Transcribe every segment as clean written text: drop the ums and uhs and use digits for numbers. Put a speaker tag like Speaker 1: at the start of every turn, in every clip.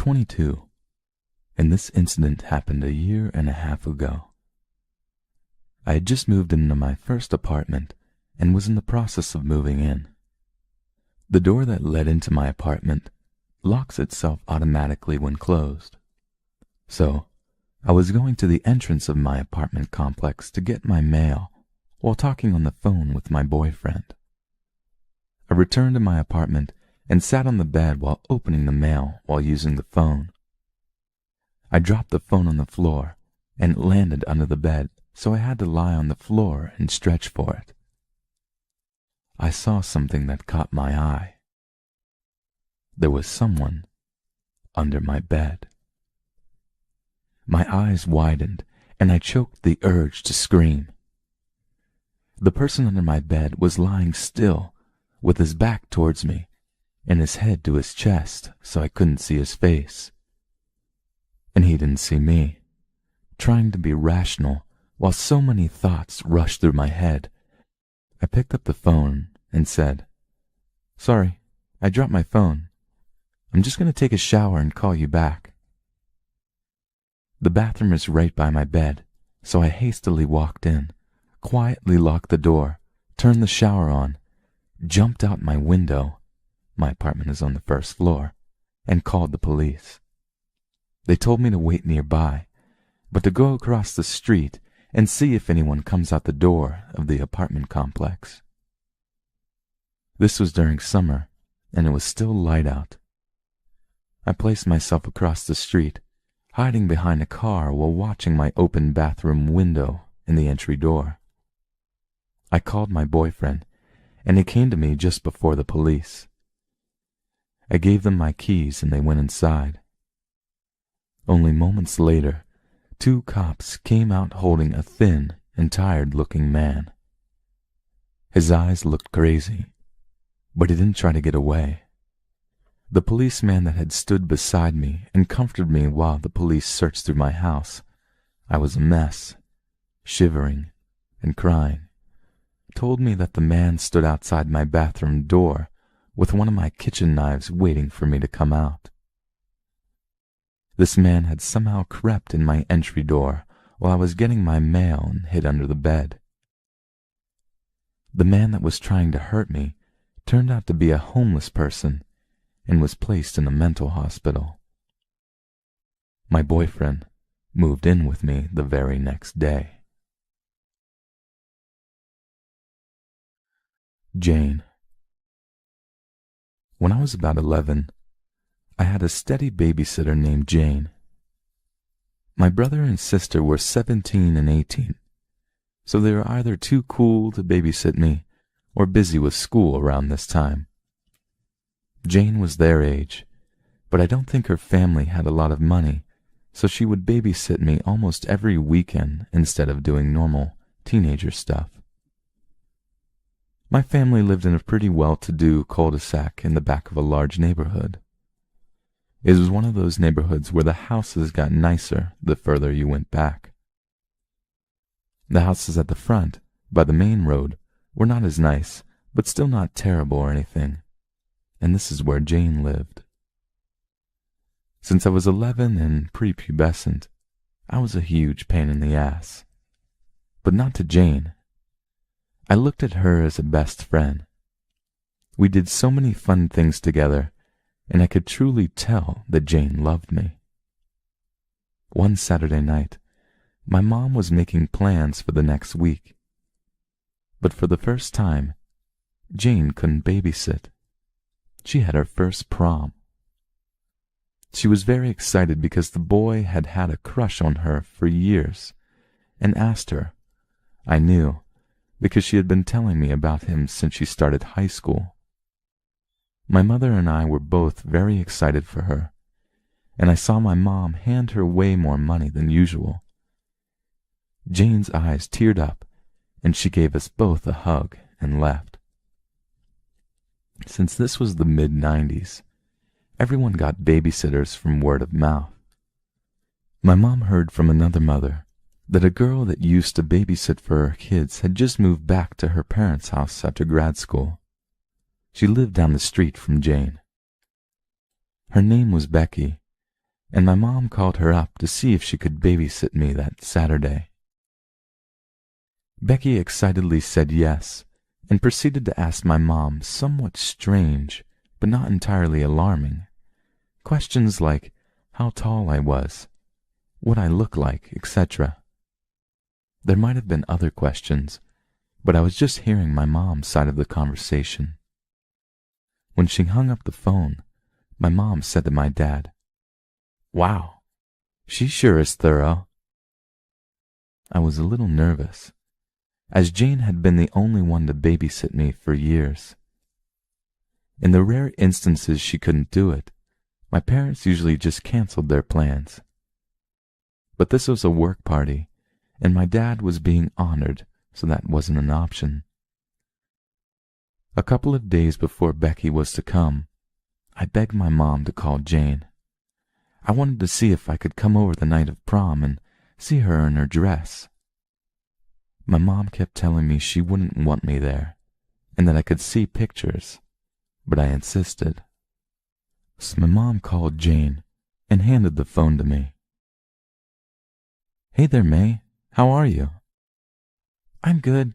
Speaker 1: 22, and this incident happened a year and a half ago. I had just moved into my first apartment and was in the process of moving in. The door that led into my apartment locks itself automatically when closed. So, I was going to the entrance of my apartment complex to get my mail while talking on the phone with my boyfriend. I returned to my apartment and sat on the bed while opening the mail while using the phone. I dropped the phone on the floor and it landed under the bed, so I had to lie on the floor and stretch for it. I saw something that caught my eye. There was someone under my bed. My eyes widened and I choked the urge to scream. The person under my bed was lying still with his back towards me and his head to his chest so I couldn't see his face. And he didn't see me, trying to be rational while so many thoughts rushed through my head. I picked up the phone and said, "Sorry, I dropped my phone. I'm just going to take a shower and call you back." The bathroom is right by my bed, so I hastily walked in, quietly locked the door, turned the shower on, jumped out my window — my apartment is on the first floor — and called the police. They told me to wait nearby, but to go across the street and see if anyone comes out the door of the apartment complex. This was during summer, and it was still light out. I placed myself across the street, hiding behind a car while watching my open bathroom window in the entry door. I called my boyfriend, and he came to me just before the police. I gave them my keys and they went inside. Only moments later, 2 cops came out holding a thin and tired-looking man. His eyes looked crazy, but he didn't try to get away. The policeman that had stood beside me and comforted me while the police searched through my house — I was a mess, shivering and crying — told me that the man stood outside my bathroom door with one of my kitchen knives waiting for me to come out. This man had somehow crept in my entry door while I was getting my mail and hid under the bed. The man that was trying to hurt me turned out to be a homeless person and was placed in a mental hospital. My boyfriend moved in with me the very next day. Jane. When I was about 11, I had a steady babysitter named Jane. My brother and sister were 17 and 18, so they were either too cool to babysit me or busy with school around this time. Jane was their age, but I don't think her family had a lot of money, so she would babysit me almost every weekend instead of doing normal teenager stuff. My family lived in a pretty well-to-do cul-de-sac in the back of a large neighborhood. It was one of those neighborhoods where the houses got nicer the further you went back. The houses at the front, by the main road, were not as nice, but still not terrible or anything, and this is where Jane lived. Since I was 11 and prepubescent, I was a huge pain in the ass. But not to Jane. I looked at her as a best friend. We did so many fun things together, and I could truly tell that Jane loved me. One Saturday night, my mom was making plans for the next week. But for the first time, Jane couldn't babysit. She had her first prom. She was very excited because the boy had had a crush on her for years and asked her. I knew, because she had been telling me about him since she started high school. My mother and I were both very excited for her, and I saw my mom hand her way more money than usual. Jane's eyes teared up, and she gave us both a hug and left. Since this was the mid-90s, everyone got babysitters from word of mouth. My mom heard from another mother that a girl that used to babysit for her kids had just moved back to her parents' house after grad school. She lived down the street from Jane. Her name was Becky, and my mom called her up to see if she could babysit me that Saturday. Becky excitedly said yes, and proceeded to ask my mom somewhat strange, but not entirely alarming, questions like how tall I was, what I looked like, etc. There might have been other questions, but I was just hearing my mom's side of the conversation. When she hung up the phone, my mom said to my dad, "Wow, she sure is thorough." I was a little nervous, as Jane had been the only one to babysit me for years. In the rare instances she couldn't do it, my parents usually just canceled their plans. But this was a work party, and my dad was being honored, so that wasn't an option. A couple of days before Becky was to come, I begged my mom to call Jane. I wanted to see if I could come over the night of prom and see her in her dress. My mom kept telling me she wouldn't want me there, and that I could see pictures, but I insisted. So my mom called Jane and handed the phone to me. "Hey there, May. How are you?" "I'm good.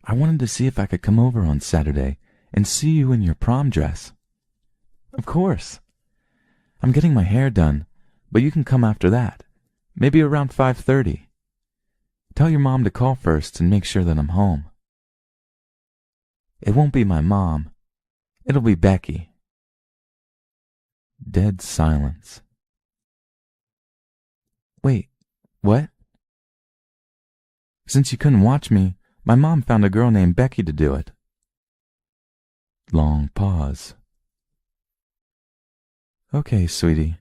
Speaker 1: I wanted to see if I could come over on Saturday and see you in your prom dress." "Of course. I'm getting my hair done, but you can come after that, maybe around 5:30. Tell your mom to call first and make sure that I'm home." "It won't be my mom. It'll be Becky." Dead silence. "Wait, what?" "Since you couldn't watch me, my mom found a girl named Becky to do it." Long pause. "Okay, sweetie.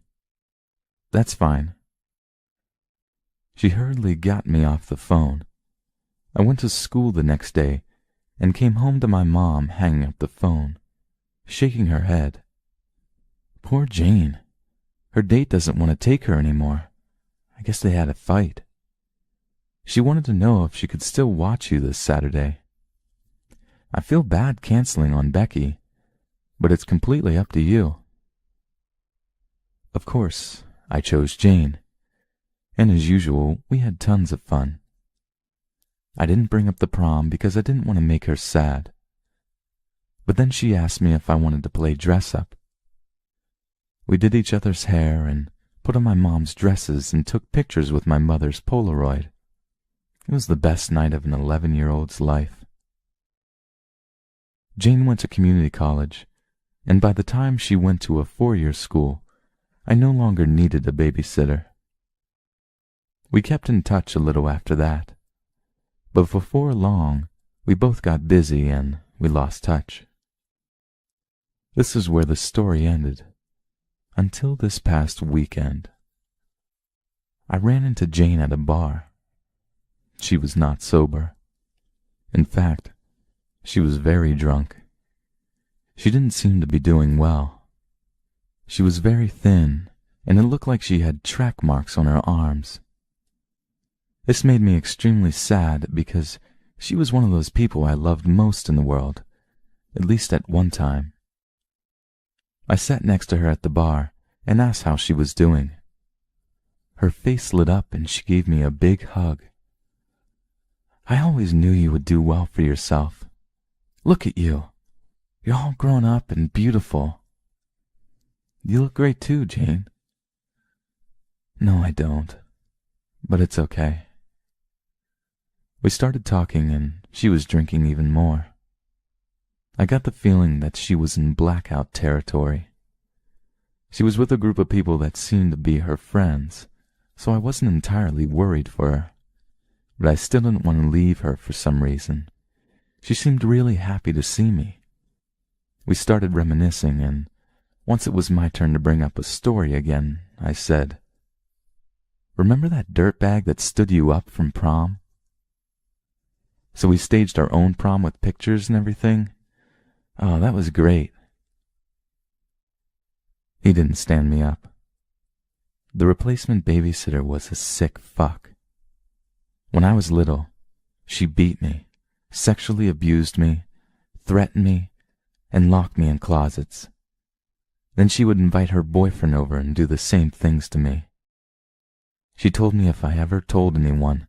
Speaker 1: That's fine." She hurriedly got me off the phone. I went to school the next day and came home to my mom hanging up the phone, shaking her head. Poor Jane. Her date doesn't want to take her anymore. I guess they had a fight. She wanted to know if she could still watch you this Saturday. I feel bad canceling on Becky, but it's completely up to you. Of course, I chose Jane, and as usual, we had tons of fun. I didn't bring up the prom because I didn't want to make her sad. But then she asked me if I wanted to play dress-up. We did each other's hair and put on my mom's dresses and took pictures with my mother's Polaroid. It was the best night of an 11-year-old's life. Jane went to community college, and by the time she went to a 4-year school, I no longer needed a babysitter. We kept in touch a little after that, but before long, we both got busy and we lost touch. This is where the story ended, until this past weekend. I ran into Jane at a bar. She was not sober. In fact, she was very drunk. She didn't seem to be doing well. She was very thin, and it looked like she had track marks on her arms. This made me extremely sad because she was one of those people I loved most in the world, at least at one time. I sat next to her at the bar and asked how she was doing. Her face lit up and she gave me a big hug. "I always knew you would do well for yourself. Look at you. You're all grown up and beautiful." "You look great too, Jane." "No, I don't. But it's okay." We started talking and she was drinking even more. I got the feeling that she was in blackout territory. She was with a group of people that seemed to be her friends, so I wasn't entirely worried for her. But I still didn't want to leave her for some reason. She seemed really happy to see me. We started reminiscing, and once it was my turn to bring up a story again, I said, "Remember that dirtbag that stood you up from prom?" So we staged our own prom with pictures and everything. Oh, that was great. He didn't stand me up. The replacement babysitter was a sick fuck. When I was little, she beat me, sexually abused me, threatened me, and locked me in closets. Then she would invite her boyfriend over and do the same things to me. She told me if I ever told anyone,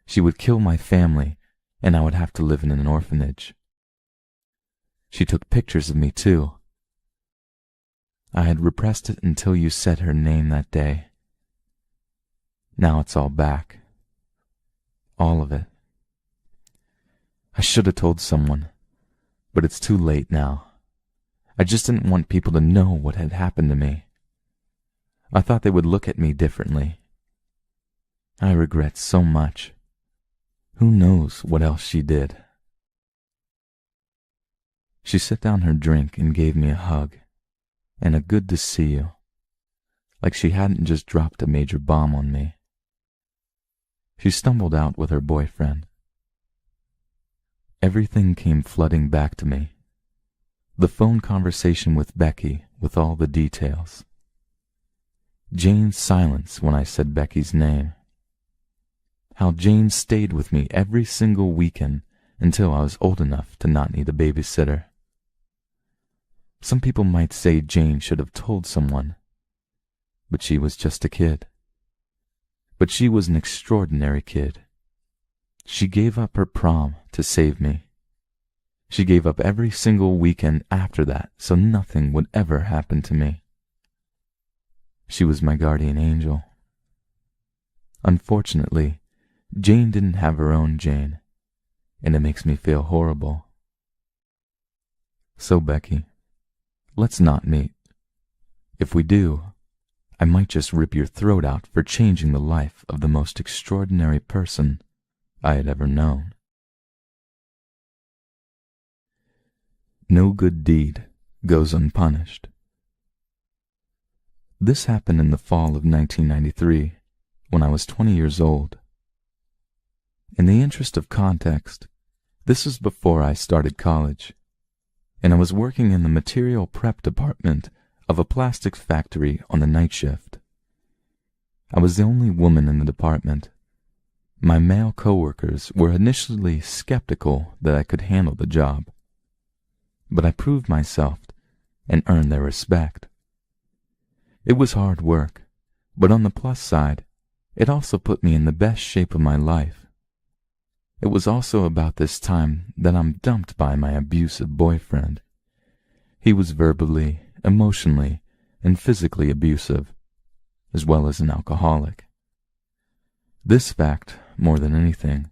Speaker 1: she would kill my family and I would have to live in an orphanage. She took pictures of me too. I had repressed it until you said her name that day. Now it's all back. All of it. I should have told someone, but it's too late now. I just didn't want people to know what had happened to me. I thought they would look at me differently. I regret so much. Who knows what else she did? She set down her drink and gave me a hug, and a good to see you, like she hadn't just dropped a major bomb on me. She stumbled out with her boyfriend. Everything came flooding back to me. The phone conversation with Becky with all the details. Jane's silence when I said Becky's name. How Jane stayed with me every single weekend until I was old enough to not need a babysitter. Some people might say Jane should have told someone, but she was just a kid. But she was an extraordinary kid. She gave up her prom to save me. She gave up every single weekend after that so nothing would ever happen to me. She was my guardian angel. Unfortunately, Jane didn't have her own Jane, and it makes me feel horrible. So, Becky, let's not meet. If we do, I might just rip your throat out for changing the life of the most extraordinary person I had ever known. No good deed goes unpunished. This happened in the fall of 1993, when I was 20 years old. In the interest of context, this was before I started college, and I was working in the material prep department of a plastics factory on the night shift. I was the only woman in the department. My male coworkers were initially skeptical that I could handle the job, but I proved myself and earned their respect. It was hard work, but on the plus side, it also put me in the best shape of my life. It was also about this time that I'm dumped by my abusive boyfriend. He was verbally, emotionally, and physically abusive, as well as an alcoholic. This fact, more than anything,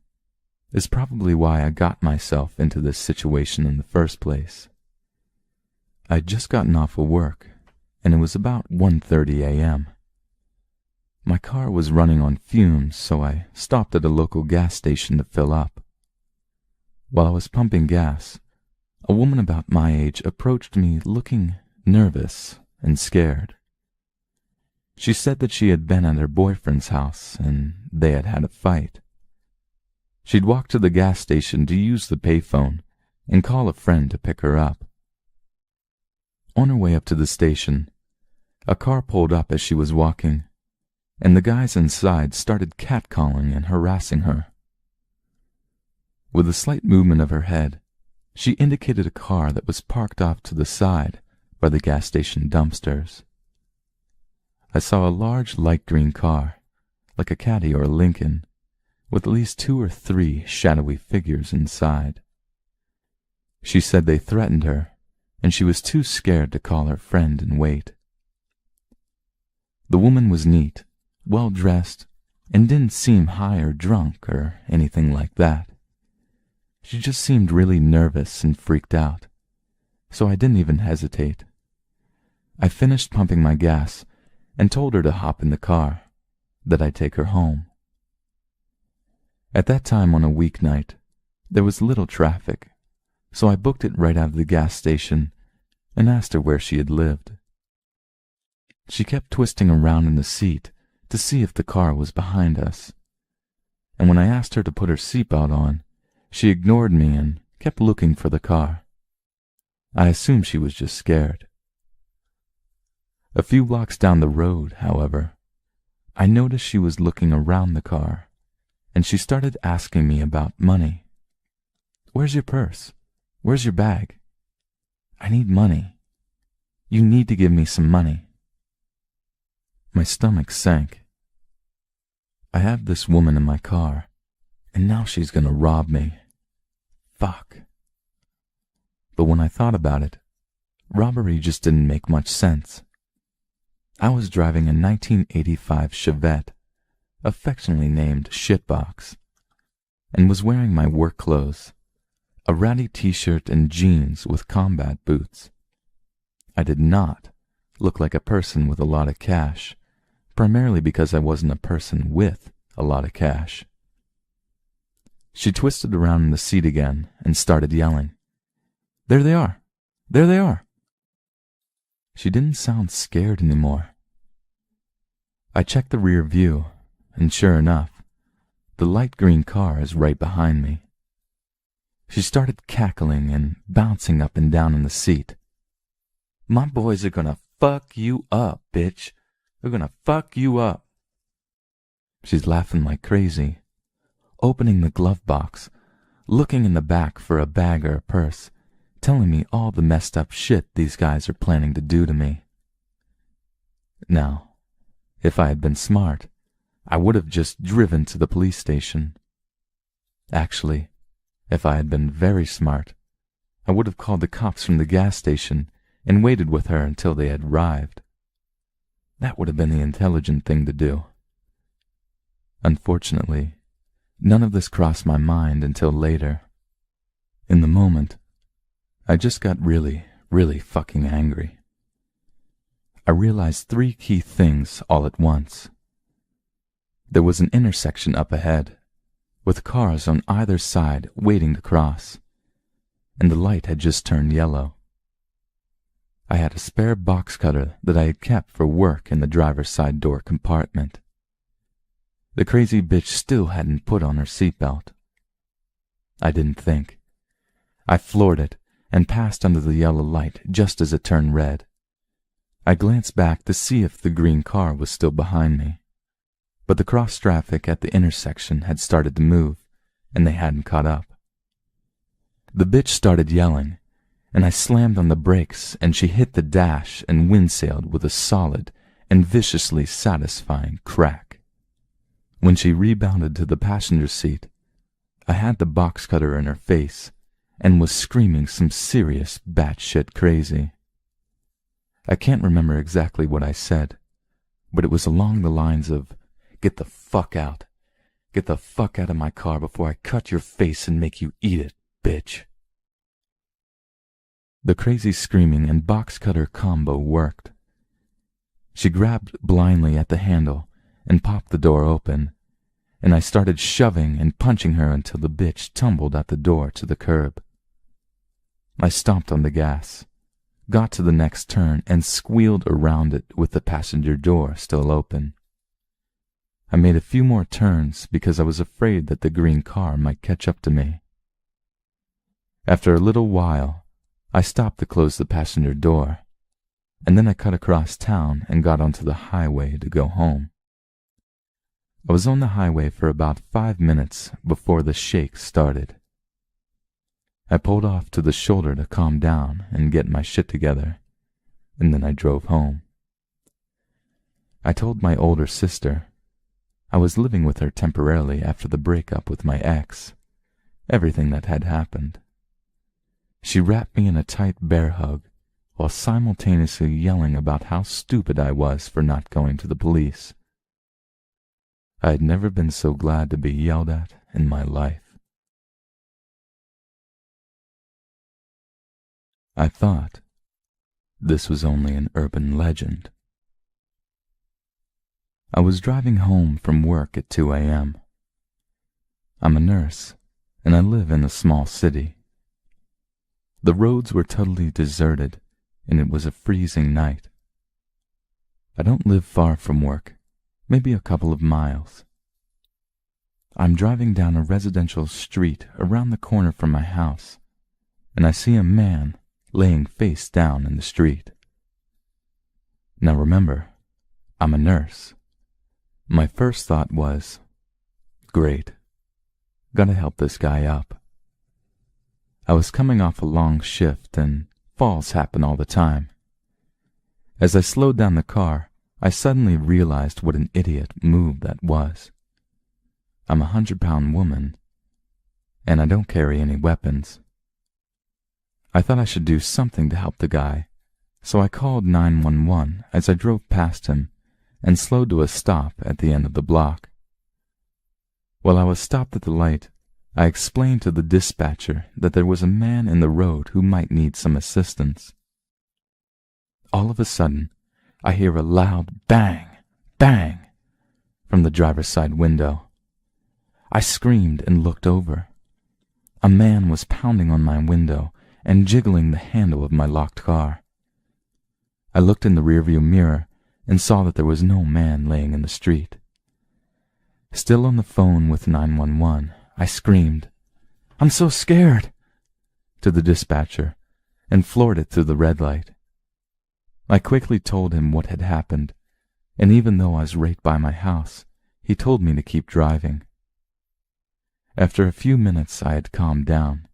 Speaker 1: is probably why I got myself into this situation in the first place. I'd just gotten off of work, and it was about 1:30 a.m. My car was running on fumes, so I stopped at a local gas station to fill up. While I was pumping gas, a woman about my age approached me looking nervous and scared. She said that she had been at her boyfriend's house and they had had a fight. She'd walked to the gas station to use the payphone and call a friend to pick her up. On her way up to the station, a car pulled up as she was walking, and the guys inside started catcalling and harassing her. With a slight movement of her head, she indicated a car that was parked off to the side by the gas station dumpsters. I saw a large light green car, like a Caddy or a Lincoln, with at least 2 or 3 shadowy figures inside. She said they threatened her, and she was too scared to call her friend and wait. The woman was neat, well-dressed, and didn't seem high or drunk or anything like that. She just seemed really nervous and freaked out, so I didn't even hesitate. I finished pumping my gas and told her to hop in the car, that I'd take her home. At that time on a weeknight, there was little traffic, so I booked it right out of the gas station and asked her where she had lived. She kept twisting around in the seat to see if the car was behind us, and when I asked her to put her seatbelt on, she ignored me and kept looking for the car. I assumed she was just scared. A few blocks down the road, however, I noticed she was looking around the car, and she started asking me about money. "Where's your purse? Where's your bag? I need money." You need to give me some money." My stomach sank. I have this woman in my car, and now she's gonna rob me. Fuck. But when I thought about it, robbery just didn't make much sense. I was driving a 1985 Chevette, affectionately named Shitbox, and was wearing my work clothes, a ratty t-shirt and jeans with combat boots. I did not look like a person with a lot of cash, primarily because I wasn't a person with a lot of cash. She twisted around in the seat again and started yelling, "There they are! There they are!" She didn't sound scared anymore. I checked the rear view, and sure enough, the light green car is right behind me. She started cackling and bouncing up and down in the seat. "My boys are gonna fuck you up, bitch. They're gonna fuck you up." She's laughing like crazy, opening the glove box, looking in the back for a bag or a purse, telling me all the messed up shit these guys are planning to do to me. Now, if I had been smart, I would have just driven to the police station. Actually, if I had been very smart, I would have called the cops from the gas station and waited with her until they had arrived. That would have been the intelligent thing to do. Unfortunately, none of this crossed my mind until later. In the moment, I just got really, really fucking angry. I realized 3 key things all at once. There was an intersection up ahead, with cars on either side waiting to cross, and the light had just turned yellow. I had a spare box cutter that I had kept for work in the driver's side door compartment. The crazy bitch still hadn't put on her seatbelt. I didn't think. I floored it and passed under the yellow light just as it turned red. I glanced back to see if the green car was still behind me, but the cross traffic at the intersection had started to move, and they hadn't caught up. The bitch started yelling, and I slammed on the brakes, and she hit the dash and windsailed with a solid and viciously satisfying crack. When she rebounded to the passenger seat, I had the box cutter in her face and was screaming some serious batshit crazy. I can't remember exactly what I said, but it was along the lines of, "Get the fuck out. Get the fuck out of my car before I cut your face and make you eat it, bitch." The crazy screaming and box cutter combo worked. She grabbed blindly at the handle and popped the door open, and I started shoving and punching her until the bitch tumbled out the door to the curb. I stomped on the gas, got to the next turn, and squealed around it with the passenger door still open. I made a few more turns because I was afraid that the green car might catch up to me. After a little while, I stopped to close the passenger door, and then I cut across town and got onto the highway to go home. I was on the highway for about 5 minutes before the shake started. I pulled off to the shoulder to calm down and get my shit together, and then I drove home. I told my older sister. I was living with her temporarily after the breakup with my ex, everything that had happened. She wrapped me in a tight bear hug while simultaneously yelling about how stupid I was for not going to the police. I had never been so glad to be yelled at in my life. I thought this was only an urban legend. I was driving home from work at 2 a.m. I'm a nurse, and I live in a small city. The roads were totally deserted, and it was a freezing night. I don't live far from work, maybe a couple of miles. I'm driving down a residential street around the corner from my house, and I see a man laying face down in the street. Now remember, I'm a nurse. My first thought was, great, gotta help this guy up. I was coming off a long shift, and falls happen all the time. As I slowed down the car, I suddenly realized what an idiot move that was. I'm a 100-pound woman, and I don't carry any weapons. I thought I should do something to help the guy, so I called 911 as I drove past him and slowed to a stop at the end of the block. While I was stopped at the light, I explained to the dispatcher that there was a man in the road who might need some assistance. All of a sudden, I hear a loud bang, bang from the driver's side window. I screamed and looked over. A man was pounding on my window and jiggling the handle of my locked car. I looked in the rearview mirror and saw that there was no man laying in the street. Still on the phone with 911, I screamed, "I'm so scared!" to the dispatcher and floored it through the red light. I quickly told him what had happened, and even though I was right by my house, he told me to keep driving. After a few minutes I had calmed down,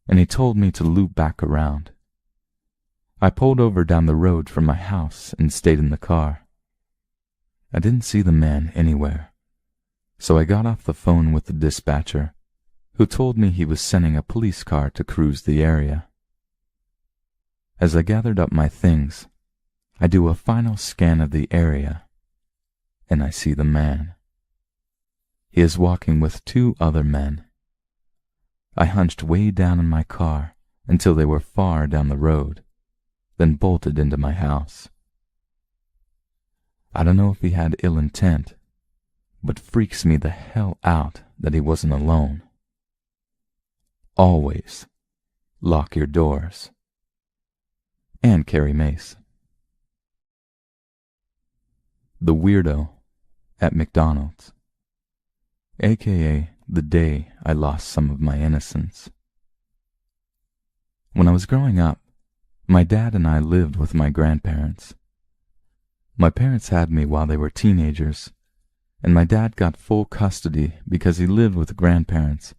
Speaker 1: and he told me to loop back around. I pulled over down the road from my house and stayed in the car. I didn't see the man anywhere, so I got off the phone with the dispatcher, who told me he was sending a police car to cruise the area. As I gathered up my things, I do a final scan of the area, and I see the man. He is walking with 2 other men. I hunched way down in my car until they were far down the road, then bolted into my house. I don't know if he had ill intent, but freaks me the hell out that he wasn't alone. Always lock your doors and carry mace. The Weirdo at McDonald's, aka the day I lost some of my innocence. When I was growing up, my dad and I lived with my grandparents. My parents had me while they were teenagers, and my dad got full custody because he lived with grandparents,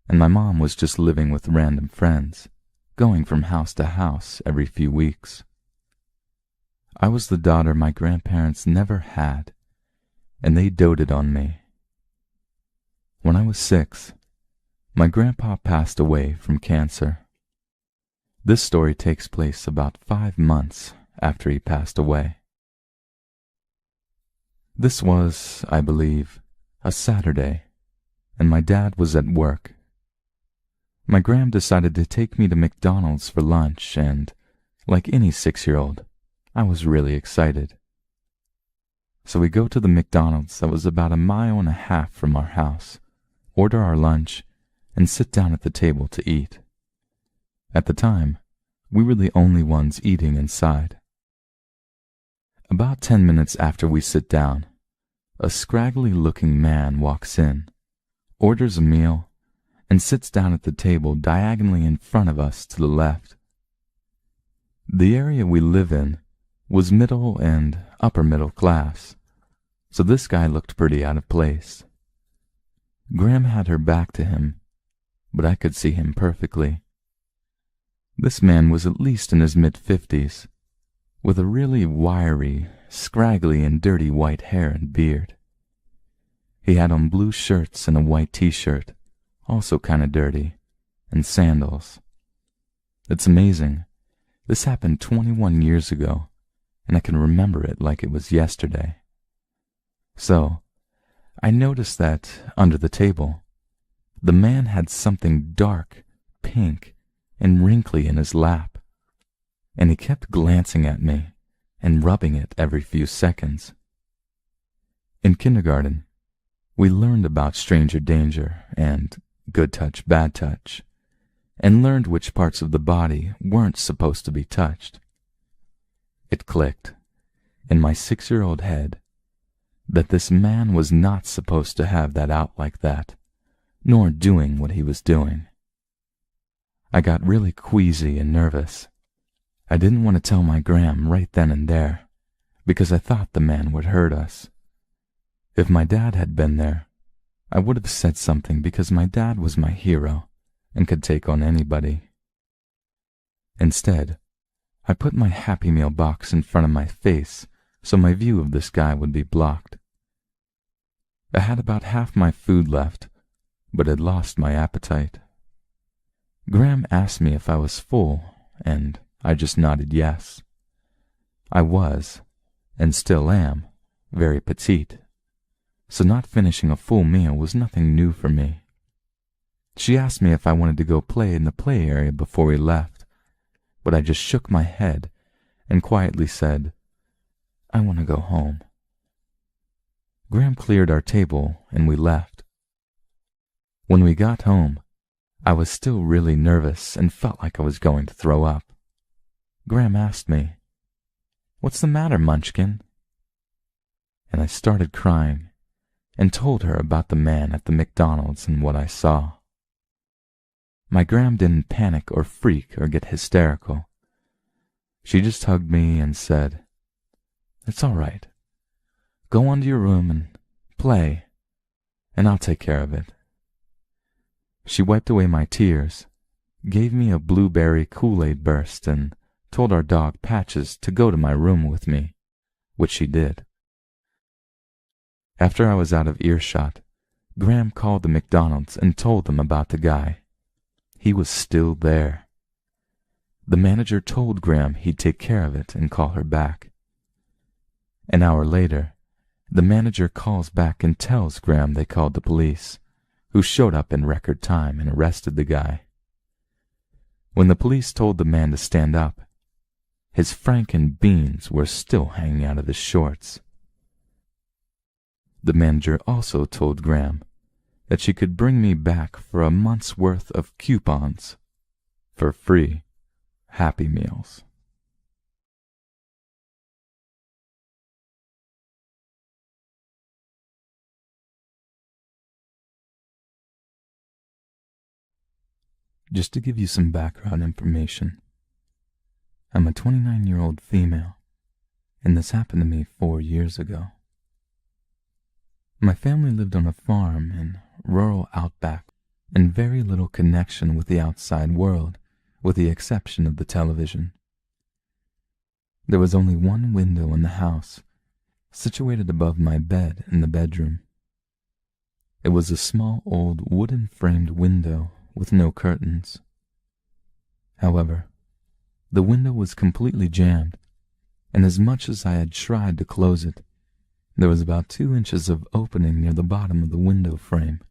Speaker 1: and my mom was just living with random friends, going from house to house every few weeks. I was the daughter my grandparents never had, and they doted on me. When I was 6, my grandpa passed away from cancer. This story takes place about 5 months after he passed away. This was, I believe, a Saturday, and my dad was at work. My gram decided to take me to McDonald's for lunch, and, like any 6-year-old, I was really excited. So we go to the McDonald's that was about 1.5 miles from our house, order our lunch, and sit down at the table to eat. At the time, we were the only ones eating inside. About 10 minutes after we sit down, a scraggly-looking man walks in, orders a meal, and sits down at the table diagonally in front of us to the left. The area we live in was middle and upper middle class, so this guy looked pretty out of place. Graham had her back to him, but I could see him perfectly. This man was at least in his mid-50s, with a really wiry, scraggly and dirty white hair and beard. He had on blue shirts and a white t-shirt, also kind of dirty, and sandals. It's amazing. This happened 21 years ago, and I can remember it like it was yesterday. So, I noticed that, under the table, the man had something dark, pink, and wrinkly in his lap, and he kept glancing at me and rubbing it every few seconds. In kindergarten, we learned about stranger danger and good touch, bad touch, and learned which parts of the body weren't supposed to be touched. It clicked, in my 6-year-old head, that this man was not supposed to have that out like that, nor doing what he was doing. I got really queasy and nervous. I didn't want to tell my gram right then and there, because I thought the man would hurt us. If my dad had been there, I would have said something because my dad was my hero and could take on anybody. Instead, I put my Happy Meal box in front of my face so my view of this guy would be blocked. I had about half my food left, but had lost my appetite. Graham asked me if I was full, and I just nodded yes. I was, and still am, very petite, so not finishing a full meal was nothing new for me. She asked me if I wanted to go play in the play area before we left, but I just shook my head and quietly said, "I want to go home." Graham cleared our table and we left. When we got home, I was still really nervous and felt like I was going to throw up. Graham asked me, "What's the matter, Munchkin?" And I started crying and told her about the man at the McDonald's and what I saw. My Graham didn't panic or freak or get hysterical. She just hugged me and said, "It's all right. Go on to your room and play, and I'll take care of it." She wiped away my tears, gave me a blueberry Kool-Aid burst, and told our dog Patches to go to my room with me, which she did. After I was out of earshot, Graham called the McDonald's and told them about the guy. He was still there. The manager told Graham he'd take care of it and call her back. An hour later, the manager calls back and tells Graham they called the police, who showed up in record time and arrested the guy. When the police told the man to stand up, his franken beans were still hanging out of his shorts. The manager also told Graham that she could bring me back for a month's worth of coupons for free Happy Meals. Just to give you some background information, I'm a 29-year-old female, and this happened to me 4 years ago. My family lived on a farm in rural outback and very little connection with the outside world, with the exception of the television. There was only one window in the house, situated above my bed in the bedroom. It was a small old wooden-framed window with no curtains. However, the window was completely jammed, and as much as I had tried to close it, there was about 2 inches of opening near the bottom of the window frame.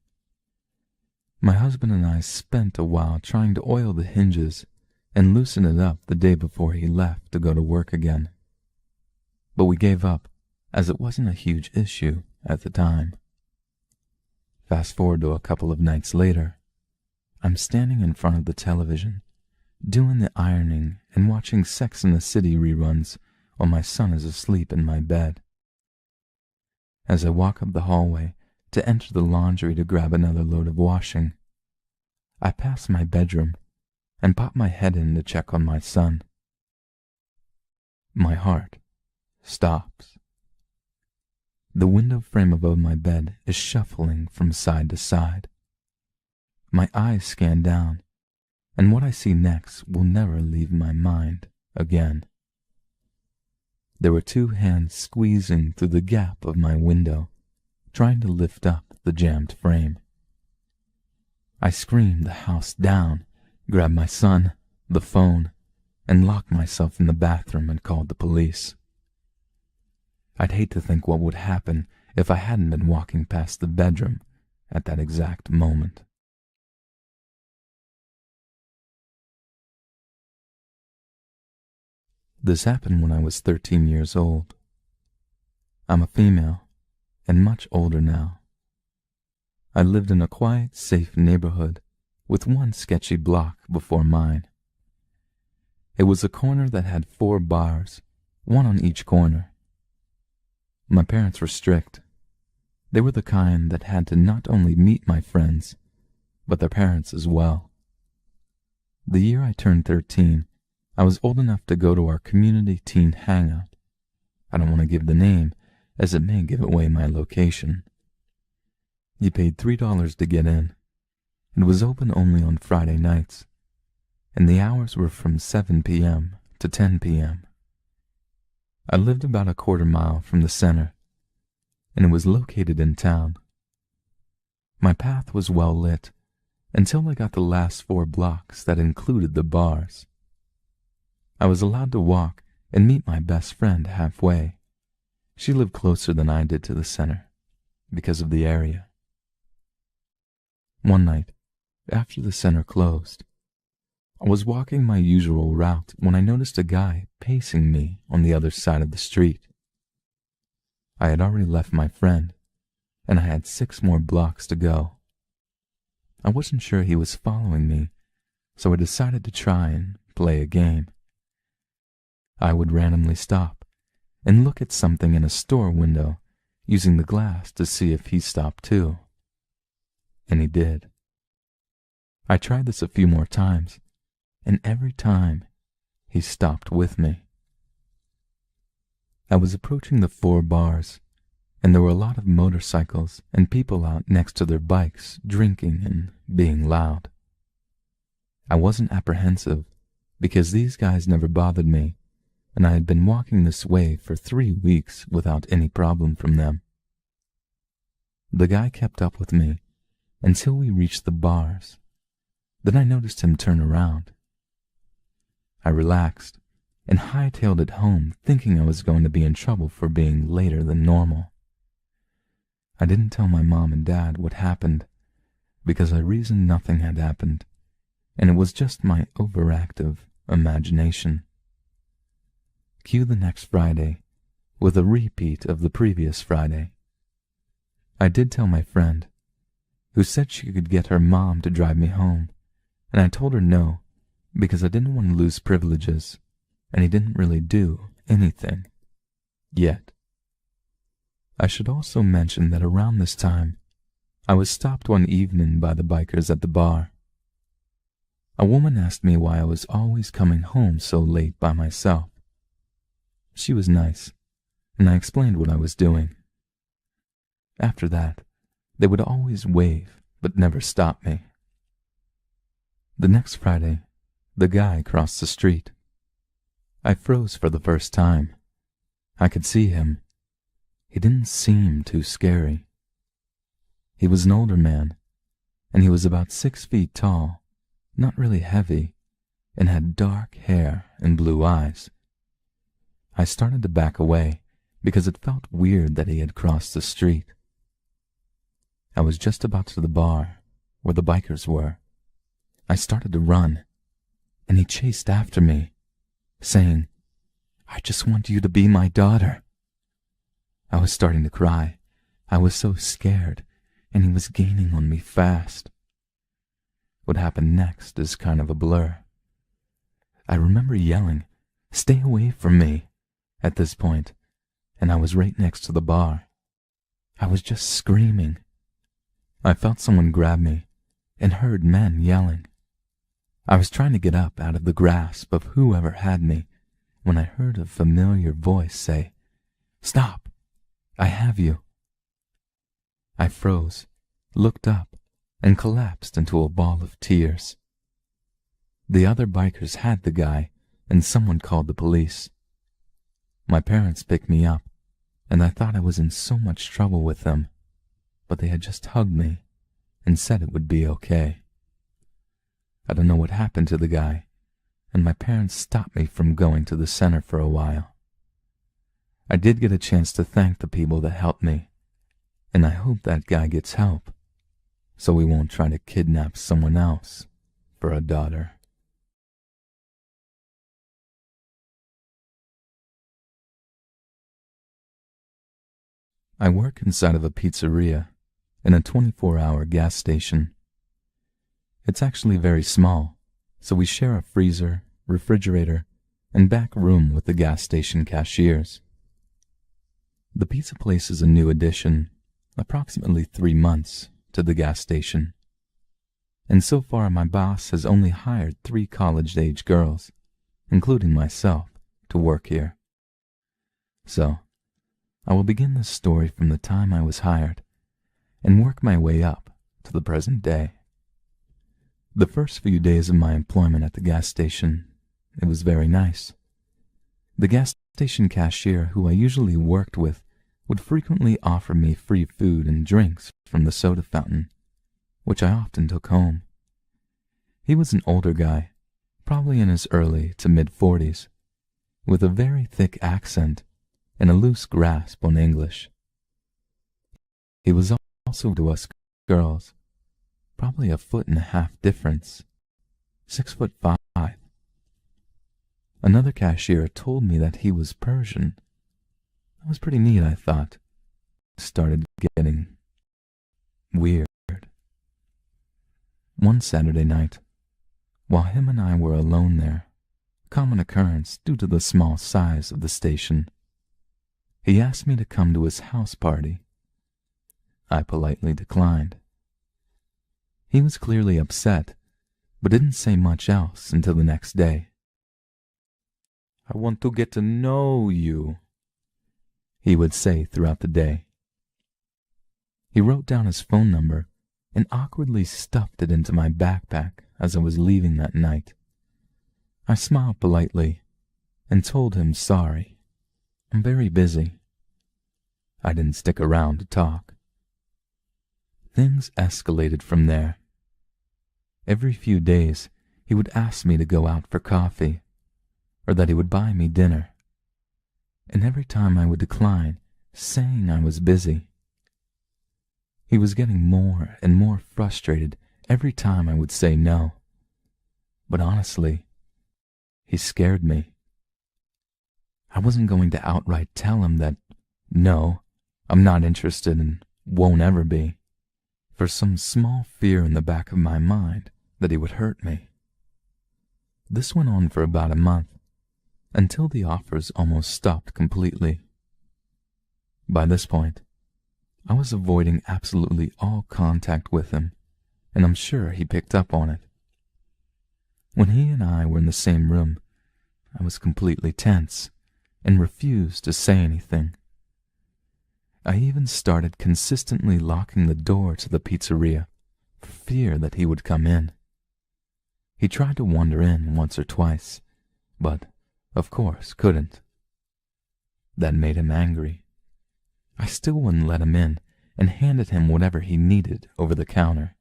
Speaker 1: My husband and I spent a while trying to oil the hinges and loosen it up the day before he left to go to work again. But we gave up, as it wasn't a huge issue at the time. Fast forward to a couple of nights later, I'm standing in front of the television, doing the ironing and watching Sex and the City reruns while my son is asleep in my bed. As I walk up the hallway to enter the laundry to grab another load of washing, I pass my bedroom and pop my head in to check on my son. My heart stops. The window frame above my bed is shuffling from side to side. My eyes scan down, and what I see next will never leave my mind again. There were 2 hands squeezing through the gap of my window, trying to lift up the jammed frame. I screamed the house down, grabbed my son, the phone, and locked myself in the bathroom and called the police. I'd hate to think what would happen if I hadn't been walking past the bedroom at that exact moment. This happened when I was 13 years old. I'm a female, and much older now. I lived in a quiet, safe neighborhood with one sketchy block before mine. It was a corner that had 4 bars, one on each corner. My parents were strict. They were the kind that had to not only meet my friends, but their parents as well. The year I turned 13, I was old enough to go to our community teen hangout. I don't want to give the name, as it may give away my location. You paid $3 to get in. It was open only on Friday nights, and the hours were from 7 p.m. to 10 p.m. I lived about a quarter mile from the center, and it was located in town. My path was well lit until I got the last 4 blocks that included the bars. I was allowed to walk and meet my best friend halfway. She lived closer than I did to the center because of the area. One night, after the center closed, I was walking my usual route when I noticed a guy pacing me on the other side of the street. I had already left my friend, and I had 6 more blocks to go. I wasn't sure he was following me, so I decided to try and play a game. I would randomly stop and look at something in a store window using the glass to see if he stopped too. And he did. I tried this a few more times, and every time he stopped with me. I was approaching the 4 bars, and there were a lot of motorcycles and people out next to their bikes drinking and being loud. I wasn't apprehensive because these guys never bothered me, and I had been walking this way for 3 weeks without any problem from them. The guy kept up with me until we reached the bars. Then I noticed him turn around. I relaxed and hightailed it home, thinking I was going to be in trouble for being later than normal. I didn't tell my mom and dad what happened because I reasoned nothing had happened, and it was just my overactive imagination. Cue the next Friday with a repeat of the previous Friday. I did tell my friend, who said she could get her mom to drive me home, and I told her no because I didn't want to lose privileges, and he didn't really do anything yet. I should also mention that around this time, I was stopped one evening by the bikers at the bar. A woman asked me why I was always coming home so late by myself. She was nice, and I explained what I was doing. After that, they would always wave but never stop me. The next Friday, the guy crossed the street. I froze for the first time. I could see him. He didn't seem too scary. He was an older man, and he was about 6 feet tall, not really heavy, and had dark hair and blue eyes. I started to back away because it felt weird that he had crossed the street. I was just about to the bar where the bikers were. I started to run, and he chased after me, saying, "I just want you to be my daughter." I was starting to cry. I was so scared, and he was gaining on me fast. What happened next is kind of a blur. I remember yelling, "Stay away from me," at this point, and I was right next to the bar. I was just screaming. I felt someone grab me and heard men yelling. I was trying to get up out of the grasp of whoever had me when I heard a familiar voice say, "Stop! I have you." I froze, looked up, and collapsed into a ball of tears. The other bikers had the guy, and someone called the police. My parents picked me up, and I thought I was in so much trouble with them, but they had just hugged me and said it would be okay. I don't know what happened to the guy, and my parents stopped me from going to the center for a while. I did get a chance to thank the people that helped me, and I hope that guy gets help, so we won't try to kidnap someone else for a daughter. I work inside of a pizzeria in a 24-hour gas station. It's actually very small, so we share a freezer, refrigerator, and back room with the gas station cashiers. The pizza place is a new addition, approximately 3 months, to the gas station. And so far my boss has only hired 3 college-age girls, including myself, to work here. So, I will begin this story from the time I was hired and work my way up to the present day. The first few days of my employment at the gas station, it was very nice. The gas station cashier who I usually worked with would frequently offer me free food and drinks from the soda fountain, which I often took home. He was an older guy, probably in his early to mid-40s, with a very thick accent and a loose grasp on English. He was also to us girls, probably 1.5 foot difference, 6'5". Another cashier told me that he was Persian. That was pretty neat, I thought. Started getting weird. One Saturday night, while him and I were alone there, a common occurrence due to the small size of the station, he asked me to come to his house party. I politely declined. He was clearly upset, but didn't say much else until the next day. "I want to get to know you," he would say throughout the day. He wrote down his phone number and awkwardly stuffed it into my backpack as I was leaving that night. I smiled politely and told him sorry. I'm very busy. I didn't stick around to talk. Things escalated from there. Every few days, he would ask me to go out for coffee, or that he would buy me dinner. And every time I would decline, saying I was busy. He was getting more and more frustrated every time I would say no. But honestly, he scared me. I wasn't going to outright tell him that, no, I'm not interested and won't ever be, for some small fear in the back of my mind that he would hurt me. This went on for about a month, until the offers almost stopped completely. By this point, I was avoiding absolutely all contact with him, and I'm sure he picked up on it. When he and I were in the same room, I was completely tense and refused to say anything. I even started consistently locking the door to the pizzeria for fear that he would come in. He tried to wander in once or twice, but, of course, couldn't. That made him angry. I still wouldn't let him in and handed him whatever he needed over the counter.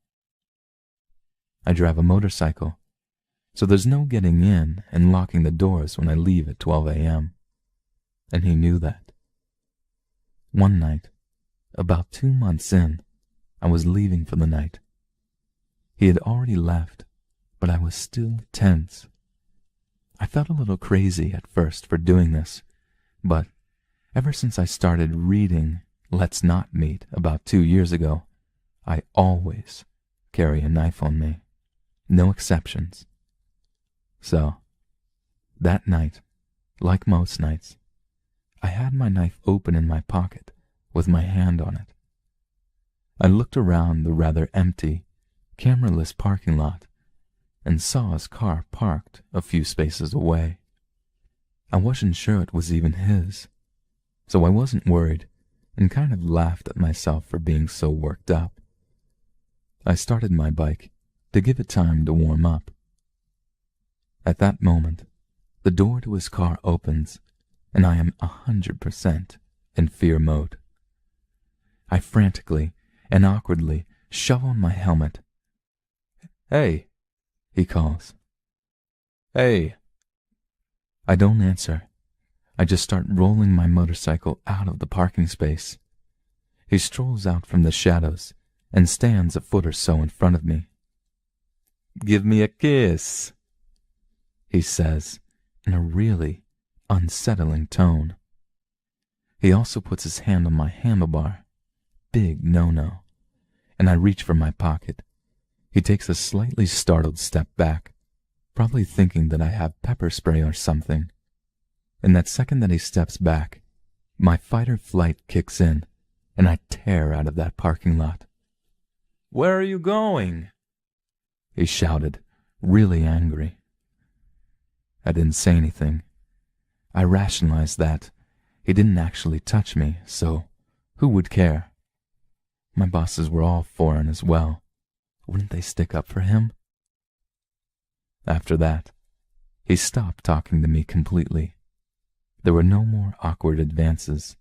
Speaker 1: I drive a motorcycle, so there's no getting in and locking the doors when I leave at 12 a.m., and he knew that. One night, about 2 months in, I was leaving for the night. He had already left, but I was still tense. I felt a little crazy at first for doing this, but ever since I started reading Let's Not Meet about 2 years ago, I always carry a knife on me. No exceptions. So, that night, like most nights, I had my knife open in my pocket with my hand on it. I looked around the rather empty, cameraless parking lot and saw his car parked a few spaces away. I wasn't sure it was even his, so I wasn't worried and kind of laughed at myself for being so worked up. I started my bike to give it time to warm up. At that moment, the door to his car opens and I am 100% in fear mode. I frantically and awkwardly shove on my helmet. "Hey," he calls. "Hey." I don't answer. I just start rolling my motorcycle out of the parking space. He strolls out from the shadows and stands a foot or so in front of me. "Give me a kiss," he says in a really unsettling tone. He also puts his hand on my handlebar. Big no-no. And I reach for my pocket. He takes a slightly startled step back, probably thinking that I have pepper spray or something. In that second that he steps back, my fight or flight kicks in, and I tear out of that parking lot. "Where are you going?" he shouted, really angry. I didn't say anything. I rationalized that he didn't actually touch me, so who would care? My bosses were all foreign as well. Wouldn't they stick up for him? After that, he stopped talking to me completely. There were no more awkward advances,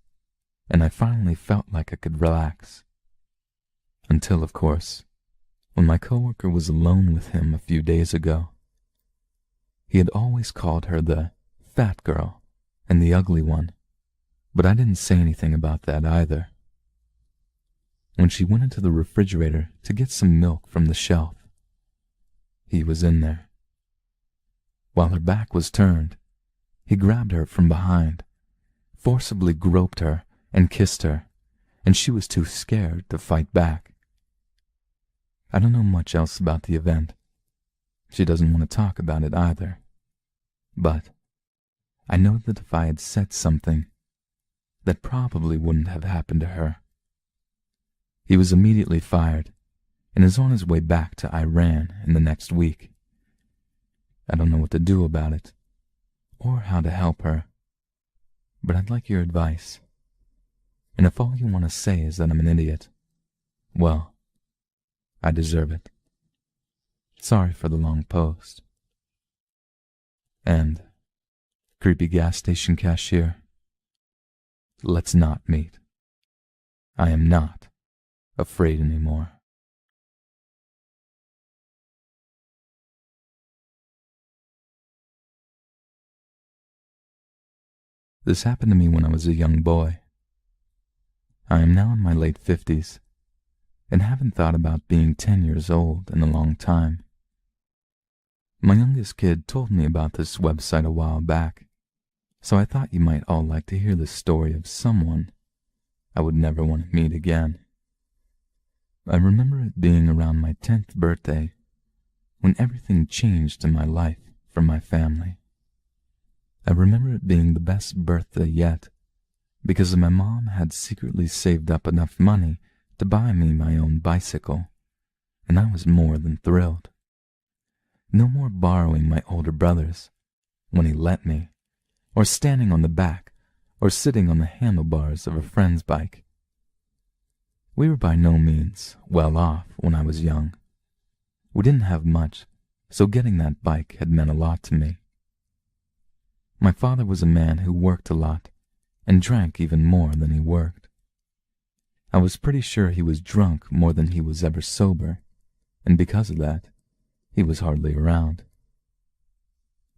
Speaker 1: and I finally felt like I could relax. Until, of course, when my coworker was alone with him a few days ago. He had always called her the fat girl and the ugly one, but I didn't say anything about that either. When she went into the refrigerator to get some milk from the shelf, he was in there. While her back was turned, he grabbed her from behind, forcibly groped her and kissed her, and she was too scared to fight back. I don't know much else about the event. She doesn't want to talk about it either. But I know that if I had said something, that probably wouldn't have happened to her. He was immediately fired and is on his way back to Iran in the next week. I don't know what to do about it, or how to help her, but I'd like your advice. And if all you want to say is that I'm an idiot, well, I deserve it. Sorry for the long post. And, creepy gas station cashier, let's not meet. I am not afraid anymore. This happened to me when I was a young boy. I am now in my late 50s, and haven't thought about being 10 years old in a long time. My youngest kid told me about this website a while back, so I thought you might all like to hear the story of someone I would never want to meet again. I remember it being around my 10th birthday when everything changed in my life for my family. I remember it being the best birthday yet, because my mom had secretly saved up enough money to buy me my own bicycle, and I was more than thrilled. No more borrowing my older brother's when he let me, or standing on the back or sitting on the handlebars of a friend's bike. We were by no means well off when I was young. We didn't have much, so getting that bike had meant a lot to me. My father was a man who worked a lot and drank even more than he worked. I was pretty sure he was drunk more than he was ever sober, and because of that, he was hardly around.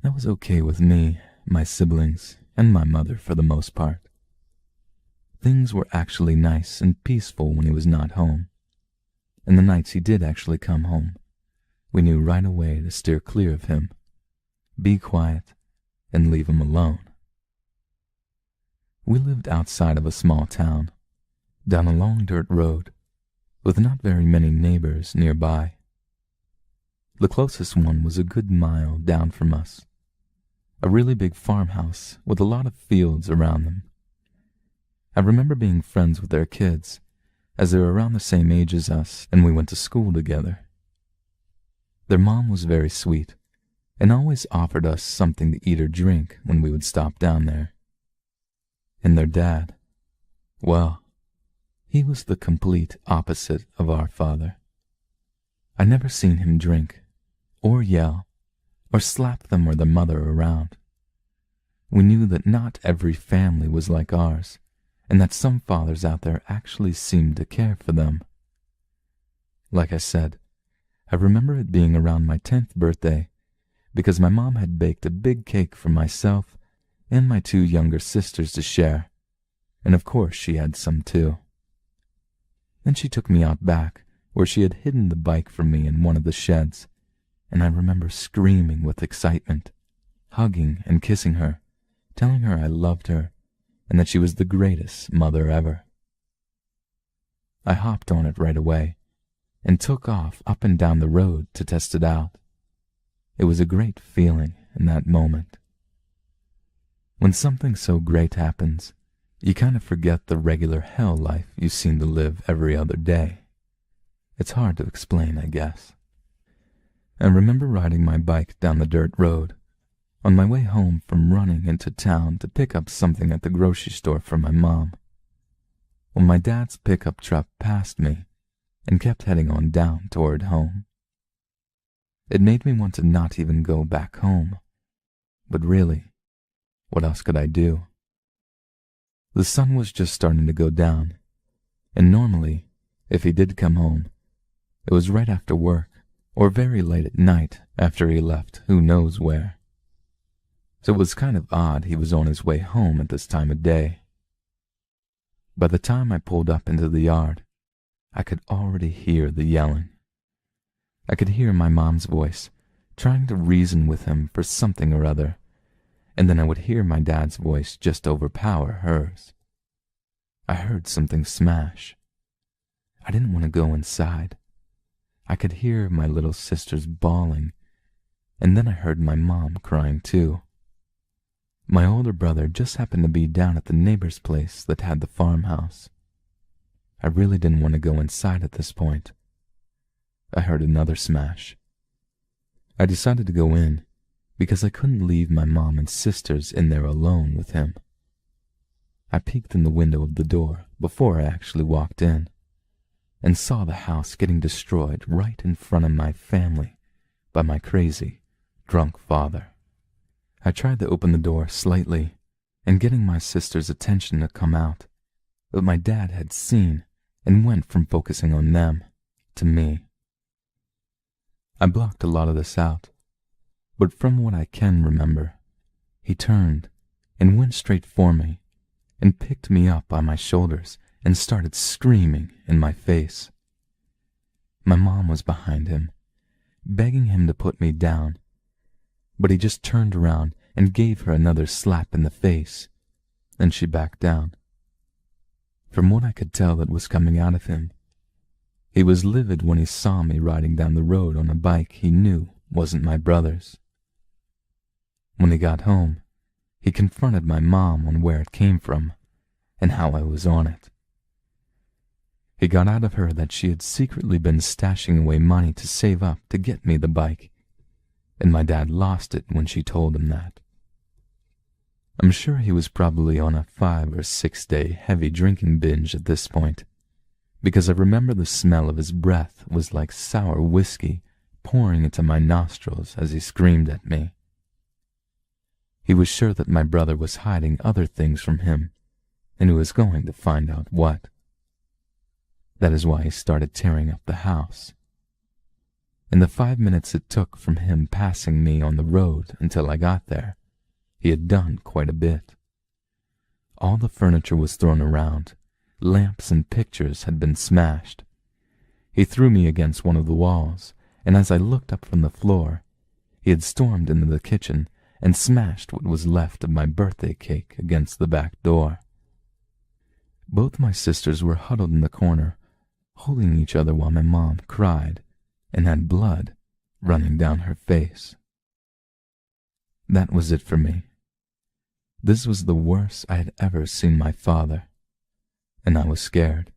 Speaker 1: That was okay with me, my siblings, and my mother for the most part. Things were actually nice and peaceful when he was not home, and the nights he did actually come home, we knew right away to steer clear of him, be quiet, and leave him alone. We lived outside of a small town, down a long dirt road, with not very many neighbors nearby. The closest one was a good mile down from us, a really big farmhouse with a lot of fields around them. I remember being friends with their kids, as they were around the same age as us and we went to school together. Their mom was very sweet, and always offered us something to eat or drink when we would stop down there. And their dad, well, he was the complete opposite of our father. I never seen him drink, or yell, or slap them or their mother around. We knew that not every family was like ours, and that some fathers out there actually seemed to care for them. Like I said, I remember it being around my 10th birthday, because my mom had baked a big cake for myself and my 2 younger sisters to share, and of course she had some too. Then she took me out back, where she had hidden the bike from me in one of the sheds, and I remember screaming with excitement, hugging and kissing her, telling her I loved her, and that she was the greatest mother ever. I hopped on it right away, and took off up and down the road to test it out. It was a great feeling in that moment. When something so great happens, you kind of forget the regular hell life you seem to live every other day. It's hard to explain, I guess. I remember riding my bike down the dirt road, on my way home from running into town to pick up something at the grocery store for my mom, when my dad's pickup truck passed me and kept heading on down toward home. It made me want to not even go back home, but really, what else could I do? The sun was just starting to go down, and normally, if he did come home, it was right after work or very late at night after he left who knows where. So it was kind of odd he was on his way home at this time of day. By the time I pulled up into the yard, I could already hear the yelling. I could hear my mom's voice, trying to reason with him for something or other, and then I would hear my dad's voice just overpower hers. I heard something smash. I didn't want to go inside. I could hear my little sisters bawling, and then I heard my mom crying too. My older brother just happened to be down at the neighbor's place that had the farmhouse. I really didn't want to go inside at this point. I heard another smash. I decided to go in because I couldn't leave my mom and sisters in there alone with him. I peeked in the window of the door before I actually walked in and saw the house getting destroyed right in front of my family by my crazy, drunk father. I tried to open the door slightly and getting my sister's attention to come out, but my dad had seen and went from focusing on them to me. I blocked a lot of this out, but from what I can remember, he turned and went straight for me and picked me up by my shoulders and started screaming in my face. My mom was behind him, begging him to put me down, but he just turned around and gave her another slap in the face, and she backed down. From what I could tell that was coming out of him, he was livid when he saw me riding down the road on a bike he knew wasn't my brother's. When he got home, he confronted my mom on where it came from and how I was on it. He got out of her that she had secretly been stashing away money to save up to get me the bike, and my dad lost it when she told him that. I'm sure he was probably on a 5 or 6 day heavy drinking binge at this point, because I remember the smell of his breath was like sour whiskey pouring into my nostrils as he screamed at me. He was sure that my brother was hiding other things from him, and he was going to find out what. That is why he started tearing up the house. In the 5 minutes it took from him passing me on the road until I got there, he had done quite a bit. All the furniture was thrown around, lamps and pictures had been smashed. He threw me against one of the walls, and as I looked up from the floor, he had stormed into the kitchen and smashed what was left of my birthday cake against the back door. Both my sisters were huddled in the corner, holding each other while my mom cried and had blood running down her face. That was it for me. This was the worst I had ever seen my father, and I was scared.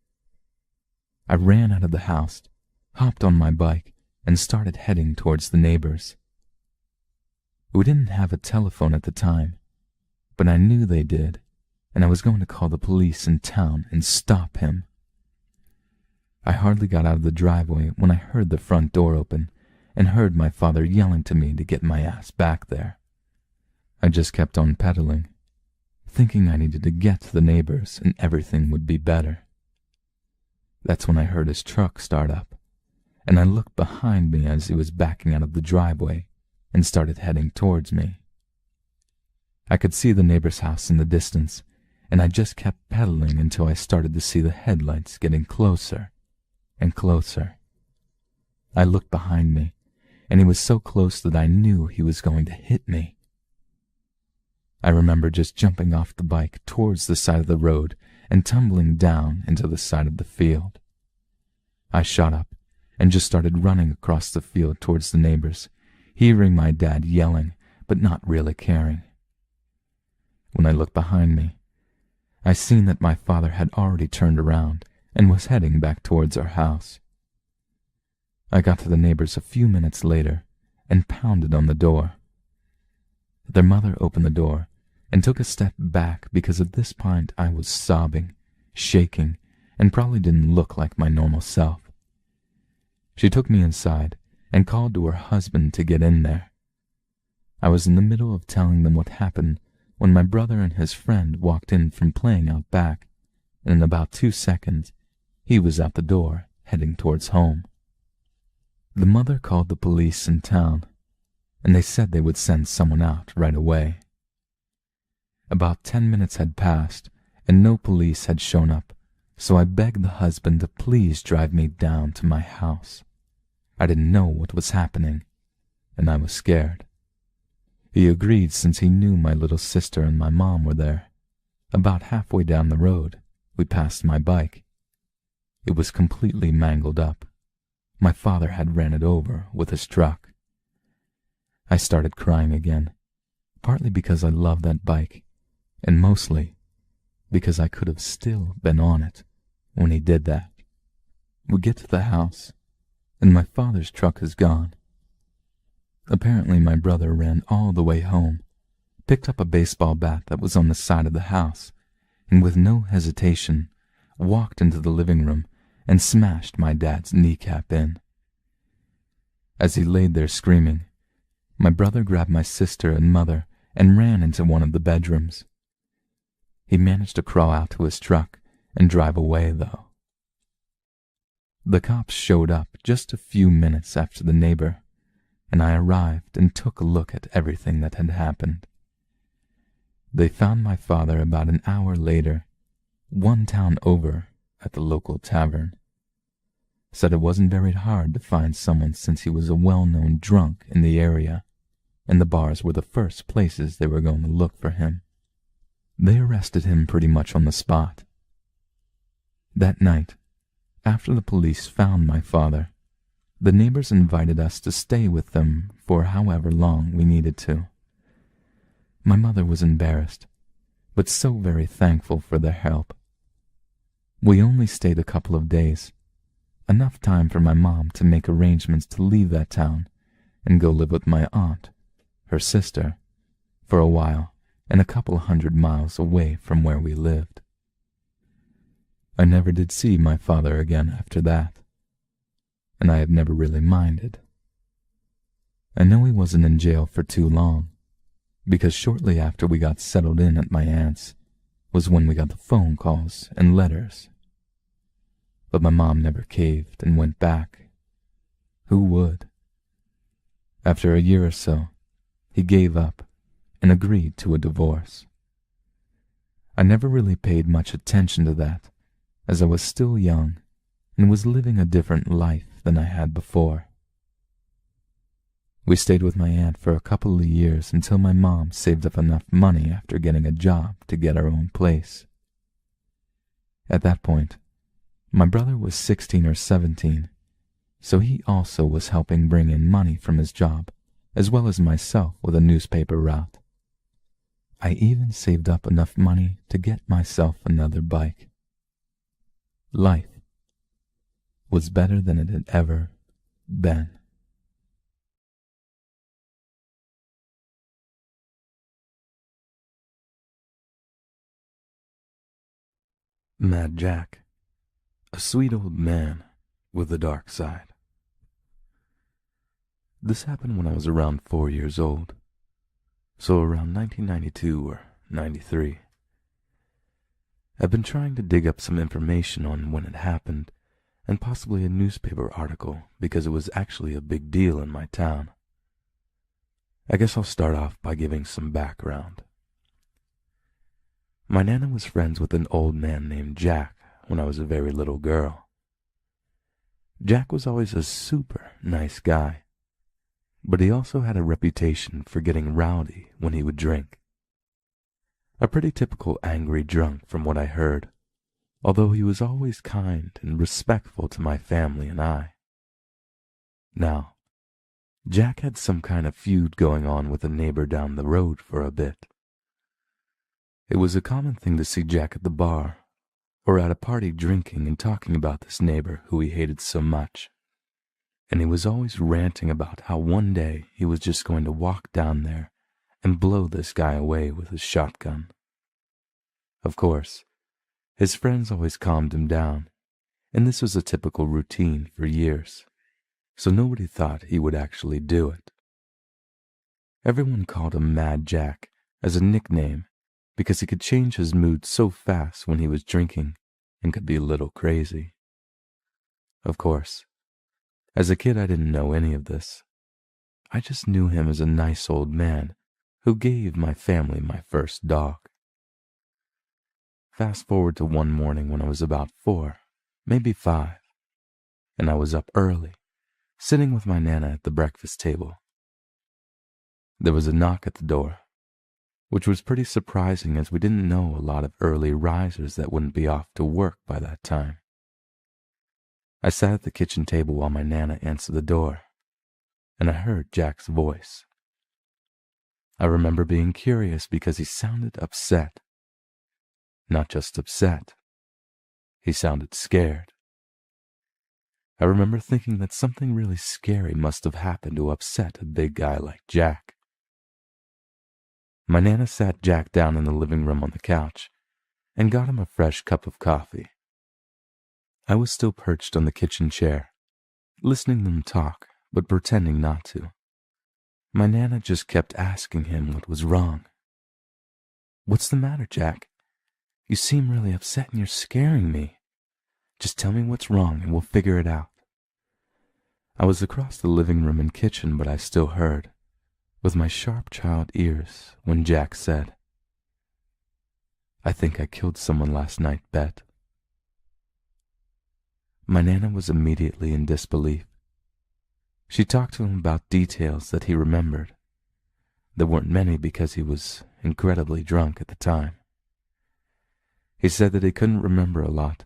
Speaker 1: I ran out of the house, hopped on my bike, and started heading towards the neighbors. We didn't have a telephone at the time, but I knew they did, and I was going to call the police in town and stop him. I hardly got out of the driveway when I heard the front door open and heard my father yelling to me to get my ass back there. I just kept on pedaling, thinking I needed to get to the neighbors and everything would be better. That's when I heard his truck start up, and I looked behind me as he was backing out of the driveway and started heading towards me. I could see the neighbor's house in the distance, and I just kept pedaling until I started to see the headlights getting closer and closer. I looked behind me, and he was so close that I knew he was going to hit me. I remember just jumping off the bike towards the side of the road and tumbling down into the side of the field. I shot up and just started running across the field towards the neighbors, hearing my dad yelling, but not really caring. When I looked behind me, I seen that my father had already turned around and was heading back towards our house. I got to the neighbors a few minutes later and pounded on the door. Their mother opened the door and took a step back because at this point I was sobbing, shaking, and probably didn't look like my normal self. She took me inside and called to her husband to get in there. I was in the middle of telling them what happened when my brother and his friend walked in from playing out back, and in about 2 seconds, he was out the door, heading towards home. The mother called the police in town, and they said they would send someone out right away. About 10 minutes had passed, and no police had shown up, so I begged the husband to please drive me down to my house. I didn't know what was happening, and I was scared. He agreed since he knew my little sister and my mom were there. About halfway down the road, we passed my bike. It was completely mangled up. My father had ran it over with his truck. I started crying again, partly because I loved that bike, and mostly because I could have still been on it when he did that. We get to the house, and my father's truck is gone. Apparently my brother ran all the way home, picked up a baseball bat that was on the side of the house, and with no hesitation, walked into the living room and smashed my dad's kneecap in. As he laid there screaming, my brother grabbed my sister and mother and ran into one of the bedrooms. He managed to crawl out to his truck and drive away, though. The cops showed up just a few minutes after the neighbor, and I arrived and took a look at everything that had happened. They found my father about an hour later, one town over, at the local tavern. Said it wasn't very hard to find someone since he was a well-known drunk in the area, and the bars were the first places they were going to look for him. They arrested him pretty much on the spot. That night, after the police found my father, the neighbors invited us to stay with them for however long we needed to. My mother was embarrassed, but so very thankful for their help. We only stayed a couple of days, enough time for my mom to make arrangements to leave that town and go live with my aunt, her sister, for a while and a couple 100 miles away from where we lived. I never did see my father again after that, and I have never really minded. I know he wasn't in jail for too long, because shortly after we got settled in at my aunt's was when we got the phone calls and letters. But my mom never caved and went back. Who would? After a year or so, he gave up and agreed to a divorce. I never really paid much attention to that, as I was still young and was living a different life than I had before. We stayed with my aunt for a couple of years until my mom saved up enough money after getting a job to get our own place. At that point, my brother was 16 or 17, so he also was helping bring in money from his job, as well as myself with a newspaper route. I even saved up enough money to get myself another bike. Life was better than it had ever been. Mad Jack, a sweet old man with a dark side. This happened when I was around 4 years old, so around 1992 or 93. I've been trying to dig up some information on when it happened, and possibly a newspaper article because it was actually a big deal in my town. I guess I'll start off by giving some background. My Nana was friends with an old man named Jack when I was a very little girl. Jack was always a super nice guy, but he also had a reputation for getting rowdy when he would drink. A pretty typical angry drunk from what I heard, although he was always kind and respectful to my family and I. Now, Jack had some kind of feud going on with a neighbor down the road for a bit. It was a common thing to see Jack at the bar or at a party drinking and talking about this neighbor who he hated so much. And he was always ranting about how one day he was just going to walk down there and blow this guy away with his shotgun. Of course, his friends always calmed him down, and this was a typical routine for years, so nobody thought he would actually do it. Everyone called him Mad Jack as a nickname because he could change his mood so fast when he was drinking and could be a little crazy. Of course, as a kid I didn't know any of this. I just knew him as a nice old man who gave my family my first dog. Fast forward to one morning when I was about 4, maybe 5, and I was up early, sitting with my Nana at the breakfast table. There was a knock at the door, which was pretty surprising as we didn't know a lot of early risers that wouldn't be off to work by that time. I sat at the kitchen table while my Nana answered the door, and I heard Jack's voice. I remember being curious because he sounded upset. Not just upset, he sounded scared. I remember thinking that something really scary must have happened to upset a big guy like Jack. My Nana sat Jack down in the living room on the couch and got him a fresh cup of coffee. I was still perched on the kitchen chair, listening to them talk, but pretending not to. My Nana just kept asking him what was wrong. "What's the matter, Jack? You seem really upset and you're scaring me. Just tell me what's wrong and we'll figure it out." I was across the living room and kitchen, but I still heard, with my sharp child ears, when Jack said, "I think I killed someone last night, Bet." My Nana was immediately in disbelief. She talked to him about details that he remembered. There weren't many because he was incredibly drunk at the time. He said that he couldn't remember a lot,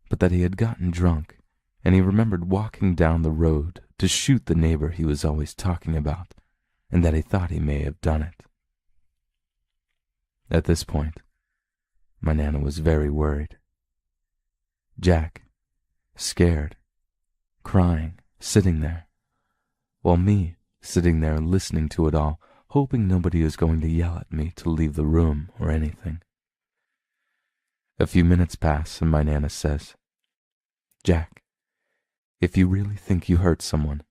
Speaker 1: but that he had gotten drunk, and he remembered walking down the road to shoot the neighbor he was always talking about, and that he thought he may have done it. At this point, my Nana was very worried. Jack, scared, crying, sitting there, while me sitting there listening to it all, hoping nobody was going to yell at me to leave the room or anything. A few minutes pass and my Nana says, "Jack, if you really think you hurt someone,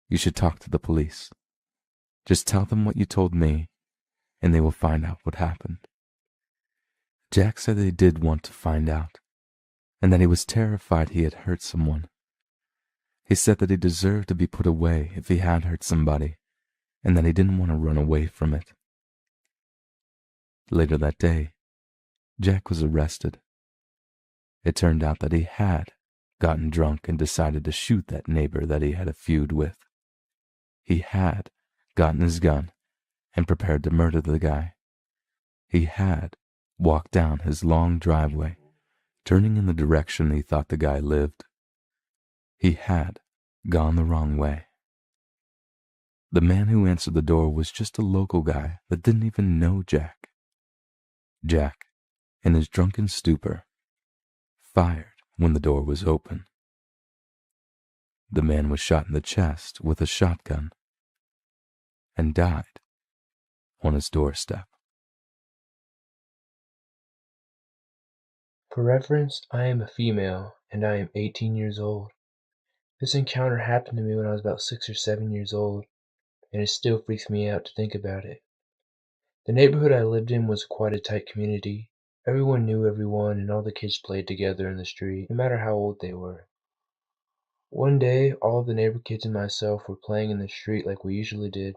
Speaker 1: you should talk to the police. Just tell them what you told me, and they will find out what happened." Jack said that he did want to find out, and that he was terrified he had hurt someone. He said that he deserved to be put away if he had hurt somebody, and that he didn't want to run away from it. Later that day, Jack was arrested. It turned out that he had gotten drunk and decided to shoot that neighbor that he had a feud with. He had gotten his gun and prepared to murder the guy. He had walked down his long driveway, turning in the direction he thought the guy lived. He had gone the wrong way. The man who answered the door was just a local guy that didn't even know Jack. Jack, in his drunken stupor, fired when the door was open. The man was shot in the chest with a shotgun and died on his doorstep.
Speaker 2: For reference, I am a female, and I am 18 years old. This encounter happened to me when I was about 6 or 7 years old, and it still freaks me out to think about it. The neighborhood I lived in was quite a tight community. Everyone knew everyone, and all the kids played together in the street, no matter how old they were. One day, all of the neighbor kids and myself were playing in the street like we usually did.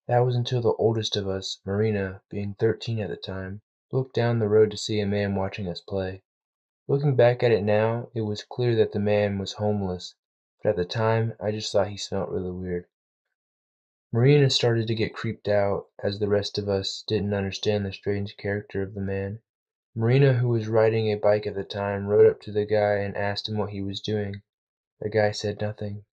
Speaker 2: That was until the oldest of us, Marina, being 13 at the time, looked down the road to see a man watching us play. Looking back at it now, it was clear that the man was homeless, but at the time, I just thought he smelled really weird. Marina started to get creeped out, as the rest of us didn't understand the strange character of the man. Marina, who was riding a bike at the time, rode up to the guy and asked him what he was doing. The guy said nothing.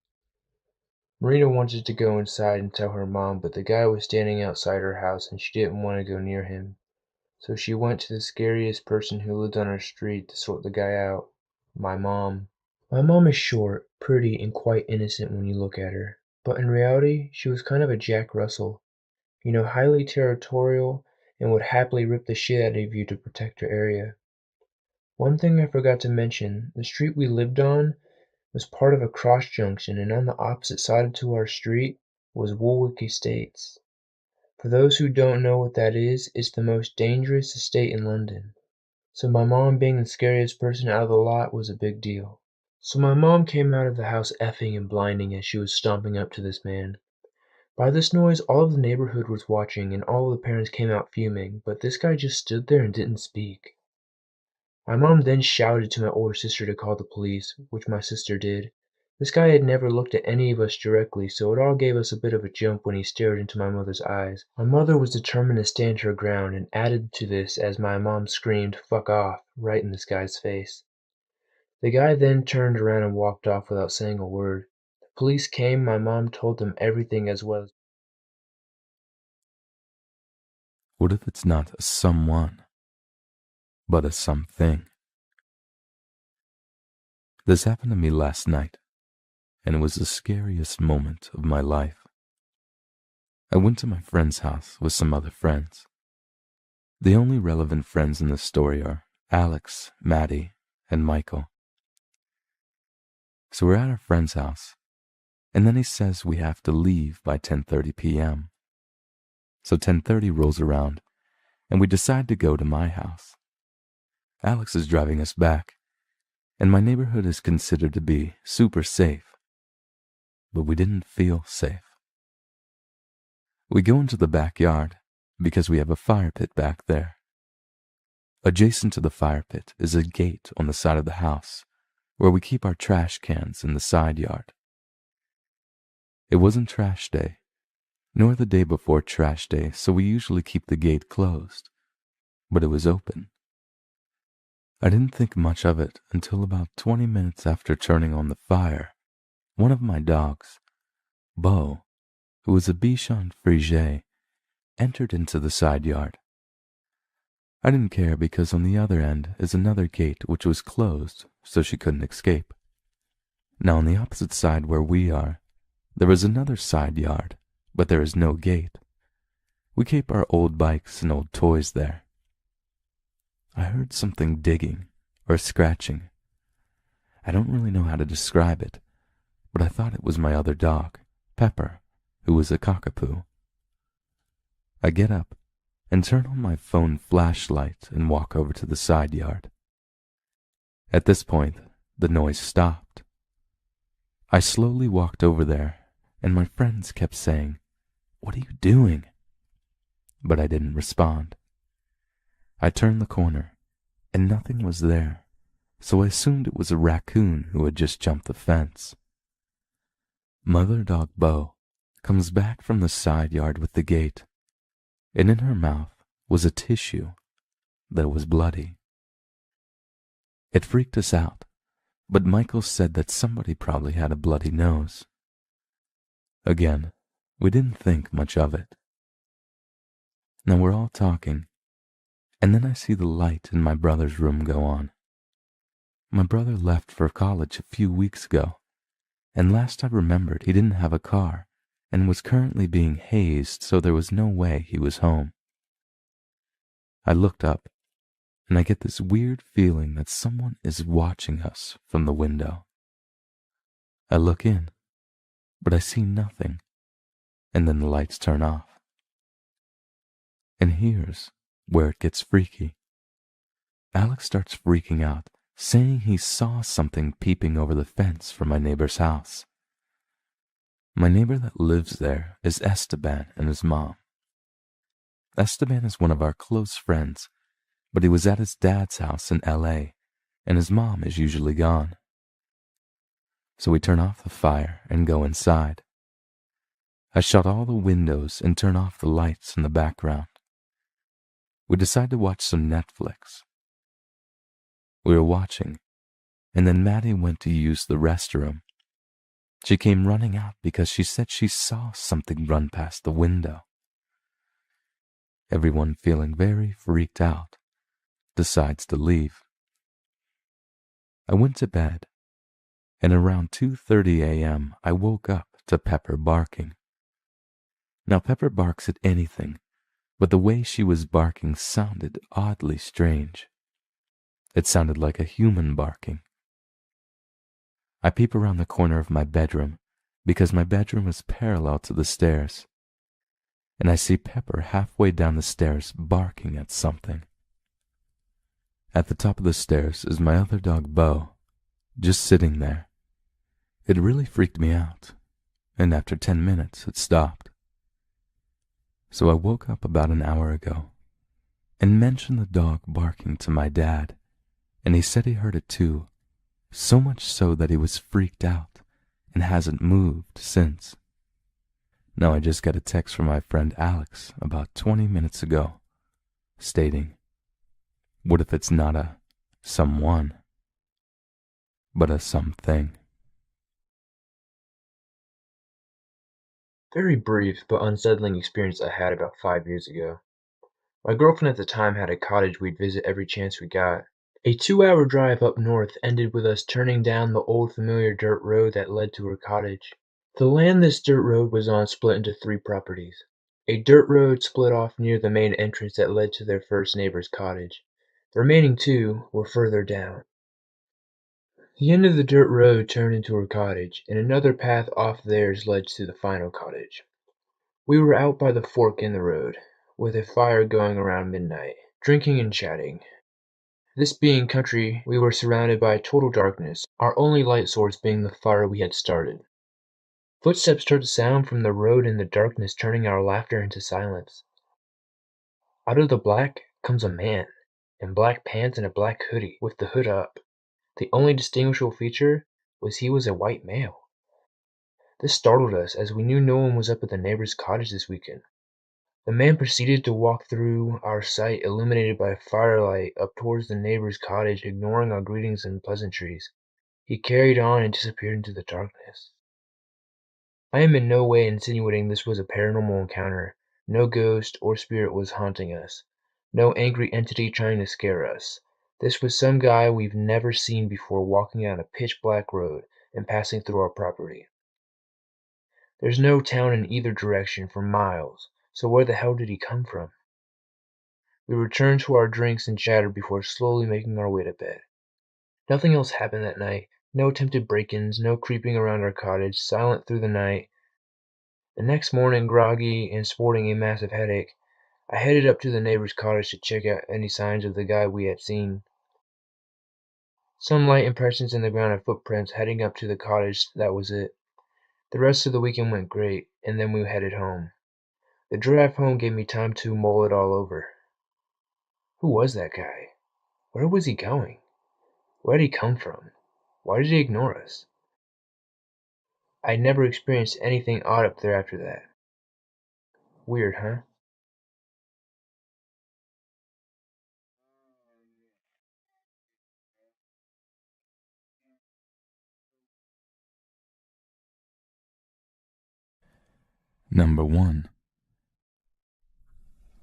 Speaker 2: Marina wanted to go inside and tell her mom, but the guy was standing outside her house and she didn't want to go near him. So she went to the scariest person who lived on her street to sort the guy out, my mom. My mom is short, pretty, and quite innocent when you look at her, but in reality, she was kind of a Jack Russell. Highly territorial and would happily rip the shit out of you to protect her area. One thing I forgot to mention, the street we lived on was part of a cross junction, and on the opposite side to our street was Woolwich Estates. For those who don't know what that is, it's the most dangerous estate in London. So my mom being the scariest person out of the lot was a big deal. So my mom came out of the house effing and blinding as she was stomping up to this man. By this noise all of the neighborhood was watching and all of the parents came out fuming, but this guy just stood there and didn't speak. My mom then shouted to my older sister to call the police, which my sister did. This guy had never looked at any of us directly, so it all gave us a bit of a jump when he stared into my mother's eyes. My mother was determined to stand her ground, and added to this as my mom screamed, "Fuck off," right in this guy's face. The guy then turned around and walked off without saying a word. The police came, my mom told them everything as well as
Speaker 1: What if it's not a someone, but a something? This happened to me last night, and it was the scariest moment of my life. I went to my friend's house with some other friends. The only relevant friends in this story are Alex, Maddie, and Michael. So we're at our friend's house, and then he says we have to leave by 10:30 p.m. So 10:30 rolls around, and we decide to go to my house. Alex is driving us back, and my neighborhood is considered to be super safe, but we didn't feel safe. We go into the backyard because we have a fire pit back there. Adjacent to the fire pit is a gate on the side of the house where we keep our trash cans in the side yard. It wasn't trash day, nor the day before trash day, so we usually keep the gate closed, but it was open. I didn't think much of it until about 20 minutes after turning on the fire. One of my dogs, Bo, who was a Bichon Frise, entered into the side yard. I didn't care because on the other end is another gate which was closed, so she couldn't escape. Now on the opposite side where we are, there is another side yard, but there is no gate. We keep our old bikes and old toys there. I heard something digging or scratching. I don't really know how to describe it, but I thought it was my other dog, Pepper, who was a cockapoo. I get up and turn on my phone flashlight and walk over to the side yard. At this point, the noise stopped. I slowly walked over there, and my friends kept saying, "What are you doing?" But I didn't respond. I turned the corner, and nothing was there, so I assumed it was a raccoon who had just jumped the fence. Mother dog Bo comes back from the side yard with the gate, and in her mouth was a tissue that was bloody. It freaked us out, but Michael said that somebody probably had a bloody nose. Again, we didn't think much of it. Now we're all talking, and then I see the light in my brother's room go on. My brother left for college a few weeks ago, and last I remembered he didn't have a car and was currently being hazed, so there was no way he was home. I looked up, and I get this weird feeling that someone is watching us from the window. I look in, but I see nothing, and then the lights turn off. And here's where it gets freaky. Alex starts freaking out, saying he saw something peeping over the fence from my neighbor's house. My neighbor that lives there is Esteban and his mom. Esteban is one of our close friends, but he was at his dad's house in LA, and his mom is usually gone. So we turn off the fire and go inside. I shut all the windows and turn off the lights in the background. We decide to watch some Netflix. We were watching, and then Maddie went to use the restroom. She came running out because she said she saw something run past the window. Everyone, feeling very freaked out, decides to leave. I went to bed, and around 2:30 a.m. I woke up to Pepper barking. Now Pepper barks at anything, but the way she was barking sounded oddly strange. It sounded like a human barking. I peep around the corner of my bedroom because my bedroom is parallel to the stairs. and I see Pepper halfway down the stairs barking at something. At the top of the stairs is my other dog, Bo, just sitting there. It really freaked me out, and after 10 minutes it stopped. So I woke up about an hour ago and mentioned the dog barking to my dad, and he said he heard it too, so much so that he was freaked out and hasn't moved since. Now I just got a text from my friend Alex about 20 minutes ago, stating, what if it's not a someone, but a something?
Speaker 2: Very brief but unsettling experience I had about 5 years ago. My girlfriend at the time had a cottage we'd visit every chance we got. A 2-hour drive up north ended with us turning down the old familiar dirt road that led to her cottage. The land this dirt road was on split into 3 properties. A dirt road split off near the main entrance that led to their first neighbor's cottage. The remaining 2 were further down. The end of the dirt road turned into her cottage, and another path off theirs led to the final cottage. We were out by the fork in the road, with a fire going around midnight, drinking and chatting. This being country, we were surrounded by total darkness, our only light source being the fire we had started. Footsteps started to sound from the road in the darkness, turning our laughter into silence. Out of the black comes a man, in black pants and a black hoodie, with the hood up. The only distinguishable feature was he was a white male. This startled us, as we knew no one was up at the neighbor's cottage this weekend. The man proceeded to walk through our sight, illuminated by firelight, up towards the neighbor's cottage, ignoring our greetings and pleasantries. He carried on and disappeared into the darkness. I am in no way insinuating this was a paranormal encounter. No ghost or spirit was haunting us. No angry entity trying to scare us. This was some guy we've never seen before walking down a pitch-black road and passing through our property. There's no town in either direction for miles, so where the hell did he come from? We returned to our drinks and chatted before slowly making our way to bed. Nothing else happened that night. No attempted break-ins, no creeping around our cottage, silent through the night. The next morning, groggy and sporting a massive headache, I headed up to the neighbor's cottage to check out any signs of the guy we had seen. Some light impressions in the ground and footprints heading up to the cottage, that was it. The rest of the weekend went great, and then we headed home. The drive home gave me time to mull it all over. Who was that guy? Where was he going? Where did he come from? Why did he ignore us? I never experienced anything odd up there after that. Weird, huh?
Speaker 1: Number 1.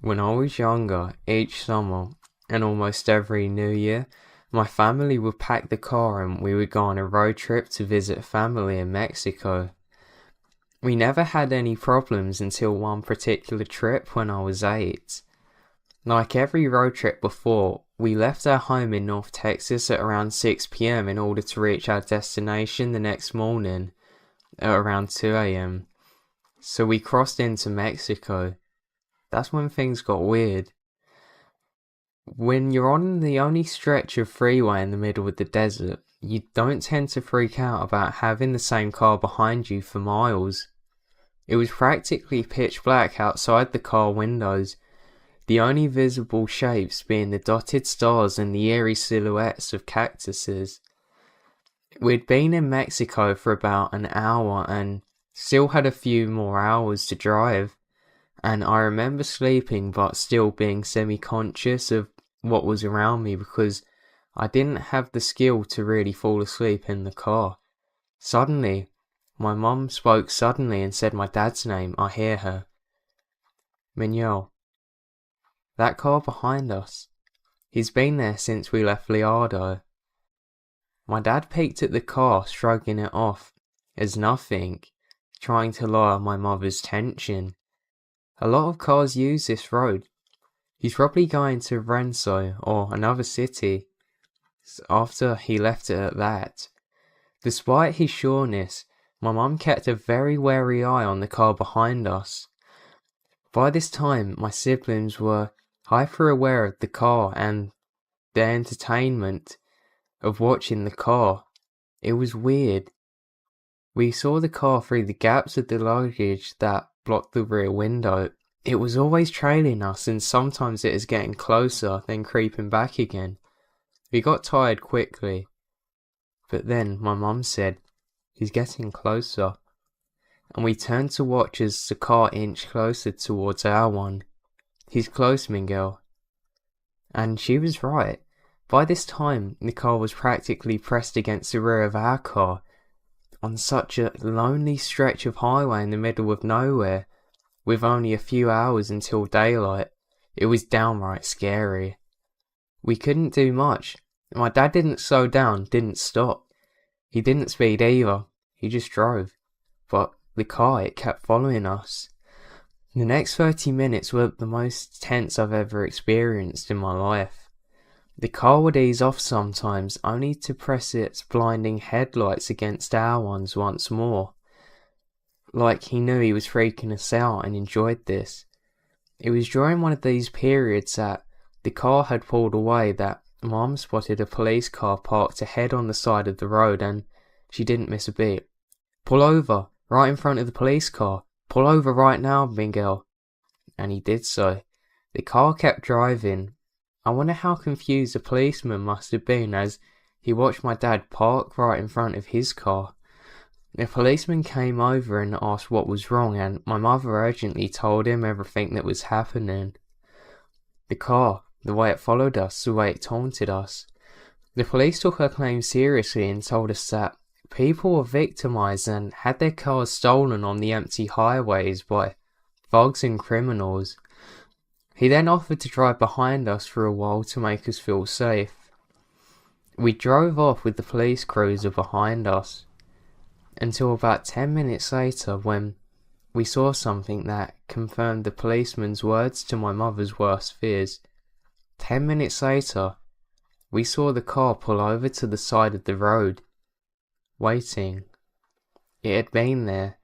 Speaker 3: When I was younger, each summer and almost every New Year, my family would pack the car and we would go on a road trip to visit family in Mexico. We never had any problems until one particular trip when I was 8. Like every road trip before, we left our home in North Texas at around 6 p.m. in order to reach our destination the next morning at around 2 a.m. So we crossed into Mexico. That's when things got weird. When you're on the only stretch of freeway in the middle of the desert, you don't tend to freak out about having the same car behind you for miles. It was practically pitch black outside the car windows, the only visible shapes being the dotted stars and the eerie silhouettes of cactuses. We'd been in Mexico for about an hour and still had a few more hours to drive, and I remember sleeping but still being semi-conscious of what was around me because I didn't have the skill to really fall asleep in the car. Suddenly, my mum spoke suddenly and said my dad's name. I hear her. Miguel. That car behind us. He's been there since we left Liardo. My dad peeked at the car, shrugging it off as nothing, trying to lower my mother's tension. A lot of cars use this road. He's probably going to Renzo or another city. After he left it at that. Despite his sureness, my mum kept a very wary eye on the car behind us. By this time, my siblings were hyper aware of the car and the entertainment of watching the car. It was weird. We saw the car through the gaps of the luggage that blocked the rear window. It was always trailing us, and sometimes it was getting closer, then creeping back again. We got tired quickly. But then my mum said, "He's getting closer." And we turned to watch as the car inched closer towards our one. "He's close, Miguel." And she was right. By this time, the car was practically pressed against the rear of our car, on such a lonely stretch of highway in the middle of nowhere, with only a few hours until daylight. It was downright scary. We couldn't do much. My dad didn't slow down, didn't stop. He didn't speed either. He just drove. But the car, it kept following us. The next 30 minutes were the most tense I've ever experienced in my life. The car would ease off sometimes, only to press its blinding headlights against our ones once more. Like he knew he was freaking us out and enjoyed this. It was during one of these periods that the car had pulled away that Mum spotted a police car parked ahead on the side of the road, and she didn't miss a beat. "Pull over, right in front of the police car. Pull over right now, Miguel." And he did so. The car kept driving. I wonder how confused the policeman must have been as he watched my dad park right in front of his car. The policeman came over and asked what was wrong, and my mother urgently told him everything that was happening. The car, the way it followed us, the way it taunted us. The police took her claim seriously and told us that people were victimized and had their cars stolen on the empty highways by thugs and criminals. He then offered to drive behind us for a while to make us feel safe. We drove off with the police cruiser behind us, until about 10 minutes later when we saw something that confirmed the policeman's words to my mother's worst fears. 10 minutes later, we saw the car pull over to the side of the road, waiting. It had been there.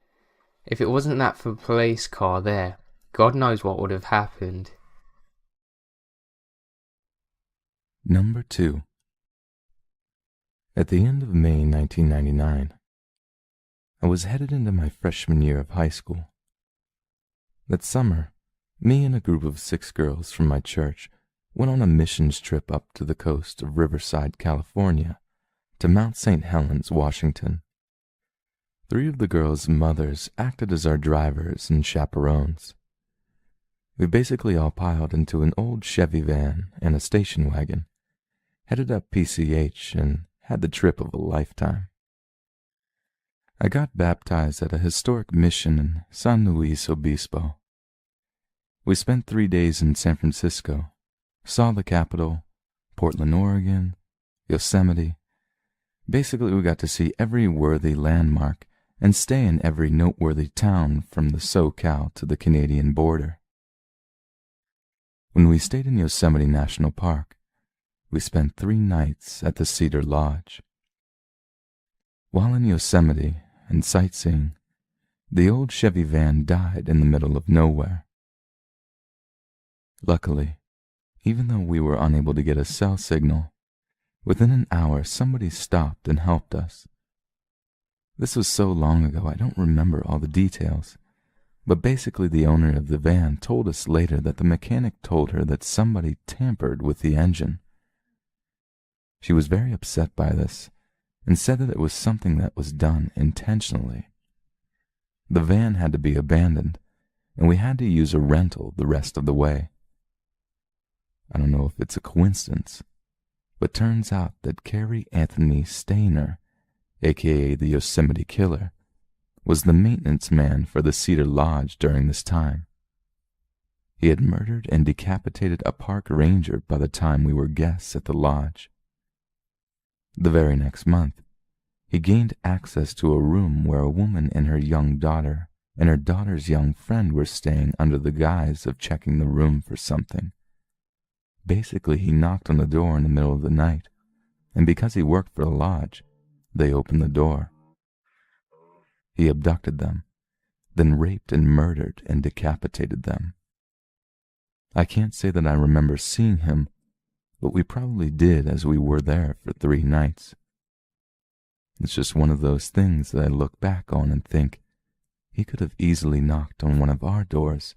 Speaker 3: If it wasn't that for police car there, God knows what would have happened.
Speaker 1: Number 2. At the end of May 1999, I was headed into my freshman year of high school. That summer, me and a group of 6 girls from my church went on a missions trip up to the coast of Riverside, California, to Mount St. Helens, Washington. 3 of the girls' mothers acted as our drivers and chaperones. We basically all piled into an old Chevy van and a station wagon, headed up PCH, and had the trip of a lifetime. I got baptized at a historic mission in San Luis Obispo. We spent 3 days in San Francisco, saw the Capitol, Portland, Oregon, Yosemite. Basically, we got to see every worthy landmark and stay in every noteworthy town from the SoCal to the Canadian border. When we stayed in Yosemite National Park, we spent 3 nights at the Cedar Lodge. While in Yosemite and sightseeing, the old Chevy van died in the middle of nowhere. Luckily, even though we were unable to get a cell signal, within an hour somebody stopped and helped us. This was so long ago I don't remember all the details, but basically the owner of the van told us later that the mechanic told her that somebody tampered with the engine. She was very upset by this and said that it was something that was done intentionally. The van had to be abandoned, and we had to use a rental the rest of the way. I don't know if it's a coincidence, but turns out that Carrie Anthony Stainer, aka the Yosemite Killer, was the maintenance man for the Cedar Lodge during this time. He had murdered and decapitated a park ranger by the time we were guests at the lodge. The very next month, he gained access to a room where a woman and her young daughter and her daughter's young friend were staying under the guise of checking the room for something. Basically, he knocked on the door in the middle of the night, and because he worked for the lodge, they opened the door. He abducted them, then raped and murdered and decapitated them I can't say that I remember seeing him, but we probably did, as we were there for 3 nights. It's just one of those things that I look back on and think he could have easily knocked on one of our doors,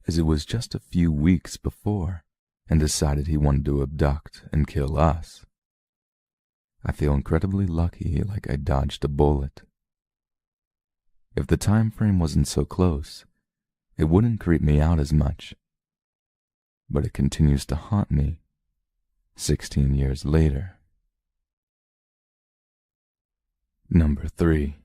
Speaker 1: as it was just a few weeks before, and decided he wanted to abduct and kill us. I feel incredibly lucky, like I dodged a bullet. If the time frame wasn't so close, it wouldn't creep me out as much. But it continues to haunt me 16 years later. Number 3.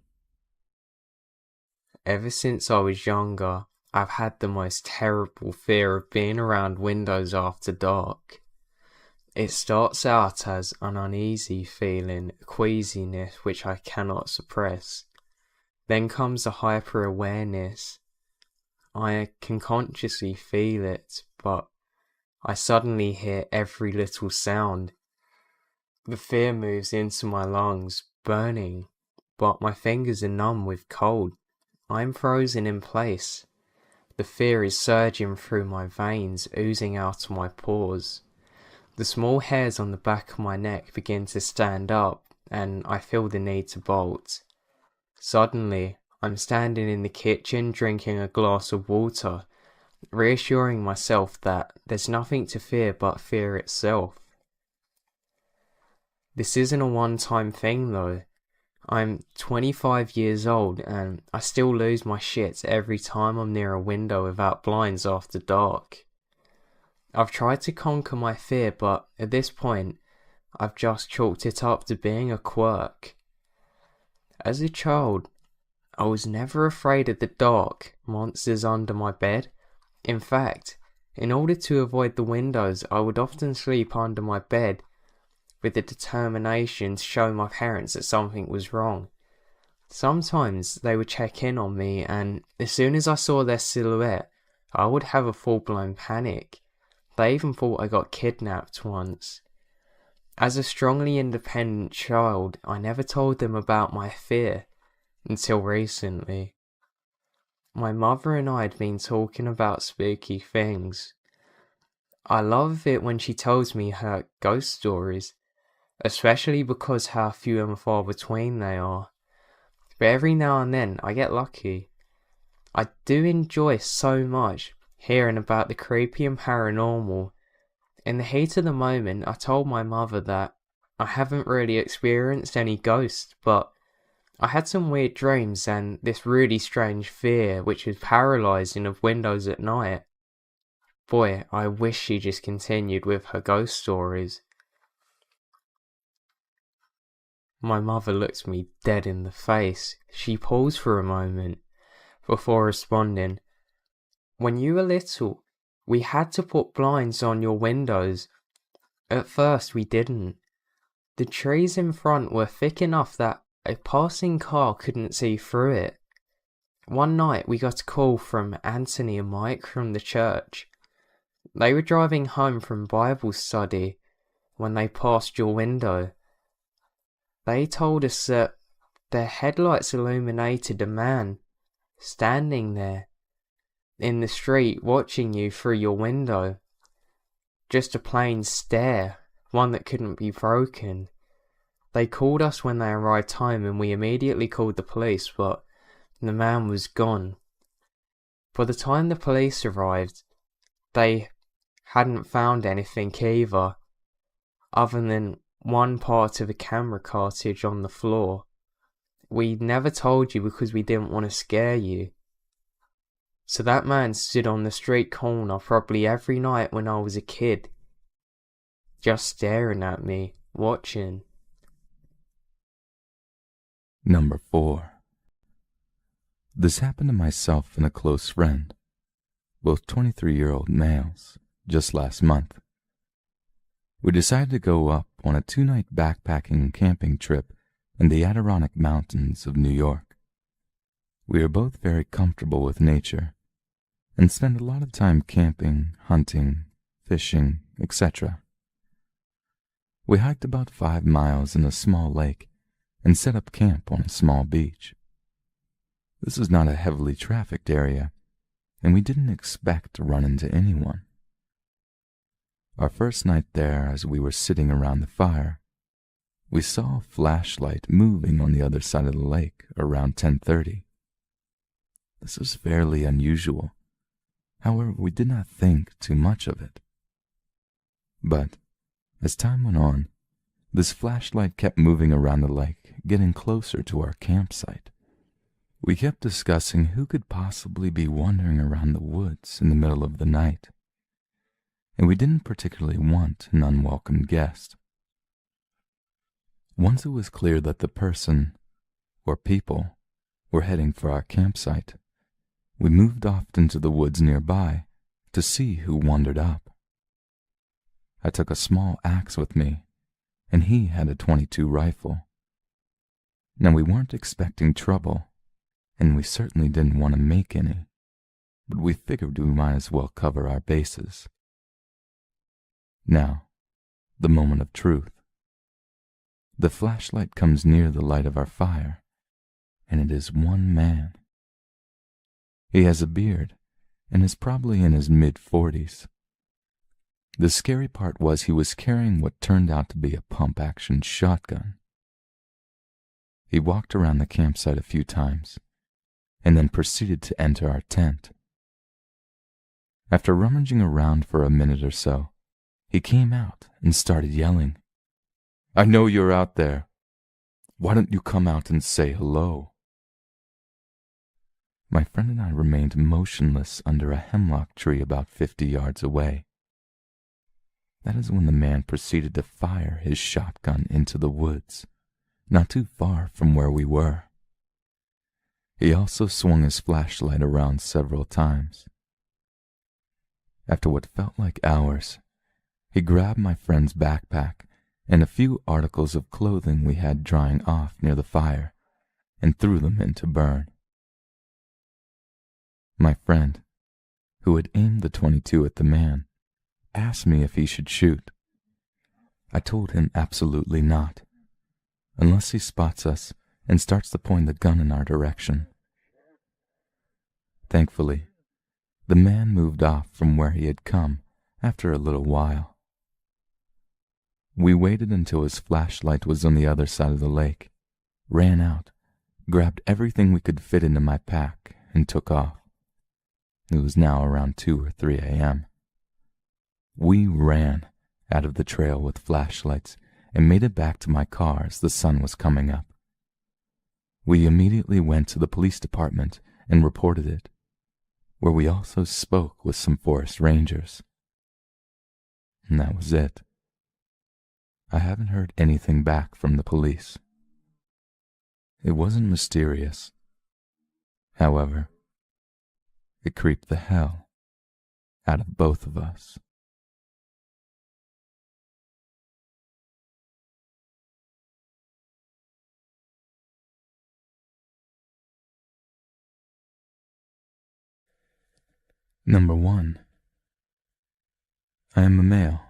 Speaker 3: Ever since I was younger, I've had the most terrible fear of being around windows after dark. It starts out as an uneasy feeling, queasiness which I cannot suppress. Then comes a hyper-awareness. I can consciously feel it, but I suddenly hear every little sound. The fear moves into my lungs, burning, but my fingers are numb with cold. I'm frozen in place. The fear is surging through my veins, oozing out of my pores. The small hairs on the back of my neck begin to stand up, and I feel the need to bolt. Suddenly, I'm standing in the kitchen drinking a glass of water, reassuring myself that there's nothing to fear but fear itself. This isn't a one-time thing though. I'm 25 years old and I still lose my shit every time I'm near a window without blinds after dark. I've tried to conquer my fear, but at this point, I've just chalked it up to being a quirk. As a child, I was never afraid of the dark, monsters under my bed. In fact, in order to avoid the windows, I would often sleep under my bed with the determination to show my parents that something was wrong. Sometimes they would check in on me, and as soon as I saw their silhouette, I would have a full-blown panic. They even thought I got kidnapped once. As a strongly independent child, I never told them about my fear until recently. My mother and I had been talking about spooky things. I love it when she tells me her ghost stories, especially because how few and far between they are. But every now and then I get lucky. I do enjoy so much hearing about the creepy and paranormal. In the heat of the moment, I told my mother that I haven't really experienced any ghosts, but I had some weird dreams and this really strange fear which was paralysing of windows at night. Boy, I wish she just continued with her ghost stories. My mother looked me dead in the face. She paused for a moment before responding. When you were little, we had to put blinds on your windows. At first we didn't. The trees in front were thick enough that a passing car couldn't see through it. One night we got a call from Anthony and Mike from the church. They were driving home from Bible study when they passed your window. They told us that their headlights illuminated a man standing there in the street watching you through your window. Just a plain stare, one that couldn't be broken. They called us when they arrived home and we immediately called the police, but the man was gone. By the time the police arrived, they hadn't found anything either, other than one part of a camera cartridge on the floor. We never told you because we didn't want to scare you. So that man stood on the street corner probably every night when I was a kid, just staring at me, watching.
Speaker 1: Number 4. This happened to myself and a close friend, both 23-year-old males, just last month. We decided to go up on a 2-night backpacking camping trip in the Adirondack Mountains of New York. We are both very comfortable with nature and spend a lot of time camping, hunting, fishing, etc. We hiked about 5 miles in a small lake and set up camp on a small beach. This is not a heavily trafficked area, and we didn't expect to run into anyone. Our first night there, as we were sitting around the fire, we saw a flashlight moving on the other side of the lake around 10:30. This was fairly unusual. However, we did not think too much of it. But as time went on, this flashlight kept moving around the lake, getting closer to our campsite. We kept discussing who could possibly be wandering around the woods in the middle of the night, and we didn't particularly want an unwelcome guest. Once it was clear that the person, or people, were heading for our campsite, we moved off into the woods nearby to see who wandered up. I took a small axe with me, and he had a .22 rifle. Now, we weren't expecting trouble, and we certainly didn't want to make any, but we figured we might as well cover our bases. Now, the moment of truth. The flashlight comes near the light of our fire, and it is one man. He has a beard and is probably in his mid-40s. The scary part was he was carrying what turned out to be a pump-action shotgun. He walked around the campsite a few times, and then proceeded to enter our tent. After rummaging around for a minute or so, he came out and started yelling, "I know you're out there. Why don't you come out and say hello?" My friend and I remained motionless under a hemlock tree about 50 yards away. That is when the man proceeded to fire his shotgun into the woods, not too far from where we were. He also swung his flashlight around several times. After what felt like hours, he grabbed my friend's backpack and a few articles of clothing we had drying off near the fire and threw them in to burn. My friend, who had aimed the .22 at the man, asked me if he should shoot. I told him absolutely not, unless he spots us and starts to point the gun in our direction. Thankfully, the man moved off from where he had come after a little while. We waited until his flashlight was on the other side of the lake, ran out, grabbed everything we could fit into my pack, and took off. It was now around 2 or 3 a.m. We ran out of the trail with flashlights and made it back to my car as the sun was coming up. We immediately went to the police department and reported it, where we also spoke with some forest rangers. And that was it. I haven't heard anything back from the police. It wasn't mysterious. However, it creeped the hell out of both of us. Number 1. I am a male,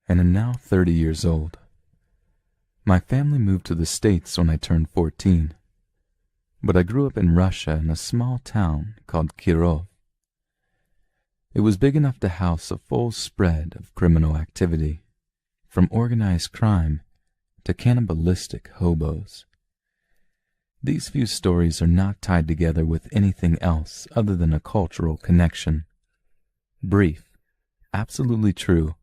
Speaker 1: and am now 30 years old. My family moved to the States when I turned 14, but I grew up in Russia in a small town called Kirov. It was big enough to house a full spread of criminal activity, from organized crime to cannibalistic hobos. These few stories are not tied together with anything else other than a cultural connection. Brief, absolutely true,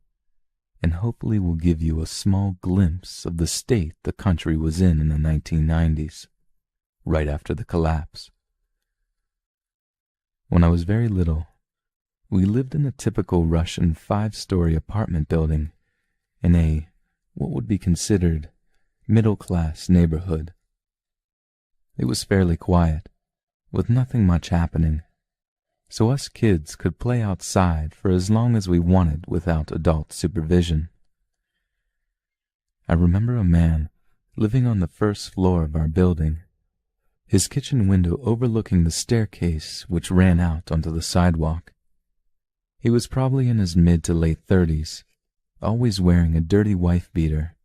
Speaker 1: and hopefully will give you a small glimpse of the state the country was in the 1990s, right after the collapse. When I was very little, we lived in a typical Russian 5-story apartment building in a, what would be considered, middle-class neighborhood. It was fairly quiet, with nothing much happening, so us kids could play outside for as long as we wanted without adult supervision. I remember a man living on the first floor of our building, his kitchen window overlooking the staircase which ran out onto the sidewalk. He was probably in his mid to late 30s, always wearing a dirty wife-beater,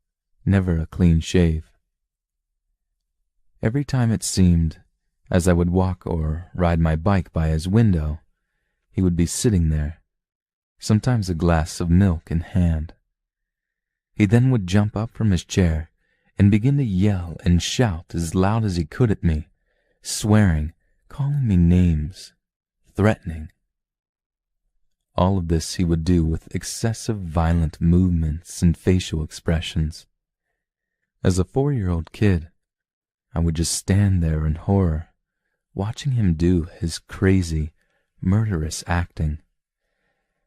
Speaker 1: never a clean shave. Every time it seemed, as I would walk or ride my bike by his window, he would be sitting there, sometimes a glass of milk in hand. He then would jump up from his chair and begin to yell and shout as loud as he could at me, swearing, calling me names, threatening. All of this he would do with excessive violent movements and facial expressions. As a 4-year-old kid, I would just stand there in horror, watching him do his crazy, murderous acting.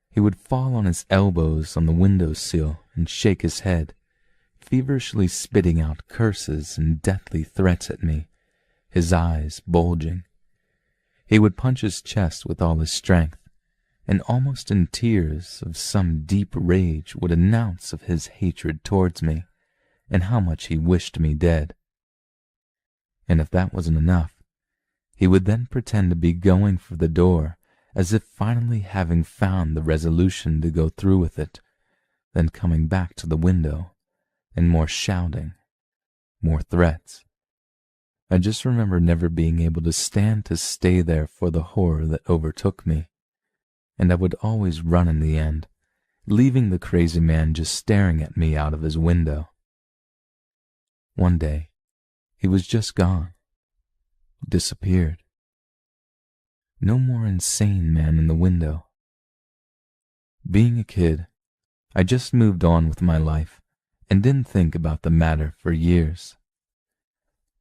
Speaker 1: He would fall on his elbows on the windowsill and shake his head, feverishly spitting out curses and deathly threats at me, his eyes bulging. He would punch his chest with all his strength, and almost in tears of some deep rage would announce of his hatred towards me, and how much he wished me dead. And if that wasn't enough, he would then pretend to be going for the door, as if finally having found the resolution to go through with it, then coming back to the window, and more shouting, more threats. I just remember never being able to stand to stay there for the horror that overtook me, and I would always run in the end, leaving the crazy man just staring at me out of his window. One day, he was just gone, disappeared. No more insane man in the window. Being a kid, I just moved on with my life and didn't think about the matter for years.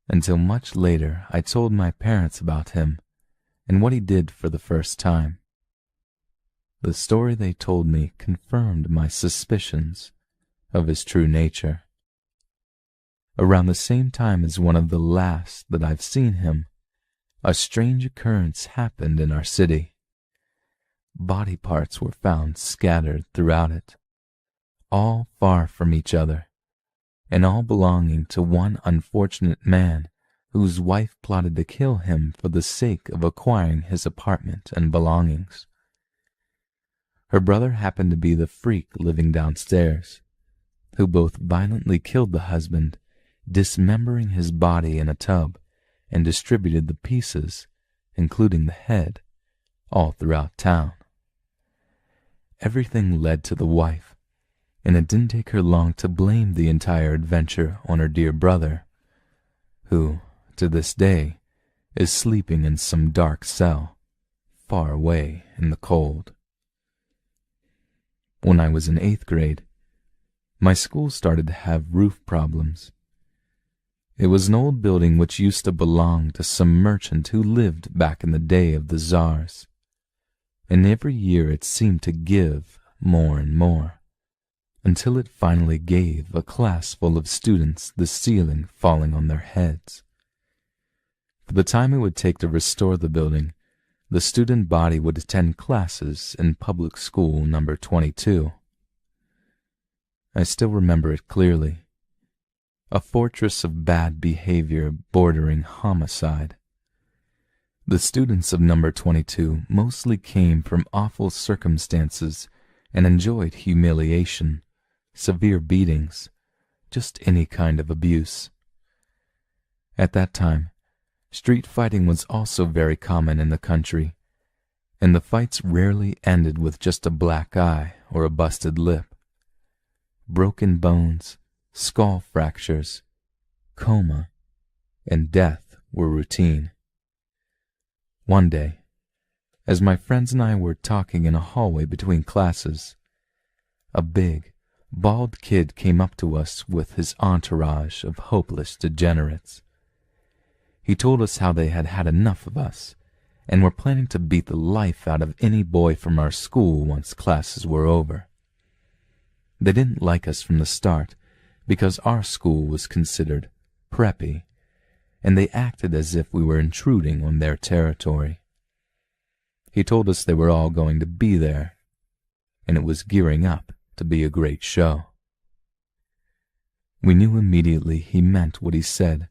Speaker 1: Until much later, I told my parents about him and what he did for the first time. The story they told me confirmed my suspicions of his true nature. Around the same time as one of the last that I've seen him, a strange occurrence happened in our city. Body parts were found scattered throughout it, all far from each other, and all belonging to one unfortunate man whose wife plotted to kill him for the sake of acquiring his apartment and belongings. Her brother happened to be the freak living downstairs, who both violently killed the husband, dismembering his body in a tub, and distributed the pieces, including the head, all throughout town. Everything led to the wife, and it didn't take her long to blame the entire adventure on her dear brother, who, to this day, is sleeping in some dark cell, far away in the cold. When I was in 8th grade, my school started to have roof problems. It was an old building which used to belong to some merchant who lived back in the day of the czars, and every year it seemed to give more and more, until it finally gave a class full of students the ceiling falling on their heads. For the time it would take to restore the building, the student body would attend classes in public school number 22. I still remember it clearly. A fortress of bad behavior bordering homicide. The students of number 22 mostly came from awful circumstances and enjoyed humiliation, severe beatings, just any kind of abuse. At that time, street fighting was also very common in the country, and the fights rarely ended with just a black eye or a busted lip. Broken bones, skull fractures, coma, and death were routine. One day, as my friends and I were talking in a hallway between classes, a big, bald kid came up to us with his entourage of hopeless degenerates. He told us how they had had enough of us and were planning to beat the life out of any boy from our school once classes were over. They didn't like us from the start because our school was considered preppy, and they acted as if we were intruding on their territory. He told us they were all going to be there, and it was gearing up to be a great show. We knew immediately he meant what he said,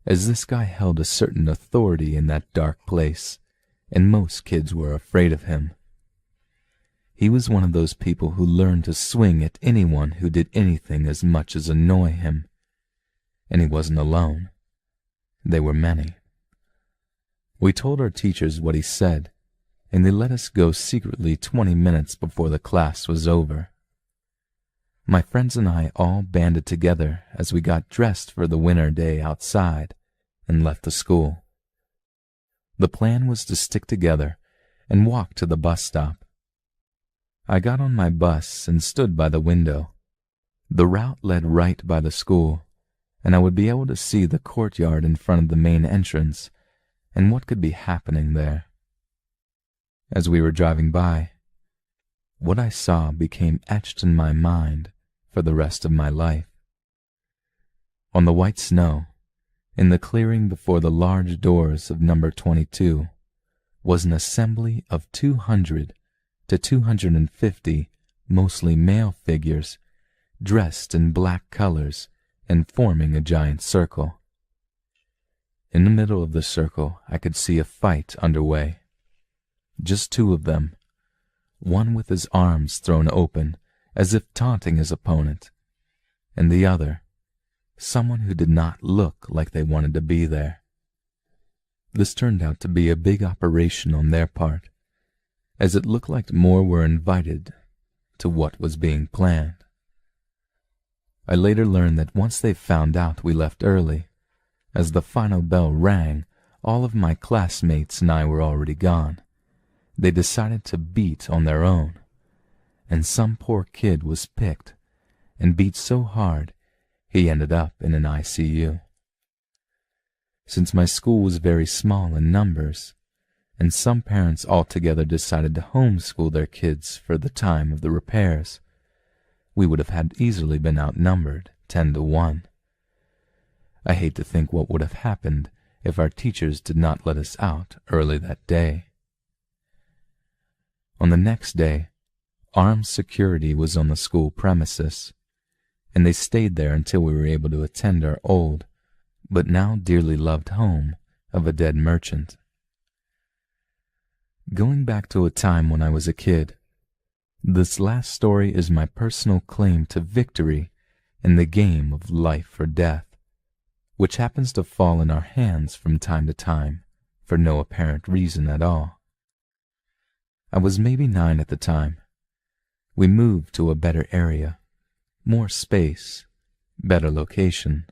Speaker 1: as this guy held a certain authority in that dark place, and most kids were afraid of him. He was one of those people who learned to swing at anyone who did anything as much as annoy him. And he wasn't alone. They were many. We told our teachers what he said, and they let us go secretly 20 minutes before the class was over. My friends and I all banded together as we got dressed for the winter day outside and left the school. The plan was to stick together and walk to the bus stop. I got on my bus and stood by the window. The route led right by the school, and I would be able to see the courtyard in front of the main entrance and what could be happening there. As we were driving by, what I saw became etched in my mind for the rest of my life. On the white snow, in the clearing before the large doors of number 22, was an assembly of 200 to 250 mostly male figures dressed in black colors and forming a giant circle. In the middle of the circle, I could see a fight underway. Just two of them, one with his arms thrown open as if taunting his opponent, and the other, someone who did not look like they wanted to be there. This turned out to be a big operation on their part, as it looked like more were invited to what was being planned. I later learned that once they found out we left early, as the final bell rang, all of my classmates and I were already gone. They decided to beat on their own, and some poor kid was picked and beat so hard he ended up in an ICU. Since my school was very small in numbers, and some parents altogether decided to homeschool their kids for the time of the repairs, we would have had easily been outnumbered 10-1. I hate to think what would have happened if our teachers did not let us out early that day. On the next day, armed security was on the school premises, and they stayed there until we were able to attend our old, but now dearly loved home of a dead merchant. Going back to a time when I was a kid, this last story is my personal claim to victory in the game of life or death, which happens to fall in our hands from time to time for no apparent reason at all. I was maybe 9 at the time. We moved to a better area, more space, better location.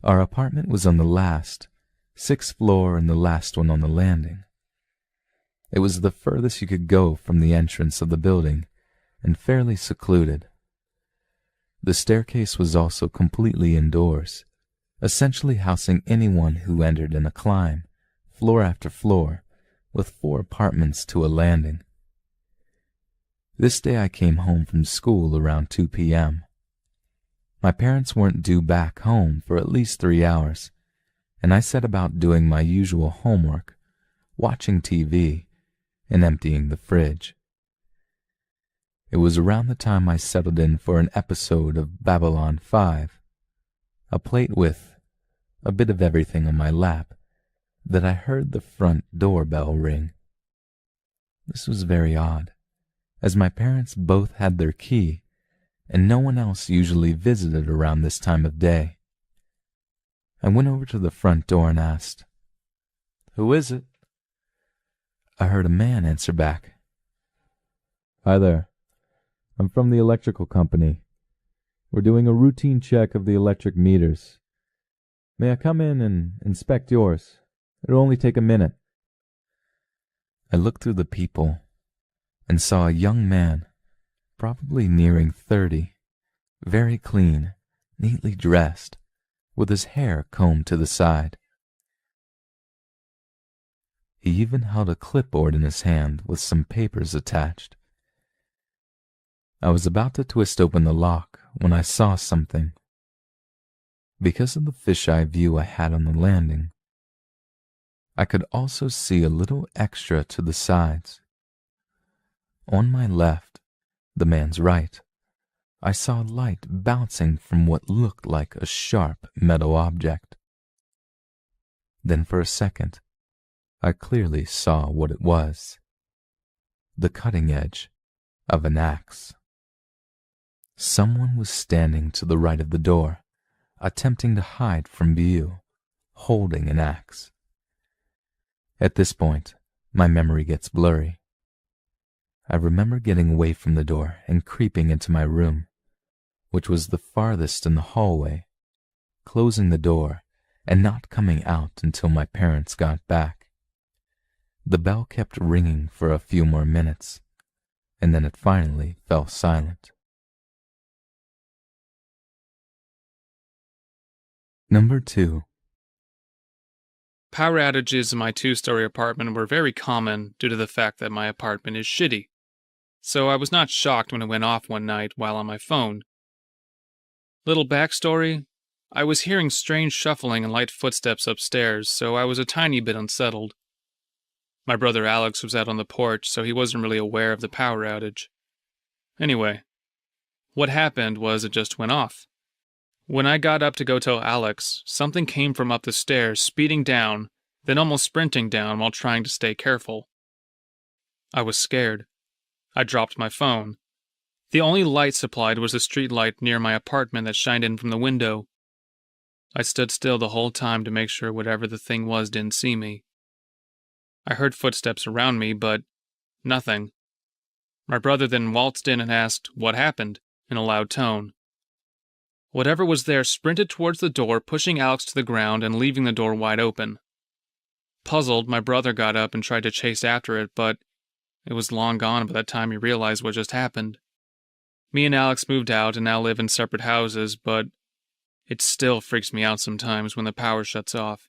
Speaker 1: Our apartment was on the last, 6th floor and the last one on the landing. It was the furthest you could go from the entrance of the building and fairly secluded. The staircase was also completely indoors, essentially housing anyone who entered in a climb, floor after floor, with 4 apartments to a landing. This day I came home from school around 2 p.m. My parents weren't due back home for at least 3 hours, and I set about doing my usual homework, watching TV, and emptying the fridge. It was around the time I settled in for an episode of Babylon 5, a plate with a bit of everything on my lap, that I heard the front doorbell ring. This was very odd, as my parents both had their key, and no one else usually visited around this time of day. I went over to the front door and asked, "Who is it?" I heard a man answer back, "Hi there. I'm from the electrical company. We're doing a routine check of the electric meters. May I come in and inspect yours? It'll only take a minute." I looked through the people and saw a young man, probably nearing 30, very clean, neatly dressed, with his hair combed to the side. He even held a clipboard in his hand with some papers attached. I was about to twist open the lock when I saw something. Because of the fisheye view I had on the landing, I could also see a little extra to the sides. On my left, the man's right, I saw light bouncing from what looked like a sharp metal object. Then for a second, I clearly saw what it was: the cutting edge of an axe. Someone was standing to the right of the door, attempting to hide from view, holding an axe. At this point, My memory gets blurry. I remember getting away from the door and creeping into my room, which was the farthest in the hallway, closing the door and not coming out until my parents got back. The bell kept ringing for a few more minutes, and then it finally fell silent. Number 2.
Speaker 4: Power outages in my two-story apartment were very common due to the fact that my apartment is shitty. So I was not shocked when it went off one night while on my phone. Little backstory, I was hearing strange shuffling and light footsteps upstairs, so I was a tiny bit unsettled. My brother Alex was out on the porch, so he wasn't really aware of the power outage. Anyway, what happened was it just went off. When I got up to go tell Alex, something came from up the stairs, speeding down, then almost sprinting down while trying to stay careful. I was scared. I dropped my phone. The only light supplied was the street light near my apartment that shined in from the window. I stood still the whole time to make sure whatever the thing was didn't see me. I heard footsteps around me, but nothing. My brother then waltzed in and asked what happened, in a loud tone. Whatever was there sprinted towards the door, pushing Alex to the ground and leaving the door wide open. Puzzled, my brother got up and tried to chase after it, but it was long gone by the time he realized what just happened. Me and Alex moved out and now live in separate houses, but it still freaks me out sometimes when the power shuts off.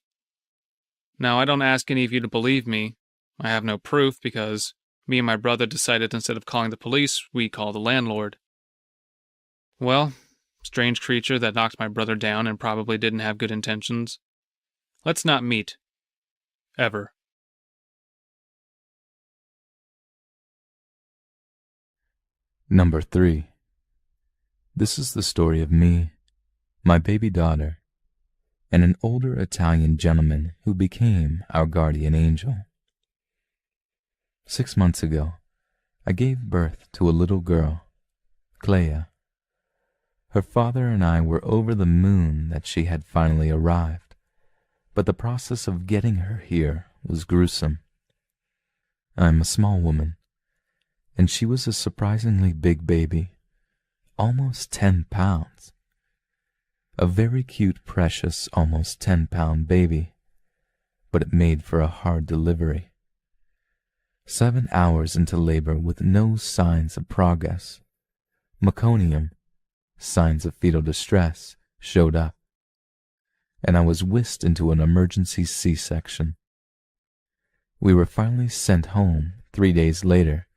Speaker 4: Now, I don't ask any of you to believe me. I have no proof because me and my brother decided instead of calling the police, we call the landlord. Well, strange creature that knocked my brother down and probably didn't have good intentions. Let's not meet. Ever.
Speaker 1: Number 3. This is the story of me, my baby daughter, and an older Italian gentleman who became our guardian angel. 6 months ago, I gave birth to a little girl, Clea. Her father and I were over the moon that she had finally arrived, but the process of getting her here was gruesome. I'm a small woman, and she was a surprisingly big baby, almost 10 pounds. A very cute, precious, almost 10-pound baby, but it made for a hard delivery. 7 hours into labor with no signs of progress, meconium, signs of fetal distress, showed up, and I was whisked into an emergency C-section. We were finally sent home 3 days later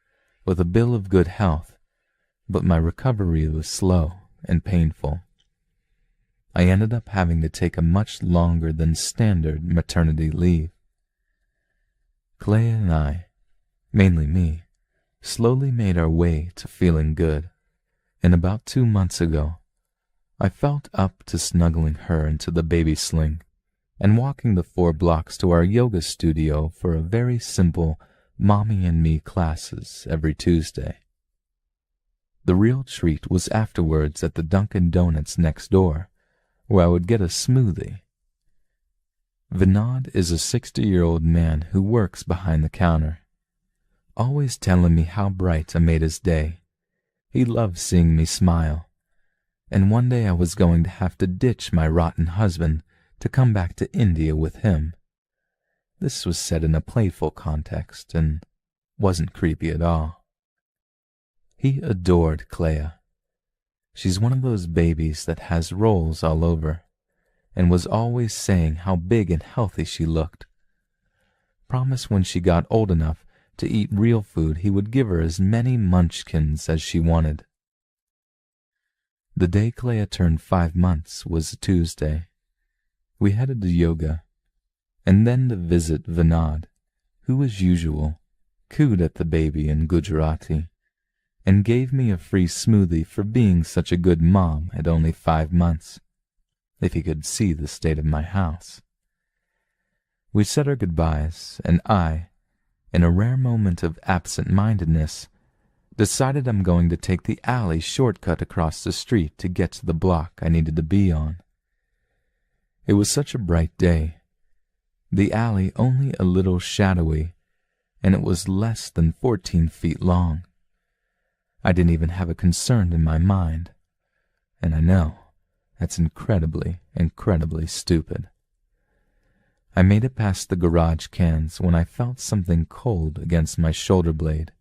Speaker 1: with a bill of good health, but my recovery was slow and painful. I ended up having to take a much longer than standard maternity leave. Clea and I, mainly me, slowly made our way to feeling good, and about 2 months ago, I felt up to snuggling her into the baby sling and walking the 4 blocks to our yoga studio for a very simple mommy and me classes every Tuesday. The real treat was afterwards at the Dunkin' Donuts next door, where I would get a smoothie. Vinod is a 60-year-old man who works behind the counter, always telling me how bright I made his day. He loves seeing me smile, and one day I was going to have to ditch my rotten husband to come back to India with him. This was said in a playful context and wasn't creepy at all. He adored Clea. She's one of those babies that has rolls all over, and was always saying how big and healthy she looked. Promised when she got old enough to eat real food he would give her as many munchkins as she wanted. The day Clea turned 5 months was a Tuesday. We headed to yoga, and then to visit Vinod, who as usual cooed at the baby in Gujarati, and gave me a free smoothie for being such a good mom at only 5 months, if he could see the state of my house. We said our goodbyes, and I, in a rare moment of absent-mindedness, decided I'm going to take the alley shortcut across the street to get to the block I needed to be on. It was such a bright day, the alley only a little shadowy, and it was less than 14 feet long. I didn't even have a concern in my mind, and I know that's incredibly, incredibly stupid. I made it past the garage cans when I felt something cold against my shoulder blade.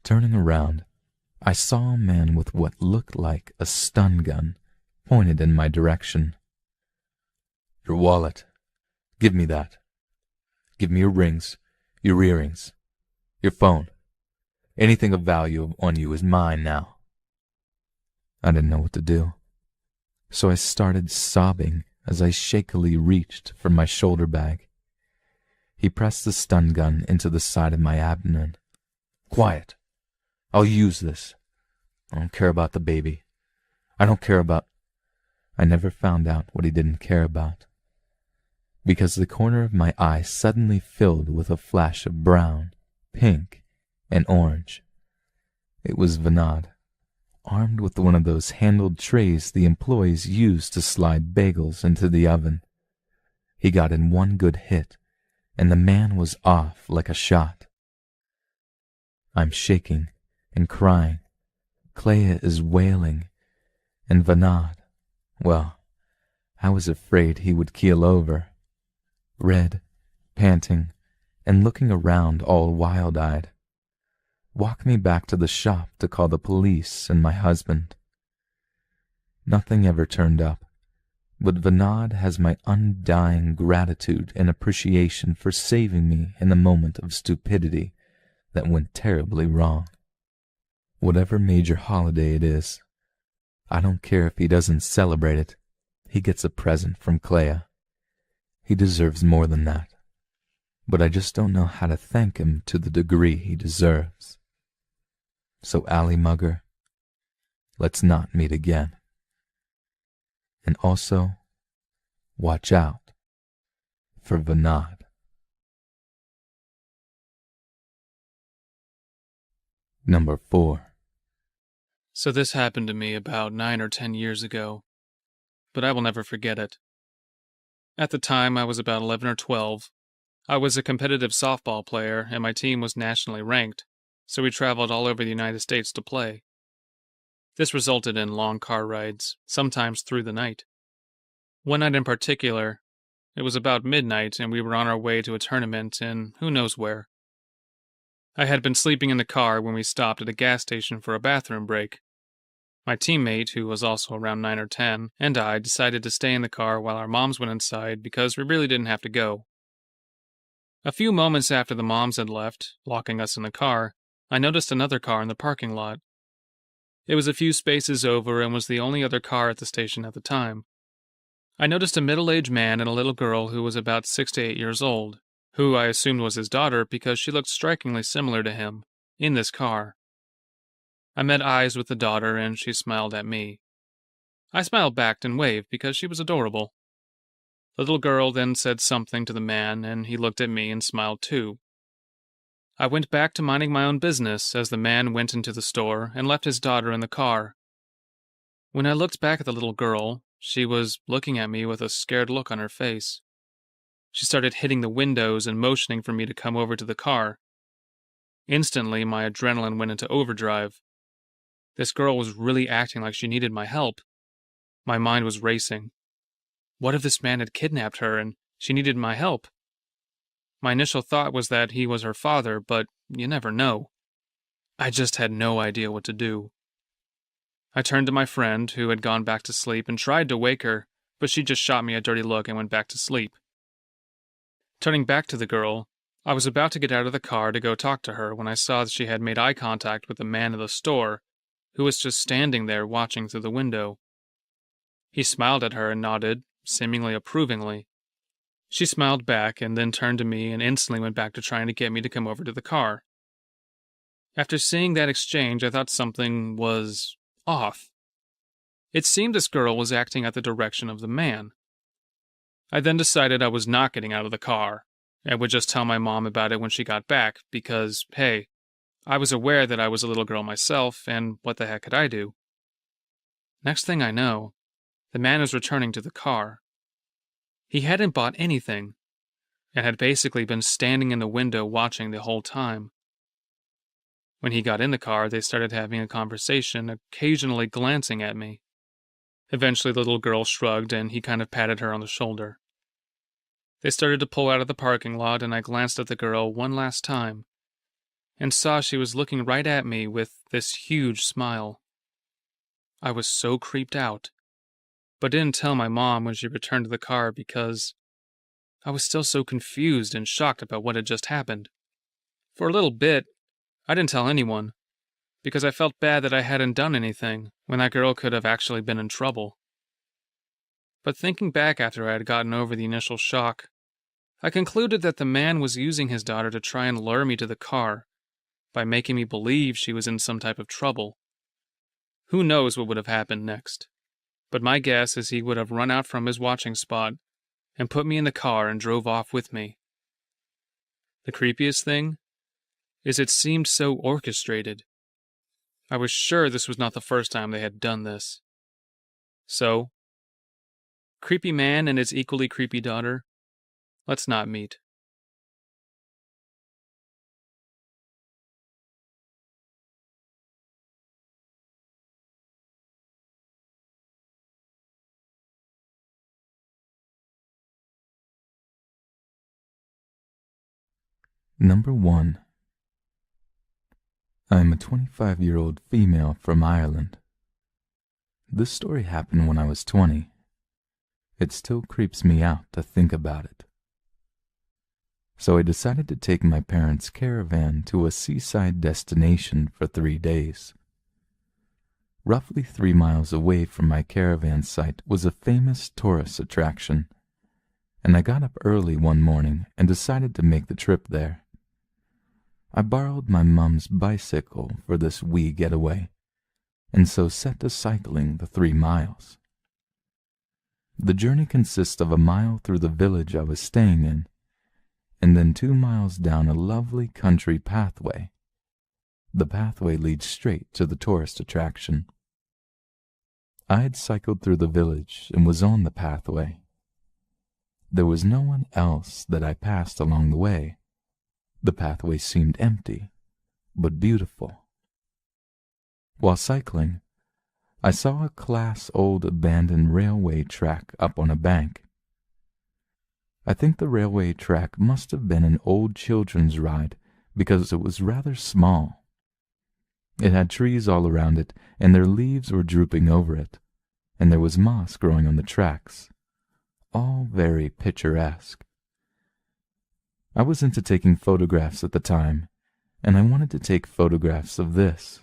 Speaker 1: Turning around, I saw a man with what looked like a stun gun pointed in my direction. "Your wallet. Give me that. Give me your rings, your earrings, your phone. Anything of value on you is mine now." I didn't know what to do, so I started sobbing as I shakily reached for my shoulder bag. He pressed the stun gun into the side of my abdomen. "Quiet. I'll use this. I don't care about the baby. I don't care about—" I never found out what he didn't care about, because the corner of my eye suddenly filled with a flash of brown, pink, and orange. It was Vinod, armed with one of those handled trays the employees use to slide bagels into the oven. He got in one good hit, and the man was off like a shot. I'm shaking and crying. Clea is wailing, and Vinod, well, I was afraid he would keel over. Red, panting, and looking around all wild-eyed. Walk me back to the shop to call the police and my husband. Nothing ever turned up, but Vinod has my undying gratitude and appreciation for saving me in a moment of stupidity that went terribly wrong. Whatever major holiday it is, I don't care if he doesn't celebrate it. He gets a present from Clea. He deserves more than that, but I just don't know how to thank him to the degree he deserves. So, Ally Mugger, let's not meet again. And also, watch out for Vinod. Number 4.
Speaker 4: So this happened to me about 9 or 10 years ago, but I will never forget it. At the time, I was about 11 or 12. I was a competitive softball player, and my team was nationally ranked, so we traveled all over the United States to play. This resulted in long car rides, sometimes through the night. One night in particular, it was about midnight, and we were on our way to a tournament in who knows where. I had been sleeping in the car when we stopped at a gas station for a bathroom break. My teammate, who was also around 9 or 10, and I decided to stay in the car while our moms went inside because we really didn't have to go. A few moments after the moms had left, locking us in the car, I noticed another car in the parking lot. It was a few spaces over and was the only other car at the station at the time. I noticed a middle-aged man and a little girl who was about 6 to 8 years old, who I assumed was his daughter because she looked strikingly similar to him, in this car. I met eyes with the daughter and she smiled at me. I smiled back and waved because she was adorable. The little girl then said something to the man and he looked at me and smiled too. I went back to minding my own business as the man went into the store and left his daughter in the car. When I looked back at the little girl, she was looking at me with a scared look on her face. She started hitting the windows and motioning for me to come over to the car. Instantly, my adrenaline went into overdrive. This girl was really acting like she needed my help. My mind was racing. What if this man had kidnapped her and she needed my help? My initial thought was that he was her father, but you never know. I just had no idea what to do. I turned to my friend, who had gone back to sleep, and tried to wake her, but she just shot me a dirty look and went back to sleep. Turning back to the girl, I was about to get out of the car to go talk to her when I saw that she had made eye contact with the man in the store, who was just standing there watching through the window. He smiled at her and nodded, seemingly approvingly. She smiled back and then turned to me and instantly went back to trying to get me to come over to the car. After seeing that exchange, I thought something was off. It seemed this girl was acting at the direction of the man. I then decided I was not getting out of the car. I would just tell my mom about it when she got back because, hey, I was aware that I was a little girl myself, and what the heck could I do? Next thing I know, the man was returning to the car. He hadn't bought anything. and had basically been standing in the window watching the whole time. When he got in the car, they started having a conversation, occasionally glancing at me. Eventually, the little girl shrugged, and he kind of patted her on the shoulder. They started to pull out of the parking lot, and I glanced at the girl one last time and saw she was looking right at me with this huge smile. I was so creeped out, but didn't tell my mom when she returned to the car because I was still so confused and shocked about what had just happened. For a little bit, I didn't tell anyone, because I felt bad that I hadn't done anything when that girl could have actually been in trouble. But thinking back after I had gotten over the initial shock, I concluded that the man was using his daughter to try and lure me to the car by making me believe she was in some type of trouble. Who knows what would have happened next, but my guess is he would have run out from his watching spot and put me in the car and drove off with me. The creepiest thing is it seemed so orchestrated. I was sure this was not the first time they had done this. So, creepy man and his equally creepy daughter, let's not meet.
Speaker 1: Number 1. I am a 25-year-old female from Ireland. This story happened when I was 20. It still creeps me out to think about it. So I decided to take my parents' caravan to a seaside destination for 3 days. Roughly 3 miles away from my caravan site was a famous tourist attraction, and I got up early one morning and decided to make the trip there. I borrowed my mom's bicycle for this wee getaway, and so set to cycling the 3 miles. The journey consists of a mile through the village I was staying in, and then 2 miles down a lovely country pathway. The pathway leads straight to the tourist attraction. I had cycled through the village and was on the pathway. There was no one else that I passed along the way. The pathway seemed empty, but beautiful. While cycling, I saw a class-old abandoned railway track up on a bank. I think the railway track must have been an old children's ride because it was rather small. It had trees all around it, and their leaves were drooping over it, and there was moss growing on the tracks, all very picturesque. I was into taking photographs at the time, and I wanted to take photographs of this.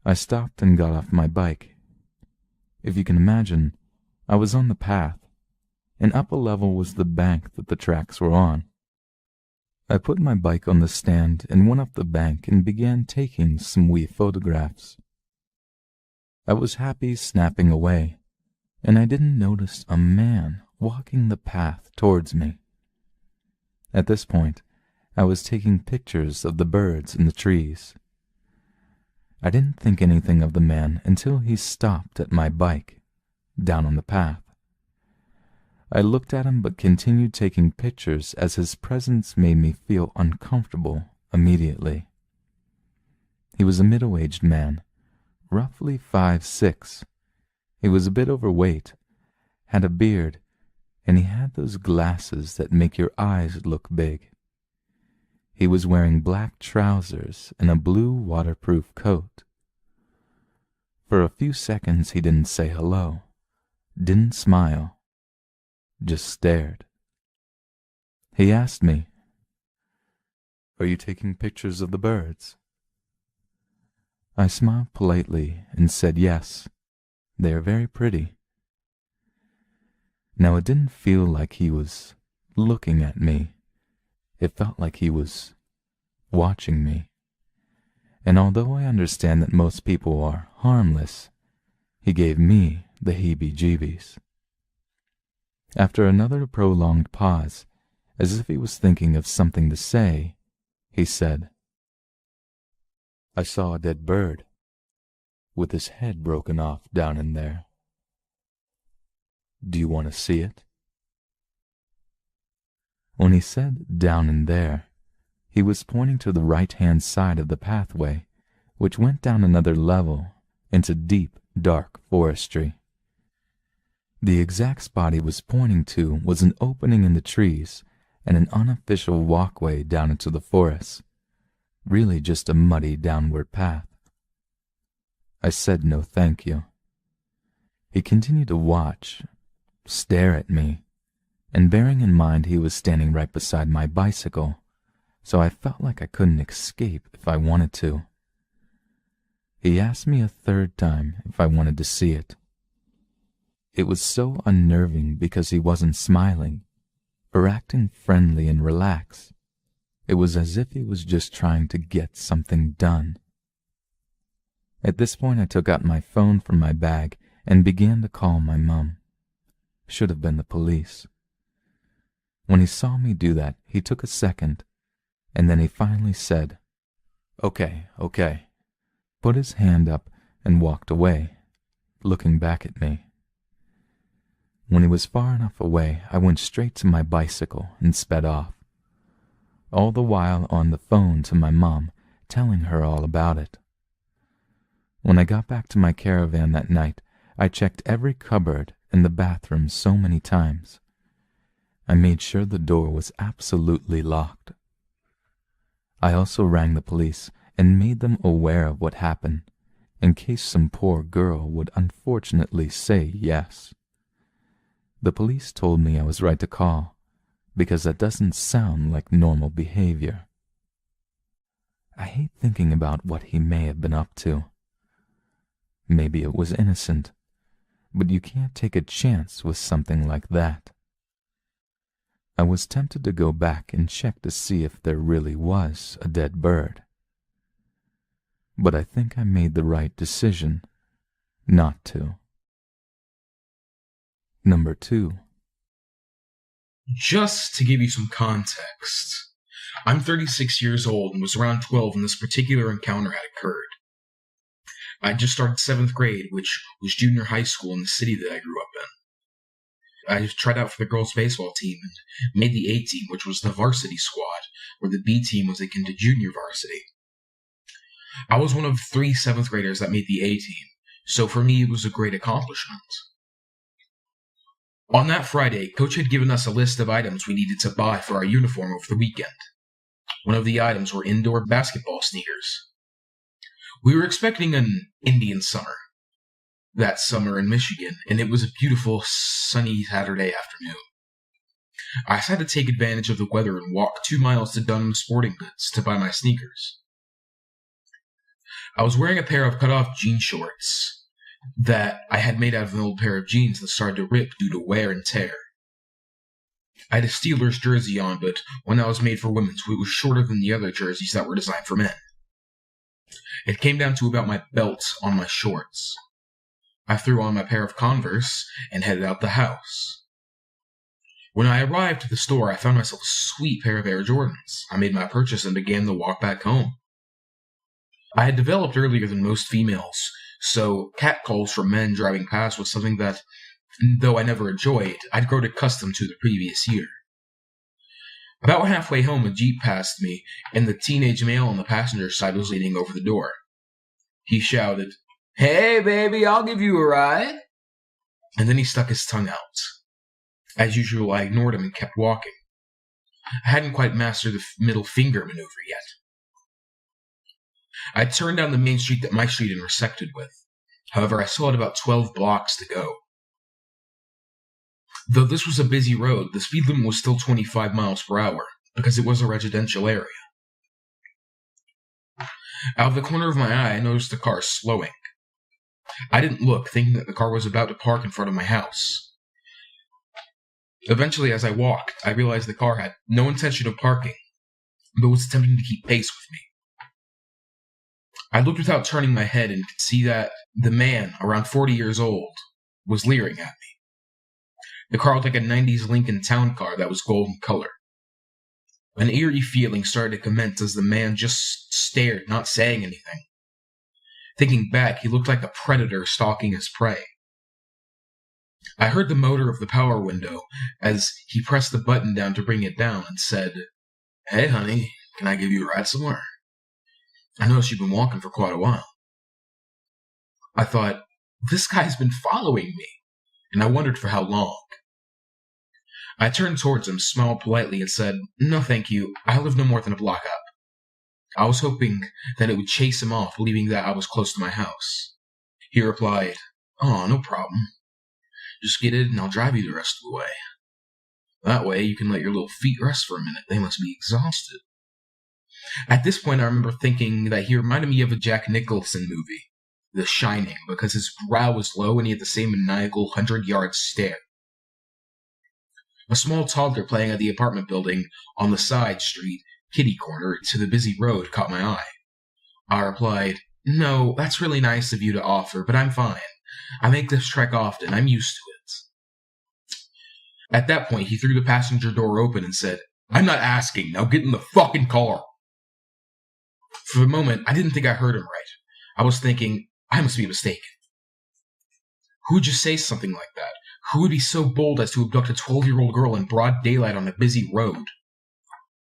Speaker 1: I stopped and got off my bike. If you can imagine, I was on the path, and up a level was the bank that the tracks were on. I put my bike on the stand and went up the bank and began taking some wee photographs. I was happy snapping away, and I didn't notice a man walking the path towards me. At this point, I was taking pictures of the birds in the trees. I didn't think anything of the man until he stopped at my bike, down on the path. I looked at him but continued taking pictures as his presence made me feel uncomfortable immediately. He was a middle-aged man, roughly 5'6". He was a bit overweight, had a beard, and he had those glasses that make your eyes look big. He was wearing black trousers and a blue waterproof coat. For a few seconds he didn't say hello, didn't smile, just stared. He asked me, "Are you taking pictures of the birds?" I smiled politely and said yes, they are very pretty. Now it didn't feel like he was looking at me. It felt like he was watching me. And although I understand that most people are harmless, he gave me the heebie-jeebies. After another prolonged pause, as if he was thinking of something to say, he said, "I saw a dead bird, with his head broken off down in there. Do you want to see it?" When he said down in there, he was pointing to the right-hand side of the pathway, which went down another level into deep, dark forestry. The exact spot he was pointing to was an opening in the trees and an unofficial walkway down into the forest, really just a muddy downward path. I said no thank you. He continued to watch, stare at me, and bearing in mind he was standing right beside my bicycle, so I felt like I couldn't escape if I wanted to. He asked me a third time if I wanted to see it. It was so unnerving because he wasn't smiling or acting friendly and relaxed. It was as if he was just trying to get something done. At this point, I took out my phone from my bag and began to call my mom. Should have been the police. When he saw me do that, he took a second, and then he finally said, Okay, put his hand up and walked away, looking back at me. When he was far enough away, I went straight to my bicycle and sped off, all the while on the phone to my mom, telling her all about it. When I got back to my caravan that night, I checked every cupboard in the bathroom so many times. I made sure the door was absolutely locked. I also rang the police and made them aware of what happened, in case some poor girl would unfortunately say yes. The police told me I was right to call, because that doesn't sound like normal behavior. I hate thinking about what he may have been up to. Maybe it was innocent, but you can't take a chance with something like that. I was tempted to go back and check to see if there really was a dead bird. But I think I made the right decision not to. Number 2.
Speaker 5: Just to give you some context, I'm 36 years old and was around 12 when this particular encounter had occurred. I just started 7th grade, which was junior high school in the city that I grew up in. I tried out for the girls' baseball team and made the A team, which was the varsity squad, where the B team was akin to junior varsity. I was one of 3 7th graders that made the A team, so for me it was a great accomplishment. On that Friday, Coach had given us a list of items we needed to buy for our uniform over the weekend. One of the items were indoor basketball sneakers. We were expecting an Indian summer that summer in Michigan, and it was a beautiful, sunny Saturday afternoon. I decided to take advantage of the weather and walk 2 miles to Dunham Sporting Goods to buy my sneakers. I was wearing a pair of cut-off jean shorts that I had made out of an old pair of jeans that started to rip due to wear and tear. I had a Steelers jersey on, but one that was made for women, so it was shorter than the other jerseys that were designed for men. It came down to about my belt on my shorts. I threw on my pair of Converse and headed out the house. When I arrived at the store, I found myself a sweet pair of Air Jordans. I made my purchase and began the walk back home. I had developed earlier than most females, so catcalls from men driving past was something that, though I never enjoyed, I'd grown accustomed to the previous year. About halfway home, a Jeep passed me, and the teenage male on the passenger side was leaning over the door. He shouted, "Hey, baby, I'll give you a ride." And then he stuck his tongue out. As usual, I ignored him and kept walking. I hadn't quite mastered the middle finger maneuver yet. I turned down the main street that my street intersected with. However, I still had about 12 blocks to go. Though this was a busy road, the speed limit was still 25 miles per hour, because it was a residential area. Out of the corner of my eye, I noticed the car slowing. I didn't look, thinking that the car was about to park in front of my house. Eventually, as I walked, I realized the car had no intention of parking, but was attempting to keep pace with me. I looked without turning my head and could see that the man, around 40 years old, was leering at me. The car looked like a 90s Lincoln Town Car that was golden color. An eerie feeling started to commence as the man just stared, not saying anything. Thinking back, he looked like a predator stalking his prey. I heard the motor of the power window as he pressed the button down to bring it down and said, "Hey, honey, can I give you a ride somewhere? I noticed you've been walking for quite a while." I thought, this guy's been following me, and I wondered for how long. I turned towards him, smiled politely, and said, "No, thank you. I live no more than a block up." I was hoping that it would chase him off, believing that I was close to my house. He replied, "Oh, no problem. Just get in and I'll drive you the rest of the way. That way you can let your little feet rest for a minute. They must be exhausted." At this point, I remember thinking that he reminded me of a Jack Nicholson movie, The Shining, because his brow was low and he had the same maniacal 100-yard stare. A small toddler playing at the apartment building on the side street, kitty corner, to the busy road caught my eye. I replied, "No, that's really nice of you to offer, but I'm fine. I make this trek often. I'm used to it." At that point, he threw the passenger door open and said, "I'm not asking. Now get in the fucking car." For a moment, I didn't think I heard him right. I was thinking, I must be mistaken. Who would just say something like that? Who would be so bold as to abduct a 12-year-old girl in broad daylight on a busy road?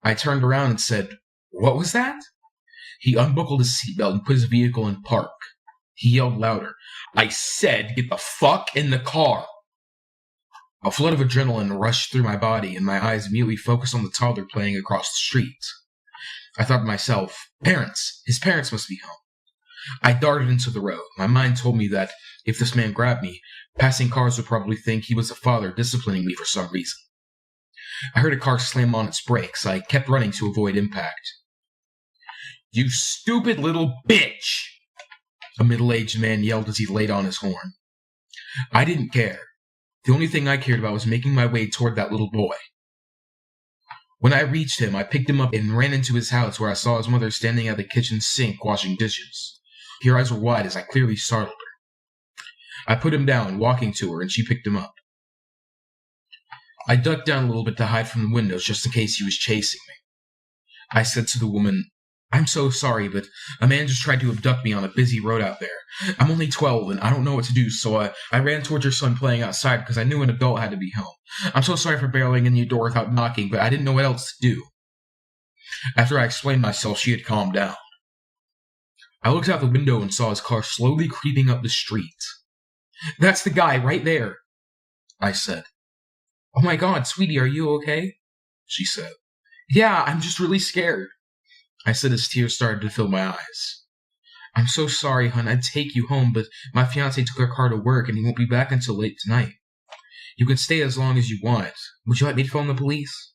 Speaker 5: I turned around and said, "What was that?" He unbuckled his seatbelt and put his vehicle in park. He yelled louder, "I said, get the fuck in the car!" A flood of adrenaline rushed through my body, and my eyes immediately focused on the toddler playing across the street. I thought to myself, parents! His parents must be home. I darted into the road. My mind told me that if this man grabbed me, passing cars would probably think he was a father disciplining me for some reason. I heard a car slam on its brakes. I kept running to avoid impact. "You stupid little bitch!" a middle-aged man yelled as he laid on his horn. I didn't care. The only thing I cared about was making my way toward that little boy. When I reached him, I picked him up and ran into his house, where I saw his mother standing at the kitchen sink washing dishes. Her eyes were wide as I clearly startled her. I put him down, walking to her, and she picked him up. I ducked down a little bit to hide from the windows just in case he was chasing me. I said to the woman, "I'm so sorry, but a man just tried to abduct me on a busy road out there. I'm only 12 and I don't know what to do, so I ran towards your son playing outside because I knew an adult had to be home. I'm so sorry for barreling in your door without knocking, but I didn't know what else to do." After I explained myself, she had calmed down. I looked out the window and saw his car slowly creeping up the street. "That's the guy right there," I said. "Oh my God, sweetie, are you okay?" she said. "Yeah, I'm just really scared," I said as tears started to fill my eyes. "I'm so sorry, hon. I'd take you home, but my fiancé took her car to work and he won't be back until late tonight. You can stay as long as you want. Would you like me to phone the police?"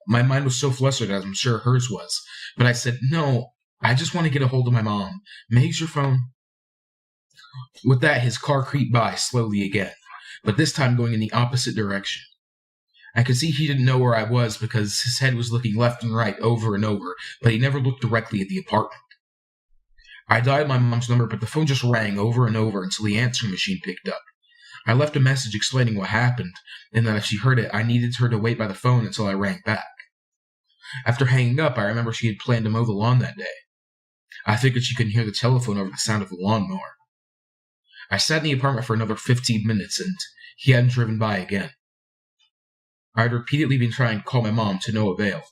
Speaker 5: My mind was so flustered, as I'm sure hers was, but I said, "No, I just want to get a hold of my mom. May I use your phone?" With that, his car creeped by slowly again, but this time going in the opposite direction. I could see he didn't know where I was because his head was looking left and right over and over, but he never looked directly at the apartment. I dialed my mom's number, but the phone just rang over and over until the answering machine picked up. I left a message explaining what happened, and that if she heard it, I needed her to wait by the phone until I rang back. After hanging up, I remember she had planned to mow the lawn that day. I figured she couldn't hear the telephone over the sound of the lawnmower. I sat in the apartment for another 15 minutes, and he hadn't driven by again. I had repeatedly been trying to call my mom to no avail.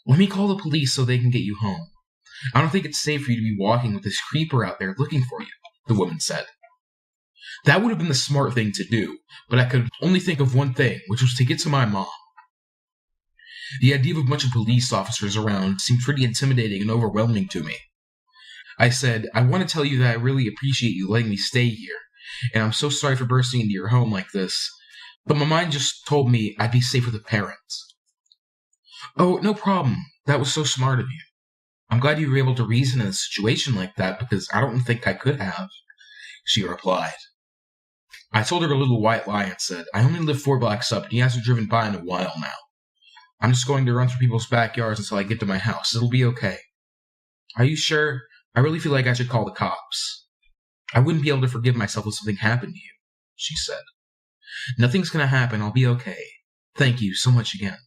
Speaker 5: "Let me call the police so they can get you home. I don't think it's safe for you to be walking with this creeper out there looking for you," the woman said. That would have been the smart thing to do, but I could only think of one thing, which was to get to my mom. The idea of a bunch of police officers around seemed pretty intimidating and overwhelming to me. I said, "I want to tell you that I really appreciate you letting me stay here, and I'm so sorry for bursting into your home like this, but my mind just told me I'd be safe with the parents." "Oh, no problem. That was so smart of you. I'm glad you were able to reason in a situation like that, because I don't think I could have," she replied. I told her a little white lie and said, "I only live 4 blocks up, and he hasn't driven by in a while now. I'm just going to run through people's backyards until I get to my house. It'll be okay." "Are you sure? I really feel like I should call the cops. I wouldn't be able to forgive myself if something happened to you," she said. "Nothing's going to happen. I'll be okay. Thank you so much again."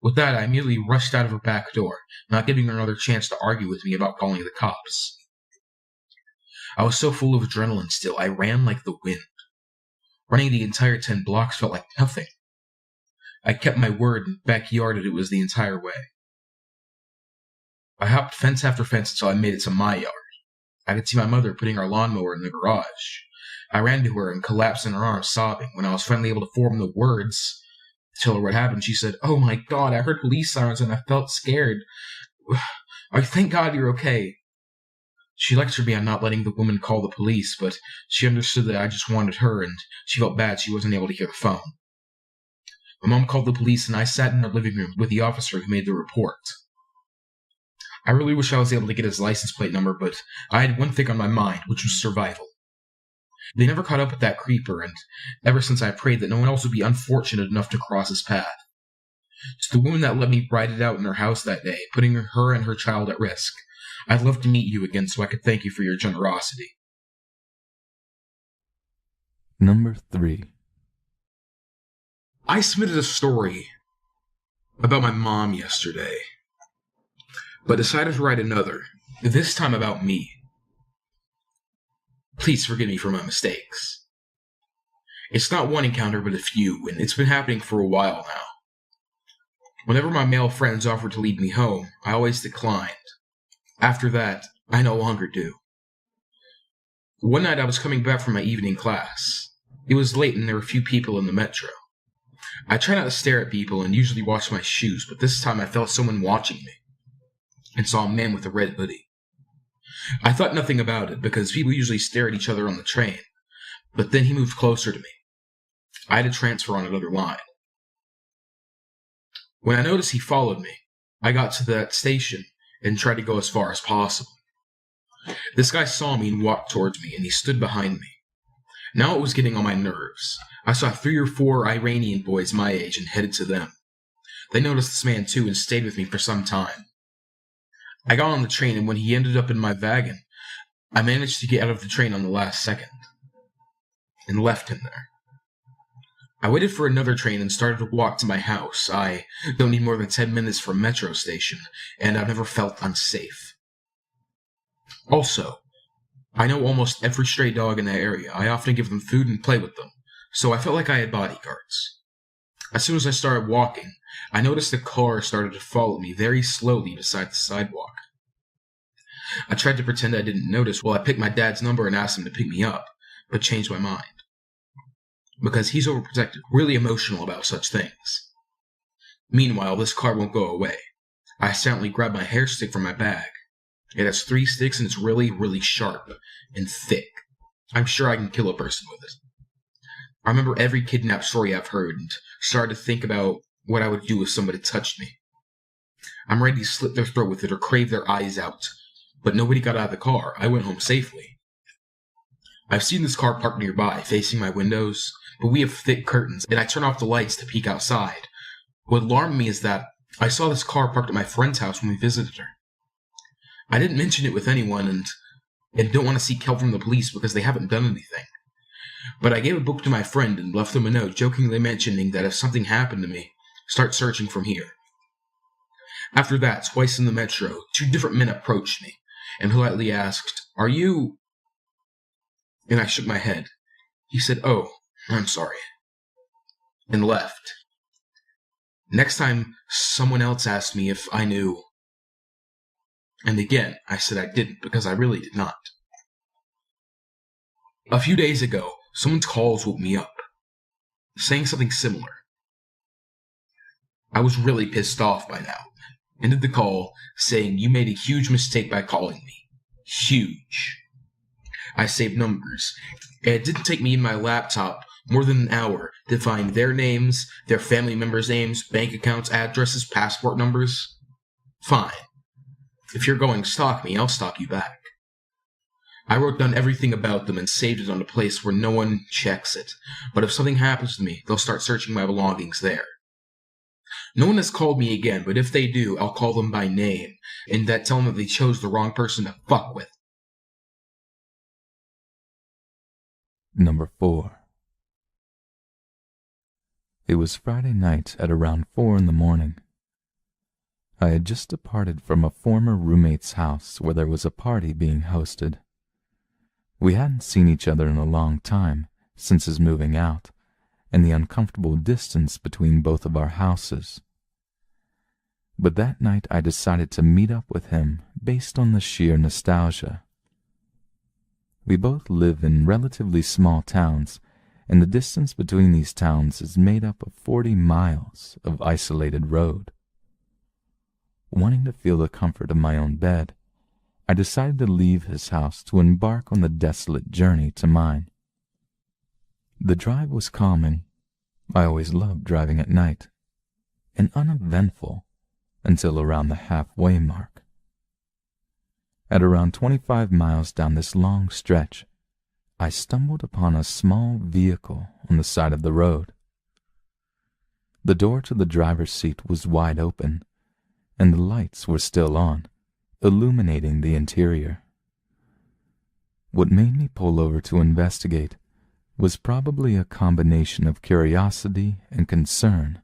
Speaker 5: With that, I immediately rushed out of her back door, not giving her another chance to argue with me about calling the cops. I was so full of adrenaline still, I ran like the wind. Running the entire 10 blocks felt like nothing. I kept my word and backyarded it was the entire way. I hopped fence after fence until I made it to my yard. I could see my mother putting our lawnmower in the garage. I ran to her and collapsed in her arms sobbing. When I was finally able to form the words to tell her what happened, she said, "Oh my God, I heard police sirens and I felt scared. Thank God you're okay." She lectured me on not letting the woman call the police, but she understood that I just wanted her, and she felt bad she wasn't able to hear the phone. My mom called the police, and I sat in her living room with the officer who made the report. I really wish I was able to get his license plate number, but I had one thing on my mind, which was survival. They never caught up with that creeper, and ever since I prayed that no one else would be unfortunate enough to cross his path. To the woman that let me ride it out in her house that day, putting her and her child at risk, I'd love to meet you again so I could thank you for your generosity.
Speaker 1: Number 3.
Speaker 5: I submitted a story about my mom yesterday, but decided to write another, this time about me. Please forgive me for my mistakes. It's not one encounter, but a few, and it's been happening for a while now. Whenever my male friends offered to lead me home, I always declined. After that, I no longer do. One night I was coming back from my evening class. It was late and there were few people in the metro. I try not to stare at people and usually watch my shoes, but this time I felt someone watching me and saw a man with a red hoodie. I thought nothing about it because people usually stare at each other on the train, but then he moved closer to me. I had to transfer on another line. When I noticed he followed me, I got to that station and tried to go as far as possible. This guy saw me and walked towards me, and he stood behind me. Now it was getting on my nerves. I saw 3 or 4 Iranian boys my age and headed to them. They noticed this man too and stayed with me for some time. I got on the train, and when he ended up in my wagon, I managed to get out of the train on the last second and left him there. I waited for another train and started to walk to my house. I don't need more than 10 minutes from a metro station, and I've never felt unsafe. Also, I know almost every stray dog in that area. I often give them food and play with them, so I felt like I had bodyguards. As soon as I started walking, I noticed a car started to follow me very slowly beside the sidewalk. I tried to pretend I didn't notice while I picked my dad's number and asked him to pick me up, but changed my mind. Because he's overprotective, really emotional about such things. Meanwhile, this car won't go away. I silently grab my hair stick from my bag. It has 3 sticks and it's really, really sharp and thick. I'm sure I can kill a person with it. I remember every kidnap story I've heard and started to think about what I would do if somebody touched me. I'm ready to slit their throat with it or crave their eyes out. But nobody got out of the car. I went home safely. I've seen this car parked nearby, facing my windows, but we have thick curtains, and I turn off the lights to peek outside. What alarmed me is that I saw this car parked at my friend's house when we visited her. I didn't mention it with anyone, and don't want to seek help from the police because they haven't done anything. But I gave a book to my friend and left him a note, jokingly mentioning that if something happened to me, start searching from here. After that, twice in the metro, 2 different men approached me and politely asked, "Are you?" And I shook my head. He said, "Oh, I'm sorry," and left. Next time, someone else asked me if I knew. And again, I said I didn't because I really did not. A few days ago, someone's calls woke me up, saying something similar. I was really pissed off by now. Ended the call saying, "You made a huge mistake by calling me. Huge." I saved numbers, and it didn't take me and my laptop more than an hour to find their names, their family members' names, bank accounts, addresses, passport numbers. Fine. If you're going to stalk me, I'll stalk you back. I wrote down everything about them and saved it on a place where no one checks it. But if something happens to me, they'll start searching my belongings there. No one has called me again, but if they do, I'll call them by name, and tell them that they chose the wrong person to fuck with.
Speaker 1: Number 4. It was Friday night at around 4 in the morning. I had just departed from a former roommate's house where there was a party being hosted. We hadn't seen each other in a long time since his moving out, and the uncomfortable distance between both of our houses. But that night I decided to meet up with him based on the sheer nostalgia. We both live in relatively small towns, and the distance between these towns is made up of 40 miles of isolated road. Wanting to feel the comfort of my own bed, I decided to leave his house to embark on the desolate journey to mine. The drive was calming. I always loved driving at night, and uneventful until around the halfway mark. At around 25 miles down this long stretch, I stumbled upon a small vehicle on the side of the road. The door to the driver's seat was wide open, and the lights were still on, illuminating the interior. What made me pull over to investigate was probably a combination of curiosity and concern,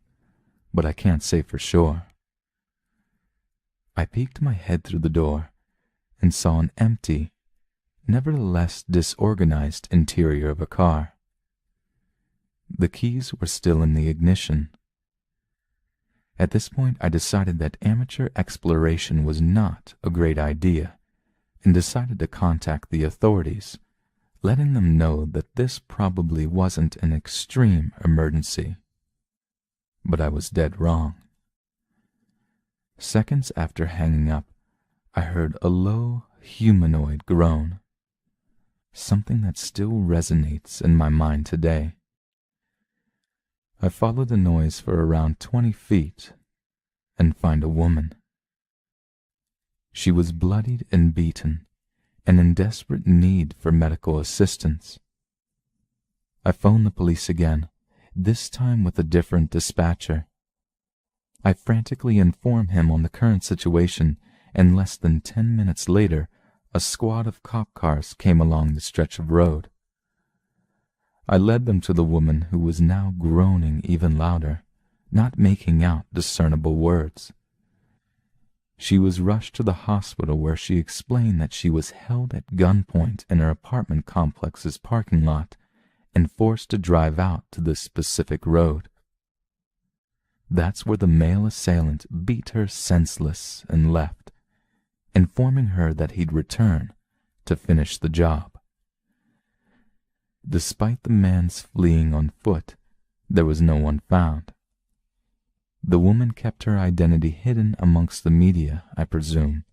Speaker 1: but I can't say for sure. I peeked my head through the door and saw an empty, nevertheless disorganized interior of a car. The keys were still in the ignition. At this point, I decided that amateur exploration was not a great idea and decided to contact the authorities, letting them know that this probably wasn't an extreme emergency. But I was dead wrong. Seconds after hanging up, I heard a low, humanoid groan, something that still resonates in my mind today. I followed the noise for around 20 feet and find a woman. She was bloodied and beaten and in desperate need for medical assistance. I phoned the police again, this time with a different dispatcher. I frantically informed him on the current situation, and less than 10 minutes later, a squad of cop cars came along the stretch of road. I led them to the woman, who was now groaning even louder, not making out discernible words. She was rushed to the hospital, where she explained that she was held at gunpoint in her apartment complex's parking lot and forced to drive out to this specific road. That's where the male assailant beat her senseless and left, informing her that he'd return to finish the job. Despite the man's fleeing on foot, there was no one found. The woman kept her identity hidden amongst the media, I presume,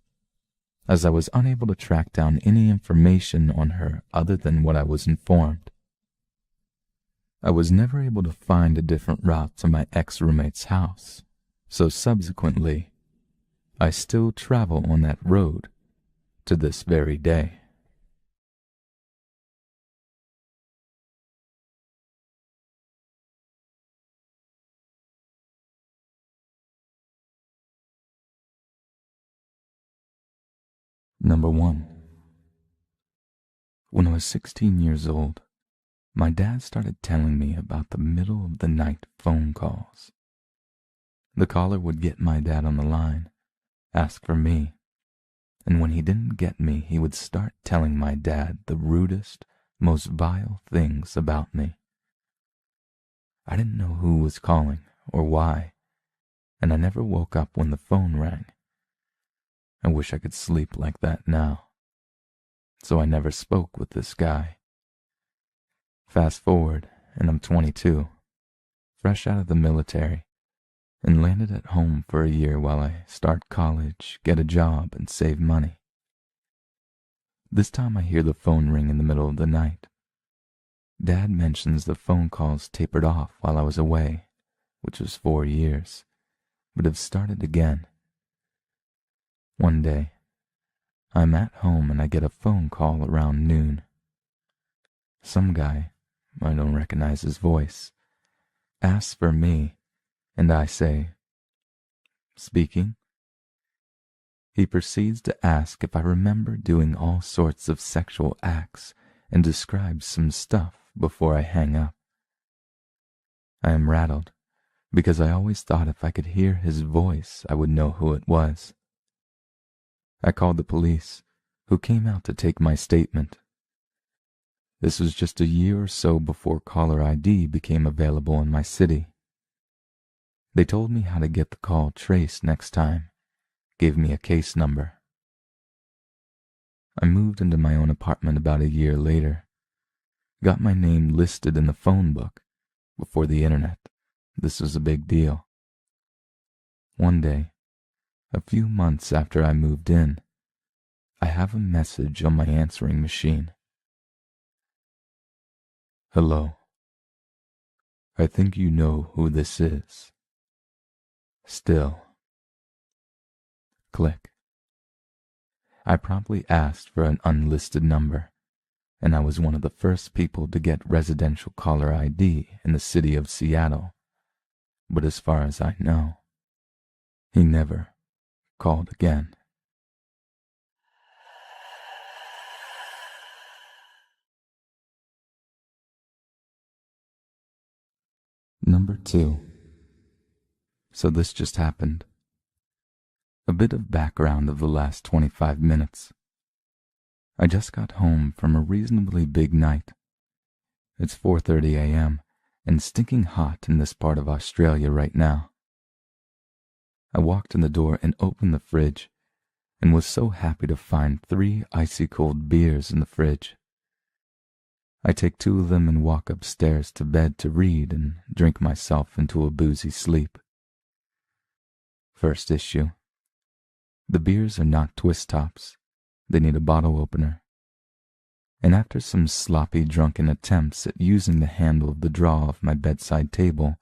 Speaker 1: as I was unable to track down any information on her other than what I was informed. I was never able to find a different route to my ex-roommate's house, so subsequently, I still travel on that road to this very day. Number 1. When I was 16 years old, my dad started telling me about the middle of the night phone calls. The caller would get my dad on the line, ask for me, and when he didn't get me, he would start telling my dad the rudest, most vile things about me. I didn't know who was calling or why, and I never woke up when the phone rang. I wish I could sleep like that now. So I never spoke with this guy. Fast forward, and I'm 22, fresh out of the military, and landed at home for a year while I start college, get a job, and save money. This time I hear the phone ring in the middle of the night. Dad mentions the phone calls tapered off while I was away, which was 4 years, but have started again. One day, I'm at home and I get a phone call around noon. Some guy, I don't recognize his voice, asks for me, and I say, "Speaking?" He proceeds to ask if I remember doing all sorts of sexual acts and describes some stuff before I hang up. I am rattled, because I always thought if I could hear his voice, I would know who it was. I called the police, who came out to take my statement. This was just a year or so before caller ID became available in my city. They told me how to get the call traced next time, gave me a case number. I moved into my own apartment about a year later, got my name listed in the phone book. Before the internet, this was a big deal. One day, a few months after I moved in, I have a message on my answering machine. Hello. I think you know who this is. Still. Click. I promptly asked for an unlisted number, and I was one of the first people to get residential caller ID in the city of Seattle. But as far as I know, he never called again. Number 2. So this just happened. A bit of background of the last 25 minutes. I just got home from a reasonably big night. It's 4:30 a.m. and stinking hot in this part of Australia right now. I walked in the door and opened the fridge and was so happy to find 3 icy cold beers in the fridge. I take 2 of them and walk upstairs to bed to read and drink myself into a boozy sleep. First issue. The beers are not twist tops. They need a bottle opener. And after some sloppy drunken attempts at using the handle of the drawer of my bedside table,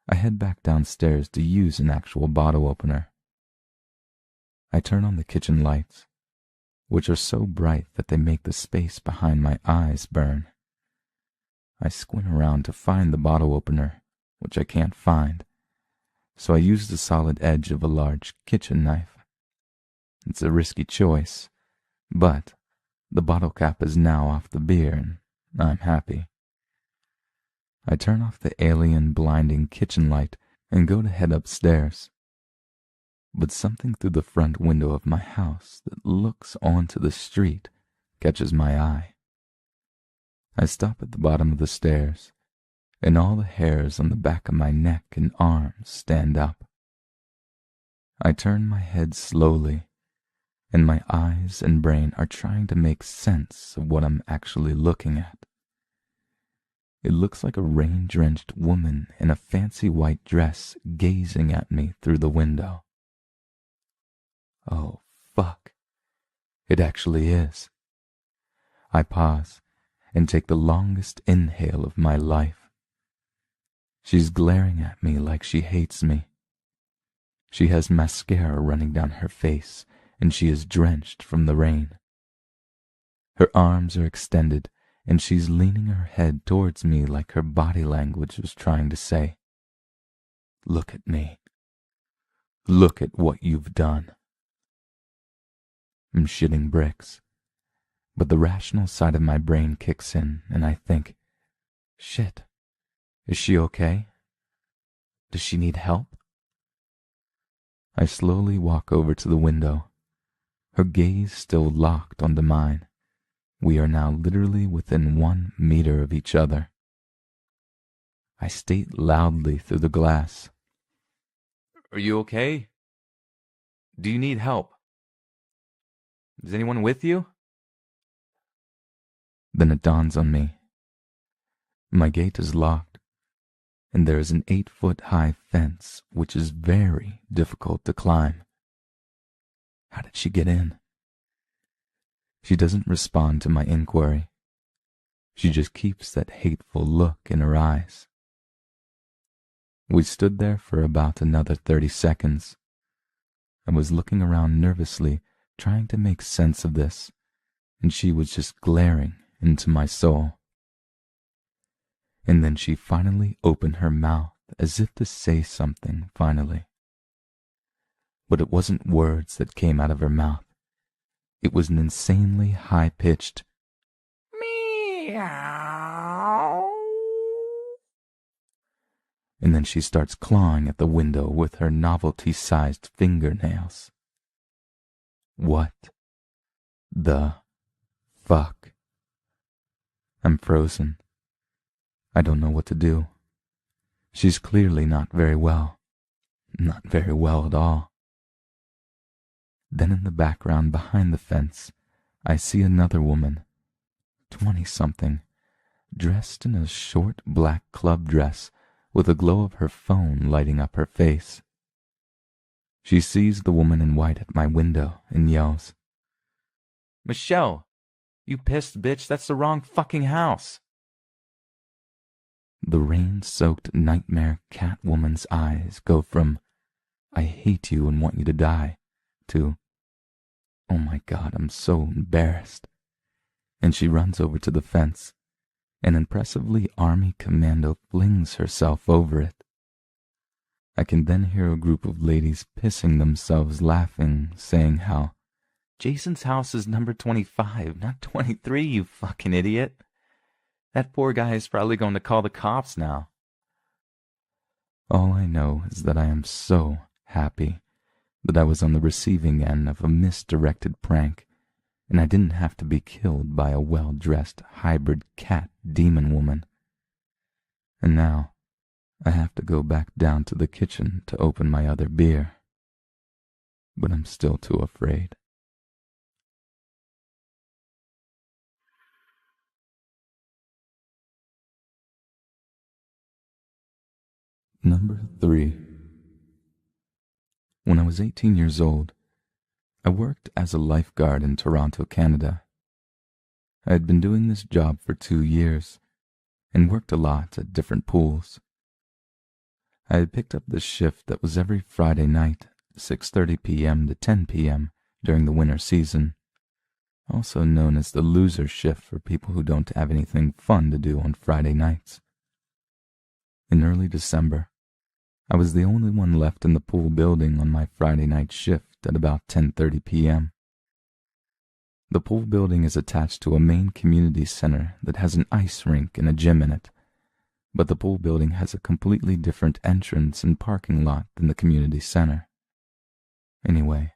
Speaker 1: I head back downstairs to use an actual bottle opener. I turn on the kitchen lights, which are so bright that they make the space behind my eyes burn. I squint around to find the bottle opener, which I can't find, so I use the solid edge of a large kitchen knife. It's a risky choice, but the bottle cap is now off the beer and I'm happy. I turn off the alien blinding kitchen light and go to head upstairs. But something through the front window of my house that looks onto the street catches my eye. I stop at the bottom of the stairs, and all the hairs on the back of my neck and arms stand up. I turn my head slowly, and my eyes and brain are trying to make sense of what I'm actually looking at. It looks like a rain-drenched woman in a fancy white dress gazing at me through the window. Oh, fuck. It actually is. I pause and take the longest inhale of my life. She's glaring at me like she hates me. She has mascara running down her face, and she is drenched from the rain. Her arms are extended, and she's leaning her head towards me like her body language was trying to say, "Look at me. Look at what you've done." I'm shitting bricks, but the rational side of my brain kicks in, and I think, shit, is she okay? Does she need help? I slowly walk over to the window, her gaze still locked onto mine. We are now literally within 1 meter of each other. I state loudly through the glass, "Are you okay? Do you need help? Is anyone with you?" Then it dawns on me. My gate is locked, and there is an 8-foot-high fence which is very difficult to climb. How did she get in? She doesn't respond to my inquiry. She just keeps that hateful look in her eyes. We stood there for about another 30 seconds. I was looking around nervously, trying to make sense of this, and she was just glaring into my soul. And then she finally opened her mouth as if to say something finally. But it wasn't words that came out of her mouth. It was an insanely high-pitched meow. And then she starts clawing at the window with her novelty-sized fingernails. What the fuck I'm frozen. I don't know what to do. She's clearly not very well. Not very well at all. Then in the background behind the fence, I see another woman, 20-something, dressed in a short black club dress with a glow of her phone lighting up her face. She sees the woman in white at my window and yells, "Michelle, you pissed bitch, that's the wrong fucking house." The rain-soaked nightmare Catwoman's eyes go from, "I hate you and want you to die," to, "Oh my God, I'm so embarrassed." And she runs over to the fence, and impressively Army Commando flings herself over it. I can then hear a group of ladies pissing themselves laughing, saying how, "Jason's house is number 25, not 23, you fucking idiot. That poor guy is probably going to call the cops now." All I know is that I am so happy that I was on the receiving end of a misdirected prank, and I didn't have to be killed by a well-dressed hybrid cat demon woman. And now I have to go back down to the kitchen to open my other beer. But I'm still too afraid. Number 3. When I was 18 years old, I worked as a lifeguard in Toronto, Canada. I had been doing this job for 2 years and worked a lot at different pools. I had picked up this shift that was every Friday night, 6:30 p.m. to 10 p.m. during the winter season, also known as the loser shift for people who don't have anything fun to do on Friday nights. In early December, I was the only one left in the pool building on my Friday night shift at about 10:30 p.m. The pool building is attached to a main community center that has an ice rink and a gym in it, but the pool building has a completely different entrance and parking lot than the community center. Anyway,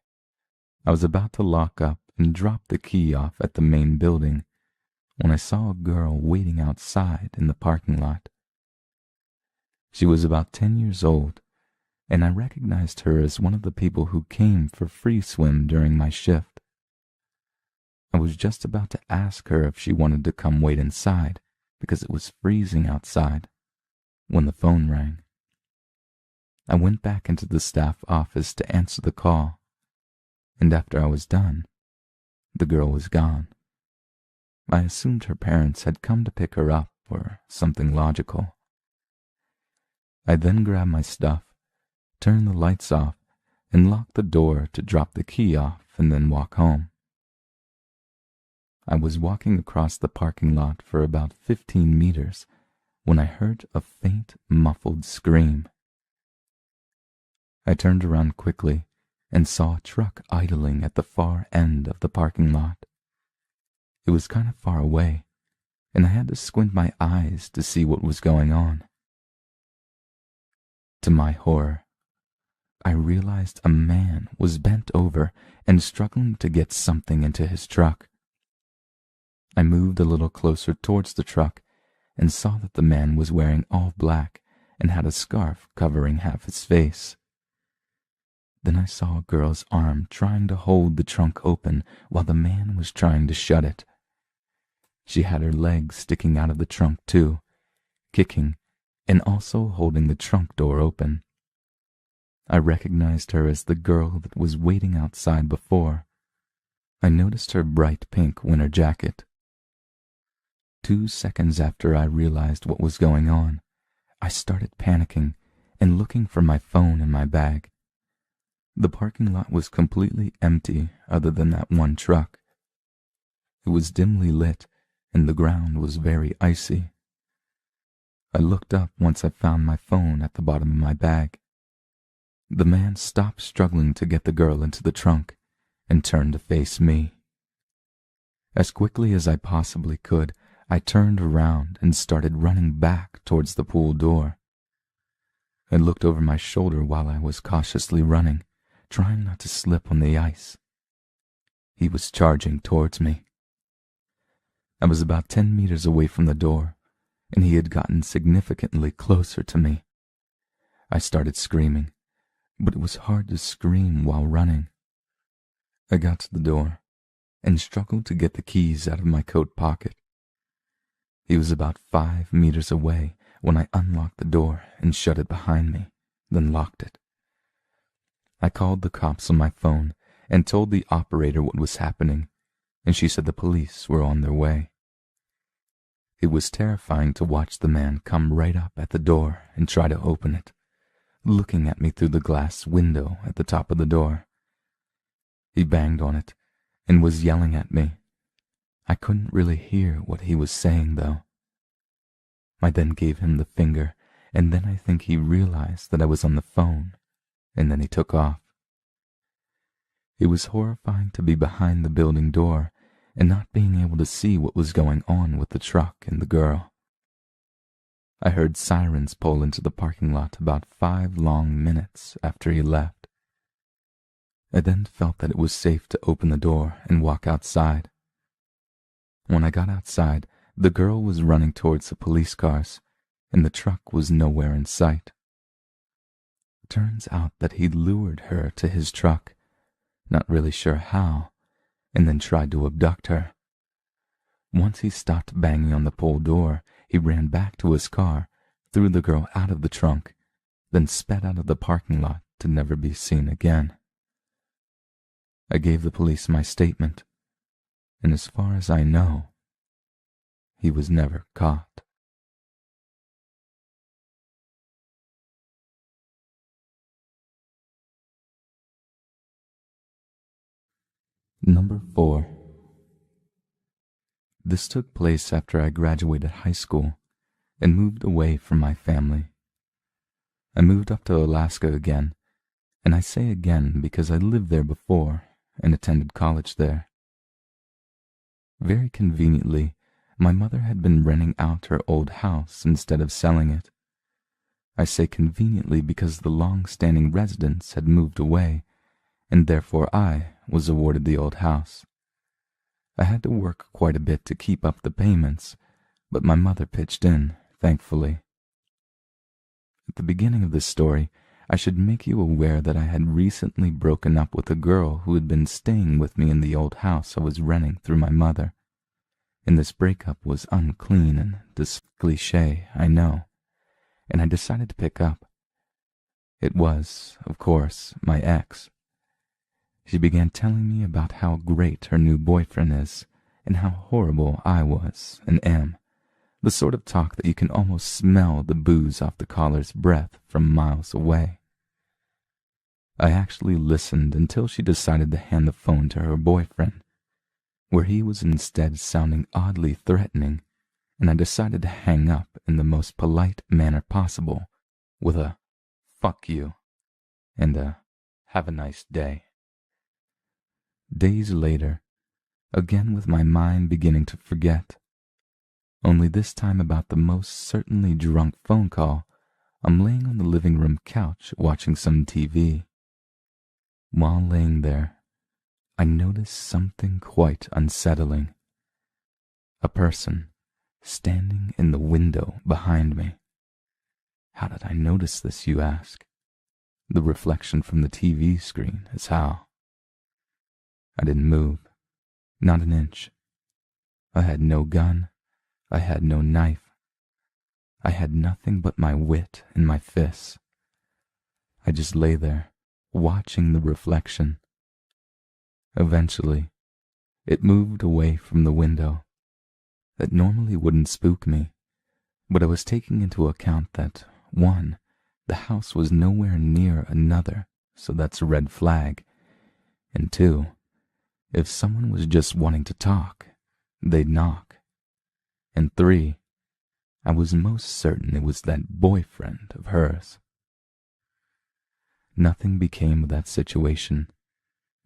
Speaker 1: I was about to lock up and drop the key off at the main building when I saw a girl waiting outside in the parking lot. She was about 10 years old, and I recognized her as one of the people who came for free swim during my shift. I was just about to ask her if she wanted to come wait inside because it was freezing outside when the phone rang. I went back into the staff office to answer the call, and after I was done, the girl was gone. I assumed her parents had come to pick her up or something logical. I then grabbed my stuff, turned the lights off, and locked the door to drop the key off and then walk home. I was walking across the parking lot for about 15 meters when I heard a faint, muffled scream. I turned around quickly and saw a truck idling at the far end of the parking lot. It was kind of far away, and I had to squint my eyes to see what was going on. To my horror, I realized a man was bent over and struggling to get something into his truck. I moved a little closer towards the truck and saw that the man was wearing all black and had a scarf covering half his face. Then I saw a girl's arm trying to hold the trunk open while the man was trying to shut it. She had her legs sticking out of the trunk too, kicking and also holding the trunk door open. I recognized her as the girl that was waiting outside before. I noticed her bright pink winter jacket. 2 seconds after I realized what was going on, I started panicking and looking for my phone in my bag. The parking lot was completely empty other than that one truck. It was dimly lit and the ground was very icy. I looked up once I found my phone at the bottom of my bag. The man stopped struggling to get the girl into the trunk and turned to face me. As quickly as I possibly could, I turned around and started running back towards the pool door. I looked over my shoulder while I was cautiously running, trying not to slip on the ice. He was charging towards me. I was about 10 meters away from the door, and he had gotten significantly closer to me. I started screaming, but it was hard to scream while running. I got to the door and struggled to get the keys out of my coat pocket. He was about 5 meters away when I unlocked the door and shut it behind me, then locked it. I called the cops on my phone and told the operator what was happening, and she said the police were on their way. It was terrifying to watch the man come right up at the door and try to open it, looking at me through the glass window at the top of the door. He banged on it and was yelling at me. I couldn't really hear what he was saying, though. I then gave him the finger, and then I think he realized that I was on the phone, and then he took off. It was horrifying to be behind the building door and not being able to see what was going on with the truck and the girl. I heard sirens pull into the parking lot about 5 long minutes after he left. I then felt that it was safe to open the door and walk outside. When I got outside, the girl was running towards the police cars, and the truck was nowhere in sight. Turns out that he lured her to his truck, not really sure how, and then tried to abduct her. Once he stopped banging on the pole door, he ran back to his car, threw the girl out of the trunk, then sped out of the parking lot to never be seen again. I gave the police my statement, and as far as I know, he was never caught. Number 4. This took place after I graduated high school and moved away from my family. I moved up to Alaska again, and I say again because I lived there before and attended college there. Very conveniently, my mother had been renting out her old house instead of selling it. I say conveniently because the long-standing residents had moved away, and therefore I was awarded the old house. I had to work quite a bit to keep up the payments, but my mother pitched in, thankfully. At the beginning of this story, I should make you aware that I had recently broken up with a girl who had been staying with me in the old house I was renting through my mother. And this breakup was unclean and cliché, I know, and I decided to pick up. It was, of course, my ex. She began telling me about how great her new boyfriend is and how horrible I was and am, the sort of talk that you can almost smell the booze off the caller's breath from miles away. I actually listened until she decided to hand the phone to her boyfriend, where he was instead sounding oddly threatening, and I decided to hang up in the most polite manner possible with a "fuck you" and a "have a nice day." Days later, again with my mind beginning to forget, only this time about the most certainly drunk phone call, I'm laying on the living room couch watching some TV. While laying there, I noticed something quite unsettling. A person standing in the window behind me. How did I notice this, you ask? The reflection from the TV screen is how. I didn't move, not an inch. I had no gun, I had no knife. I had nothing but my wit and my fists. I just lay there, watching the reflection. Eventually, it moved away from the window. That normally wouldn't spook me, but I was taking into account that, 1, the house was nowhere near another, so that's a red flag, and 2, if someone was just wanting to talk, they'd knock, and 3, I was most certain it was that boyfriend of hers. Nothing became of that situation,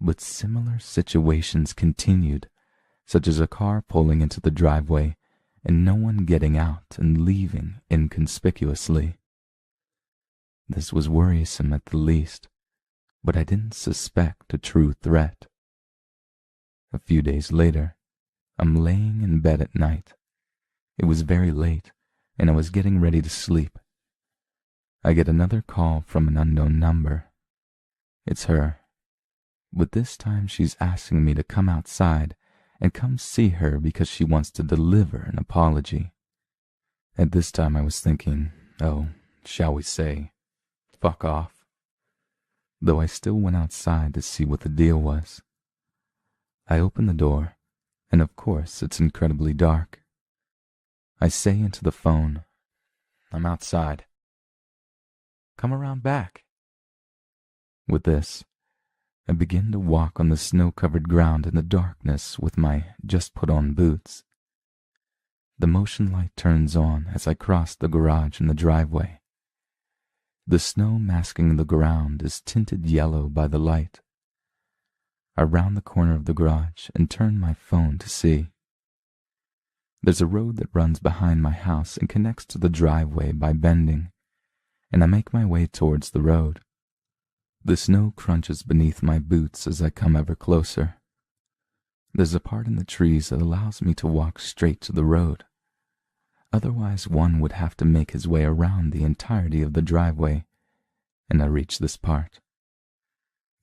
Speaker 1: but similar situations continued, such as a car pulling into the driveway and no one getting out and leaving inconspicuously. This was worrisome at the least, but I didn't suspect a true threat. A few days later, I'm laying in bed at night. It was very late, and I was getting ready to sleep. I get another call from an unknown number. It's her, but this time she's asking me to come outside and come see her because she wants to deliver an apology. At this time I was thinking, oh, shall we say, fuck off. Though I still went outside to see what the deal was. I open the door, and of course it's incredibly dark. I say into the phone, I'm outside. Come around back. With this, I begin to walk on the snow-covered ground in the darkness with my just-put-on boots. The motion light turns on as I cross the garage and the driveway. The snow masking the ground is tinted yellow by the light. I round the corner of the garage and turn my phone to see. There's a road that runs behind my house and connects to the driveway by bending, and I make my way towards the road. The snow crunches beneath my boots as I come ever closer. There's a part in the trees that allows me to walk straight to the road. Otherwise, one would have to make his way around the entirety of the driveway, and I reach this part.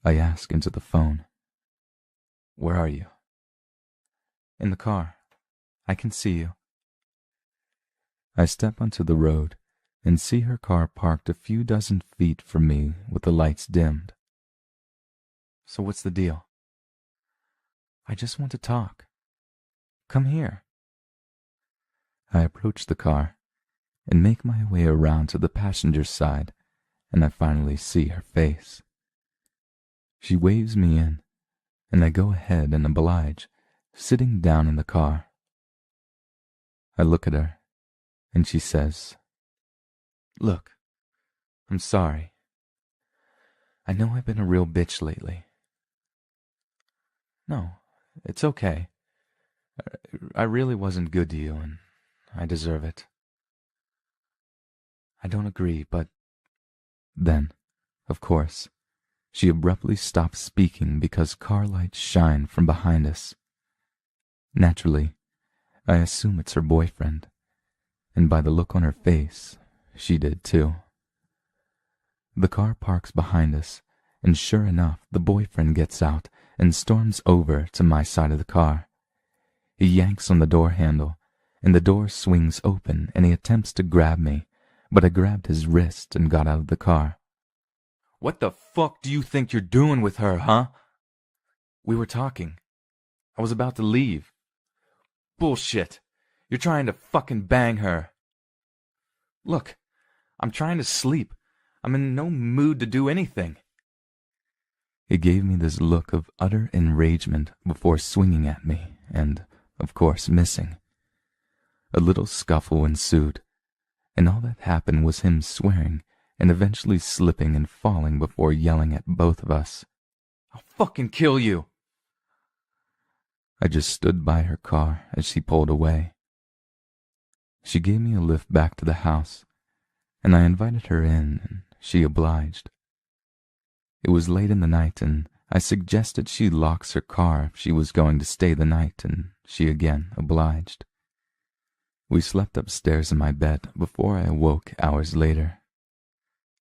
Speaker 1: I ask into the phone, "Where are you?" "In the car. I can see you." I step onto the road and see her car parked a few dozen feet from me with the lights dimmed. "So what's the deal?" "I just want to talk. Come here." I approach the car and make my way around to the passenger side, and I finally see her face. She waves me in, and I go ahead and oblige, sitting down in the car. I look at her, and she says, "Look, I'm sorry. I know I've been a real bitch lately." "No, it's okay. I really wasn't good to you, and I deserve it." "I don't agree, but..." Then, of course, she abruptly stops speaking because car lights shine from behind us. Naturally, I assume it's her boyfriend, and by the look on her face, she did too. The car parks behind us, and sure enough, the boyfriend gets out and storms over to my side of the car. He yanks on the door handle, and the door swings open, and he attempts to grab me, but I grabbed his wrist and got out of the car. "What the fuck do you think you're doing with her, huh?" "We were talking. I was about to leave." "Bullshit. You're trying to fucking bang her." "Look, I'm trying to sleep. I'm in no mood to do anything." He gave me this look of utter enragement before swinging at me and, of course, missing. A little scuffle ensued, and all that happened was him swearing and eventually slipping and falling before yelling at both of us, "I'll fucking kill you." I just stood by her car as she pulled away. She gave me a lift back to the house, and I invited her in, and she obliged. It was late in the night, and I suggested she locks her car if she was going to stay the night, and she again obliged. We slept upstairs in my bed before I awoke hours later.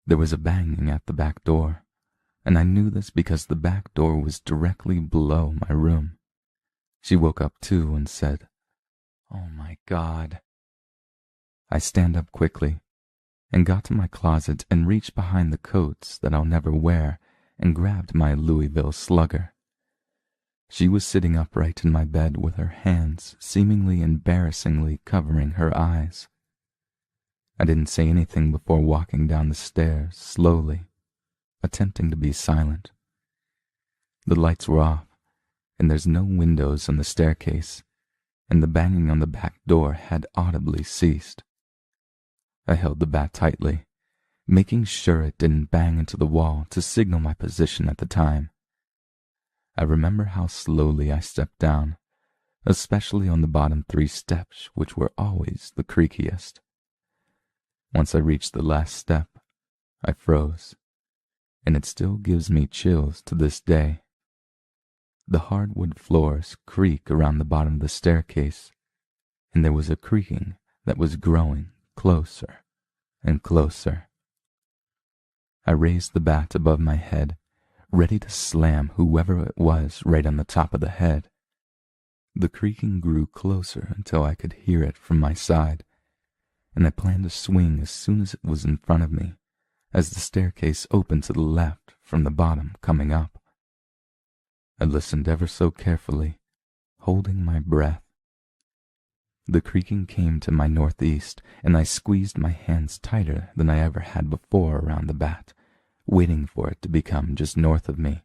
Speaker 1: There was a banging at the back door, and I knew this because the back door was directly below my room. She woke up too and said, "Oh my God." I stand up quickly and got to my closet and reached behind the coats that I'll never wear and grabbed my Louisville Slugger. She was sitting upright in my bed with her hands seemingly embarrassingly covering her eyes. I didn't say anything before walking down the stairs slowly, attempting to be silent. The lights were off, and there's no windows on the staircase, and the banging on the back door had audibly ceased. I held the bat tightly, making sure it didn't bang into the wall to signal my position at the time. I remember how slowly I stepped down, especially on the bottom 3 steps, which were always the creakiest. Once I reached the last step, I froze, and it still gives me chills to this day. The hardwood floors creak around the bottom of the staircase, and there was a creaking that was growing closer and closer. I raised the bat above my head, ready to slam whoever it was right on the top of the head. The creaking grew closer until I could hear it from my side, and I planned to swing as soon as it was in front of me, as the staircase opened to the left from the bottom coming up. I listened ever so carefully, holding my breath. The creaking came to my northeast, and I squeezed my hands tighter than I ever had before around the bat, waiting for it to become just north of me.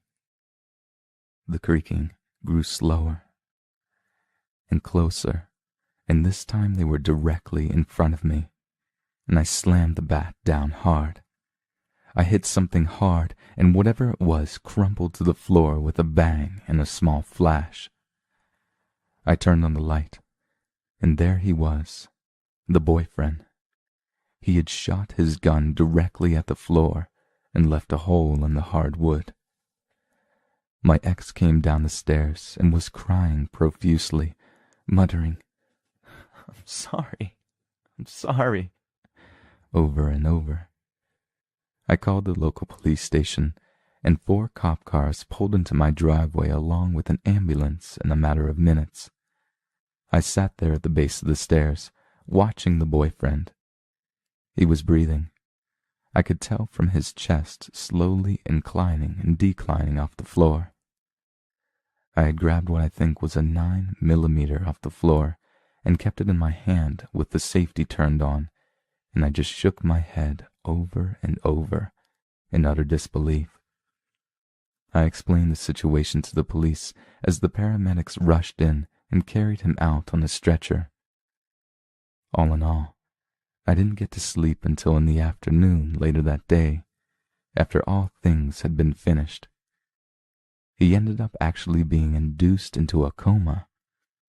Speaker 1: The creaking grew slower and closer, and this time they were directly in front of me, and I slammed the bat down hard. I hit something hard, and whatever it was crumpled to the floor with a bang and a small flash. I turned on the light, and there he was, the boyfriend. He had shot his gun directly at the floor and left a hole in the hard wood. My ex came down the stairs and was crying profusely, muttering, I'm sorry, over and over. I called the local police station, and 4 cop cars pulled into my driveway along with an ambulance in a matter of minutes. I sat there at the base of the stairs, watching the boyfriend. He was breathing. I could tell from his chest slowly inclining and declining off the floor. I had grabbed what I think was a 9mm off the floor and kept it in my hand with the safety turned on, and I just shook my head over and over in utter disbelief. I explained the situation to the police as the paramedics rushed in and carried him out on a stretcher. All in all, I didn't get to sleep until in the afternoon later that day, after all things had been finished. He ended up actually being induced into a coma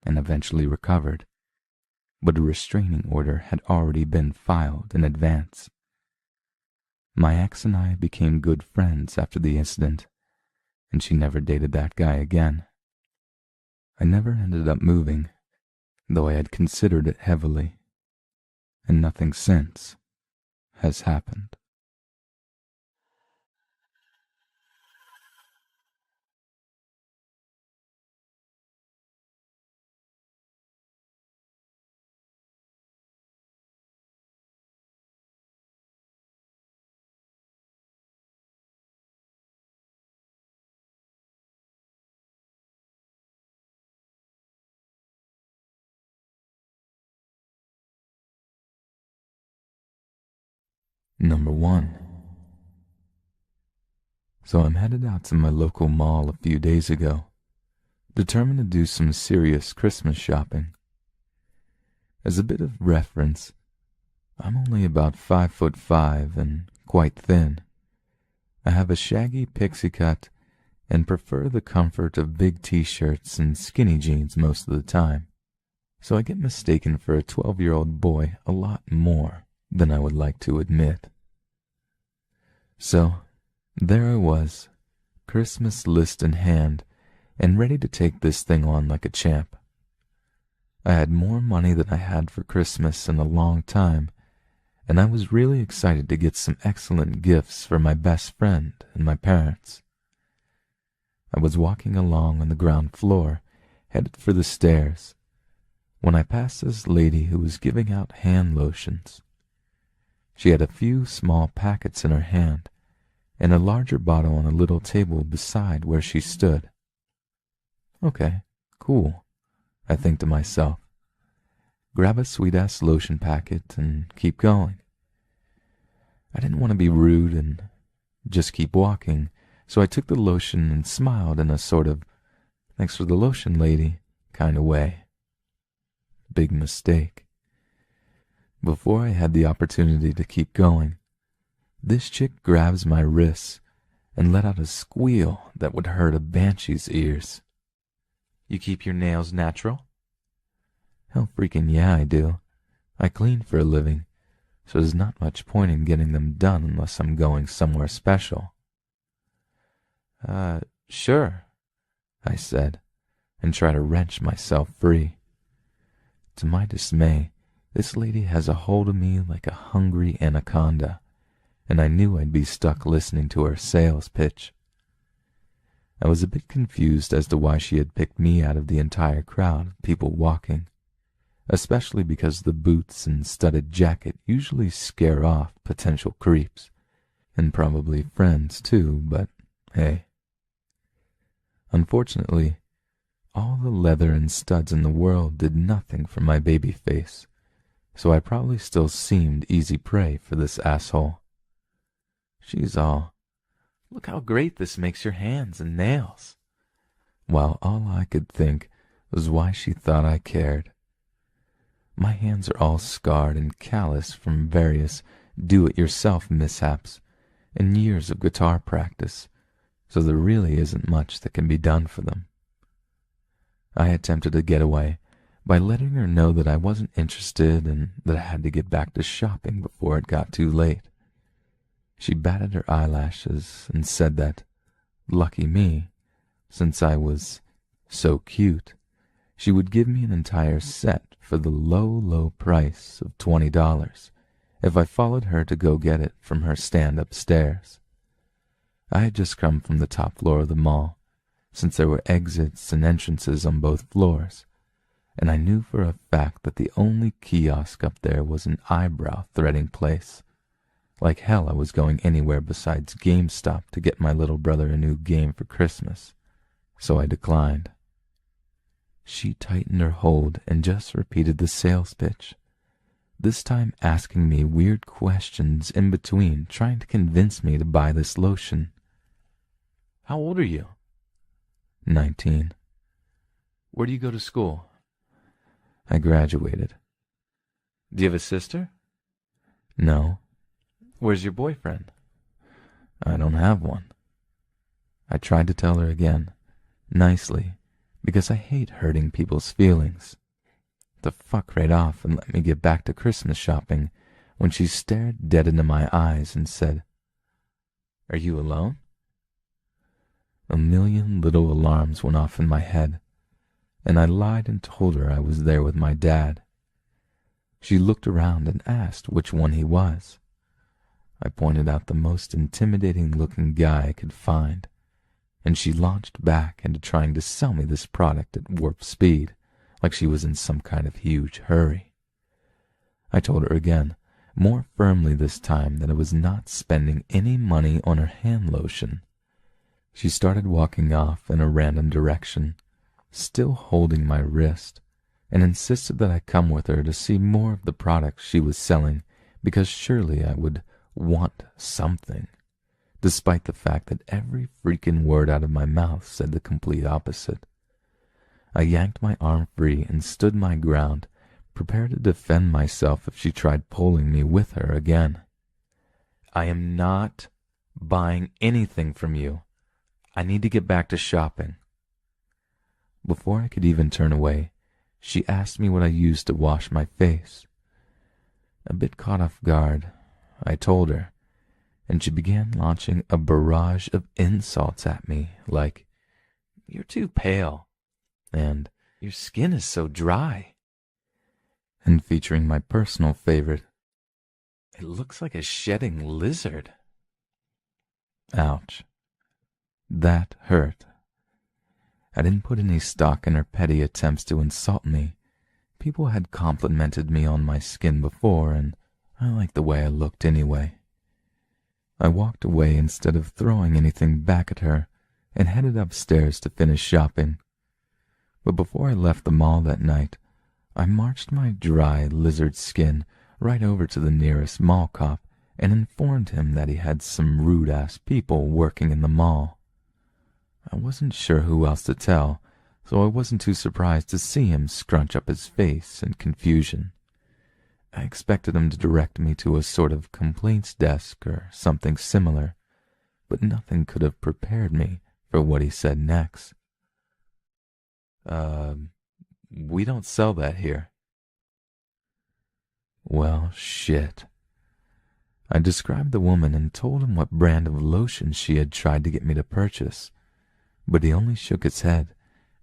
Speaker 1: and eventually recovered, but a restraining order had already been filed in advance. My ex and I became good friends after the incident, and she never dated that guy again. I never ended up moving, though I had considered it heavily, and nothing since has happened. Number 1. So I'm headed out to my local mall a few days ago, determined to do some serious Christmas shopping. As a bit of reference, I'm only about 5'5" and quite thin. I have a shaggy pixie cut and prefer the comfort of big t-shirts and skinny jeans most of the time, so I get mistaken for a 12-year-old boy a lot more than I would like to admit. So, there I was, Christmas list in hand, and ready to take this thing on like a champ. I had more money than I had for Christmas in a long time, and I was really excited to get some excellent gifts for my best friend and my parents. I was walking along on the ground floor, headed for the stairs, when I passed this lady who was giving out hand lotions. She had a few small packets in her hand, and a larger bottle on a little table beside where she stood. Okay, cool, I think to myself. Grab a sweet-ass lotion packet and keep going. I didn't want to be rude and just keep walking, so I took the lotion and smiled in a sort of thanks for the lotion, lady kind of way. Big mistake. Before I had the opportunity to keep going, this chick grabs my wrists and let out a squeal that would hurt a banshee's ears. You keep your nails natural? Hell freaking yeah, I do. I clean for a living, so there's not much point in getting them done unless I'm going somewhere special. Sure. I said, and try to wrench myself free. To my dismay, this lady has a hold of me like a hungry anaconda, and I knew I'd be stuck listening to her sales pitch. I was a bit confused as to why she had picked me out of the entire crowd of people walking, especially because the boots and studded jacket usually scare off potential creeps, and probably friends too, but hey. Unfortunately, all the leather and studs in the world did nothing for my baby face, so I probably still seemed easy prey for this asshole. She's all, "Look how great this makes your hands and nails," while all I could think was why she thought I cared. My hands are all scarred and calloused from various do-it-yourself mishaps and years of guitar practice, so there really isn't much that can be done for them. I attempted to get away by letting her know that I wasn't interested and that I had to get back to shopping before it got too late. She batted her eyelashes and said that, lucky me, since I was so cute, she would give me an entire set for the low price of $20 if I followed her to go get it from her stand upstairs. I had just come from the top floor of the mall, since there were exits and entrances on both floors, and I knew for a fact that the only kiosk up there was an eyebrow-threading place. Like hell I was going anywhere besides GameStop to get my little brother a new game for Christmas, so I declined. She tightened her hold and just repeated the sales pitch, this time asking me weird questions in between, trying to convince me to buy this lotion. "How old are you?" 19. "Where do you go to school?" "I graduated." "Do you have a sister?" "No." "Where's your boyfriend?" "I don't have one." I tried to tell her again, nicely, because I hate hurting people's feelings. To fuck right off and let me get back to Christmas shopping, when she stared dead into my eyes and said, "Are you alone?" A million little alarms went off in my head, and I lied and told her I was there with my dad. She looked around and asked which one he was. I pointed out the most intimidating-looking guy I could find, and she launched back into trying to sell me this product at warp speed, like she was in some kind of huge hurry. I told her again, more firmly this time, that I was not spending any money on her hand lotion. She started walking off in a random direction, still holding my wrist, and insisted that I come with her to see more of the products she was selling, because surely I would want something, despite the fact that every freaking word out of my mouth said the complete opposite. I yanked my arm free and stood my ground, prepared to defend myself if she tried pulling me with her again. "I am not buying anything from you. I need to get back to shopping." Before I could even turn away, she asked me what I used to wash my face. A bit caught off guard, I told her, and she began launching a barrage of insults at me, like, "You're too pale," and "Your skin is so dry," and featuring my personal favorite, "It looks like a shedding lizard." Ouch. That hurt. I didn't put any stock in her petty attempts to insult me. People had complimented me on my skin before, and I liked the way I looked anyway. I walked away instead of throwing anything back at her, and headed upstairs to finish shopping. But before I left the mall that night, I marched my dry lizard skin right over to the nearest mall cop and informed him that he had some rude-ass people working in the mall. I wasn't sure who else to tell, so I wasn't too surprised to see him scrunch up his face in confusion. I expected him to direct me to a sort of complaints desk or something similar, but nothing could have prepared me for what he said next. We don't sell that here." Well, shit. I described the woman and told him what brand of lotion she had tried to get me to purchase, but he only shook his head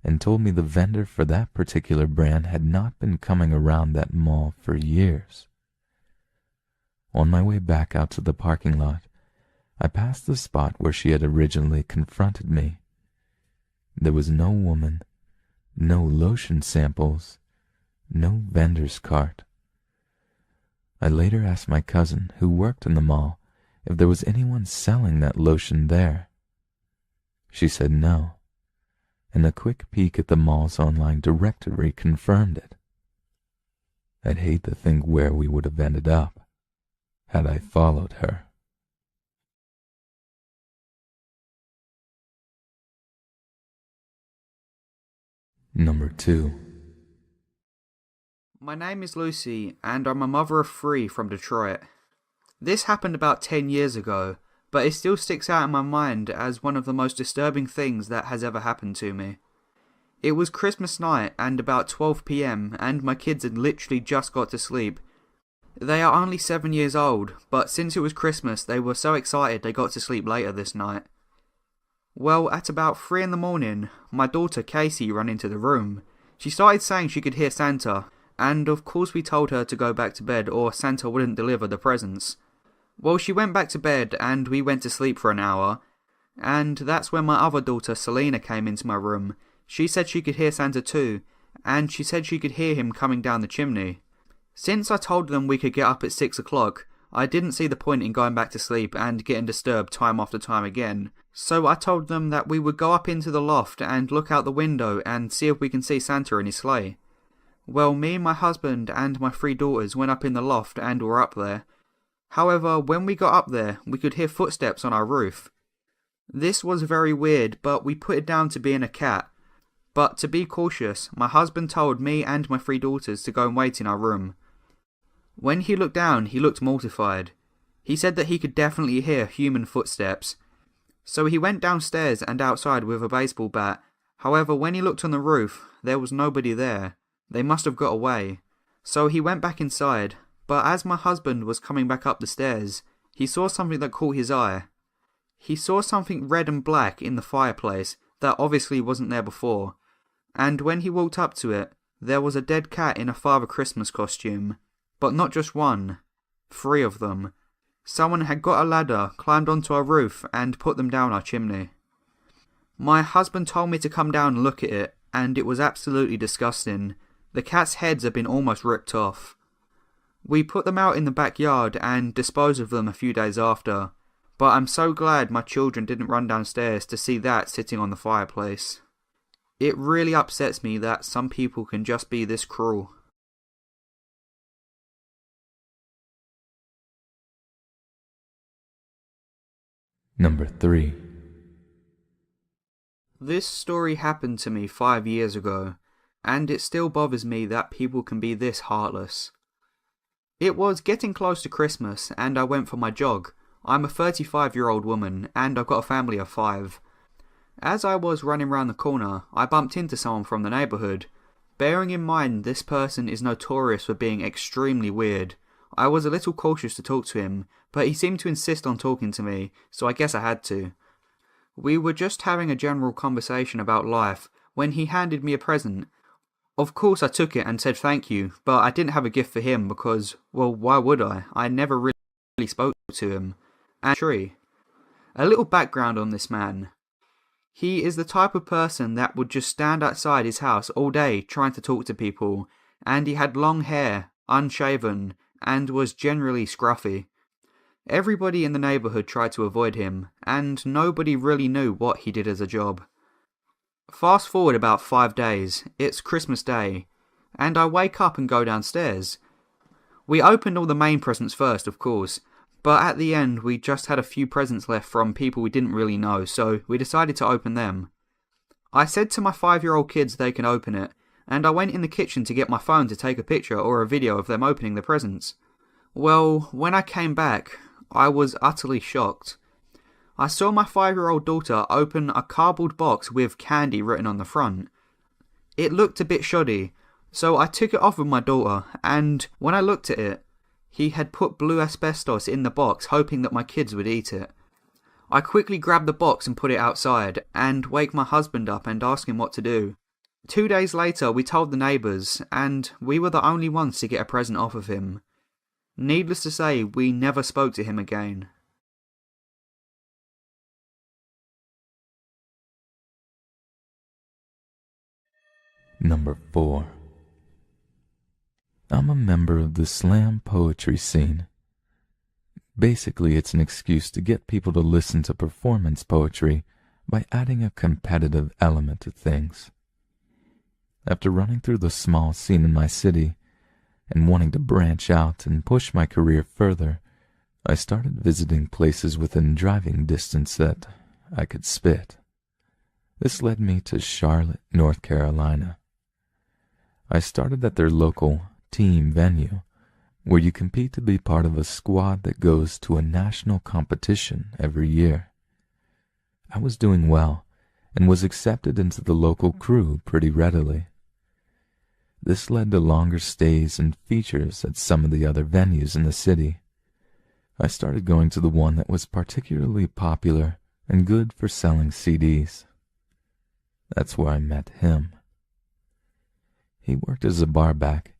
Speaker 1: and told me the vendor for that particular brand had not been coming around that mall for years. On my way back out to the parking lot, I passed the spot where she had originally confronted me. There was no woman, no lotion samples, no vendor's cart. I later asked my cousin, who worked in the mall, if there was anyone selling that lotion there. She said no, and a quick peek at the mall's online directory confirmed it. I'd hate to think where we would have ended up had I followed her. Number 2.
Speaker 6: My name is Lucy, and I'm a mother of 3 from Detroit. This happened about 10 years ago, but it still sticks out in my mind as one of the most disturbing things that has ever happened to me. It was Christmas night and about 12 PM, and my kids had literally just got to sleep. They are only 7 years old, but since it was Christmas they were so excited they got to sleep later this night. Well, at about 3 in the morning, my daughter Casey ran into the room. She started saying she could hear Santa, and of course we told her to go back to bed or Santa wouldn't deliver the presents. Well, she went back to bed and we went to sleep for an hour, and that's when my other daughter Selena came into my room. She said she could hear Santa too, and she said she could hear him coming down the chimney. Since I told them we could get up at 6 o'clock, I didn't see the point in going back to sleep and getting disturbed time after time again, so I told them that we would go up into the loft and look out the window and see if we can see Santa in his sleigh. Well, me, my husband and my 3 daughters went up in the loft and were up there. However, when we got up there, we could hear footsteps on our roof. This was very weird, but we put it down to being a cat. But to be cautious, my husband told me and my 3 daughters to go and wait in our room. When he looked down, he looked mortified. He said that he could definitely hear human footsteps. So he went downstairs and outside with a baseball bat. However, when he looked on the roof, there was nobody there. They must have got away. So he went back inside, but as my husband was coming back up the stairs, he saw something that caught his eye. He saw something red and black in the fireplace that obviously wasn't there before. And when he walked up to it, there was a dead cat in a Father Christmas costume. But not just one, 3 of them. Someone had got a ladder, climbed onto our roof, and put them down our chimney. My husband told me to come down and look at it, and it was absolutely disgusting. The cats' heads had been almost ripped off. We put them out in the backyard and disposed of them a few days after, but I'm so glad my children didn't run downstairs to see that sitting on the fireplace. It really upsets me that some people can just be this cruel.
Speaker 1: Number 3.
Speaker 6: This story happened to me 5 years ago, and it still bothers me that people can be this heartless. It was getting close to Christmas, and I went for my jog. I'm a 35-year-old woman, and I've got a family of 5. As I was running round the corner, I bumped into someone from the neighbourhood. Bearing in mind this person is notorious for being extremely weird, I was a little cautious to talk to him, but he seemed to insist on talking to me, so I guess I had to. We were just having a general conversation about life when he handed me a present. Of course I took it and said thank you, but I didn't have a gift for him because, well, why would I? I never really spoke to him. And tree. A little background on this man. He is the type of person that would just stand outside his house all day trying to talk to people, and he had long hair, unshaven, and was generally scruffy. Everybody in the neighbourhood tried to avoid him, and nobody really knew what he did as a job. Fast forward about 5 days, it's Christmas Day, and I wake up and go downstairs. We opened all the main presents first, of course, but at the end we just had a few presents left from people we didn't really know, so we decided to open them. I said to my 5-year-old kids they can open it, and I went in the kitchen to get my phone to take a picture or a video of them opening the presents. Well, when I came back, I was utterly shocked. I saw my 5-year-old daughter open a cardboard box with candy written on the front. It looked a bit shoddy, so I took it off with my daughter, and when I looked at it, he had put blue asbestos in the box hoping that my kids would eat it. I quickly grab the box and put it outside, and wake my husband up and ask him what to do. 2 days later, we told the neighbours, and we were the only ones to get a present off of him. Needless to say, we never spoke to him again.
Speaker 1: Number 4. I'm a member of the slam poetry scene. Basically, it's an excuse to get people to listen to performance poetry by adding a competitive element to things. After running through the small scene in my city and wanting to branch out and push my career further, I started visiting places within driving distance that I could spit. This led me to Charlotte, North Carolina. I started at their local team venue, where you compete to be part of a squad that goes to a national competition every year. I was doing well and was accepted into the local crew pretty readily. This led to longer stays and features at some of the other venues in the city. I started going to the one that was particularly popular and good for selling CDs. That's where I met him. He worked as a barback.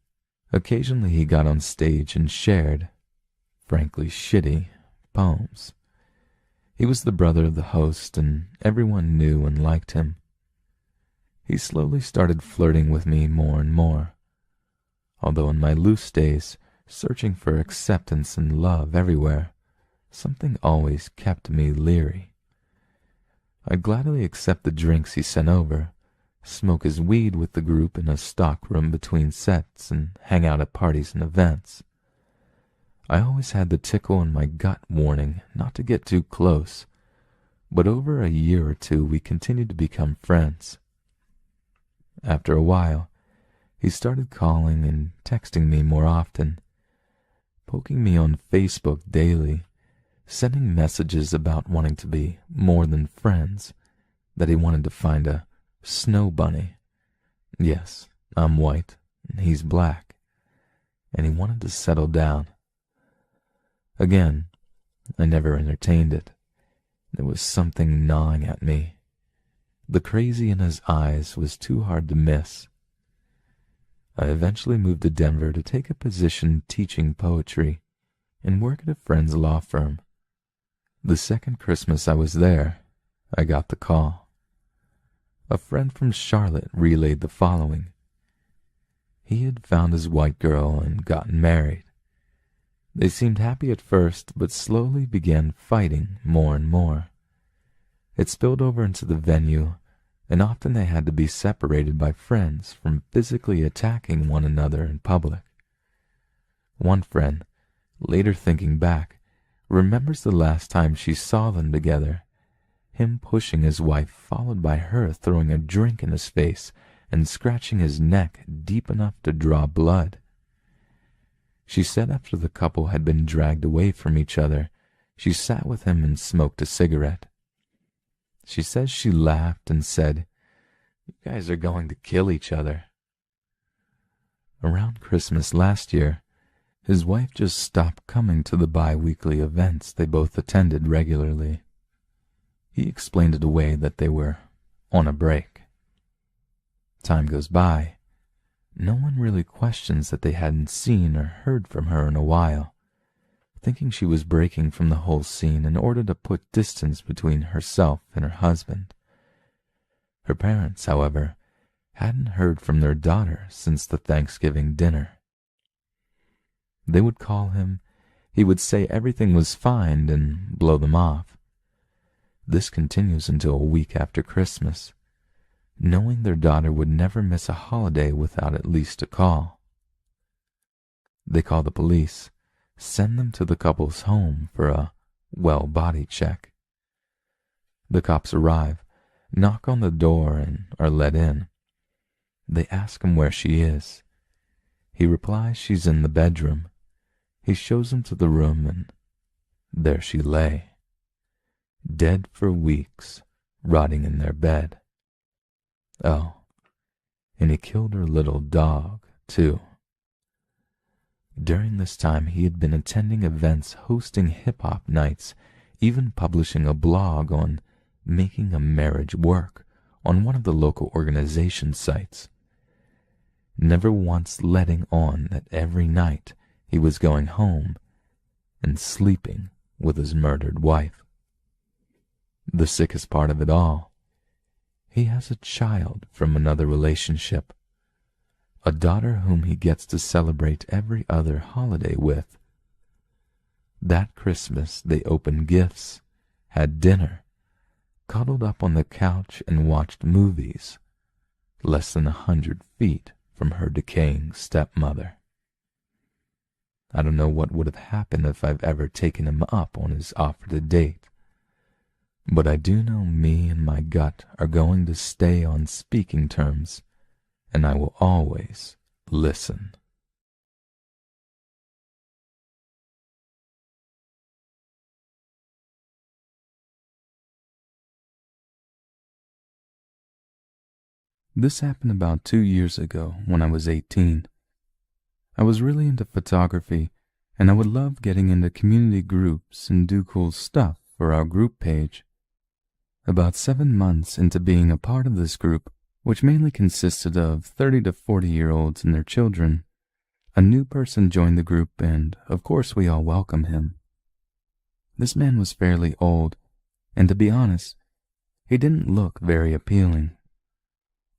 Speaker 1: Occasionally he got on stage and shared, frankly shitty, poems. He was the brother of the host, and everyone knew and liked him. He slowly started flirting with me more and more, although in my loose days, searching for acceptance and love everywhere, something always kept me leery. I'd gladly accept the drinks he sent over, smoke his weed with the group in a stock room between sets, and hang out at parties and events. I always had the tickle in my gut warning not to get too close, but over a year or two we continued to become friends. After a while, he started calling and texting me more often, poking me on Facebook daily, sending messages about wanting to be more than friends, that he wanted to find a snow bunny. Yes, I'm white, and he's black, and he wanted to settle down. Again, I never entertained it. There was something gnawing at me. The crazy in his eyes was too hard to miss. I eventually moved to Denver to take a position teaching poetry and work at a friend's law firm. The second Christmas I was there, I got the call. A friend from Charlotte relayed the following. He had found his white girl and gotten married. They seemed happy at first, but slowly began fighting more and more. It spilled over into the venue, and often they had to be separated by friends from physically attacking one another in public. One friend, later thinking back, remembers the last time she saw them together, him pushing his wife, followed by her throwing a drink in his face and scratching his neck deep enough to draw blood. She said after the couple had been dragged away from each other, she sat with him and smoked a cigarette. She says she laughed and said, "You guys are going to kill each other." Around Christmas last year, his wife just stopped coming to the bi-weekly events they both attended regularly. He explained it away that they were on a break. Time goes by. No one really questions that they hadn't seen or heard from her in a while, thinking she was breaking from the whole scene in order to put distance between herself and her husband. Her parents, however, hadn't heard from their daughter since the Thanksgiving dinner. They would call him, he would say everything was fine and blow them off. This continues until a week after Christmas, knowing their daughter would never miss a holiday without at least a call. They call the police, send them to the couple's home for a well-body check. The cops arrive, knock on the door, and are let in. They ask him where she is. He replies she's in the bedroom. He shows them to the room, and there she lay, dead for weeks, rotting in their bed. Oh, and he killed her little dog, too. During this time, he had been attending events hosting hip-hop nights even publishing a blog on making a marriage work on one of the local organization sites. Never once letting on that every night he was going home and sleeping with his murdered wife. The sickest part of it all, he has a child from another relationship, a daughter whom he gets to celebrate every other holiday with. That Christmas they opened gifts, had dinner, cuddled up on the couch and watched movies, less than 100 feet from her decaying stepmother. I don't know what would have happened if I've ever taken him up on his offer to date, but I do know me and my gut are going to stay on speaking terms, and I will always listen. This happened about 2 years ago when I was 18. I was really into photography, and I would love getting into community groups and do cool stuff for our group page. About 7 months into being a part of this group, which mainly consisted of 30 to 40-year-olds and their children, a new person joined the group, and of course we all welcome him. This man was fairly old, and to be honest, he didn't look very appealing.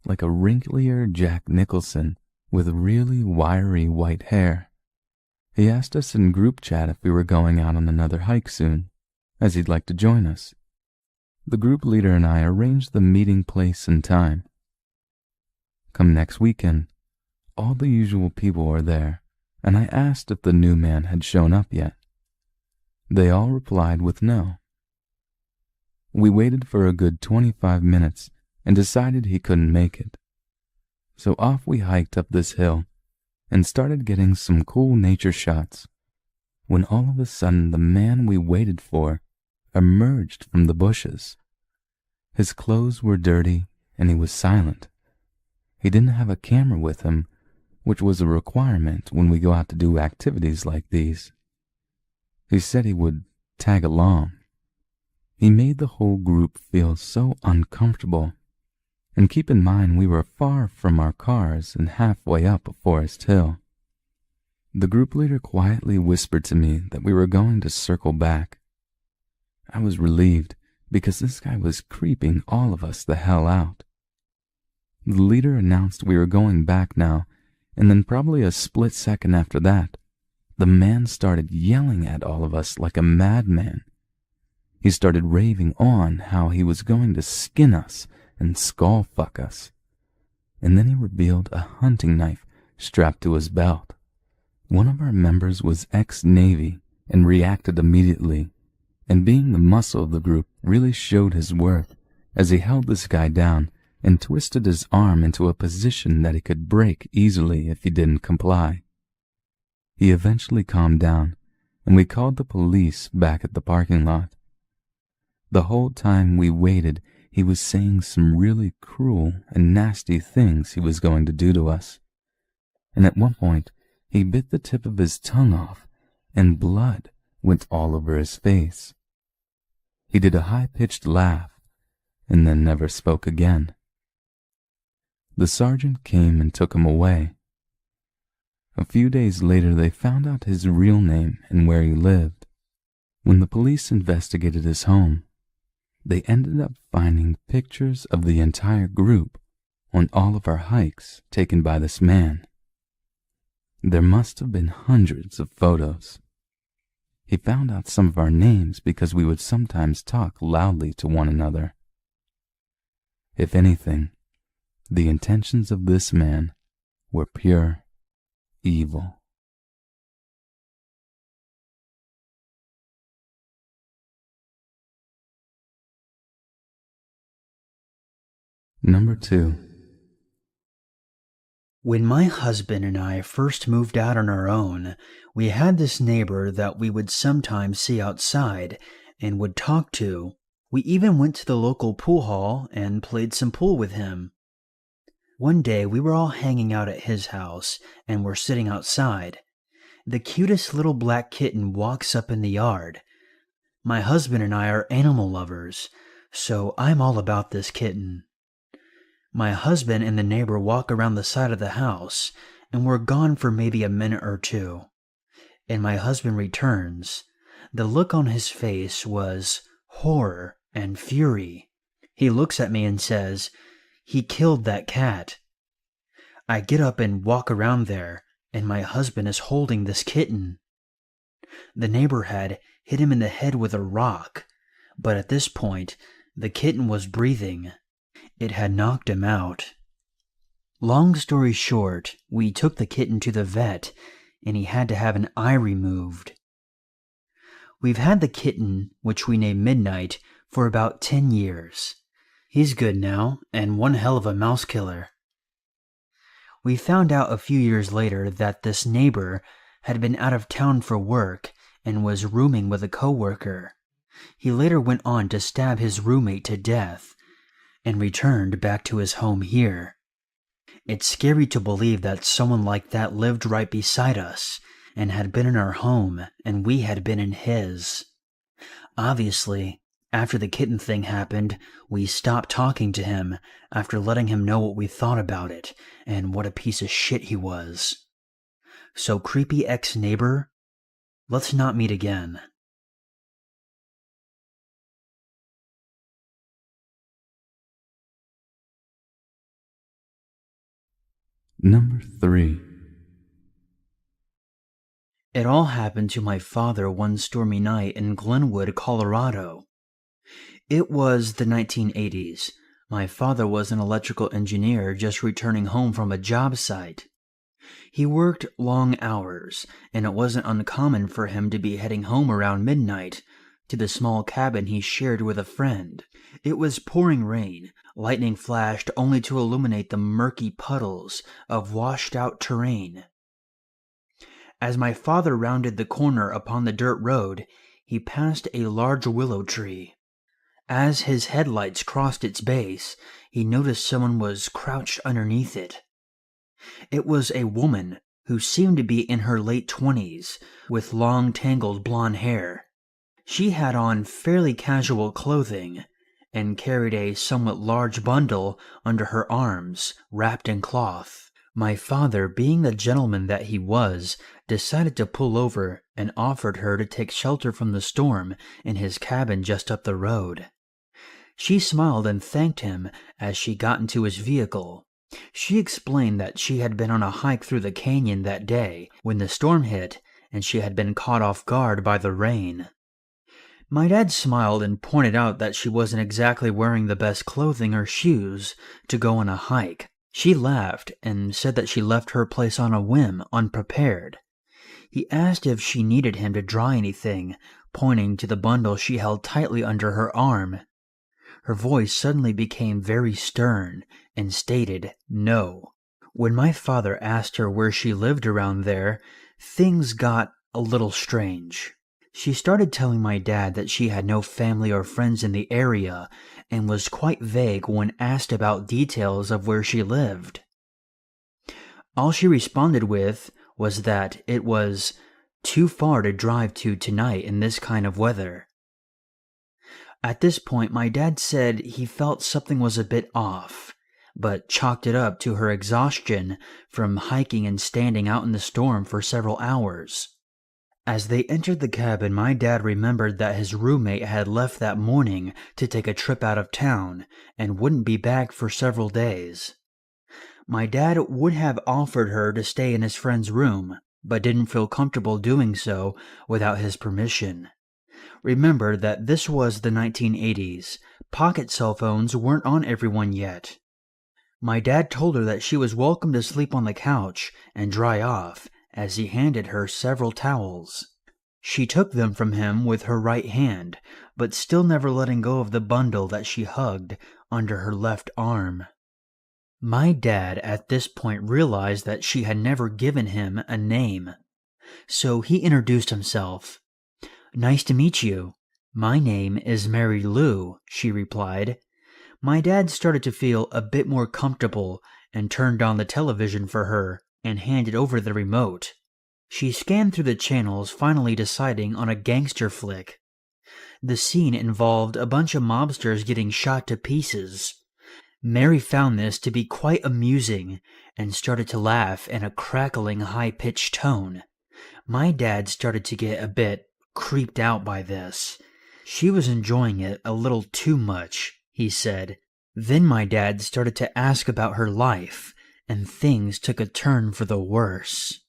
Speaker 1: Like a wrinklier Jack Nicholson with really wiry white hair. He asked us in group chat if we were going out on another hike soon, as he'd like to join us. The group leader and I arranged the meeting place and time. Come next weekend, all the usual people are there, and I asked if the new man had shown up yet. They all replied with no. We waited for a good 25 minutes and decided he couldn't make it. So off we hiked up this hill and started getting some cool nature shots, when all of a sudden the man we waited for emerged from the bushes. His clothes were dirty and he was silent. He didn't have a camera with him, which was a requirement when we go out to do activities like these. He said he would tag along. He made the whole group feel so uncomfortable. And keep in mind we were far from our cars and halfway up a forest hill. The group leader quietly whispered to me that we were going to circle back. I was relieved because this guy was creeping all of us the hell out. The leader announced we were going back now, and then probably a split second after that, the man started yelling at all of us like a madman. He started raving on how he was going to skin us and skull fuck us. And then he revealed a hunting knife strapped to his belt. One of our members was ex-Navy and reacted immediately, and being the muscle of the group really showed his worth as he held this guy down and twisted his arm into a position that he could break easily if he didn't comply. He eventually calmed down, and we called the police back at the parking lot. The whole time we waited, he was saying some really cruel and nasty things he was going to do to us. And at one point, he bit the tip of his tongue off, and blood went all over his face. He did a high-pitched laugh, and then never spoke again. The sergeant came and took him away. A few days later, they found out his real name and where he lived. When the police investigated his home, they ended up finding pictures of the entire group on all of our hikes taken by this man. There must have been hundreds of photos. He found out some of our names because we would sometimes talk loudly to one another. If anything, the intentions of this man were pure evil. Number 2.
Speaker 7: When my husband and I first moved out on our own, we had this neighbor that we would sometimes see outside and would talk to. We even went to the local pool hall and played some pool with him. One day we were all hanging out at his house and were sitting outside. The cutest little black kitten walks up in the yard. My husband and I are animal lovers, so I'm all about this kitten. My husband and the neighbor walk around the side of the house, and we're gone for maybe a minute or two. And my husband returns. The look on his face was horror and fury. He looks at me and says, "He killed that cat." I get up and walk around there, and my husband is holding this kitten. The neighbor had hit him in the head with a rock, but at this point, the kitten was breathing. It had knocked him out. Long story short, we took the kitten to the vet, and he had to have an eye removed. We've had the kitten, which we named Midnight, for about 10 years. He's good now, and one hell of a mouse killer. We found out a few years later that this neighbor had been out of town for work and was rooming with a coworker. He later went on to stab his roommate to death and returned back to his home here. It's scary to believe that someone like that lived right beside us and had been in our home and we had been in his. Obviously, after the kitten thing happened, we stopped talking to him after letting him know what we thought about it and what a piece of shit he was. So, creepy ex-neighbor, let's not meet again.
Speaker 1: Number 3.
Speaker 7: It all happened to my father one stormy night in Glenwood, Colorado. It was the 1980s. My father was an electrical engineer just returning home from a job site. He worked long hours, and it wasn't uncommon for him to be heading home around midnight to the small cabin he shared with a friend. It was pouring rain. Lightning flashed only to illuminate the murky puddles of washed-out terrain. As my father rounded the corner upon the dirt road, he passed a large willow tree. As his headlights crossed its base, he noticed someone was crouched underneath it. It was a woman who seemed to be in her late 20s, with long tangled blonde hair. She had on fairly casual clothing and carried a somewhat large bundle under her arms, wrapped in cloth. My father, being the gentleman that he was, decided to pull over and offered her to take shelter from the storm in his cabin just up the road. She smiled and thanked him as she got into his vehicle. She explained that she had been on a hike through the canyon that day when the storm hit, and she had been caught off guard by the rain. My dad smiled and pointed out that she wasn't exactly wearing the best clothing or shoes to go on a hike. She laughed and said that she left her place on a whim, unprepared. He asked if she needed him to dry anything, pointing to the bundle she held tightly under her arm. Her voice suddenly became very stern and stated no. When my father asked her where she lived around there, things got a little strange. She started telling my dad that she had no family or friends in the area and was quite vague when asked about details of where she lived. All she responded with was that it was too far to drive to tonight in this kind of weather. At this point, my dad said he felt something was a bit off, but chalked it up to her exhaustion from hiking and standing out in the storm for several hours. As they entered the cabin, my dad remembered that his roommate had left that morning to take a trip out of town and wouldn't be back for several days. My dad would have offered her to stay in his friend's room, but didn't feel comfortable doing so without his permission. Remember that this was the 1980s. Pocket cell phones weren't on everyone yet. My dad told her that she was welcome to sleep on the couch and dry off, as he handed her several towels. She took them from him with her right hand, but still never letting go of the bundle that she hugged under her left arm. My dad at this point realized that she had never given him a name, so he introduced himself. "Nice to meet you. My name is Mary Lou," she replied. My dad started to feel a bit more comfortable and turned on the television for her and handed over the remote. She scanned through the channels, finally deciding on a gangster flick. The scene involved a bunch of mobsters getting shot to pieces. Mary found this to be quite amusing and started to laugh in a crackling, high-pitched tone. My dad started to get a bit creeped out by this. She was enjoying it a little too much, he said. Then my dad started to ask about her life, and things took a turn for the worse.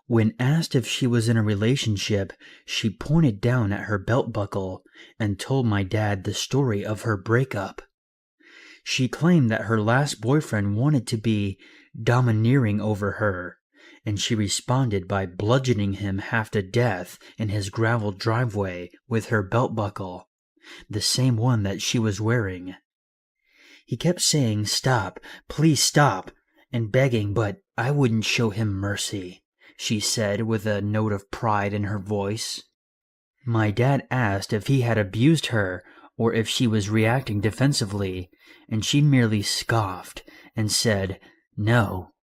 Speaker 7: When asked if she was in a relationship, she pointed down at her belt buckle and told my dad the story of her breakup. She claimed that her last boyfriend wanted to be domineering over her, and she responded by bludgeoning him half to death in his gravel driveway with her belt buckle, the same one that she was wearing. He kept saying, "Stop, please stop," and begging, but I wouldn't show him mercy, she said with a note of pride in her voice. My dad asked if he had abused her or if she was reacting defensively, and she merely scoffed and said, "No,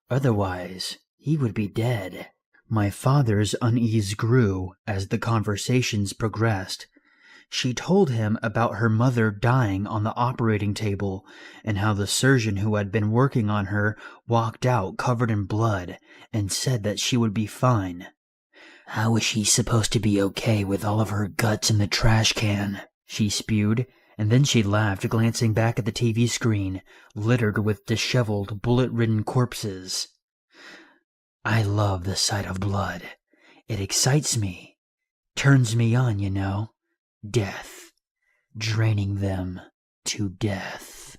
Speaker 7: otherwise he would be dead." My father's unease grew as the conversations progressed. She told him about her mother dying on the operating table and how the surgeon who had been working on her walked out covered in blood and said that she would be fine. "How was she supposed to be okay with all of her guts in the trash can?" she spewed, and then she laughed, glancing back at the TV screen, littered with disheveled, bullet-ridden corpses. "I love the sight of blood. It excites me. Turns me on, you know. Death. Draining them to death."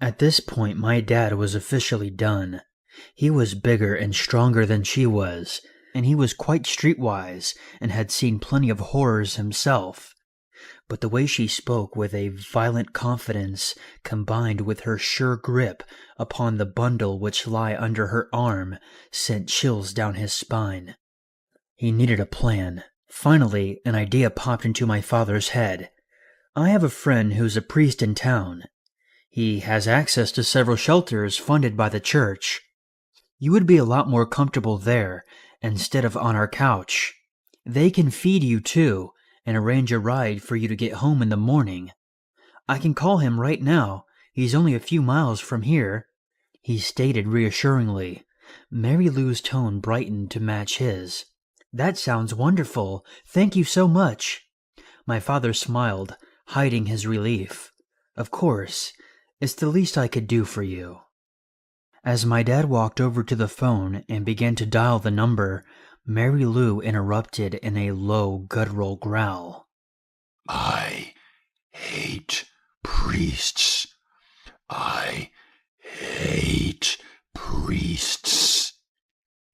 Speaker 7: At this point, my dad was officially done. He was bigger and stronger than she was, and he was quite streetwise and had seen plenty of horrors himself. But the way she spoke with a violent confidence, combined with her sure grip upon the bundle which lay under her arm, sent chills down his spine. He needed a plan. Finally, an idea popped into my father's head. "I have a friend who's a priest in town. He has access to several shelters funded by the church. You would be a lot more comfortable there instead of on our couch. They can feed you too and arrange a ride for you to get home in the morning. I can call him right now. He's only a few miles from here," he stated reassuringly. Mary Lou's tone brightened to match his. "That sounds wonderful. Thank you so much." My father smiled, hiding his relief. "Of course. It's the least I could do for you." As my dad walked over to the phone and began to dial the number, Mary Lou interrupted in a low, guttural growl.
Speaker 8: "I hate priests. I hate priests."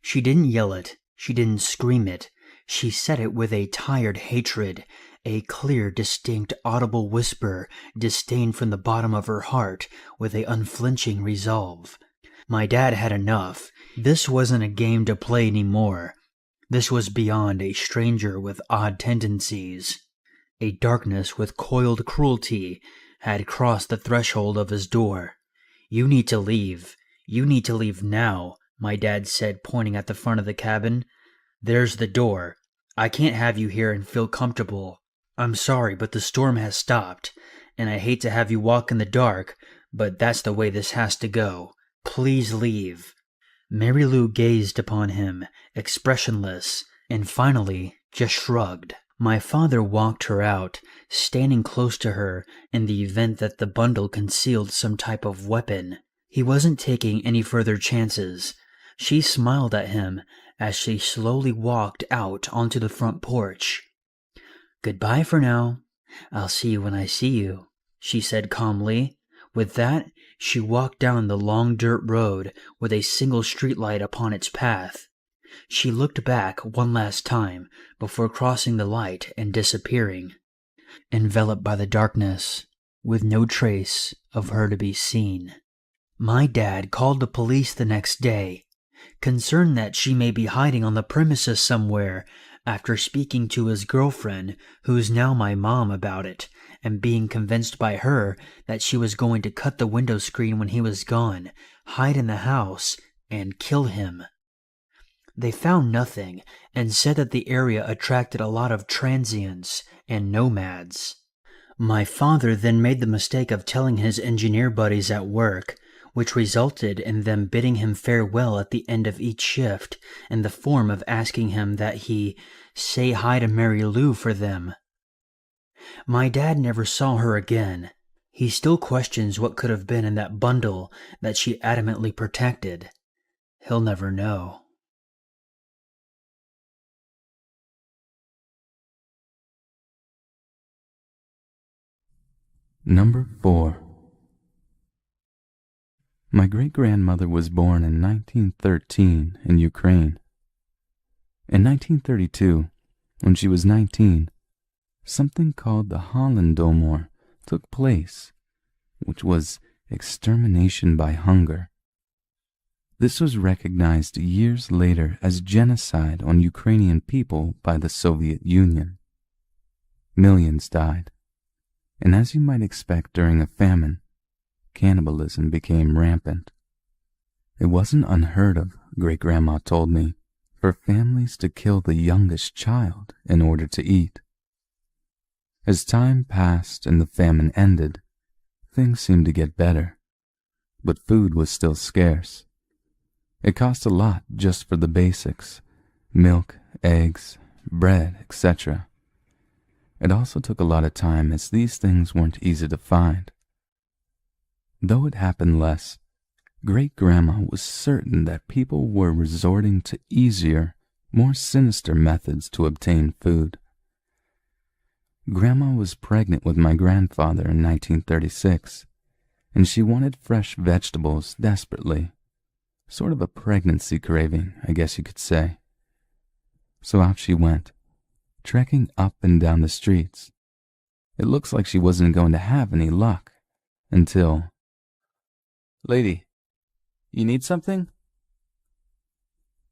Speaker 7: She didn't yell it. She didn't scream it. She said it with a tired hatred, a clear, distinct, audible whisper, disdain from the bottom of her heart, with a unflinching resolve. My dad had enough. This wasn't a game to play anymore. This was beyond a stranger with odd tendencies. A darkness with coiled cruelty had crossed the threshold of his door. "You need to leave. You need to leave now," my dad said, pointing at the front of the cabin. "There's the door. I can't have you here and feel comfortable. I'm sorry, but the storm has stopped, and I hate to have you walk in the dark, but that's the way this has to go. Please leave." Mary Lou gazed upon him, expressionless, and finally just shrugged. My father walked her out, standing close to her in the event that the bundle concealed some type of weapon. He wasn't taking any further chances. She smiled at him as she slowly walked out onto the front porch. "Goodbye for now. I'll see you when I see you," she said calmly. With that, she walked down the long dirt road with a single streetlight upon its path. She looked back one last time before crossing the light and disappearing, enveloped by the darkness, with no trace of her to be seen. My dad called the police the next day, concerned that she may be hiding on the premises somewhere, after speaking to his girlfriend, who's now my mom, about it, and being convinced by her that she was going to cut the window screen when he was gone, hide in the house, and kill him. They found nothing and said that the area attracted a lot of transients and nomads. My father then made the mistake of telling his engineer buddies at work, which resulted in them bidding him farewell at the end of each shift in the form of asking him that he say hi to Mary Lou for them. My dad never saw her again. He still questions what could have been in that bundle that she adamantly protected. He'll never know.
Speaker 1: Number 4. My great-grandmother was born in 1913 in Ukraine. In 1932, when she was 19, something called the Holodomor took place, which was extermination by hunger. This was recognized years later as genocide on Ukrainian people by the Soviet Union. Millions died, and as you might expect during a famine, cannibalism became rampant. It wasn't unheard of, Great-Grandma told me, for families to kill the youngest child in order to eat. As time passed and the famine ended, things seemed to get better, but food was still scarce. It cost a lot just for the basics: milk, eggs, bread, etc. It also took a lot of time, as these things weren't easy to find. Though it happened less, Great-Grandma was certain that people were resorting to easier, more sinister methods to obtain food. Grandma was pregnant with my grandfather in 1936, and she wanted fresh vegetables desperately. Sort of a pregnancy craving, I guess you could say. So out she went, trekking up and down the streets. It looks like she wasn't going to have any luck until... "Lady, you need something?"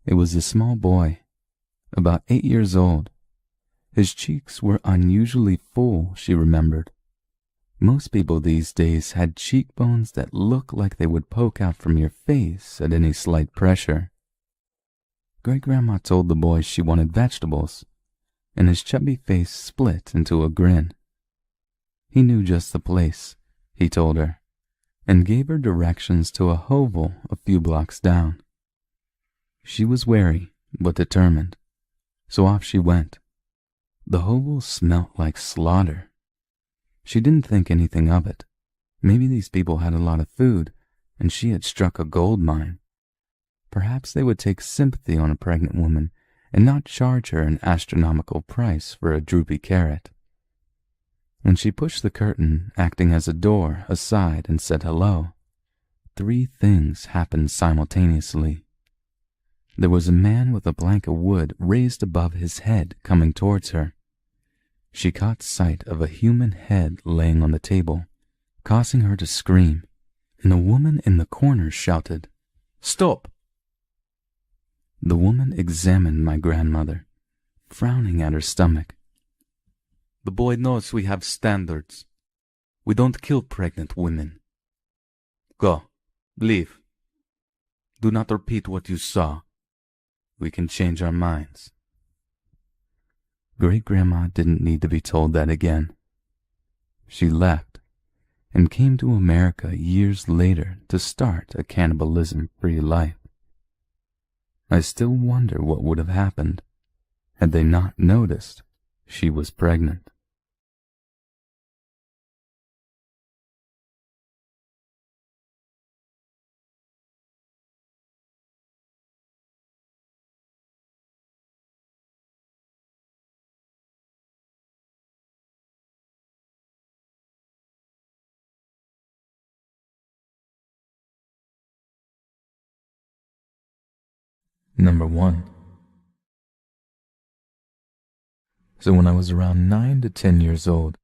Speaker 1: It was a small boy, about 8 years old. His cheeks were unusually full, she remembered. Most people these days had cheekbones that looked like they would poke out from your face at any slight pressure. Great-Grandma told the boy she wanted vegetables, and his chubby face split into a grin. He knew just the place, he told her, and gave her directions to a hovel a few blocks down. She was wary, but determined, so off she went. The hovel smelt like slaughter. She didn't think anything of it. Maybe these people had a lot of food, and she had struck a gold mine. Perhaps they would take sympathy on a pregnant woman and not charge her an astronomical price for a droopy carrot. When she pushed the curtain, acting as a door, aside and said hello, 3 things happened simultaneously. There was a man with a plank of wood raised above his head coming towards her. She caught sight of a human head laying on the table, causing her to scream, and a woman in the corner shouted, "Stop!" The woman examined my grandmother, frowning at her stomach. "The boy knows we have standards. We don't kill pregnant women. Go, leave. Do not repeat what you saw. We can change our minds." Great-Grandma didn't need to be told that again. She left and came to America years later to start a cannibalism-free life. I still wonder what would have happened had they not noticed she was pregnant. Number 1. So when I was around 9 to 10 years old,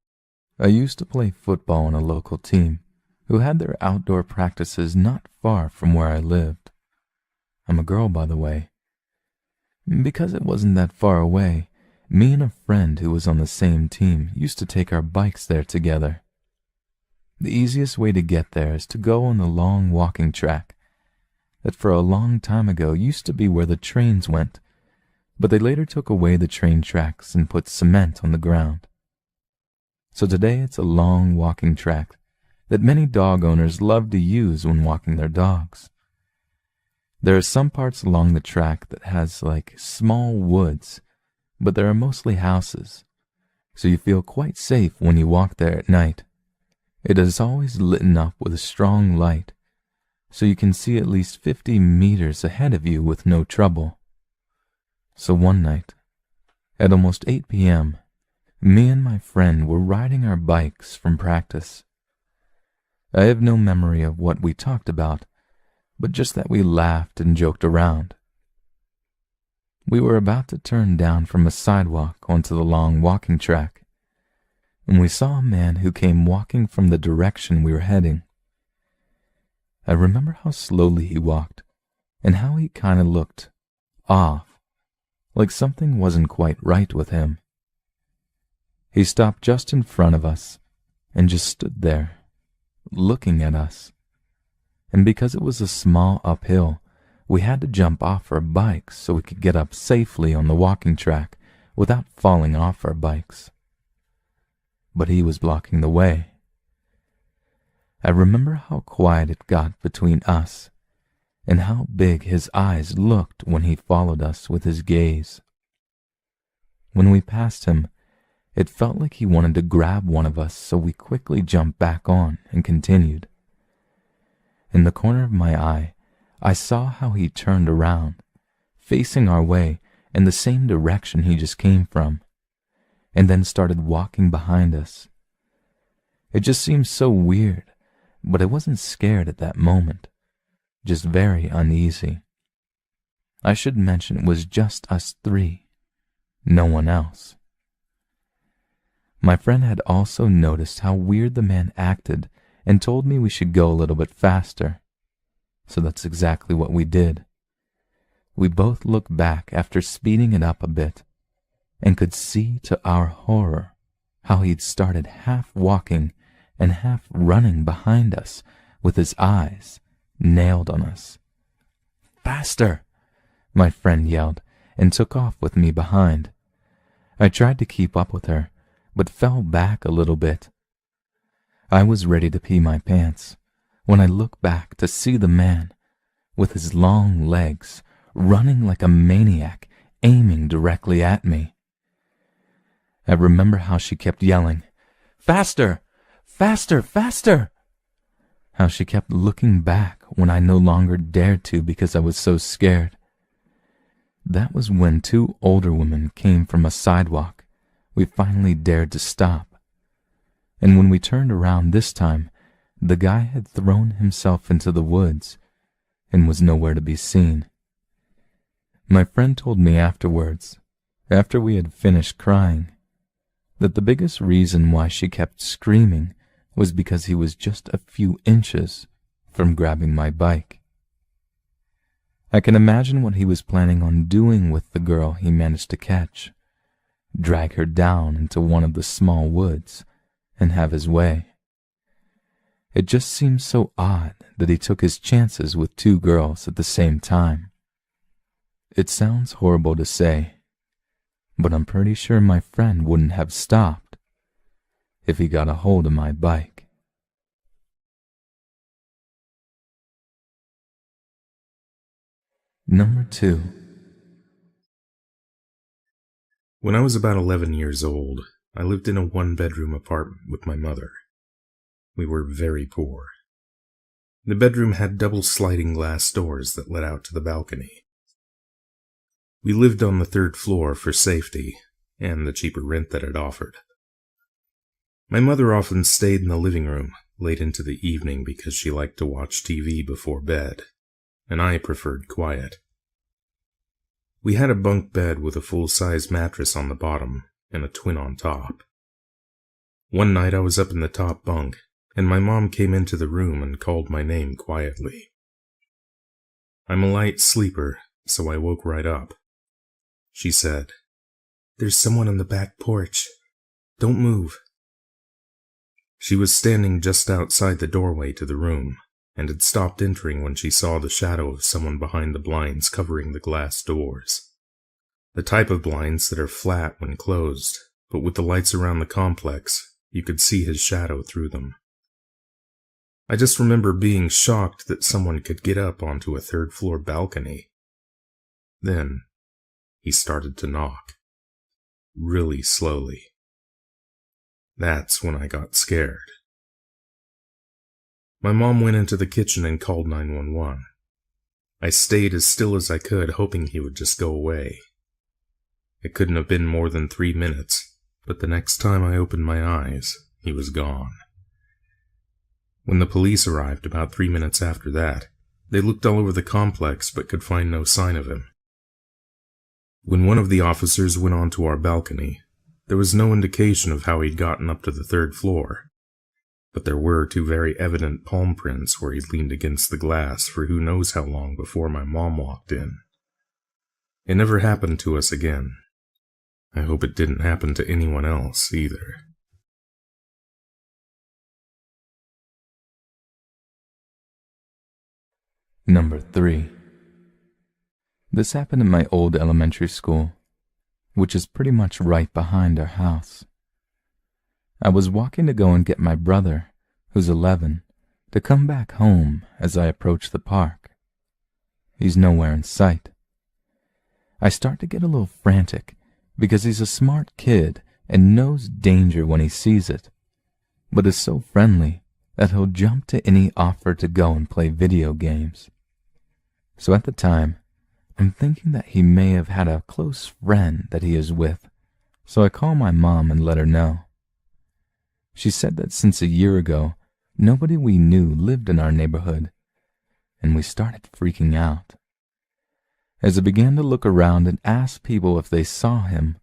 Speaker 1: I used to play football on a local team who had their outdoor practices not far from where I lived. I'm a girl, by the way. Because it wasn't that far away, me and a friend who was on the same team used to take our bikes there together. The easiest way to get there is to go on the long walking track. that for a long time ago used to be where the trains went, but they later took away the train tracks and put cement on the ground. So today it's a long walking track that many dog owners love to use when walking their dogs. There are some parts along the track that has like small woods, but there are mostly houses, so you feel quite safe when you walk there at night. It is always lit up with a strong light, so you can see at least 50 meters ahead of you with no trouble. So one night, at almost 8 p.m., me and my friend were riding our bikes from practice. I have no memory of what we talked about, but just that we laughed and joked around. We were about to turn down from a sidewalk onto the long walking track, and we saw a man who came walking from the direction we were heading. I remember how slowly he walked, and how he kind of looked off, like something wasn't quite right with him. He stopped just in front of us, and just stood there, looking at us. And because it was a small uphill, we had to jump off our bikes so we could get up safely on the walking track without falling off our bikes. But he was blocking the way. I remember how quiet it got between us, and how big his eyes looked when he followed us with his gaze. When we passed him, it felt like he wanted to grab one of us, so we quickly jumped back on and continued. In the corner of my eye, I saw how he turned around, facing our way in the same direction he just came from, and then started walking behind us. It just seemed so weird, but I wasn't scared at that moment, just very uneasy. I should mention it was just us three, no one else. My friend had also noticed how weird the man acted and told me we should go a little bit faster. So that's exactly what we did. We both looked back after speeding it up a bit and could see to our horror how he'd started half walking and half running behind us with his eyes nailed on us. "Faster!" my friend yelled and took off with me behind. I tried to keep up with her, but fell back a little bit. I was ready to pee my pants when I looked back to see the man, with his long legs, running like a maniac, aiming directly at me. I remember how she kept yelling, "Faster! Faster! Faster!" How she kept looking back when I no longer dared to because I was so scared. That was when two older women came from a sidewalk. We finally dared to stop. And when we turned around this time, the guy had thrown himself into the woods and was nowhere to be seen. My friend told me afterwards, after we had finished crying, that the biggest reason why she kept screaming was because he was just a few inches from grabbing my bike. I can imagine what he was planning on doing with the girl he managed to catch. Drag her down into one of the small woods and have his way. It just seems so odd that he took his chances with two girls at the same time. It sounds horrible to say, but I'm pretty sure my friend wouldn't have stopped if he got a hold of my bike. Number 2.
Speaker 9: When I was about 11 years old, I lived in a one-bedroom apartment with my mother. We were very poor. The bedroom had double sliding glass doors that led out to the balcony. We lived on the 3rd floor for safety and the cheaper rent that it offered. My mother often stayed in the living room late into the evening because she liked to watch TV before bed, and I preferred quiet. We had a bunk bed with a full-size mattress on the bottom and a twin on top. One night I was up in the top bunk, and my mom came into the room and called my name quietly. I'm a light sleeper, so I woke right up. She said, "There's someone on the back porch. Don't move." She was standing just outside the doorway to the room, and had stopped entering when she saw the shadow of someone behind the blinds covering the glass doors. The type of blinds that are flat when closed, but with the lights around the complex, you could see his shadow through them. I just remember being shocked that someone could get up onto a third-floor balcony. Then, he started to knock. Really slowly. That's when I got scared. My mom went into the kitchen and called 911. I stayed as still as I could, hoping he would just go away. It couldn't have been more than 3 minutes, but the next time I opened my eyes, he was gone. When the police arrived about 3 minutes after that, they looked all over the complex but could find no sign of him. When one of the officers went onto our balcony, there was no indication of how he'd gotten up to the third floor, but there were 2 very evident palm prints where he'd leaned against the glass for who knows how long before my mom walked in. It never happened to us again. I hope it didn't happen to anyone else either.
Speaker 1: Number 3. This happened in my old elementary school, which is pretty much right behind our house. I was walking to go and get my brother, who's 11, to come back home as I approach the park. He's nowhere in sight. I start to get a little frantic because he's a smart kid and knows danger when he sees it, but is so friendly that he'll jump to any offer to go and play video games. So at the time, I'm thinking that he may have had a close friend that he is with, so I call my mom and let her know. She said that since a year ago, nobody we knew lived in our neighborhood, and we started freaking out. As I began to look around and ask people if they saw him,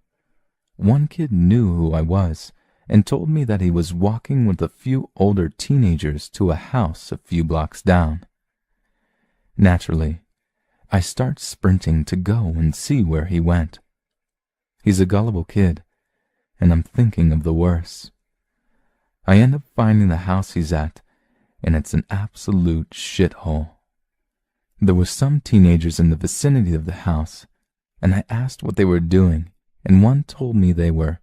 Speaker 1: one kid knew who I was and told me that he was walking with a few older teenagers to a house a few blocks down. Naturally, I start sprinting to go and see where he went. He's a gullible kid, and I'm thinking of the worst. I end up finding the house he's at, and it's an absolute shithole. There were some teenagers in the vicinity of the house, and I asked what they were doing, and one told me they were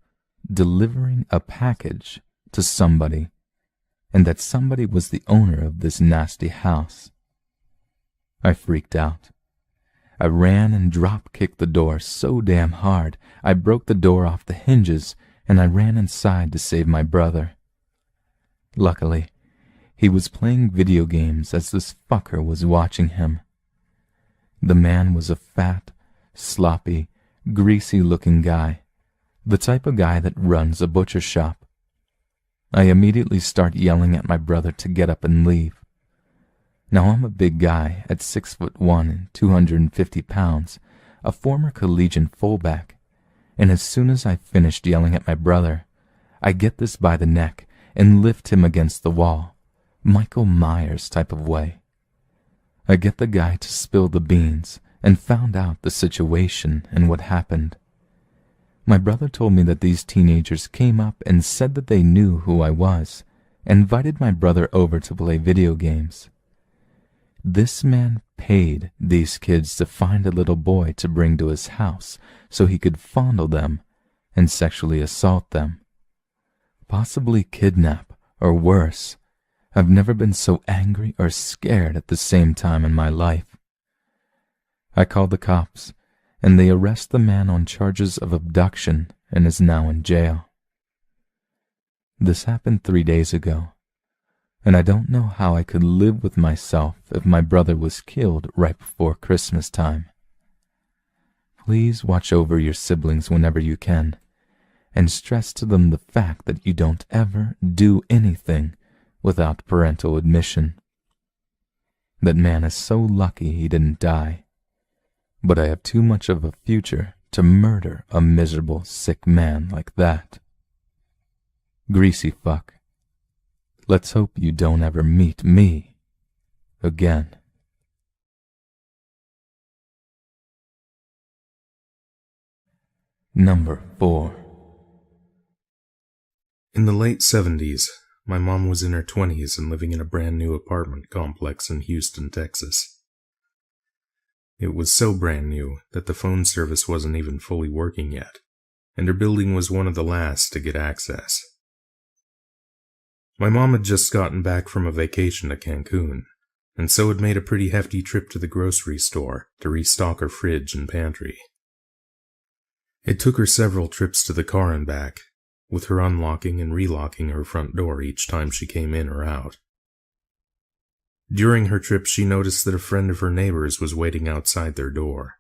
Speaker 1: delivering a package to somebody, and that somebody was the owner of this nasty house. I freaked out. I ran and drop-kicked the door so damn hard, I broke the door off the hinges, and I ran inside to save my brother. Luckily, he was playing video games as this fucker was watching him. The man was a fat, sloppy, greasy-looking guy, the type of guy that runs a butcher shop. I immediately start yelling at my brother to get up and leave. Now I'm a big guy at 6'1" and 250 pounds, a former collegiate fullback, and as soon as I finished yelling at my brother, I get this by the neck and lift him against the wall, Michael Myers type of way. I get the guy to spill the beans and found out the situation and what happened. My brother told me that these teenagers came up and said that they knew who I was and invited my brother over to play video games. This man paid these kids to find a little boy to bring to his house so he could fondle them and sexually assault them. Possibly kidnap, or worse. I've never been so angry or scared at the same time in my life. I called the cops, and they arrest the man on charges of abduction and is now in jail. This happened 3 days ago, and I don't know how I could live with myself if my brother was killed right before Christmas time. Please watch over your siblings whenever you can, and stress to them the fact that you don't ever do anything without parental admission. That man is so lucky he didn't die, but I have too much of a future to murder a miserable, sick man like that. Greasy fuck. Let's hope you don't ever meet me again. Number 4.
Speaker 9: In the late 70s, my mom was in her 20s and living in a brand new apartment complex in Houston, Texas. It was so brand new that the phone service wasn't even fully working yet, and her building was one of the last to get access. My mom had just gotten back from a vacation to Cancun, and so had made a pretty hefty trip to the grocery store to restock her fridge and pantry. It took her several trips to the car and back, with her unlocking and relocking her front door each time she came in or out. During her trip, she noticed that a friend of her neighbor's was waiting outside their door.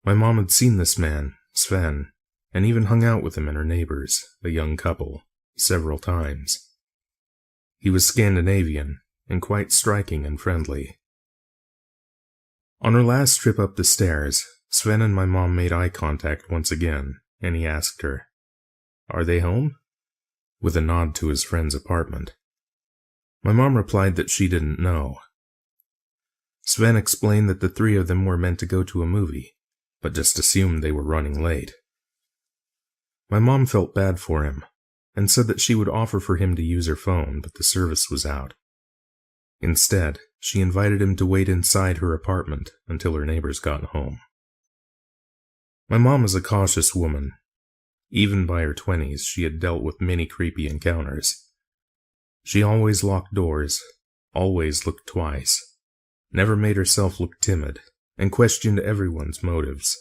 Speaker 9: My mom had seen this man, Sven, and even hung out with him and her neighbors, a young couple, several times. He was Scandinavian, and quite striking and friendly. On her last trip up the stairs, Sven and my mom made eye contact once again, and he asked her, "Are they home?" with a nod to his friend's apartment. My mom replied that she didn't know. Sven explained that the three of them were meant to go to a movie, but just assumed they were running late. My mom felt bad for him, and said that she would offer for him to use her phone, but the service was out. Instead, she invited him to wait inside her apartment until her neighbors got home. My mom is a cautious woman. Even by her 20s, she had dealt with many creepy encounters. She always locked doors, always looked twice, never made herself look timid, and questioned everyone's motives.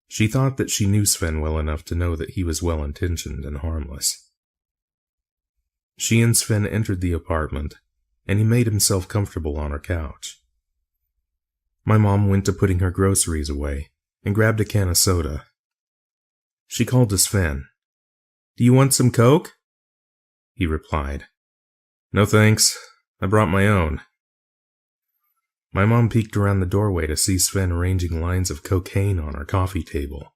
Speaker 9: She thought that she knew Sven well enough to know that he was well-intentioned and harmless. She and Sven entered the apartment, and he made himself comfortable on her couch. My mom went to putting her groceries away and grabbed a can of soda. She called to Sven. "Do you want some Coke?" He replied, "No thanks, I brought my own." My mom peeked around the doorway to see Sven arranging lines of cocaine on our coffee table.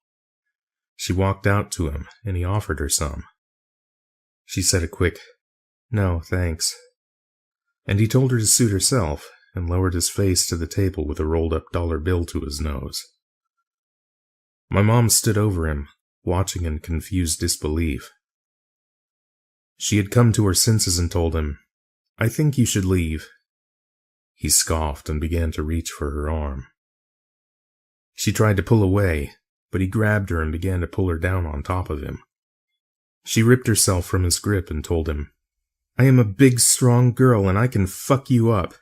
Speaker 9: She walked out to him, and he offered her some. She said a quick, "No, thanks," and he told her to suit herself, and lowered his face to the table with a rolled-up dollar bill to his nose. My mom stood over him, watching in confused disbelief. She had come to her senses and told him, "I think you should leave." He scoffed and began to reach for her arm. She tried to pull away, but he grabbed her and began to pull her down on top of him. She ripped herself from his grip and told him, "I am a big, strong girl and I can fuck you up.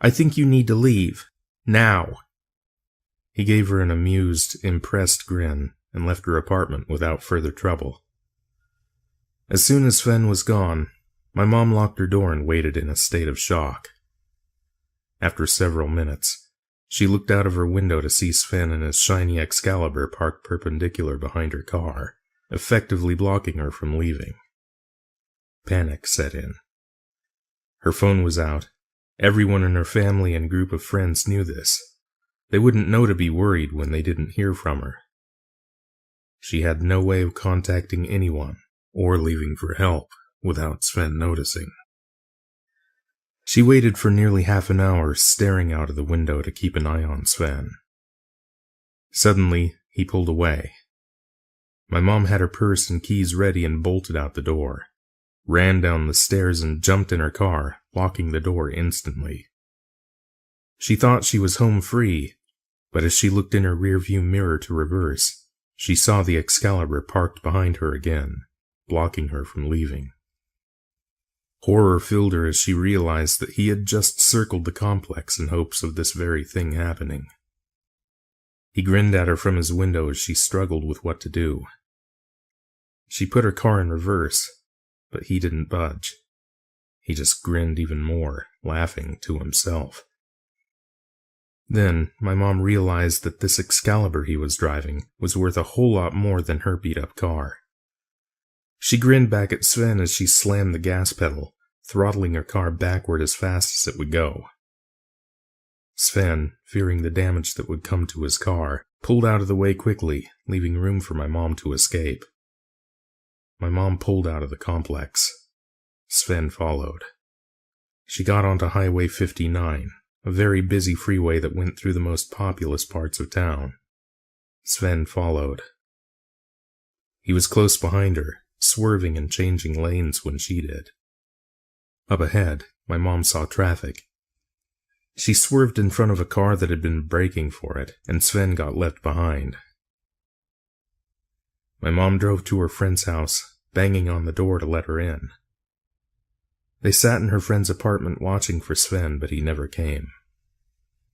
Speaker 9: I think you need to leave. Now." He gave her an amused, impressed grin and left her apartment without further trouble. As soon as Sven was gone, my mom locked her door and waited in a state of shock. After several minutes, she looked out of her window to see Sven and his shiny Excalibur parked perpendicular behind her car, effectively blocking her from leaving. Panic set in. Her phone was out. Everyone in her family and group of friends knew this. They wouldn't know to be worried when they didn't hear from her. She had no way of contacting anyone or leaving for help without Sven noticing. She waited for nearly half an hour, staring out of the window to keep an eye on Sven. Suddenly, he pulled away. My mom had her purse and keys ready and bolted out the door, ran down the stairs and jumped in her car, locking the door instantly. She thought she was home free, but as she looked in her rearview mirror to reverse, she saw the Excalibur parked behind her again, blocking her from leaving. Horror filled her as she realized that he had just circled the complex in hopes of this very thing happening. He grinned at her from his window as she struggled with what to do. She put her car in reverse, but he didn't budge. He just grinned even more, laughing to himself. Then, my mom realized that this Excalibur he was driving was worth a whole lot more than her beat-up car. She grinned back at Sven as she slammed the gas pedal, throttling her car backward as fast as it would go. Sven, fearing the damage that would come to his car, pulled out of the way quickly, leaving room for my mom to escape. My mom pulled out of the complex. Sven followed. She got onto Highway 59, a very busy freeway that went through the most populous parts of town. Sven followed. He was close behind her, swerving and changing lanes when she did. Up ahead, my mom saw traffic. She swerved in front of a car that had been braking for it, and Sven got left behind. My mom drove to her friend's house, banging on the door to let her in. They sat in her friend's apartment watching for Sven, but he never came.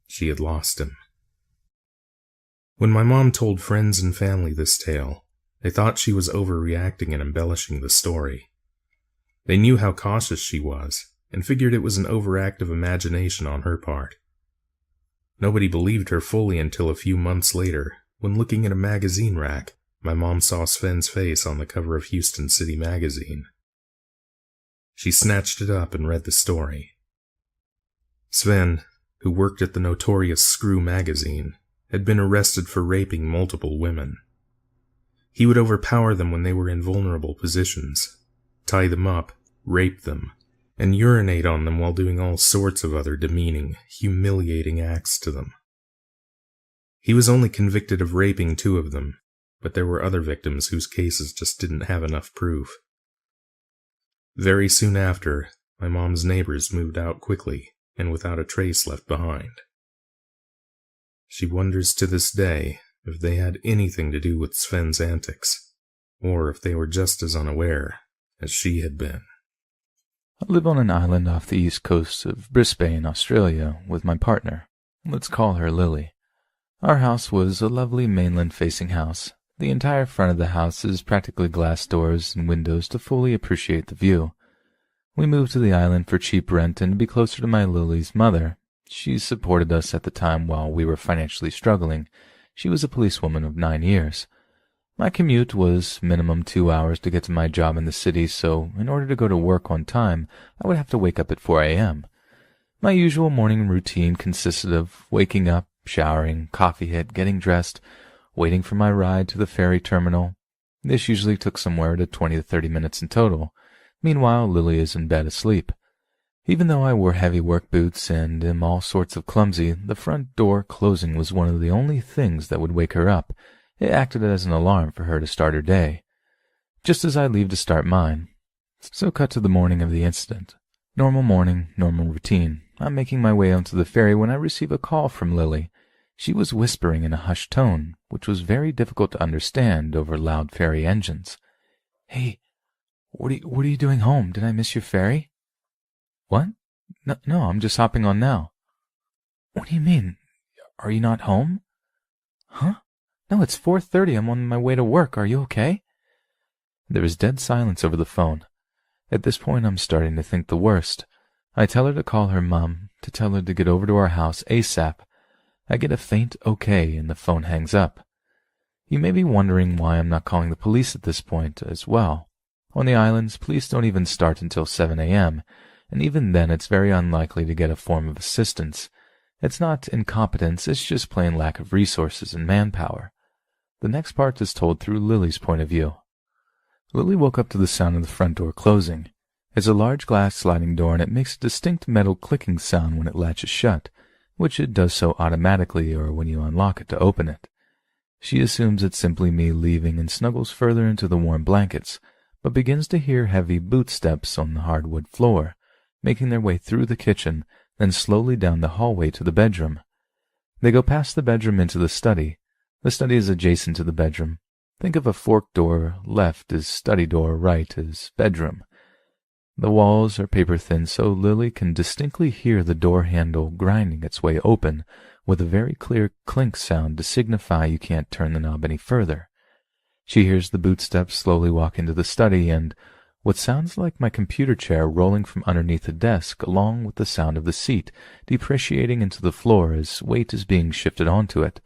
Speaker 9: She had lost him. When my mom told friends and family this tale, they thought she was overreacting and embellishing the story. They knew how cautious she was, and figured it was an overactive imagination on her part. Nobody believed her fully until a few months later, when looking at a magazine rack, my mom saw Sven's face on the cover of Houston City magazine. She snatched it up and read the story. Sven, who worked at the notorious Screw magazine, had been arrested for raping multiple women. He would overpower them when they were in vulnerable positions, tie them up, rape them, and urinate on them while doing all sorts of other demeaning, humiliating acts to them. He was only convicted of raping 2 of them, but there were other victims whose cases just didn't have enough proof. Very soon after, my mom's neighbors moved out quickly and without a trace left behind. She wonders to this day if they had anything to do with Sven's antics, or if they were just as unaware as she had been.
Speaker 1: I live on an island off the east coast of Brisbane, Australia, with my partner. Let's call her Lily. Our house was a lovely mainland-facing house. The entire front of the house is practically glass doors and windows to fully appreciate the view. We moved to the island for cheap rent and to be closer to my Lily's mother. She supported us at the time while we were financially struggling. She was a policewoman of 9 years. My commute was minimum 2 hours to get to my job in the city, so in order to go to work on time, I would have to wake up at 4 a.m. My usual morning routine consisted of waking up, showering, coffee hit, getting dressed, waiting for my ride to the ferry terminal. This usually took somewhere to 20 to 30 minutes in total. Meanwhile, Lily is in bed asleep. Even though I wore heavy work boots and am all sorts of clumsy, the front door closing was one of the only things that would wake her up. It acted as an alarm for her to start her day, just as I leave to start mine. So cut to the morning of the incident. Normal morning, normal routine. I'm making my way onto the ferry when I receive a call from Lily. She was whispering in a hushed tone, which was very difficult to understand over loud ferry engines. "Hey, what are you doing home? Did I miss your ferry?" "What? No, I'm just hopping on now." "What do you mean? Are you not home?" "Huh? No, it's 4:30. I'm on my way to work. Are you okay?" There is dead silence over the phone. At this point, I'm starting to think the worst. I tell her to call her mom, to tell her to get over to our house ASAP. I get a faint okay, and the phone hangs up. You may be wondering why I'm not calling the police at this point as well. On the islands, police don't even start until 7 a.m., and even then it's very unlikely to get a form of assistance. It's not incompetence, it's just plain lack of resources and manpower. The next part is told through Lily's point of view. Lily woke up to the sound of the front door closing. It's a large glass sliding door, and it makes a distinct metal clicking sound when it latches shut, which it does so automatically or when you unlock it to open it. She assumes it's simply me leaving and snuggles further into the warm blankets, but begins to hear heavy boot steps on the hardwood floor, making their way through the kitchen, then slowly down the hallway to the bedroom. They go past the bedroom into the study. The study is adjacent to the bedroom. Think of a forked door, left is study door, right is bedroom. The walls are paper-thin, so Lily can distinctly hear the door handle grinding its way open, with a very clear clink sound to signify you can't turn the knob any further. She hears the bootsteps slowly walk into the study, and what sounds like my computer chair rolling from underneath the desk, along with the sound of the seat depreciating into the floor as weight is being shifted onto it.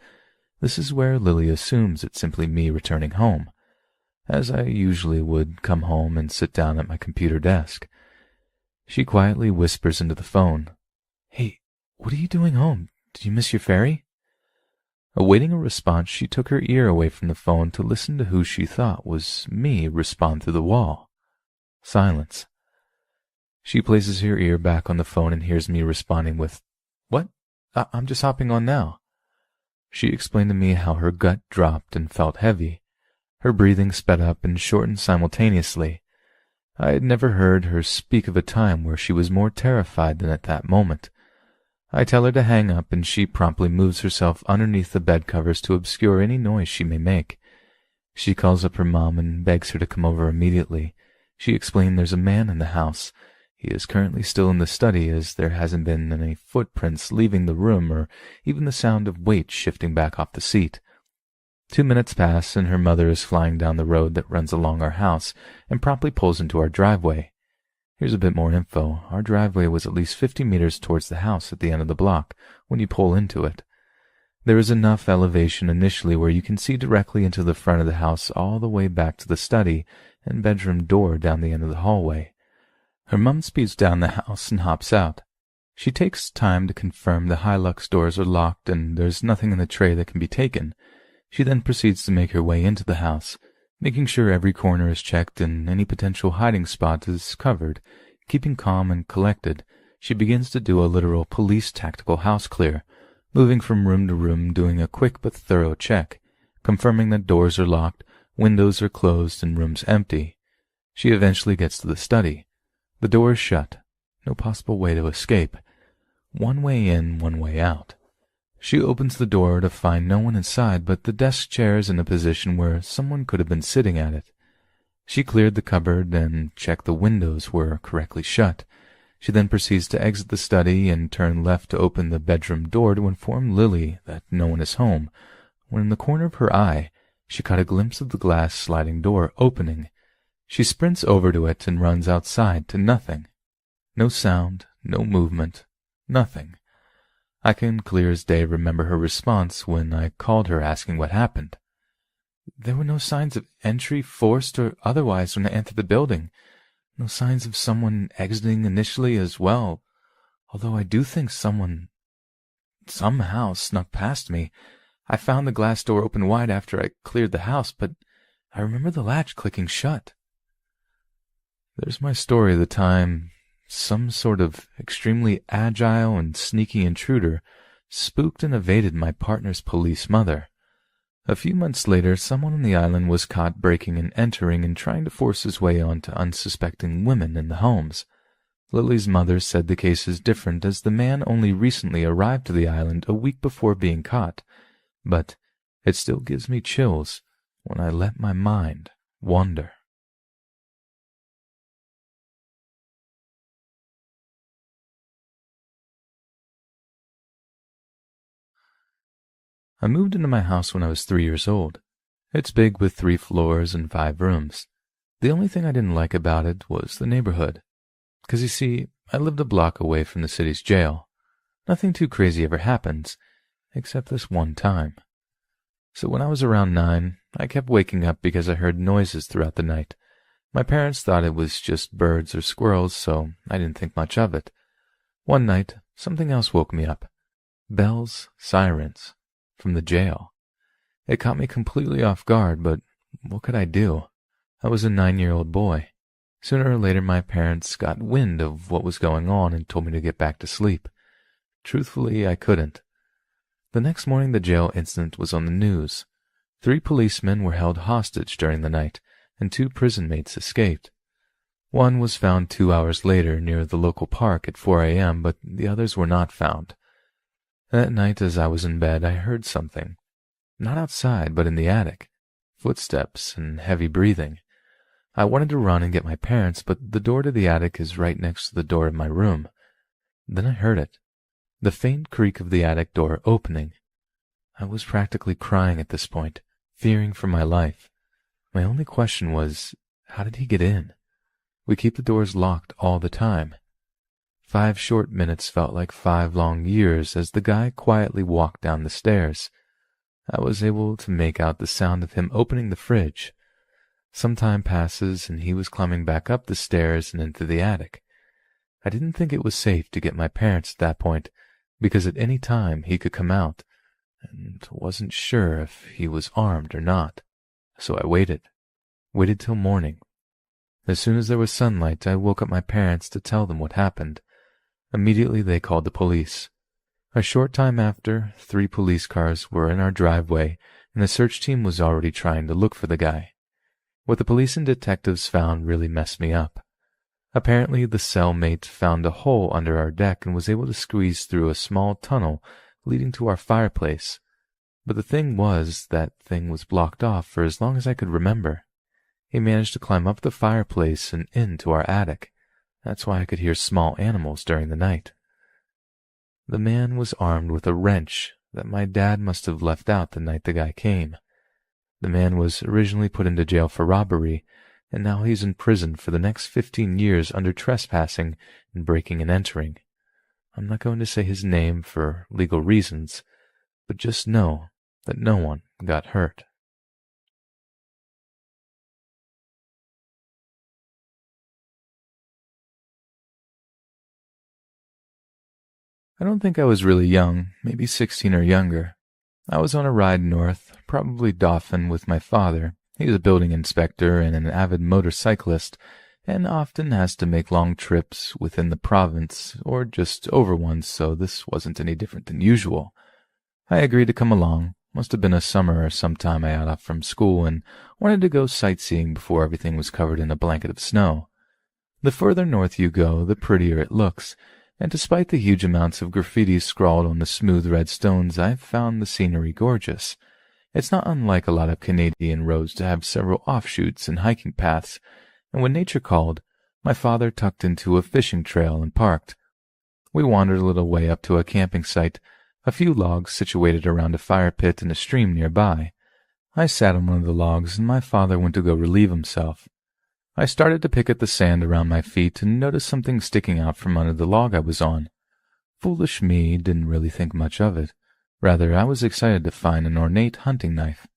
Speaker 1: This is where Lily assumes it's simply me returning home, as I usually would come home and sit down at my computer desk. She quietly whispers into the phone, "Hey, what are you doing home? Did you miss your ferry?" Awaiting a response, she took her ear away from the phone to listen to who she thought was me respond through the wall. Silence. She places her ear back on the phone and hears me responding with, "What? I'm just hopping on now." She explained to me how her gut dropped and felt heavy. Her breathing sped up and shortened simultaneously. I had never heard her speak of a time where she was more terrified than at that moment. I tell her to hang up, and she promptly moves herself underneath the bed covers to obscure any noise she may make. She calls up her mom and begs her to come over immediately. She explained there's a man in the house. He is currently still in the study, as there hasn't been any footprints leaving the room or even the sound of weight shifting back off the seat. 2 minutes pass, and her mother is flying down the road that runs along our house and promptly pulls into our driveway. Here's a bit more info. Our driveway was at least 50 meters towards the house at the end of the block when you pull into it. There is enough elevation initially where you can see directly into the front of the house all the way back to the study and bedroom door down the end of the hallway. Her mum speeds down the house and hops out. She takes time to confirm the Hilux doors are locked and there's nothing in the tray that can be taken. She then proceeds to make her way into the house, making sure every corner is checked and any potential hiding spot is covered. Keeping calm and collected, she begins to do a literal police tactical house clear, moving from room to room, doing a quick but thorough check, confirming that doors are locked, windows are closed, and rooms empty. She eventually gets to the study. The door is shut. No possible way to escape. One way in, one way out. She opens the door to find no one inside, but the desk chair is in a position where someone could have been sitting at it. She cleared the cupboard and checked the windows were correctly shut. She then proceeds to exit the study and turn left to open the bedroom door to inform Lily that no one is home, when in the corner of her eye she caught a glimpse of the glass sliding door opening. She sprints over to it and runs outside to nothing. No sound, no movement, nothing. I can clear as day remember her response when I called her asking what happened. There were no signs of entry, forced or otherwise, when I entered the building. No signs of someone exiting initially as well, although I do think someone somehow snuck past me. I found the glass door open wide after I cleared the house, but I remember the latch clicking shut. There's my story of the time some sort of extremely agile and sneaky intruder spooked and evaded my partner's police mother. A few months later, someone on the island was caught breaking and entering and trying to force his way onto unsuspecting women in the homes. Lily's mother said the case is different as the man only recently arrived to the island a week before being caught, but it still gives me chills when I let my mind wander. I moved into my house when I was 3 years old. It's big with 3 floors and 5 rooms. The only thing I didn't like about it was the neighborhood. 'Cause you see, I lived a block away from the city's jail. Nothing too crazy ever happens, except this one time. So when I was around 9, I kept waking up because I heard noises throughout the night. My parents thought it was just birds or squirrels, so I didn't think much of it. One night, something else woke me up. Bells, sirens. From the jail. It caught me completely off guard, but what could I do? I was a 9-year-old boy. Sooner or later my parents got wind of what was going on and told me to get back to sleep. Truthfully, I couldn't. The next morning the jail incident was on the news. 3 policemen were held hostage during the night, and 2 prison mates escaped. One was found 2 hours later near the local park at 4 a.m., but the others were not found. That night, as I was in bed, I heard something. Not outside, but in the attic. Footsteps and heavy breathing. I wanted to run and get my parents, but the door to the attic is right next to the door of my room. Then I heard it. The faint creak of the attic door opening. I was practically crying at this point, fearing for my life. My only question was, how did he get in? We keep the doors locked all the time. 5 short minutes felt like 5 long years as the guy quietly walked down the stairs. I was able to make out the sound of him opening the fridge. Some time passes and he was climbing back up the stairs and into the attic. I didn't think it was safe to get my parents at that point, because at any time he could come out, and wasn't sure if he was armed or not. So I waited till morning. As soon as there was sunlight, I woke up my parents to tell them what happened. Immediately they called the police. A short time after, 3 police cars were in our driveway, and the search team was already trying to look for the guy. What the police and detectives found really messed me up. Apparently, the cellmate found a hole under our deck and was able to squeeze through a small tunnel leading to our fireplace. But the thing was, that thing was blocked off for as long as I could remember. He managed to climb up the fireplace and into our attic. That's why I could hear small animals during the night. The man was armed with a wrench that my dad must have left out the night the guy came. The man was originally put into jail for robbery, and now he's in prison for the next 15 years under trespassing and breaking and entering. I'm not going to say his name for legal reasons, but just know that no one got hurt. I don't think I was really young, maybe 16 or younger. I was on a ride north, probably Dauphin, with my father. He's a building inspector and an avid motorcyclist, and often has to make long trips within the province, or just over one, so this wasn't any different than usual. I agreed to come along. Must have been a summer or sometime I got off from school and wanted to go sightseeing before everything was covered in a blanket of snow. The further north you go, the prettier it looks, and despite the huge amounts of graffiti scrawled on the smooth red stones, I've found the scenery gorgeous. It's not unlike a lot of Canadian roads to have several offshoots and hiking paths, and when nature called, my father tucked into a fishing trail and parked. We wandered a little way up to a camping site, a few logs situated around a fire pit and a stream nearby. I sat on one of the logs, and my father went to go relieve himself. I started to pick at the sand around my feet and noticed something sticking out from under the log I was on. Foolish me didn't really think much of it. Rather, I was excited to find an ornate hunting knife.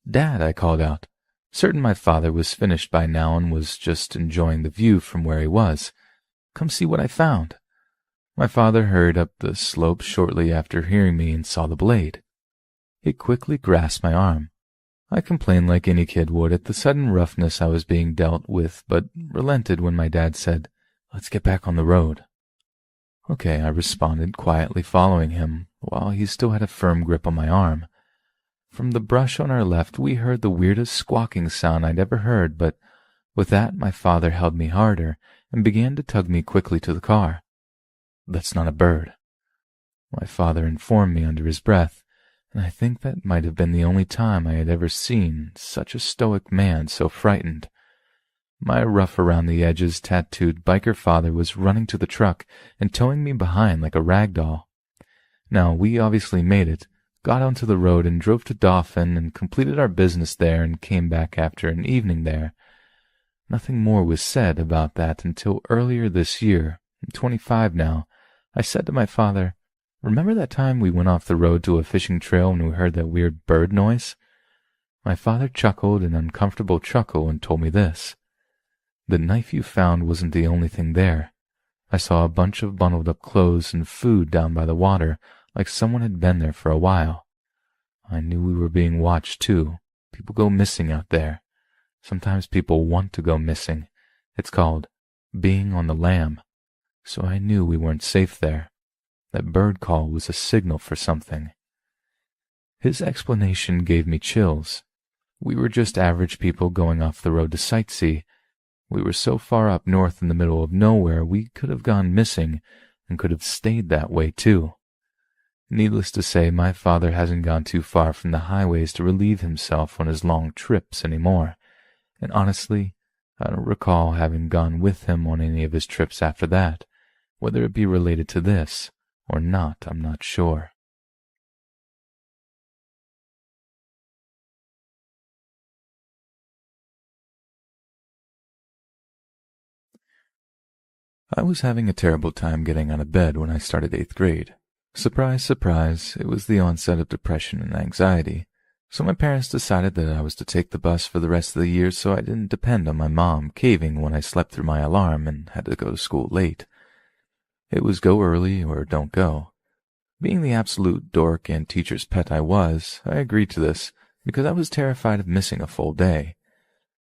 Speaker 1: "Dad," I called out, certain my father was finished by now and was just enjoying the view from where he was. "Come see what I found." My father hurried up the slope shortly after hearing me and saw the blade. He quickly grasped my arm. I complained like any kid would at the sudden roughness I was being dealt with, but relented when my dad said, "Let's get back on the road." "Okay," I responded, quietly following him, while he still had a firm grip on my arm. From the brush on our left, we heard the weirdest squawking sound I'd ever heard, but with that, my father held me harder and began to tug me quickly to the car. "That's not a bird," my father informed me under his breath, and I think that might have been the only time I had ever seen such a stoic man so frightened. My rough-around-the-edges tattooed biker father was running to the truck and towing me behind like a rag doll. Now, we obviously made it, got onto the road and drove to Dauphin and completed our business there and came back after an evening there. Nothing more was said about that until earlier this year. I'm 25 now. I said to my father, "Remember that time we went off the road to a fishing trail and we heard that weird bird noise?" My father chuckled an uncomfortable chuckle and told me this. "The knife you found wasn't the only thing there. I saw a bunch of bundled up clothes and food down by the water, like someone had been there for a while. I knew we were being watched too. People go missing out there. Sometimes people want to go missing. It's called being on the lam. So I knew we weren't safe there. That bird call was a signal for something." His explanation gave me chills. We were just average people going off the road to sightsee. We were so far up north in the middle of nowhere we could have gone missing and could have stayed that way too. Needless to say, my father hasn't gone too far from the highways to relieve himself on his long trips anymore, and honestly, I don't recall having gone with him on any of his trips after that. Whether it be related to this or not, I'm not sure. I was having a terrible time getting out of bed when I started 8th grade. Surprise, surprise, it was the onset of depression and anxiety. So my parents decided that I was to take the bus for the rest of the year so I didn't depend on my mom caving when I slept through my alarm and had to go to school late. It was go early or don't go. Being the absolute dork and teacher's pet I was, I agreed to this because I was terrified of missing a full day.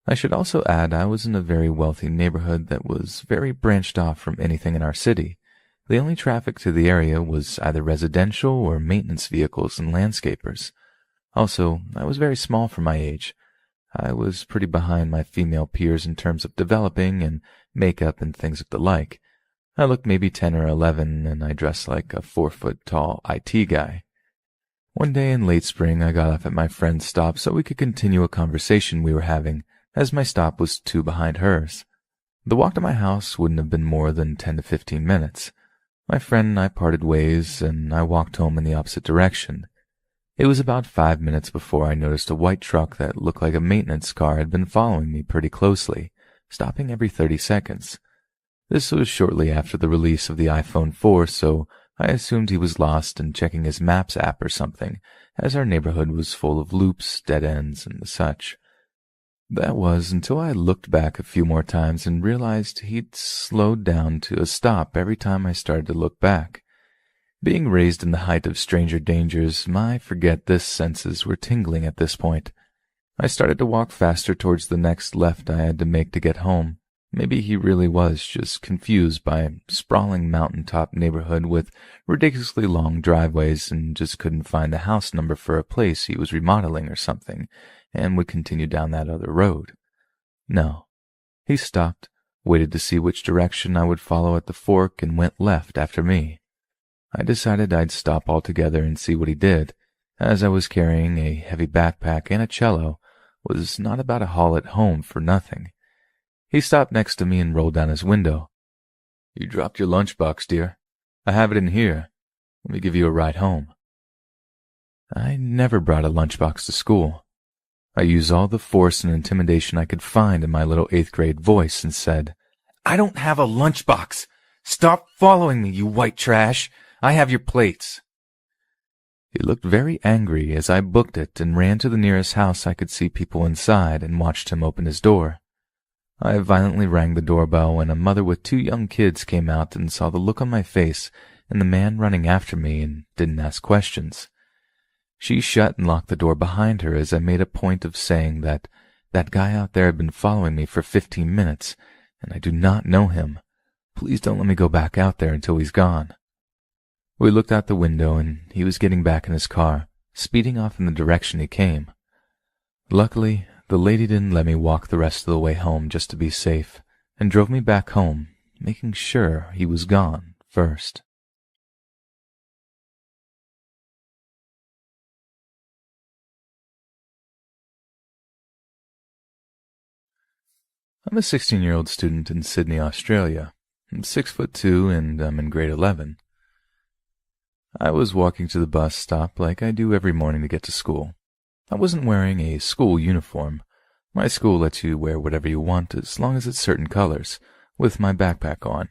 Speaker 1: I should also add I was in a very wealthy neighborhood that was very branched off from anything in our city. The only traffic to the area was either residential or maintenance vehicles and landscapers. Also, I was very small for my age. I was pretty behind my female peers in terms of developing and makeup and things of the like. I looked maybe 10 or 11, and I dressed like a 4-foot-tall IT guy. One day in late spring, I got off at my friend's stop so we could continue a conversation we were having, as my stop was 2 behind hers. The walk to my house wouldn't have been more than 10 to 15 minutes. My friend and I parted ways, and I walked home in the opposite direction. It was about 5 minutes before I noticed a white truck that looked like a maintenance car had been following me pretty closely, stopping every 30 seconds. This was shortly after the release of the iPhone 4, so I assumed he was lost and checking his Maps app or something, as our neighborhood was full of loops, dead ends, and the such. That was until I looked back a few more times and realized he'd slowed down to a stop every time I started to look back. Being raised in the height of stranger dangers, my forget-this senses were tingling at this point. I started to walk faster towards the next left I had to make to get home. Maybe he really was just confused by a sprawling mountaintop neighborhood with ridiculously long driveways and just couldn't find the house number for a place he was remodeling or something, and would continue down that other road. No. He stopped, waited to see which direction I would follow at the fork, and went left after me. I decided I'd stop altogether and see what he did, as I was carrying a heavy backpack and a cello, was not about a haul at home for nothing. He stopped next to me and rolled down his window. "You dropped your lunchbox, dear. I have it in here. Let me give you a ride home." I never brought a lunchbox to school. I used all the force and intimidation I could find in my little 8th-grade voice and said, "I don't have a lunchbox. Stop following me, you white trash. I have your plates." He looked very angry as I booked it and ran to the nearest house I could see people inside and watched him open his door. I violently rang the doorbell when a mother with 2 young kids came out and saw the look on my face and the man running after me and didn't ask questions. She shut and locked the door behind her as I made a point of saying that guy out there had been following me for 15 minutes, and I do not know him. Please don't let me go back out there until he's gone. We looked out the window, and he was getting back in his car, speeding off in the direction he came. Luckily, the lady didn't let me walk the rest of the way home just to be safe, and drove me back home, making sure he was gone first. I'm a 16-year-old student in Sydney, Australia. I'm 6'2", and I'm in grade 11. I was walking to the bus stop like I do every morning to get to school. I wasn't wearing a school uniform. My school lets you wear whatever you want as long as it's certain colors, with my backpack on.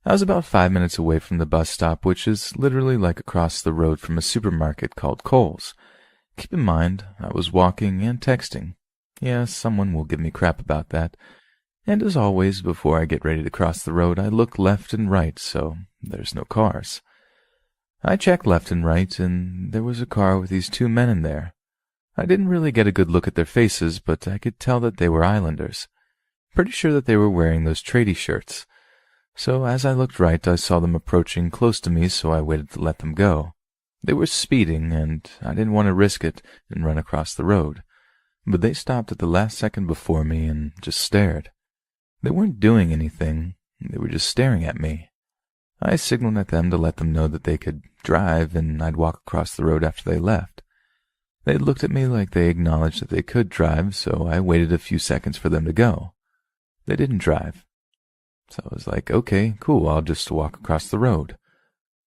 Speaker 1: I was about 5 minutes away from the bus stop, which is literally like across the road from a supermarket called Kohl's. Keep in mind, I was walking and texting. Yes, someone will give me crap about that. And as always, before I get ready to cross the road, I look left and right, so there's no cars. I checked left and right, and there was a car with these 2 men in there. I didn't really get a good look at their faces, but I could tell that they were islanders. Pretty sure that they were wearing those tradie shirts. So as I looked right, I saw them approaching close to me, so I waited to let them go. They were speeding, and I didn't want to risk it and run across the road. But they stopped at the last second before me and just stared. They weren't doing anything. They were just staring at me. I signaled at them to let them know that they could drive, and I'd walk across the road after they left. They looked at me like they acknowledged that they could drive, so I waited a few seconds for them to go. They didn't drive. So I was like, okay, cool, I'll just walk across the road.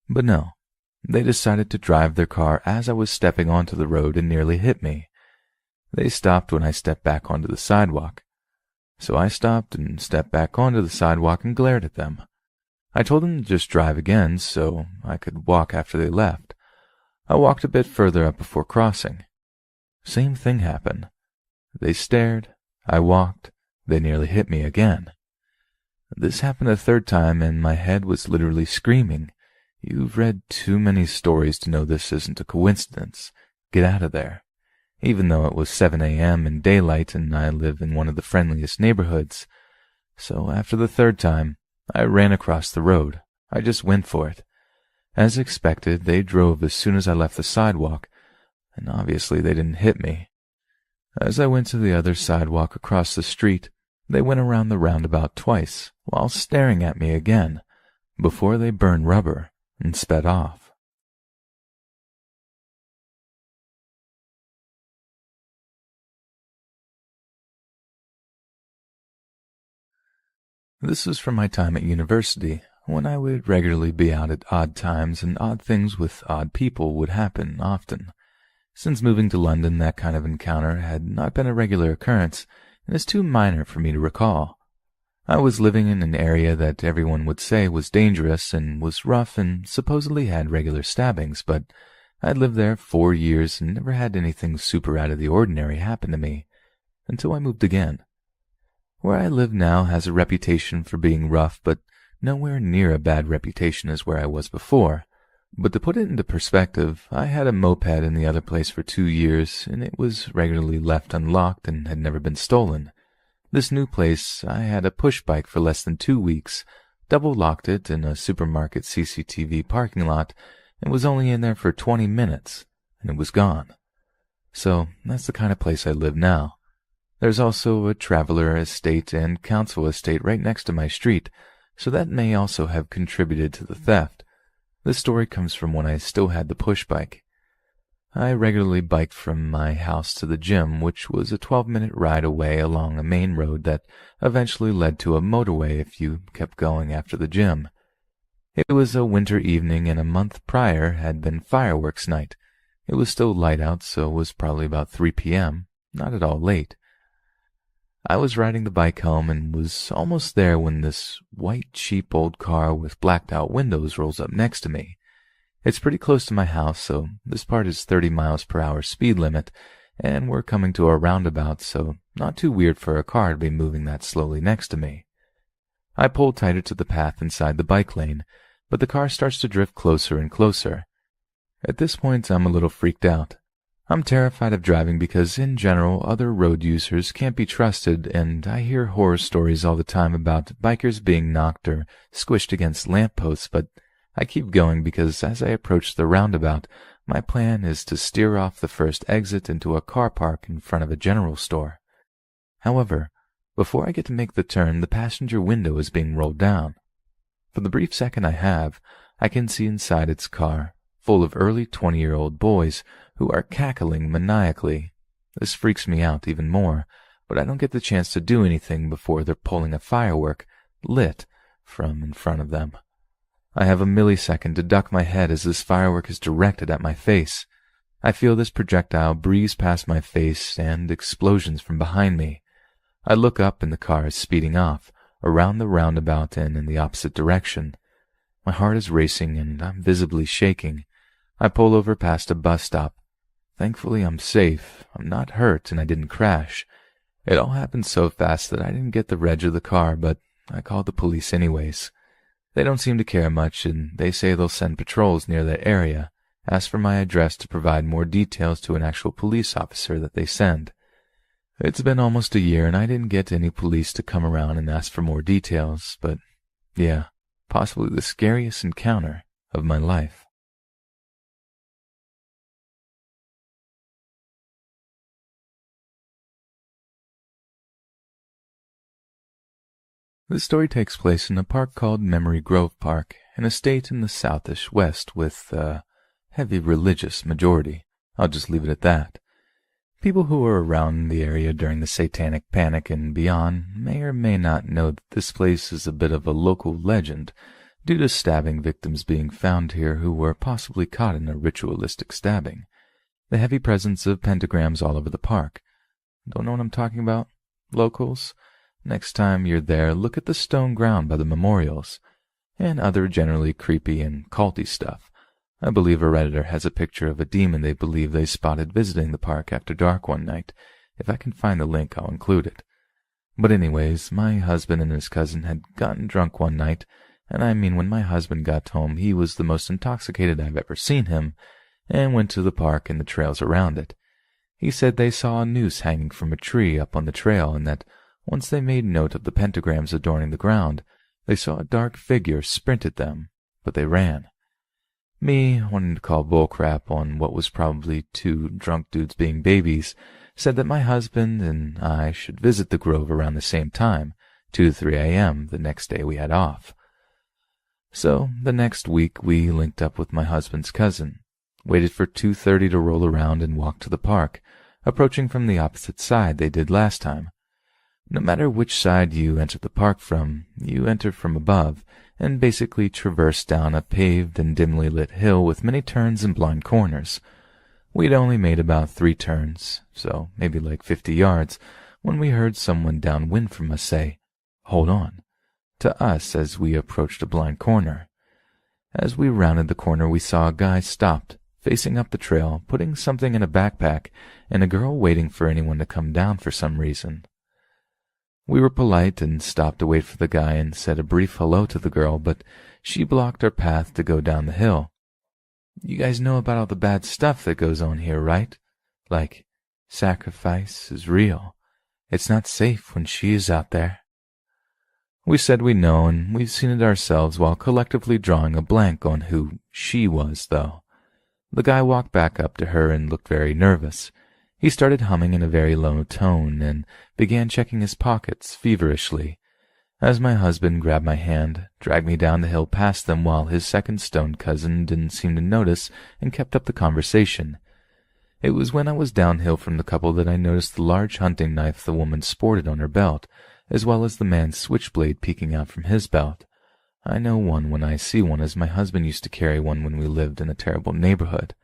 Speaker 1: But no, they decided to drive their car as I was stepping onto the road and nearly hit me. They stopped when I stepped back onto the sidewalk. So I stopped and stepped back onto the sidewalk and glared at them. I told them to just drive again so I could walk after they left. I walked a bit further up before crossing. Same thing happened. They stared, I walked, they nearly hit me again. This happened a 3rd time and my head was literally screaming, "You've read too many stories to know this isn't a coincidence. Get out of there." Even though it was 7 a.m. and daylight and I live in one of the friendliest neighborhoods. So after the 3rd time, I ran across the road. I just went for it. As expected, they drove as soon as I left the sidewalk, and obviously they didn't hit me. As I went to the other sidewalk across the street, they went around the roundabout twice, while staring at me again, before they burned rubber and sped off. This was from my time at university, when I would regularly be out at odd times and odd things with odd people would happen often. Since moving to London, that kind of encounter had not been a regular occurrence, and is too minor for me to recall. I was living in an area that everyone would say was dangerous and was rough and supposedly had regular stabbings, but I'd lived there 4 years and never had anything super out of the ordinary happen to me, until I moved again. Where I live now has a reputation for being rough, but nowhere near a bad reputation as where I was before. But to put it into perspective, I had a moped in the other place for 2 years, and it was regularly left unlocked and had never been stolen. This new place, I had a push bike for less than 2 weeks, double-locked it in a supermarket CCTV parking lot, and was only in there for 20 minutes, and it was gone. So that's the kind of place I live now. There's also a traveler estate and council estate right next to my street, so that may also have contributed to the theft. This story comes from when I still had the push bike. I regularly biked from my house to the gym, which was a 12-minute ride away along a main road that eventually led to a motorway if you kept going after the gym. It was a winter evening, and a month prior had been fireworks night. It was still light out, so it was probably about 3 p.m., not at all late. I was riding the bike home and was almost there when this white, cheap old car with blacked-out windows rolls up next to me. It's pretty close to my house, so this part is 30 miles per hour speed limit, and we're coming to a roundabout, so not too weird for a car to be moving that slowly next to me. I pull tighter to the path inside the bike lane, but the car starts to drift closer and closer. At this point, I'm a little freaked out. I'm terrified of driving because, in general, other road users can't be trusted, and I hear horror stories all the time about bikers being knocked or squished against lampposts, but I keep going because as I approach the roundabout, my plan is to steer off the first exit into a car park in front of a general store. However, before I get to make the turn, the passenger window is being rolled down. For the brief second I have, I can see inside its car, full of early 20-year-old boys who are cackling maniacally. This freaks me out even more, but I don't get the chance to do anything before they're pulling a firework, lit, from in front of them. I have a millisecond to duck my head as this firework is directed at my face. I feel this projectile breeze past my face and explosions from behind me. I look up and the car is speeding off, around the roundabout and in the opposite direction. My heart is racing and I'm visibly shaking. I pull over past a bus stop. Thankfully, I'm safe. I'm not hurt and I didn't crash. It all happened so fast that I didn't get the reg of the car, but I called the police anyways. They don't seem to care much, and they say they'll send patrols near that area, ask for my address to provide more details to an actual police officer that they send. It's been almost a year, and I didn't get any police to come around and ask for more details, but yeah, possibly the scariest encounter of my life. This story takes place in a park called Memory Grove Park, an estate in the southish west with a heavy religious majority. I'll just leave it at that. People who were around the area during the Satanic Panic and beyond may or may not know that this place is a bit of a local legend due to stabbing victims being found here who were possibly caught in a ritualistic stabbing. The heavy presence of pentagrams all over the park. Don't know what I'm talking about? Locals? Next time you're there, look at the stone ground by the memorials, and other generally creepy and culty stuff. I believe a Redditor has a picture of a demon they believe they spotted visiting the park after dark one night. If I can find the link, I'll include it. But anyways, my husband and his cousin had gotten drunk one night, and I mean when my husband got home, he was the most intoxicated I've ever seen him, and went to the park and the trails around it. He said they saw a noose hanging from a tree up on the trail, and that once they made note of the pentagrams adorning the ground, they saw a dark figure sprint at them, but they ran. Me, wanting to call bullcrap on what was probably two drunk dudes being babies, said that my husband and I should visit the grove around the same time, 2 to 3 a.m. the next day we had off. So, the next week we linked up with my husband's cousin, waited for 2:30 to roll around and walk to the park, approaching from the opposite side they did last time. No matter which side you enter the park from, you enter from above, and basically traverse down a paved and dimly lit hill with many turns and blind corners. We'd only made about 3 turns, so maybe like 50 yards, when we heard someone downwind from us say, "Hold on," to us as we approached a blind corner. As we rounded the corner, we saw a guy stopped, facing up the trail, putting something in a backpack, and a girl waiting for anyone to come down for some reason. We were polite and stopped to wait for the guy and said a brief hello to the girl, but she blocked our path to go down the hill. You guys know about all the bad stuff that goes on here, right? Like, sacrifice is real. It's not safe when she is out there. We said we know, and we've seen it ourselves while collectively drawing a blank on who she was, though. The guy walked back up to her and looked very nervous. He started humming in a very low tone and began checking his pockets feverishly, as my husband grabbed my hand, dragged me down the hill past them while his second stoned cousin didn't seem to notice and kept up the conversation. It was when I was downhill from the couple that I noticed the large hunting knife the woman sported on her belt, as well as the man's switchblade peeking out from his belt. I know one when I see one, as my husband used to carry one when we lived in a terrible neighborhood.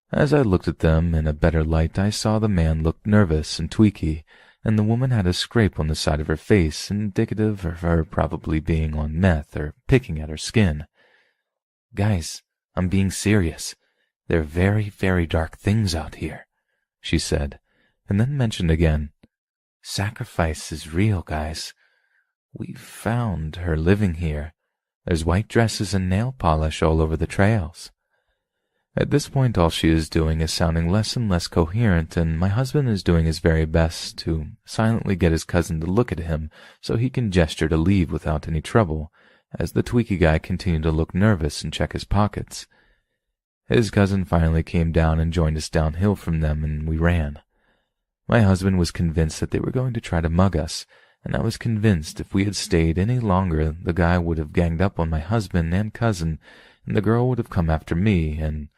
Speaker 1: As I looked at them in a better light, I saw the man looked nervous and tweaky, and the woman had a scrape on the side of her face, indicative of her probably being on meth or picking at her skin. "Guys, I'm being serious. There are very, very dark things out here," she said, and then mentioned again, "Sacrifice is real, guys. We found her living here. There's white dresses and nail polish all over the trails." At this point, all she is doing is sounding less and less coherent, and my husband is doing his very best to silently get his cousin to look at him so he can gesture to leave without any trouble, as the tweaky guy continued to look nervous and check his pockets. His cousin finally came down and joined us downhill from them, and we ran. My husband was convinced that they were going to try to mug us, and I was convinced if we had stayed any longer, the guy would have ganged up on my husband and cousin, and the girl would have come after me, and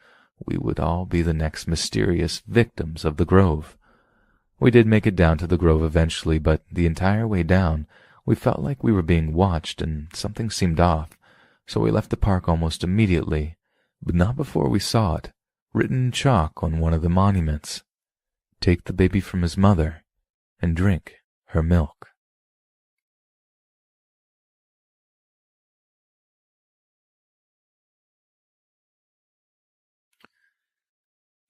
Speaker 1: we would all be the next mysterious victims of the grove. We did make it down to the grove eventually, but the entire way down, we felt like we were being watched and something seemed off, so we left the park almost immediately, but not before we saw it, written in chalk on one of the monuments. "Take the baby from his mother and drink her milk."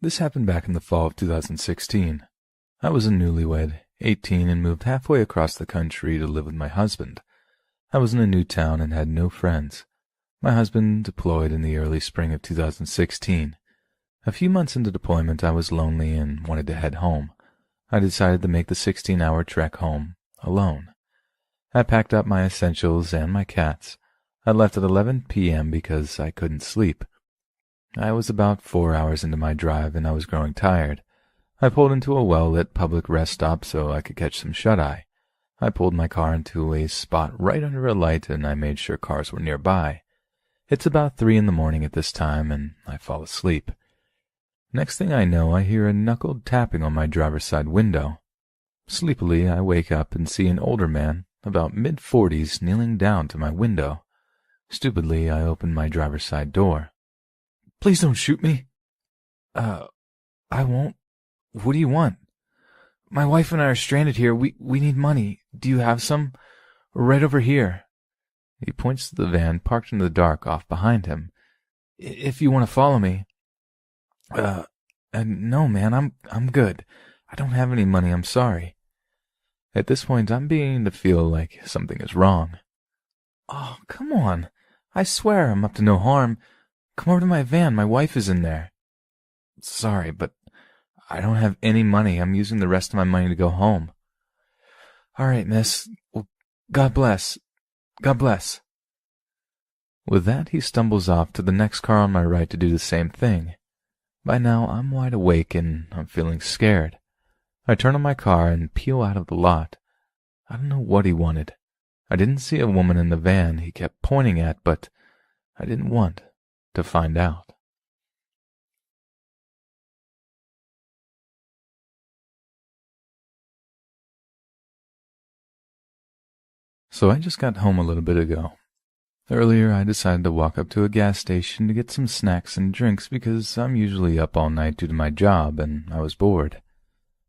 Speaker 1: This happened back in the fall of 2016. I was a newlywed, 18, and moved halfway across the country to live with my husband. I was in a new town and had no friends. My husband deployed in the early spring of 2016. A few months into deployment, I was lonely and wanted to head home. I decided to make the 16-hour trek home, alone. I packed up my essentials and my cats. I left at 11 p.m. because I couldn't sleep. I was about 4 hours into my drive, and I was growing tired. I pulled into a well-lit public rest stop so I could catch some shut-eye. I pulled my car into a spot right under a light, and I made sure cars were nearby. It's about 3 in the morning at this time, and I fall asleep. Next thing I know, I hear a knuckled tapping on my driver's side window. Sleepily, I wake up and see an older man, about mid-40s, kneeling down to my window. Stupidly, I open my driver's side door. "Please don't shoot me." I won't. What do you want?" "My wife and I are stranded here. We need money. Do you have some? Right over here." He points to the van parked in the dark off behind him. "If you want to follow me." No, man, I'm good. I don't have any money, I'm sorry." At this point, I'm beginning to feel like something is wrong. "Oh, come on. I swear I'm up to no harm. Come over to my van, my wife is in there." "Sorry, but I don't have any money. I'm using the rest of my money to go home." "All right, miss. Well, God bless. God bless." With that, he stumbles off to the next car on my right to do the same thing. By now, I'm wide awake and I'm feeling scared. I turn on my car and peel out of the lot. I don't know what he wanted. I didn't see a woman in the van he kept pointing at, but I didn't want to find out. So I just got home a little bit ago. Earlier, I decided to walk up to a gas station to get some snacks and drinks because I'm usually up all night due to my job and I was bored.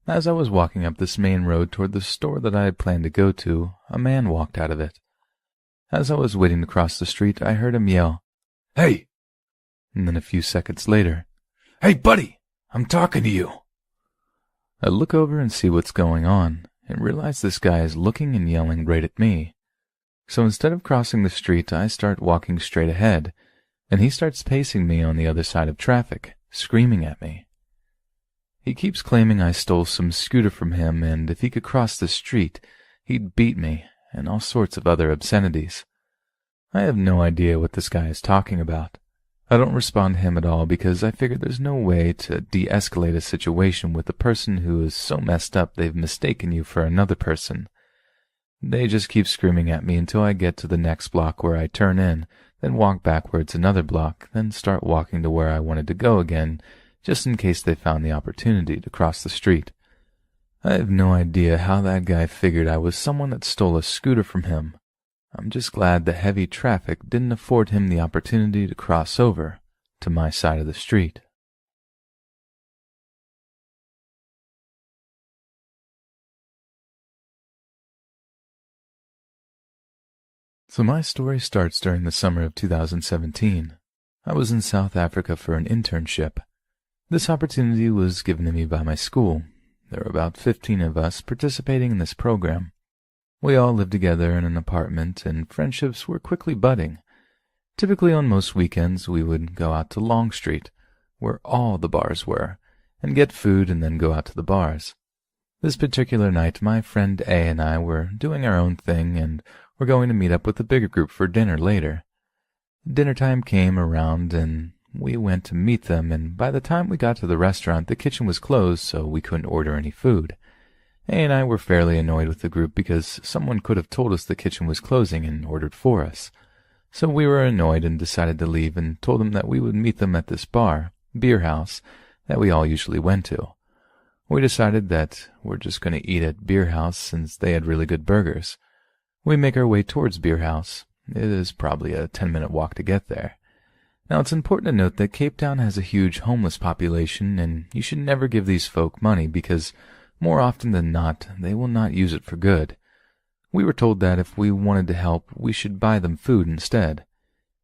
Speaker 1: As I was walking up this main road toward the store that I had planned to go to, a man walked out of it. As I was waiting to cross the street, I heard him yell, "Hey!" And then a few seconds later, "Hey, buddy! I'm talking to you!" I look over and see what's going on, and realize this guy is looking and yelling right at me. So instead of crossing the street, I start walking straight ahead, and he starts pacing me on the other side of traffic, screaming at me. He keeps claiming I stole some scooter from him, and if he could cross the street, he'd beat me, and all sorts of other obscenities. I have no idea what this guy is talking about. I don't respond to him at all because I figure there's no way to de-escalate a situation with a person who is so messed up they've mistaken you for another person. They just keep screaming at me until I get to the next block where I turn in, then walk backwards another block, then start walking to where I wanted to go again, just in case they found the opportunity to cross the street. I have no idea how that guy figured I was someone that stole a scooter from him. I'm just glad the heavy traffic didn't afford him the opportunity to cross over to my side of the street. So my story starts during the summer of 2017. I was in South Africa for an internship. This opportunity was given to me by my school. There were about 15 of us participating in this program. We all lived together in an apartment, and friendships were quickly budding. Typically on most weekends, we would go out to Long Street, where all the bars were, and get food and then go out to the bars. This particular night, my friend A and I were doing our own thing, and were going to meet up with a bigger group for dinner later. Dinner time came around, and we went to meet them, and by the time we got to the restaurant, the kitchen was closed, so we couldn't order any food. A and I were fairly annoyed with the group because someone could have told us the kitchen was closing and ordered for us. So we were annoyed and decided to leave and told them that we would meet them at this bar, beer house, that we all usually went to. We decided that we're just going to eat at beer house since they had really good burgers. We make our way towards beer house. It is probably a 10-minute walk to get there. Now, it's important to note that Cape Town has a huge homeless population, and you should never give these folk money because, more often than not, they will not use it for good. We were told that if we wanted to help, we should buy them food instead.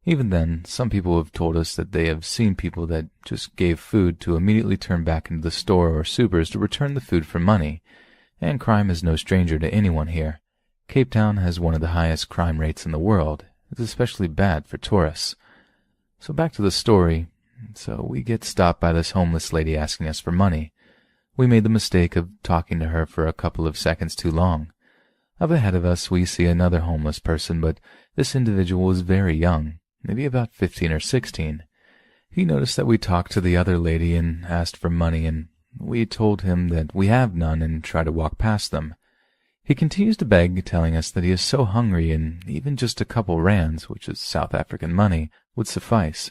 Speaker 1: Even then, some people have told us that they have seen people that just gave food to immediately turn back into the store or supers to return the food for money, and crime is no stranger to anyone here. Cape Town has one of the highest crime rates in the world. It's especially bad for tourists. So back to the story. So we get stopped by this homeless lady asking us for money. We made the mistake of talking to her for a couple of seconds too long. Up ahead of us, we see another homeless person, but this individual was very young, maybe about 15 or 16. He noticed that we talked to the other lady and asked for money, and we told him that we have none and try to walk past them. He continues to beg, telling us that he is so hungry and even just a couple rands, which is South African money, would suffice.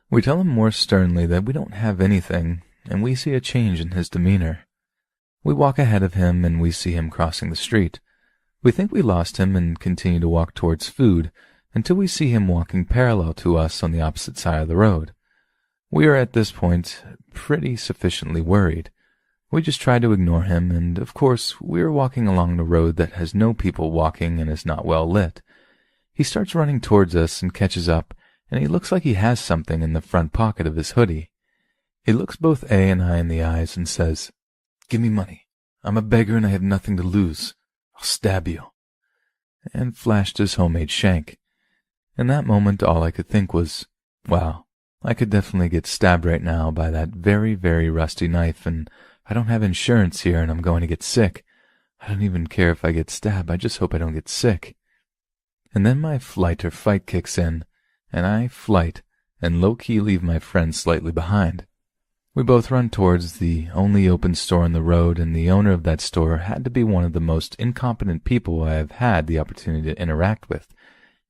Speaker 1: We tell him more sternly that we don't have anything, and we see a change in his demeanor. We walk ahead of him and we see him crossing the street. We think we lost him and continue to walk towards food until we see him walking parallel to us on the opposite side of the road. We are at this point pretty sufficiently worried. We just try to ignore him, and of course, we are walking along the road that has no people walking and is not well lit. He starts running towards us and catches up, and he looks like he has something in the front pocket of his hoodie. He looks both A and I in the eyes and says, "Give me money. I'm a beggar and I have nothing to lose. I'll stab you," and flashed his homemade shank. In that moment, all I could think was, wow, I could definitely get stabbed right now by that very, very rusty knife, and I don't have insurance here and I'm going to get sick. I don't even care if I get stabbed, I just hope I don't get sick. And then my flight or fight kicks in, and I flight and low-key leave my friend slightly behind. We both run towards the only open store on the road, and the owner of that store had to be one of the most incompetent people I have had the opportunity to interact with.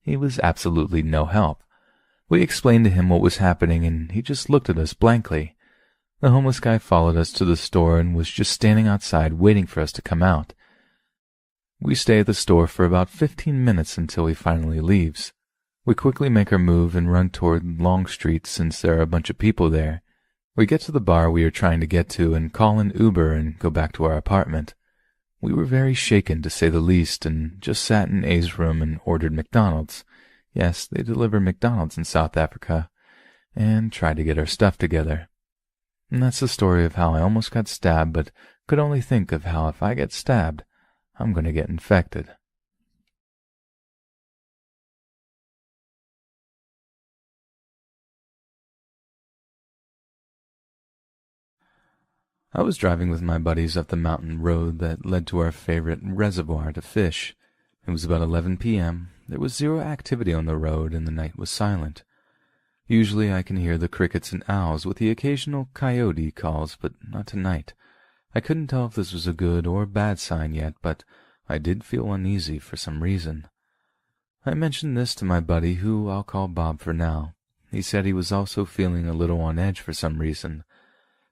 Speaker 1: He was absolutely no help. We explained to him what was happening, and he just looked at us blankly. The homeless guy followed us to the store and was just standing outside waiting for us to come out. We stay at the store for about 15 minutes until he finally leaves. We quickly make our move and run toward Long Street since there are a bunch of people there. We get to the bar we are trying to get to and call an Uber and go back to our apartment. We were very shaken, to say the least, and just sat in A's room and ordered McDonald's. Yes, they deliver McDonald's in South Africa, and tried to get our stuff together. And that's the story of how I almost got stabbed, but could only think of how if I get stabbed, I'm going to get infected. I was driving with my buddies up the mountain road that led to our favorite reservoir to fish. It was about 11 p.m. There was zero activity on the road, and the night was silent. Usually I can hear the crickets and owls with the occasional coyote calls, but not tonight. I couldn't tell if this was a good or bad sign yet, but I did feel uneasy for some reason. I mentioned this to my buddy, who I'll call Bob for now. He said he was also feeling a little on edge for some reason.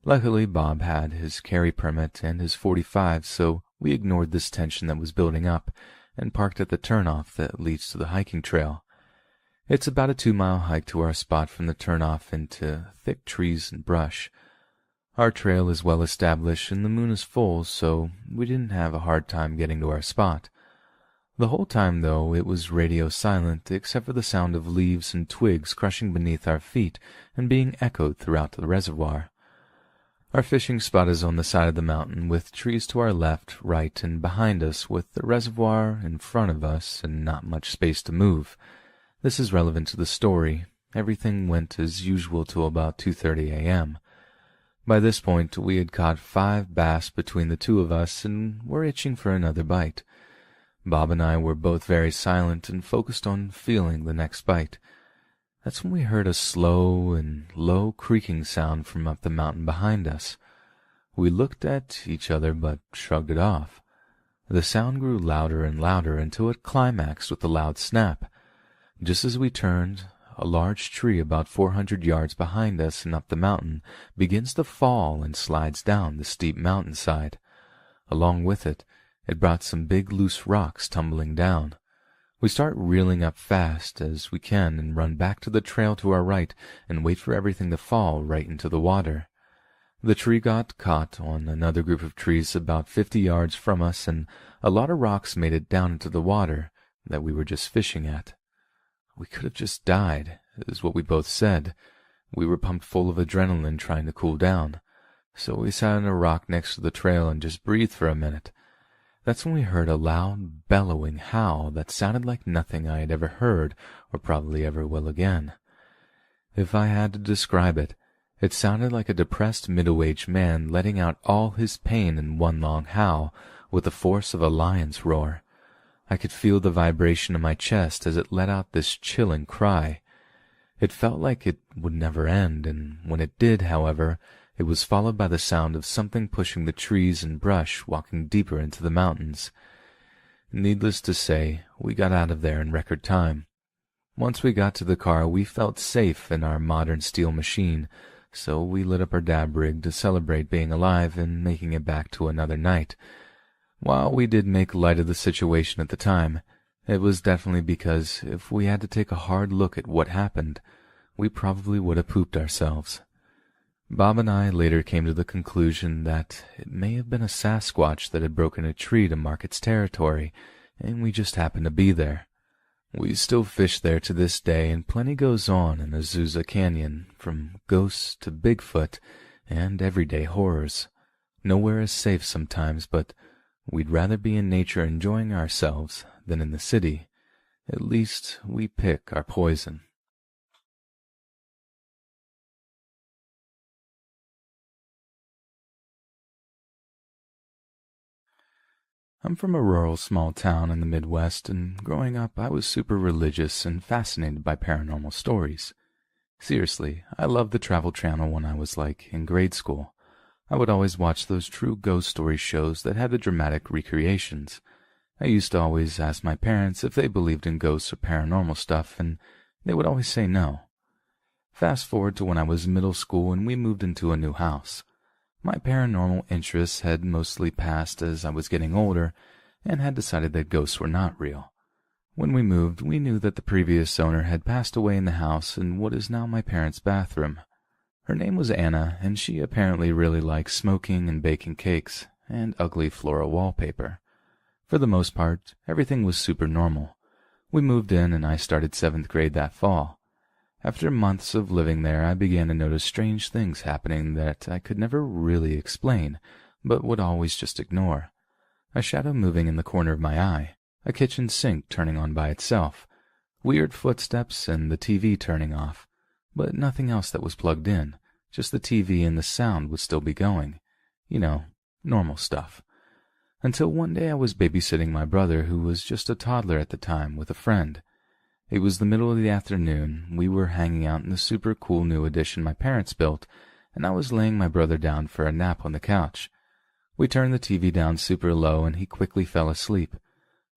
Speaker 1: Luckily, Bob had his carry permit and his .45, so we ignored this tension that was building up and parked at the turnoff that leads to the hiking trail. It's about a 2-mile hike to our spot from the turnoff into thick trees and brush. Our trail is well established and the moon is full, so we didn't have a hard time getting to our spot. The whole time, though, it was radio silent except for the sound of leaves and twigs crushing beneath our feet and being echoed throughout the reservoir. Our fishing spot is on the side of the mountain, with trees to our left, right, and behind us, with the reservoir in front of us and not much space to move. This is relevant to the story. Everything went as usual till about 2:30 a.m. By this point, we had caught 5 bass between the two of us and were itching for another bite. Bob and I were both very silent and focused on feeling the next bite. That's when we heard a slow and low creaking sound from up the mountain behind us. We looked at each other but shrugged it off. The sound grew louder and louder until it climaxed with a loud snap. Just as we turned, a large tree about 400 yards behind us and up the mountain begins to fall and slides down the steep mountainside. Along with it, it brought some big loose rocks tumbling down. We start reeling up fast as we can and run back to the trail to our right and wait for everything to fall right into the water. The tree got caught on another group of trees about 50 yards from us, and a lot of rocks made it down into the water that we were just fishing at. We could have just died, is what we both said. We were pumped full of adrenaline trying to cool down. So we sat on a rock next to the trail and just breathed for a minute. That's when we heard a loud, bellowing howl that sounded like nothing I had ever heard or probably ever will again. If I had to describe it, it sounded like a depressed middle-aged man letting out all his pain in one long howl with the force of a lion's roar. I could feel the vibration in my chest as it let out this chilling cry. It felt like it would never end, and when it did, however, it was followed by the sound of something pushing the trees and brush, walking deeper into the mountains. Needless to say, we got out of there in record time. Once we got to the car, we felt safe in our modern steel machine, so we lit up our dab rig to celebrate being alive and making it back to another night. While we did make light of the situation at the time, it was definitely because if we had to take a hard look at what happened, we probably would have pooped ourselves. Bob and I later came to the conclusion that it may have been a Sasquatch that had broken a tree to mark its territory, and we just happened to be there. We still fish there to this day, and plenty goes on in Azusa Canyon, from ghosts to Bigfoot and everyday horrors. Nowhere is safe sometimes, but we'd rather be in nature enjoying ourselves than in the city. At least we pick our poison. I'm from a rural small town in the Midwest, and growing up I was super religious and fascinated by paranormal stories. Seriously, I loved the Travel Channel when I was in grade school. I would always watch those true ghost story shows that had the dramatic recreations. I used to always ask my parents if they believed in ghosts or paranormal stuff, and they would always say no. Fast forward to when I was in middle school and we moved into a new house. My paranormal interests had mostly passed as I was getting older and had decided that ghosts were not real. When we moved, we knew that the previous owner had passed away in the house in what is now my parents' bathroom. Her name was Anna, and she apparently really liked smoking and baking cakes and ugly floral wallpaper. For the most part, everything was super normal. We moved in and I started 7th grade that fall. After months of living there, I began to notice strange things happening that I could never really explain, but would always just ignore. A shadow moving in the corner of my eye, a kitchen sink turning on by itself, weird footsteps and the TV turning off, but nothing else that was plugged in, just the TV and the sound would still be going. Normal stuff. Until one day I was babysitting my brother, who was just a toddler at the time, with a friend. It was the middle of the afternoon. We were hanging out in the super cool new addition my parents built, and I was laying my brother down for a nap on the couch. We turned the TV down super low, and he quickly fell asleep.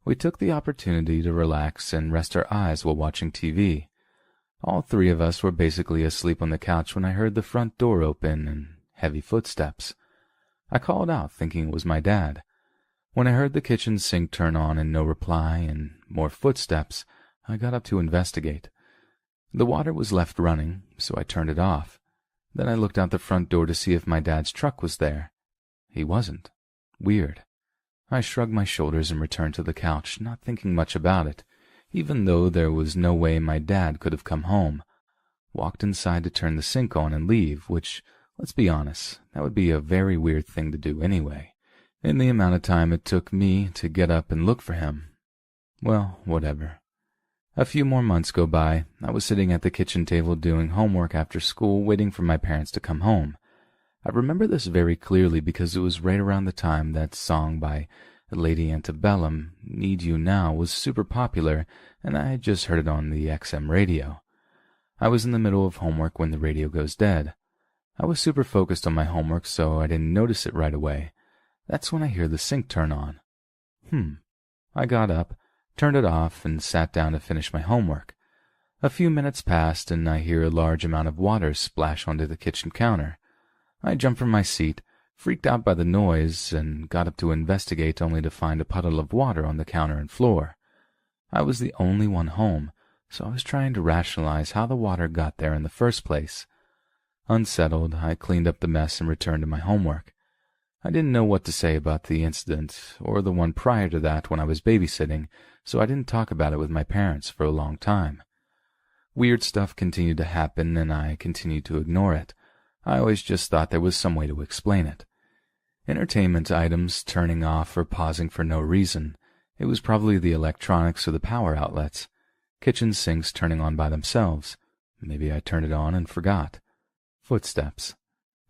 Speaker 1: We took the opportunity to relax and rest our eyes while watching TV. All three of us were basically asleep on the couch when I heard the front door open and heavy footsteps. I called out, thinking it was my dad. When I heard the kitchen sink turn on and no reply and more footsteps, I got up to investigate. The water was left running, so I turned it off. Then I looked out the front door to see if my dad's truck was there. He wasn't. Weird. I shrugged my shoulders and returned to the couch, not thinking much about it, even though there was no way my dad could have come home. Walked inside to turn the sink on and leave, which, let's be honest, that would be a very weird thing to do anyway, in the amount of time it took me to get up and look for him. Well, whatever. A few more months go by. I was sitting at the kitchen table doing homework after school, waiting for my parents to come home. I remember this very clearly because it was right around the time that song by Lady Antebellum, Need You Now, was super popular, and I had just heard it on the XM radio. I was in the middle of homework when the radio goes dead. I was super focused on my homework, so I didn't notice it right away. That's when I hear the sink turn on. I got up, turned it off, and sat down to finish my homework. A few minutes passed, and I hear a large amount of water splash onto the kitchen counter. I jumped from my seat, freaked out by the noise, and got up to investigate, only to find a puddle of water on the counter and floor. I was the only one home, so I was trying to rationalize how the water got there in the first place. Unsettled, I cleaned up the mess and returned to my homework. I didn't know what to say about the incident, or the one prior to that when I was babysitting, so I didn't talk about it with my parents for a long time. Weird stuff continued to happen, and I continued to ignore it. I always just thought there was some way to explain it. Entertainment items turning off or pausing for no reason. It was probably the electronics or the power outlets. Kitchen sinks turning on by themselves. Maybe I turned it on and forgot. Footsteps.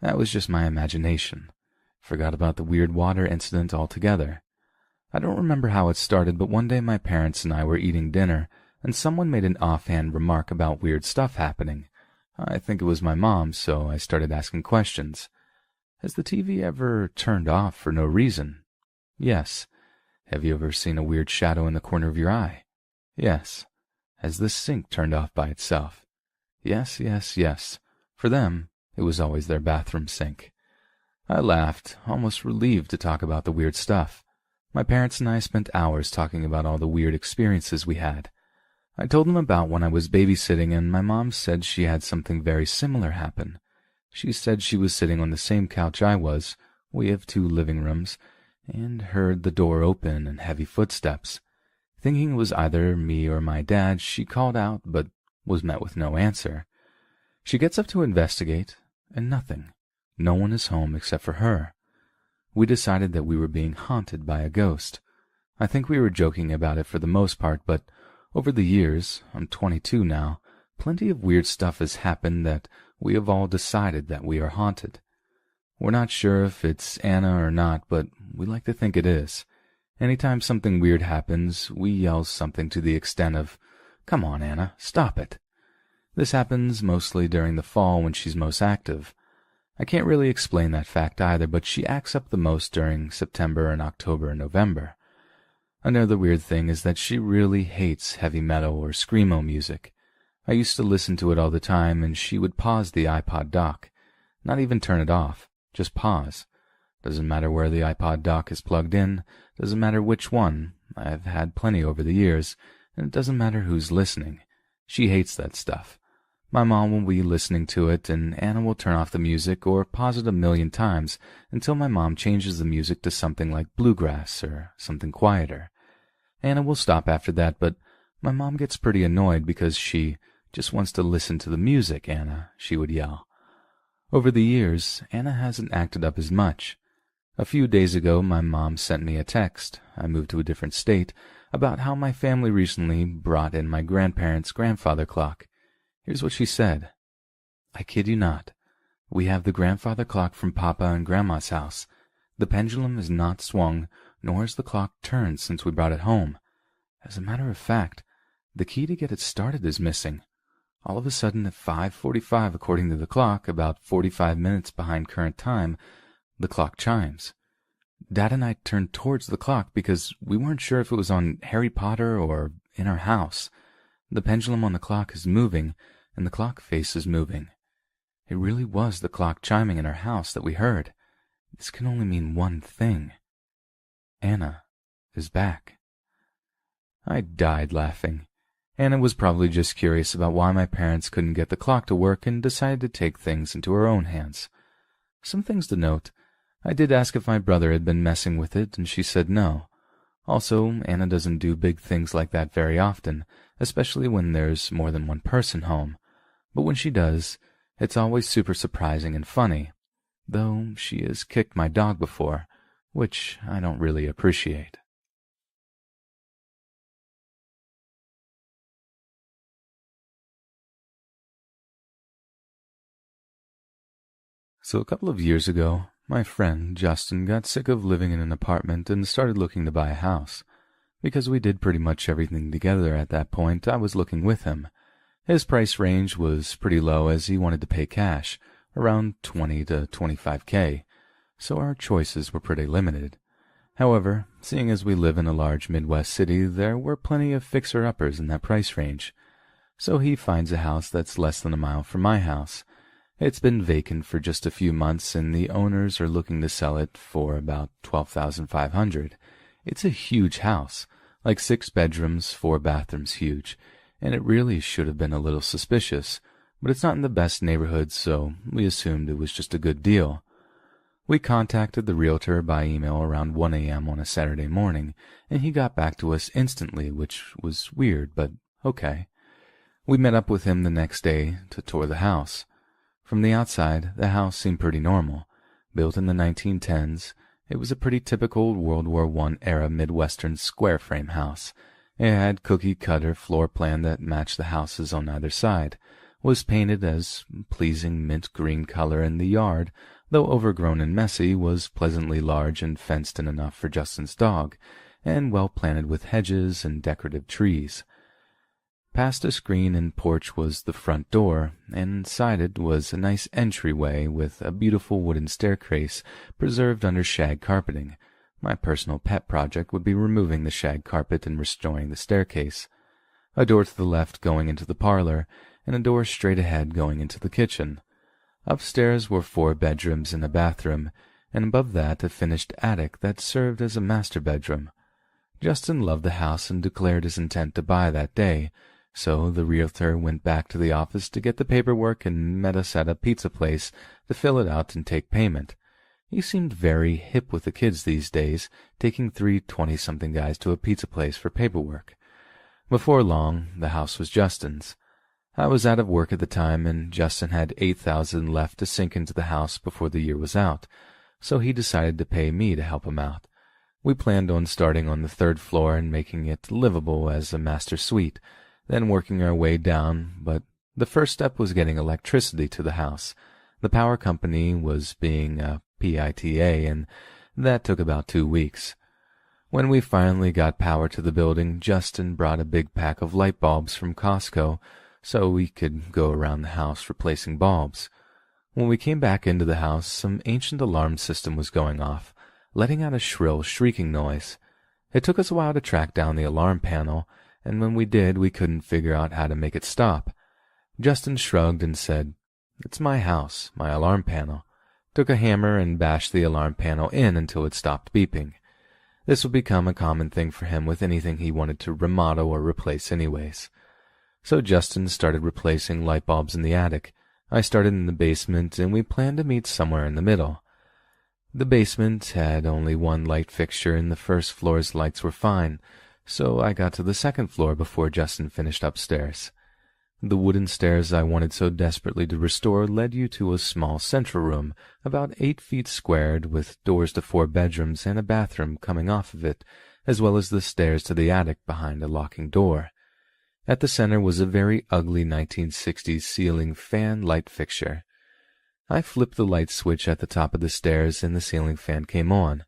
Speaker 1: That was just my imagination. Forgot about the weird water incident altogether. I don't remember how it started, but one day my parents and I were eating dinner, and someone made an offhand remark about weird stuff happening. I think it was my mom, so I started asking questions. Has the TV ever turned off for no reason? Yes. Have you ever seen a weird shadow in the corner of your eye? Yes. Has the sink turned off by itself? Yes, yes, yes. For them, it was always their bathroom sink. I laughed, almost relieved to talk about the weird stuff. My parents and I spent hours talking about all the weird experiences we had. I told them about when I was babysitting, and my mom said she had something very similar happen. She said she was sitting on the same couch I was, we have 2 living rooms, and heard the door open and heavy footsteps. Thinking it was either me or my dad, she called out, but was met with no answer. She gets up to investigate, and nothing. No one is home except for her. We decided that we were being haunted by a ghost. I think we were joking about it for the most part, but over the years, I'm 22 now, plenty of weird stuff has happened that we have all decided that we are haunted. We're not sure if it's Anna or not, but we like to think it is. Anytime something weird happens, we yell something to the extent of, "Come on, Anna, stop it." This happens mostly during the fall when she's most active. I can't really explain that fact either, but she acts up the most during September and October and November. Another weird thing is that she really hates heavy metal or screamo music. I used to listen to it all the time, and she would pause the iPod dock. Not even turn it off, just pause. Doesn't matter where the iPod dock is plugged in, doesn't matter which one. I've had plenty over the years, and it doesn't matter who's listening. She hates that stuff. My mom will be listening to it, and Anna will turn off the music or pause it 1,000,000 times until my mom changes the music to something like bluegrass or something quieter. Anna will stop after that, but my mom gets pretty annoyed because she just wants to listen to the music, Anna, she would yell. Over the years, Anna hasn't acted up as much. A few days ago, my mom sent me a text, I moved to a different state, about how my family recently brought in my grandparents' grandfather clock. Here's what she said. "I kid you not. We have the grandfather clock from Papa and Grandma's house. The pendulum is not swung, nor has the clock turned since we brought it home. As a matter of fact, the key to get it started is missing. All of a sudden at 5:45 according to the clock, about 45 minutes behind current time, the clock chimes. Dad and I turned towards the clock because we weren't sure if it was on Harry Potter or in our house. The pendulum on the clock is moving, and the clock face is moving. It really was the clock chiming in our house that we heard. This can only mean one thing. Anna is back." I died laughing. Anna was probably just curious about why my parents couldn't get the clock to work and decided to take things into her own hands. Some things to note. I did ask if my brother had been messing with it, and she said no. Also, Anna doesn't do big things like that very often, especially when there's more than one person home. But when she does, it's always super surprising and funny, though she has kicked my dog before, which I don't really appreciate. So a couple of years ago, my friend Justin got sick of living in an apartment and started looking to buy a house. Because we did pretty much everything together at that point, I was looking with him. His price range was pretty low as he wanted to pay cash, around $20 to $25K, so our choices were pretty limited. However, seeing as we live in a large Midwest city, there were plenty of fixer-uppers in that price range. So he finds a house that's less than a mile from my house. It's been vacant for just a few months, and the owners are looking to sell it for about $12,500. It's a huge house, like 6 bedrooms, 4 bathrooms huge, and it really should have been a little suspicious, but it's not in the best neighborhood, so we assumed it was just a good deal. We contacted the realtor by email around 1 a.m. on a Saturday morning, and he got back to us instantly, which was weird, but okay. We met up with him the next day to tour the house. From the outside, the house seemed pretty normal. Built in the 1910s, it was a pretty typical World War I era Midwestern square-frame house. It had cookie-cutter floor plan that matched the houses on either side, was painted as pleasing mint green color, and the yard, though overgrown and messy, was pleasantly large and fenced in enough for Justin's dog, and well planted with hedges and decorative trees. Past a screen and porch was the front door, and inside it was a nice entryway with a beautiful wooden staircase preserved under shag carpeting. My personal pet project would be removing the shag carpet and restoring the staircase. A door to the left going into the parlor, and a door straight ahead going into the kitchen. Upstairs were 4 bedrooms and a bathroom, and above that a finished attic that served as a master bedroom. Justin loved the house and declared his intent to buy that day, so the realtor went back to the office to get the paperwork and met us at a pizza place to fill it out and take payment. He seemed very hip with the kids these days, taking 3 20-something guys to a pizza place for paperwork. Before long, the house was Justin's. I was out of work at the time, and Justin had $8,000 left to sink into the house before the year was out, so he decided to pay me to help him out. We planned on starting on the 3rd floor and making it livable as a master suite, then working our way down, but the first step was getting electricity to the house. The power company was being a PITA, and that took about 2 weeks. When we finally got power to the building, Justin brought a big pack of light bulbs from Costco so we could go around the house replacing bulbs. When we came back into the house, some ancient alarm system was going off, letting out a shrill, shrieking noise. It took us a while to track down the alarm panel, and when we did, we couldn't figure out how to make it stop. Justin shrugged and said, "It's my house, my alarm panel," took a hammer and bashed the alarm panel in until it stopped beeping. This would become a common thing for him with anything he wanted to remodel or replace anyways. So Justin started replacing light bulbs in the attic. I started in the basement, and we planned to meet somewhere in the middle. The basement had only one light fixture, and the first floor's lights were fine, so I got to the second floor before Justin finished upstairs. The wooden stairs I wanted so desperately to restore led you to a small central room, about 8 feet squared, with doors to 4 bedrooms and a bathroom coming off of it, as well as the stairs to the attic behind a locking door. At the center was a very ugly 1960s ceiling fan light fixture. I flipped the light switch at the top of the stairs and the ceiling fan came on.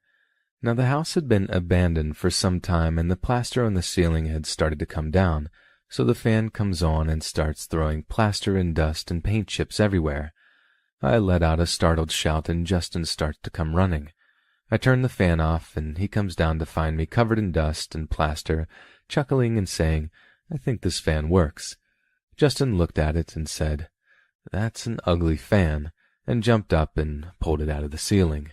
Speaker 1: Now the house had been abandoned for some time and the plaster on the ceiling had started to come down, so the fan comes on and starts throwing plaster and dust and paint chips everywhere. I let out a startled shout and Justin starts to come running. I turn the fan off and he comes down to find me covered in dust and plaster, chuckling and saying, "I think this fan works." Justin looked at it and said, "That's an ugly fan," and jumped up and pulled it out of the ceiling.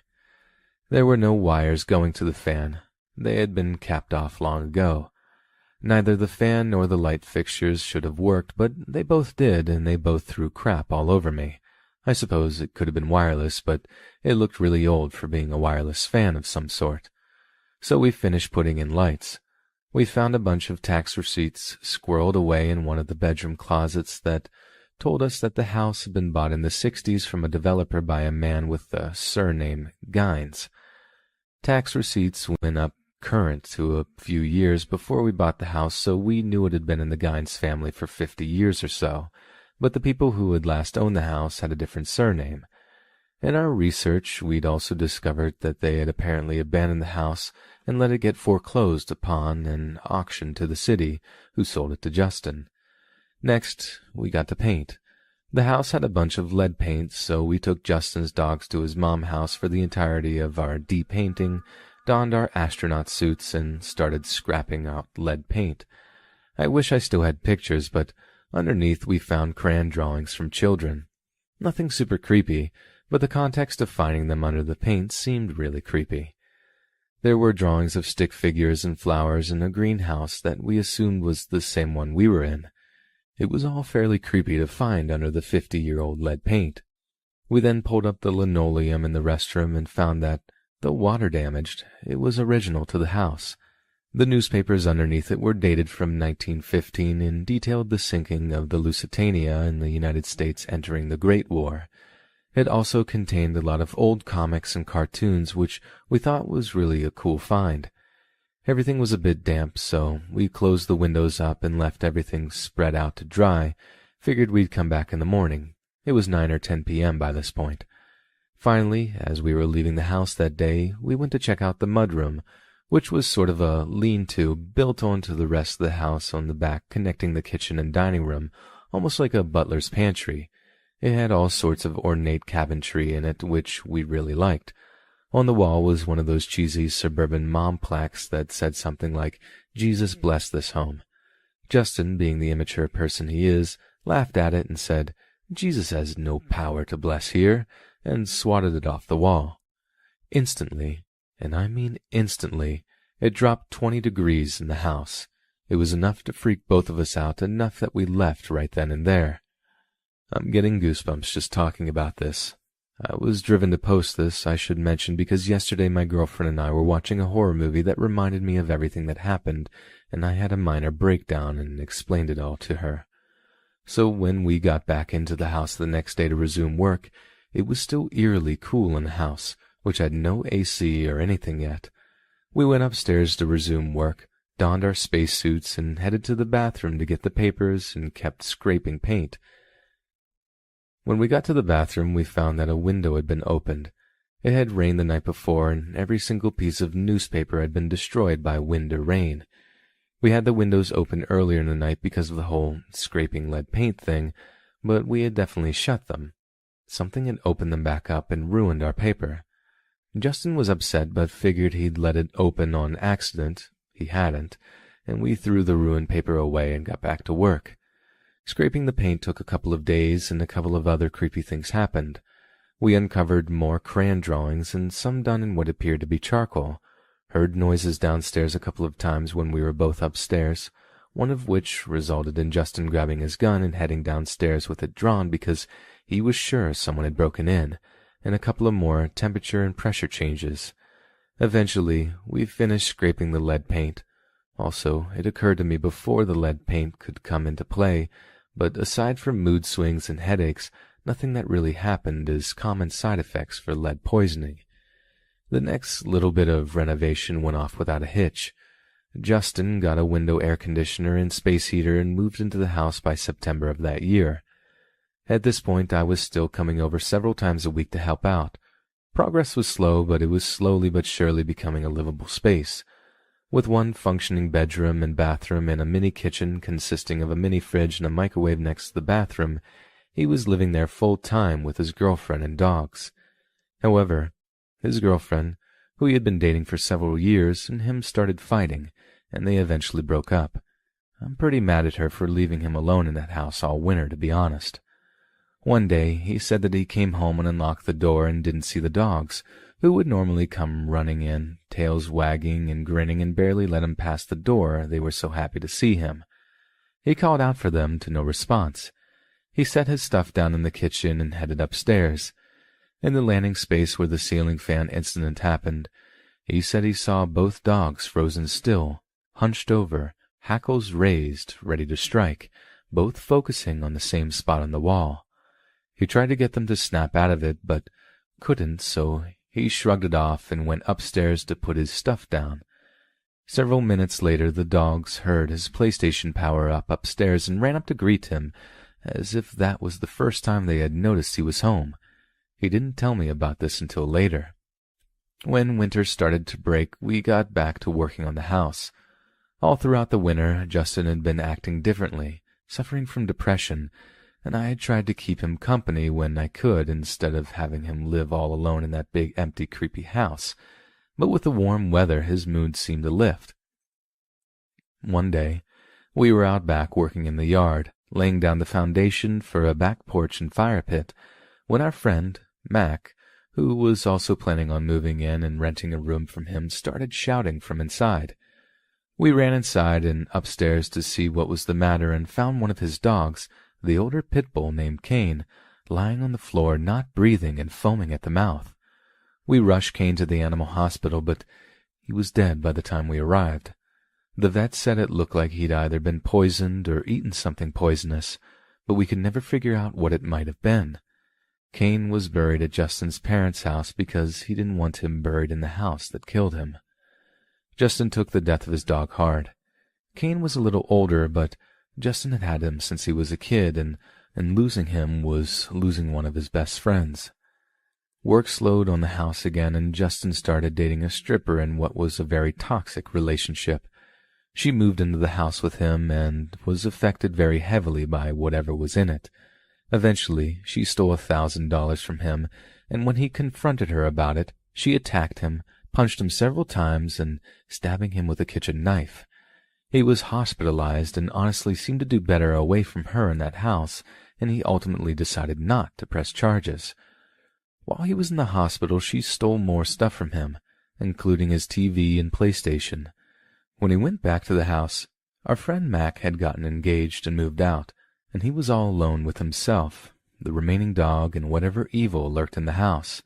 Speaker 1: There were no wires going to the fan. They had been capped off long ago. Neither the fan nor the light fixtures should have worked, but they both did, and they both threw crap all over me. I suppose it could have been wireless, but it looked really old for being a wireless fan of some sort. So we finished putting in lights. We found a bunch of tax receipts squirreled away in one of the bedroom closets that told us that the house had been bought in the 60s from a developer by a man with the surname Gines. Tax receipts went up current to a few years before we bought the house, so we knew it had been in the Gines family for 50 years or so, but the people who had last owned the house had a different surname. In our research, we'd also discovered that they had apparently abandoned the house and let it get foreclosed upon and auctioned to the city, who sold it to Justin. Next, we got to paint. The house had a bunch of lead paint, so we took Justin's dogs to his mom's house for the entirety of our de-painting, donned our astronaut suits, and started scrapping out lead paint. I wish I still had pictures, but underneath we found crayon drawings from children. Nothing super creepy, but the context of finding them under the paint seemed really creepy. There were drawings of stick figures and flowers in a greenhouse that we assumed was the same one we were in. It was all fairly creepy to find under the 50-year-old lead paint. We then pulled up the linoleum in the restroom and found that, though water damaged, it was original to the house. The newspapers underneath it were dated from 1915 and detailed the sinking of the Lusitania and the United States entering the Great War. It also contained a lot of old comics and cartoons, which we thought was really a cool find. Everything was a bit damp, so we closed the windows up and left everything spread out to dry. Figured we'd come back in the morning. It was 9 or 10 p.m. by this point. Finally, as we were leaving the house that day, we went to check out the mudroom, which was sort of a lean-to built onto the rest of the house on the back, connecting the kitchen and dining room, almost like a butler's pantry. It had all sorts of ornate cabinetry in it, which we really liked. On the wall was one of those cheesy suburban mom plaques that said something like, "Jesus bless this home." Justin, being the immature person he is, laughed at it and said, "Jesus has no power to bless here," and swatted it off the wall. Instantly, and I mean instantly, it dropped 20 degrees in the house. It was enough to freak both of us out, enough that we left right then and there. I'm getting goosebumps just talking about this. I was driven to post this, I should mention, because yesterday my girlfriend and I were watching a horror movie that reminded me of everything that happened, and I had a minor breakdown and explained it all to her. So when we got back into the house the next day to resume work, it was still eerily cool in the house, which had no AC or anything yet. We went upstairs to resume work, donned our spacesuits, and headed to the bathroom to get the papers and kept scraping paint. When we got to the bathroom, we found that a window had been opened. It had rained the night before, and every single piece of newspaper had been destroyed by wind or rain. We had the windows open earlier in the night because of the whole scraping lead paint thing, but we had definitely shut them. Something had opened them back up and ruined our paper. Justin was upset, but figured he'd let it open on accident. He hadn't, and we threw the ruined paper away and got back to work. Scraping the paint took a couple of days, and a couple of other creepy things happened. We uncovered more crayon drawings, and some done in what appeared to be charcoal. Heard noises downstairs a couple of times when we were both upstairs, one of which resulted in Justin grabbing his gun and heading downstairs with it drawn because he was sure someone had broken in, and a couple of more temperature and pressure changes. Eventually, we finished scraping the lead paint. Also, it occurred to me before the lead paint could come into play, but aside from mood swings and headaches, nothing that really happened is common side effects for lead poisoning. The next little bit of renovation went off without a hitch. Justin got a window air conditioner and space heater and moved into the house by September of that year. At this point, I was still coming over several times a week to help out. Progress was slow, but it was slowly but surely becoming a livable space. With one functioning bedroom and bathroom and a mini kitchen consisting of a mini fridge and a microwave next to the bathroom, he was living there full-time with his girlfriend and dogs. However, his girlfriend, who he had been dating for several years, and him started fighting, and they eventually broke up. I'm pretty mad at her for leaving him alone in that house all winter, to be honest. One day, he said that he came home and unlocked the door and didn't see the dogs, who would normally come running in, tails wagging and grinning, and barely let him pass the door, they were so happy to see him. He called out for them, to no response. He set his stuff down in the kitchen and headed upstairs. In the landing space where the ceiling fan incident happened, he said he saw both dogs frozen still, hunched over, hackles raised, ready to strike, both focusing on the same spot on the wall. He tried to get them to snap out of it, but couldn't, so he shrugged it off and went upstairs to put his stuff down. Several minutes later, the dogs heard his PlayStation power up upstairs and ran up to greet him, as if that was the first time they had noticed he was home. He didn't tell me about this until later. When winter started to break, we got back to working on the house. All throughout the winter, Justin had been acting differently, suffering from depression, and I had tried to keep him company when I could instead of having him live all alone in that big, empty, creepy house. But with the warm weather, his mood seemed to lift. One day, we were out back working in the yard, laying down the foundation for a back porch and fire pit, when our friend, Mac, who was also planning on moving in and renting a room from him, started shouting from inside. We ran inside and upstairs to see what was the matter and found one of his dogs, the older pit bull named Kane, lying on the floor, not breathing and foaming at the mouth. We rushed Kane to the animal hospital, but he was dead by the time we arrived. The vet said it looked like he'd either been poisoned or eaten something poisonous, but we could never figure out what it might have been. Kane was buried at Justin's parents' house because he didn't want him buried in the house that killed him. Justin took the death of his dog hard. Kane was a little older, but Justin had had him since he was a kid, and losing him was losing one of his best friends. Work slowed on the house again, and Justin started dating a stripper in what was a very toxic relationship. She moved into the house with him and was affected very heavily by whatever was in it. Eventually, she stole $1,000 from him, and when he confronted her about it, she attacked him, punched him several times, and stabbing him with a kitchen knife. He was hospitalized and honestly seemed to do better away from her in that house, and he ultimately decided not to press charges. While he was in the hospital, she stole more stuff from him, including his TV and PlayStation. When he went back to the house, our friend Mac had gotten engaged and moved out, and he was all alone with himself, the remaining dog, and whatever evil lurked in the house.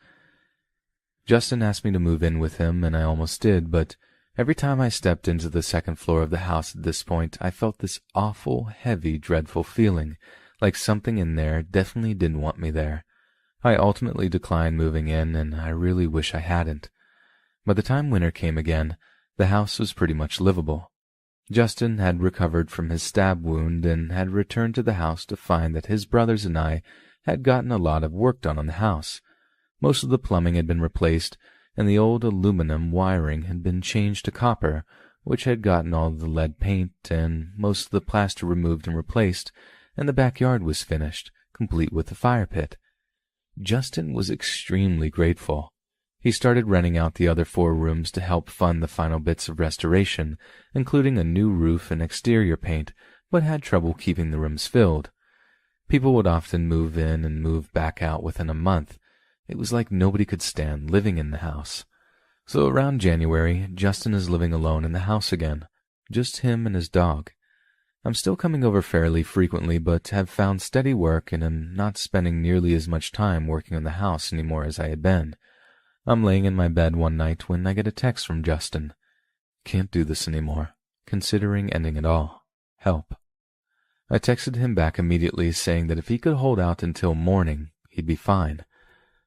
Speaker 1: Justin asked me to move in with him, and I almost did, but every time I stepped into the second floor of the house at this point, I felt this awful, heavy, dreadful feeling, like something in there definitely didn't want me there. I ultimately declined moving in, and I really wish I hadn't. By the time winter came again, the house was pretty much livable. Justin had recovered from his stab wound and had returned to the house to find that his brothers and I had gotten a lot of work done on the house. Most of the plumbing had been replaced, and the old aluminum wiring had been changed to copper, which had gotten all the lead paint and most of the plaster removed and replaced, and the backyard was finished, complete with the fire pit. Justin was extremely grateful. He started renting out the other 4 rooms to help fund the final bits of restoration, including a new roof and exterior paint, but had trouble keeping the rooms filled. People would often move in and move back out within a month. It was like nobody could stand living in the house. So around January, Justin is living alone in the house again, just him and his dog. I'm still coming over fairly frequently, but have found steady work and am not spending nearly as much time working on the house anymore as I had been. I'm laying in my bed one night when I get a text from Justin. Can't do this anymore. Considering ending it all. Help. I texted him back immediately saying that if he could hold out until morning, he'd be fine.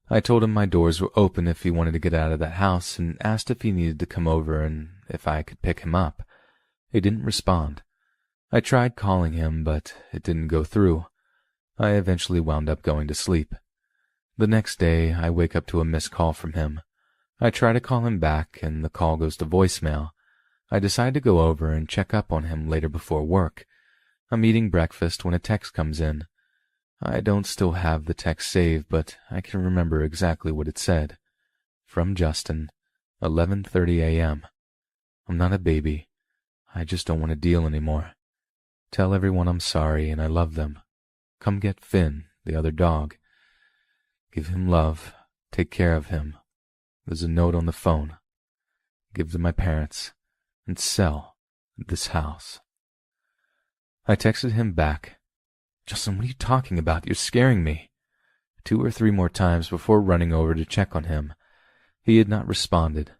Speaker 1: I told him my doors were open if he wanted to get out of that house and asked if he needed to come over and if I could pick him up. He didn't respond. I tried calling him, but it didn't go through. I eventually wound up going to sleep. The next day, I wake up to a missed call from him. I try to call him back, and the call goes to voicemail. I decide to go over and check up on him later before work. I'm eating breakfast when a text comes in. I don't still have the text saved, but I can remember exactly what it said. From Justin, 11:30 a.m. I'm not a baby. I just don't want to deal anymore. Tell everyone I'm sorry and I love them. Come get Finn, the other dog. Give him love. Take care of him. There's a note on the phone. Give to my parents. And sell this house. I texted him back. Justin, what are you talking about? You're scaring me. 2 or 3 more times before running over to check on him. He had not responded.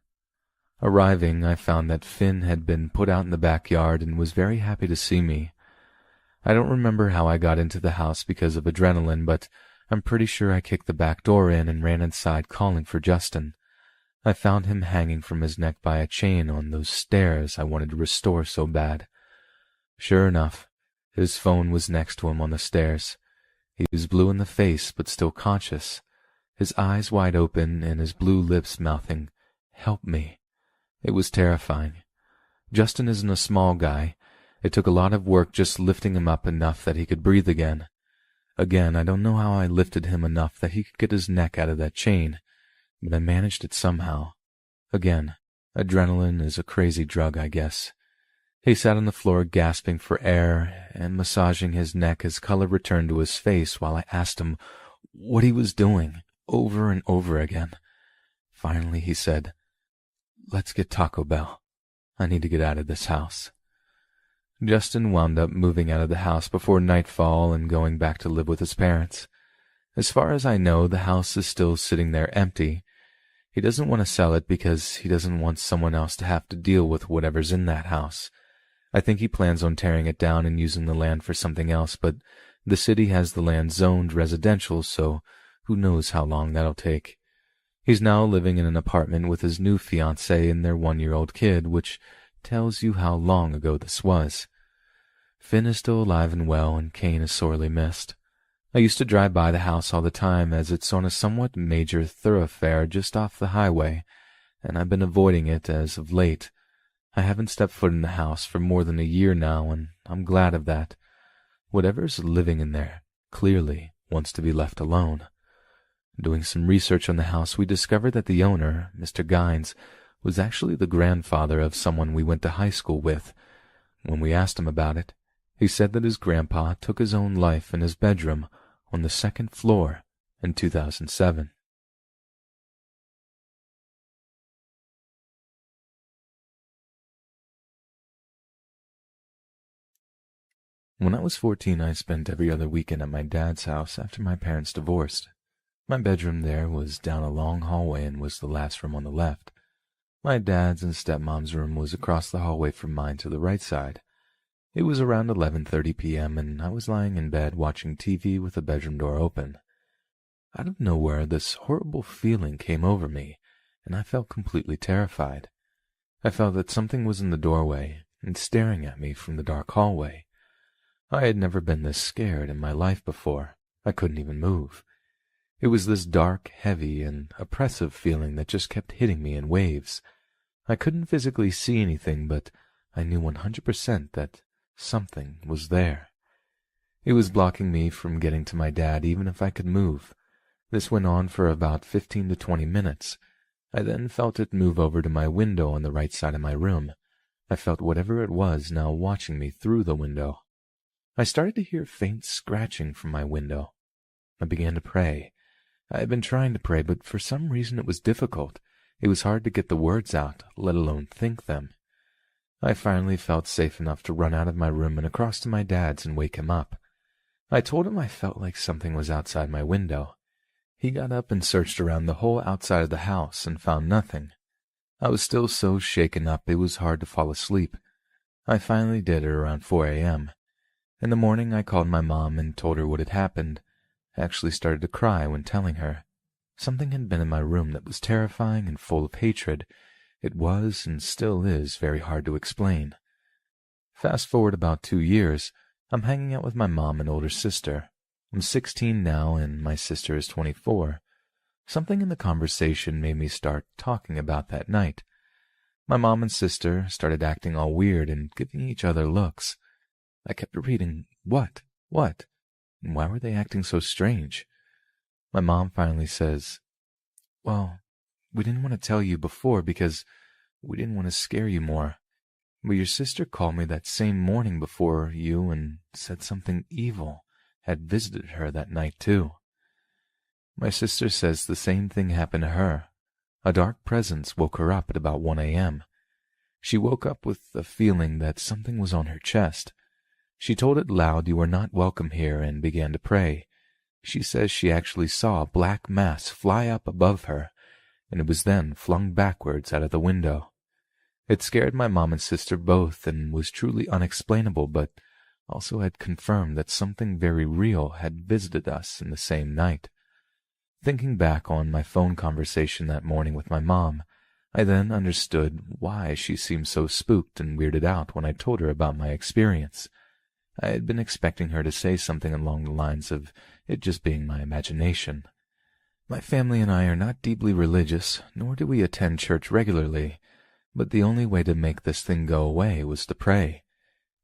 Speaker 1: Arriving, I found that Finn had been put out in the backyard and was very happy to see me. I don't remember how I got into the house because of adrenaline, but I'm pretty sure I kicked the back door in and ran inside calling for Justin. I found him hanging from his neck by a chain on those stairs I wanted to restore so bad. Sure enough, his phone was next to him on the stairs. He was blue in the face but still conscious, his eyes wide open and his blue lips mouthing, "Help me." It was terrifying. Justin isn't a small guy. It took a lot of work just lifting him up enough that he could breathe again. Again, I don't know how I lifted him enough that he could get his neck out of that chain, but I managed it somehow. Again, adrenaline is a crazy drug, I guess. He sat on the floor gasping for air and massaging his neck as color returned to his face while I asked him what he was doing over and over again. Finally, he said, "Let's get Taco Bell. I need to get out of this house." Justin wound up moving out of the house before nightfall and going back to live with his parents. As far as I know, the house is still sitting there empty. He doesn't want to sell it because he doesn't want someone else to have to deal with whatever's in that house. I think he plans on tearing it down and using the land for something else, but the city has the land zoned residential, so who knows how long that'll take. He's now living in an apartment with his new fiancée and their 1-year-old kid, which tells you how long ago this was. Finn is still alive and well, and Kane is sorely missed. I used to drive by the house all the time as it's on a somewhat major thoroughfare just off the highway, and I've been avoiding it as of late. I haven't stepped foot in the house for more than a year now, and I'm glad of that. Whatever's living in there clearly wants to be left alone. Doing some research on the house, we discovered that the owner, Mr. Gines, was actually the grandfather of someone we went to high school with. When we asked him about it, he said that his grandpa took his own life in his bedroom on the 2nd floor in 2007. When I was 14, I spent every other weekend at my dad's house after my parents divorced. My bedroom there was down a long hallway and was the last room on the left. My dad's and stepmom's room was across the hallway from mine to the right side. It was around 11:30 p.m., and I was lying in bed watching TV with the bedroom door open. Out of nowhere, this horrible feeling came over me, and I felt completely terrified. I felt that something was in the doorway and staring at me from the dark hallway. I had never been this scared in my life before. I couldn't even move. It was this dark, heavy, and oppressive feeling that just kept hitting me in waves. I couldn't physically see anything, but I knew 100% that something was there. It was blocking me from getting to my dad even if I could move. This went on for about 15 to 20 minutes. I then felt it move over to my window on the right side of my room. I felt whatever it was now watching me through the window. I started to hear faint scratching from my window. I began to pray. I had been trying to pray, but for some reason it was difficult. It was hard to get the words out, let alone think them. I finally felt safe enough to run out of my room and across to my dad's and wake him up. I told him I felt like something was outside my window. He got up and searched around the whole outside of the house and found nothing. I was still so shaken up it was hard to fall asleep. I finally did at around 4 a.m. In the morning I called my mom and told her what had happened. I actually started to cry when telling her. Something had been in my room that was terrifying and full of hatred. It was, and still is, very hard to explain. Fast forward about 2 years, I'm hanging out with my mom and older sister. I'm 16 now, and my sister is 24. Something in the conversation made me start talking about that night. My mom and sister started acting all weird and giving each other looks. I kept repeating, "What? What?" And why were they acting so strange? My mom finally says, "Well, we didn't want to tell you before because we didn't want to scare you more. But your sister called me that same morning before you and said something evil had visited her that night too." My sister says the same thing happened to her. A dark presence woke her up at about 1 a.m. She woke up with a feeling that something was on her chest. She told it loud you are not welcome here and began to pray. She says she actually saw a black mass fly up above her, and it was then flung backwards out of the window. It scared my mom and sister both and was truly unexplainable, but also had confirmed that something very real had visited us in the same night. Thinking back on my phone conversation that morning with my mom, I then understood why she seemed so spooked and weirded out when I told her about my experience. I had been expecting her to say something along the lines of it just being my imagination. My family and I are not deeply religious, nor do we attend church regularly, but the only way to make this thing go away was to pray.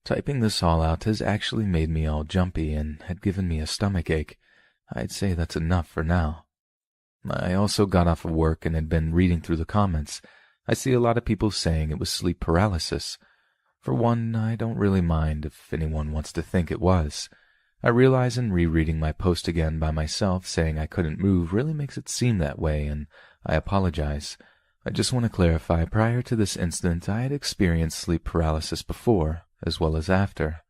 Speaker 1: Typing this all out has actually made me all jumpy and had given me a stomachache. I'd say that's enough for now. I also got off of work and had been reading through the comments. I see a lot of people saying it was sleep paralysis. For one, I don't really mind if anyone wants to think it was. I realize in rereading my post again by myself saying I couldn't move really makes it seem that way, and I apologize. I just want to clarify, prior to this incident, I had experienced sleep paralysis before, as well as after.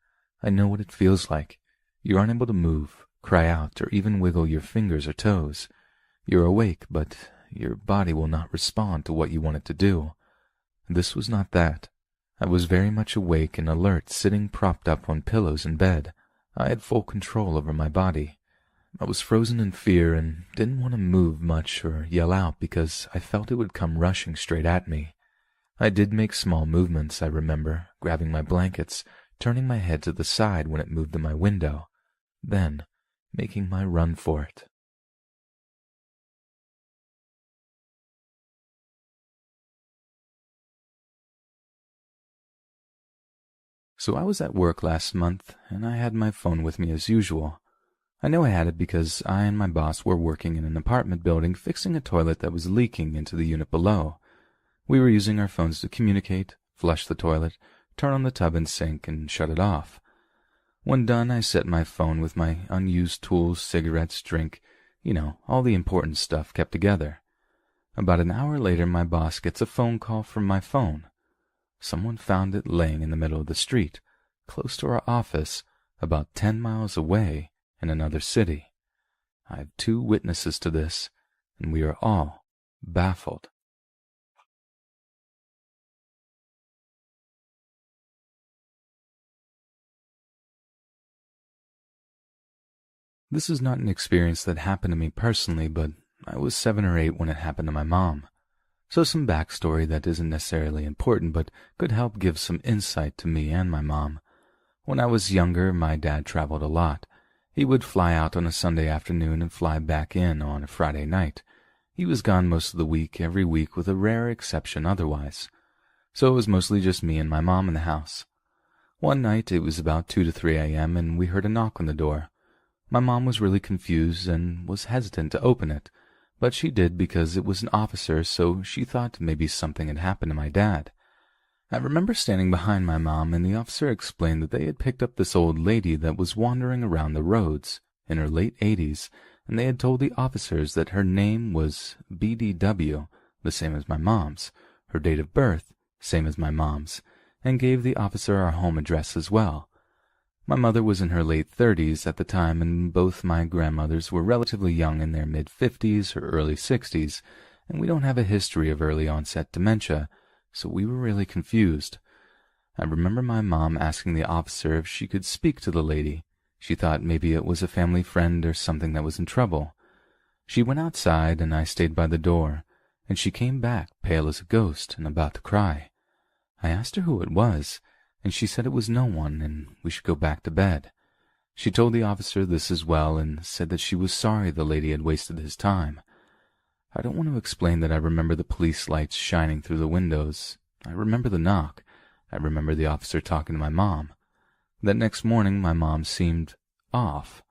Speaker 1: I know what it feels like. You're unable to move, cry out, or even wiggle your fingers or toes. You're awake, but your body will not respond to what you want it to do. This was not that. I was very much awake and alert, sitting propped up on pillows in bed. I had full control over my body. I was frozen in fear and didn't want to move much or yell out because I felt it would come rushing straight at me. I did make small movements, I remember, grabbing my blankets, turning my head to the side when it moved to my window, then making my run for it. So I was at work last month, and I had my phone with me as usual. I know I had it because I and my boss were working in an apartment building fixing a toilet that was leaking into the unit below. We were using our phones to communicate, flush the toilet, turn on the tub and sink, and shut it off. When done, I set my phone with my unused tools, cigarettes, drink, all the important stuff kept together. About an hour later, my boss gets a phone call from my phone. Someone found it laying in the middle of the street, close to our office, about 10 miles away in another city. I have 2 witnesses to this, and we are all baffled. This is not an experience that happened to me personally, but I was 7 or 8 when it happened to my mom. So some backstory that isn't necessarily important, but could help give some insight to me and my mom. When I was younger, my dad traveled a lot. He would fly out on a Sunday afternoon and fly back in on a Friday night. He was gone most of the week, every week, with a rare exception otherwise. So it was mostly just me and my mom in the house. One night, it was about 2 to 3 a.m., and we heard a knock on the door. My mom was really confused and was hesitant to open it, but she did because it was an officer, so she thought maybe something had happened to my dad. I remember standing behind my mom, and the officer explained that they had picked up this old lady that was wandering around the roads in her late 80s, and they had told the officers that her name was BDW, the same as my mom's, her date of birth, same as my mom's, and gave the officer our home address as well. My mother was in her late 30s at the time, and both my grandmothers were relatively young, in their mid-50s or early 60s, and we don't have a history of early onset dementia, so we were really confused. I remember my mom asking the officer if she could speak to the lady. She thought maybe it was a family friend or something that was in trouble. She went outside, and I stayed by the door, and she came back pale as a ghost and about to cry. I asked her who it was, and she said it was no one and we should go back to bed. She told the officer this as well and said that she was sorry the lady had wasted his time. I don't want to explain that I remember the police lights shining through the windows. I remember the knock. I remember the officer talking to my mom. That next morning my mom seemed off.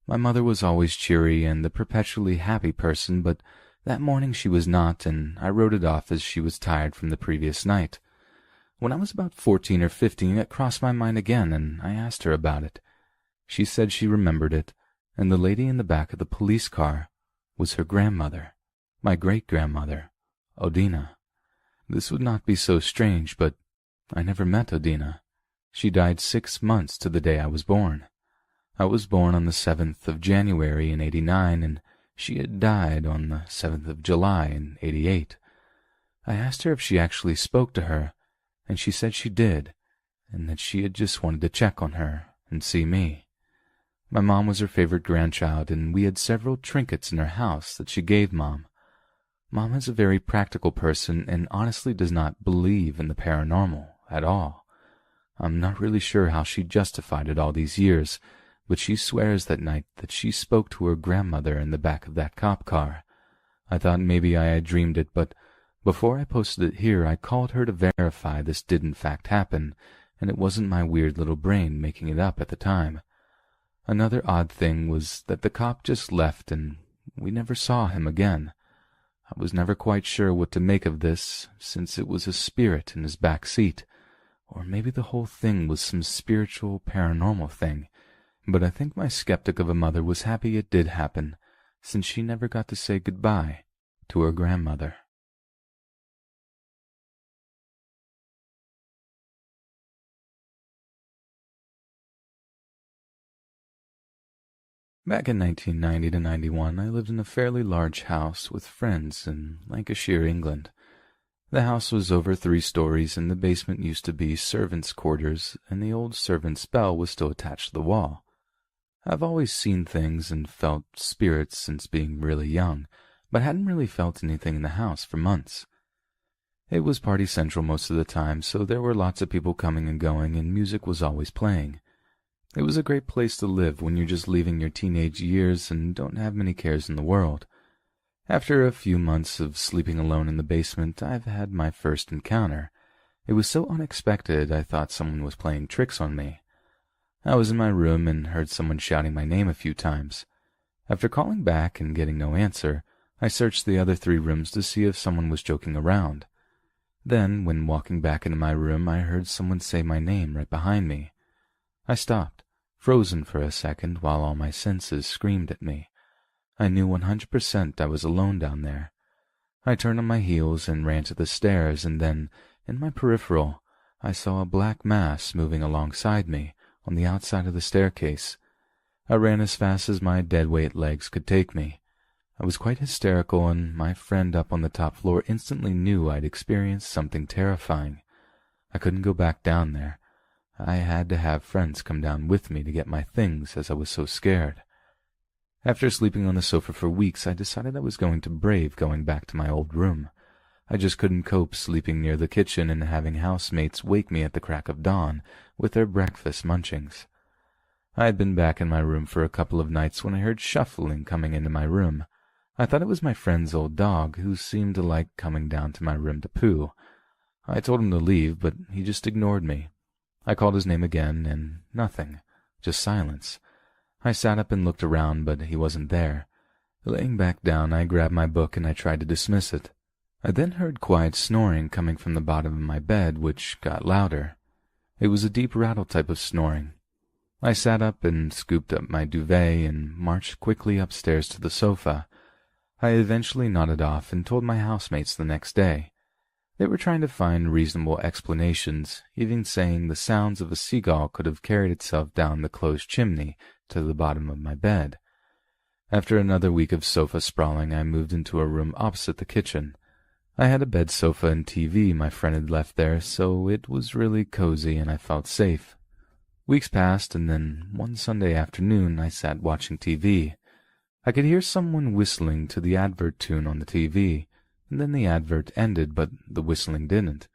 Speaker 1: My mother was always cheery and the perpetually happy person, but that morning she was not, and I wrote it off as she was tired from the previous night. When I was about 14 or 15, it crossed my mind again, and I asked her about it. She said she remembered it, and the lady in the back of the police car was her grandmother, my great-grandmother, Odina. This would not be so strange, but I never met Odina. She died 6 months to the day I was born. I was born on the 7th of January in 89, and she had died on the 7th of July in 88. I asked her if she actually spoke to her, and she said she did, and that she had just wanted to check on her and see me. My mom was her favorite grandchild, and we had several trinkets in her house that she gave Mom. Mom is a very practical person and honestly does not believe in the paranormal at all. I'm not really sure how she justified it all these years, but she swears that night that she spoke to her grandmother in the back of that cop car. I thought maybe I had dreamed it, but before I posted it here, I called her to verify this did in fact happen, and it wasn't my weird little brain making it up at the time. Another odd thing was that the cop just left and we never saw him again. I was never quite sure what to make of this, since it was a spirit in his back seat, or maybe the whole thing was some spiritual paranormal thing, but I think my skeptic of a mother was happy it did happen, since she never got to say goodbye to her grandmother. Back in 1990 to 91, I lived in a fairly large house with friends in Lancashire, England. The house was over 3 stories, and the basement used to be servants' quarters, and the old servants' bell was still attached to the wall. I've always seen things and felt spirits since being really young, but hadn't really felt anything in the house for months. It was party central most of the time, so there were lots of people coming and going, and music was always playing. It was a great place to live when you're just leaving your teenage years and don't have many cares in the world. After a few months of sleeping alone in the basement, I've had my first encounter. It was so unexpected I thought someone was playing tricks on me. I was in my room and heard someone shouting my name a few times. After calling back and getting no answer, I searched the other 3 rooms to see if someone was joking around. Then, when walking back into my room, I heard someone say my name right behind me. I stopped, frozen for a second while all my senses screamed at me. I knew 100% I was alone down there. I turned on my heels and ran to the stairs, and then, in my peripheral, I saw a black mass moving alongside me on the outside of the staircase. I ran as fast as my dead-weight legs could take me. I was quite hysterical, and my friend up on the top floor instantly knew I'd experienced something terrifying. I couldn't go back down there. I had to have friends come down with me to get my things, as I was so scared. After sleeping on the sofa for weeks, I decided I was going to brave going back to my old room. I just couldn't cope sleeping near the kitchen and having housemates wake me at the crack of dawn with their breakfast munchings. I had been back in my room for a couple of nights when I heard shuffling coming into my room. I thought it was my friend's old dog, who seemed to like coming down to my room to poo. I told him to leave, but he just ignored me. I called his name again, and nothing, just silence. I sat up and looked around, but he wasn't there. Laying back down, I grabbed my book and I tried to dismiss it. I then heard quiet snoring coming from the bottom of my bed, which got louder. It was a deep rattle type of snoring. I sat up and scooped up my duvet and marched quickly upstairs to the sofa. I eventually nodded off and told my housemates the next day. They were trying to find reasonable explanations, even saying the sounds of a seagull could have carried itself down the closed chimney to the bottom of my bed. After another week of sofa sprawling, I moved into a room opposite the kitchen. I had a bed, sofa, and TV my friend had left there, so it was really cozy and I felt safe. Weeks passed, and then one Sunday afternoon I sat watching TV. I could hear someone whistling to the advert tune on the TV, and then the advert ended, but the whistling didn't.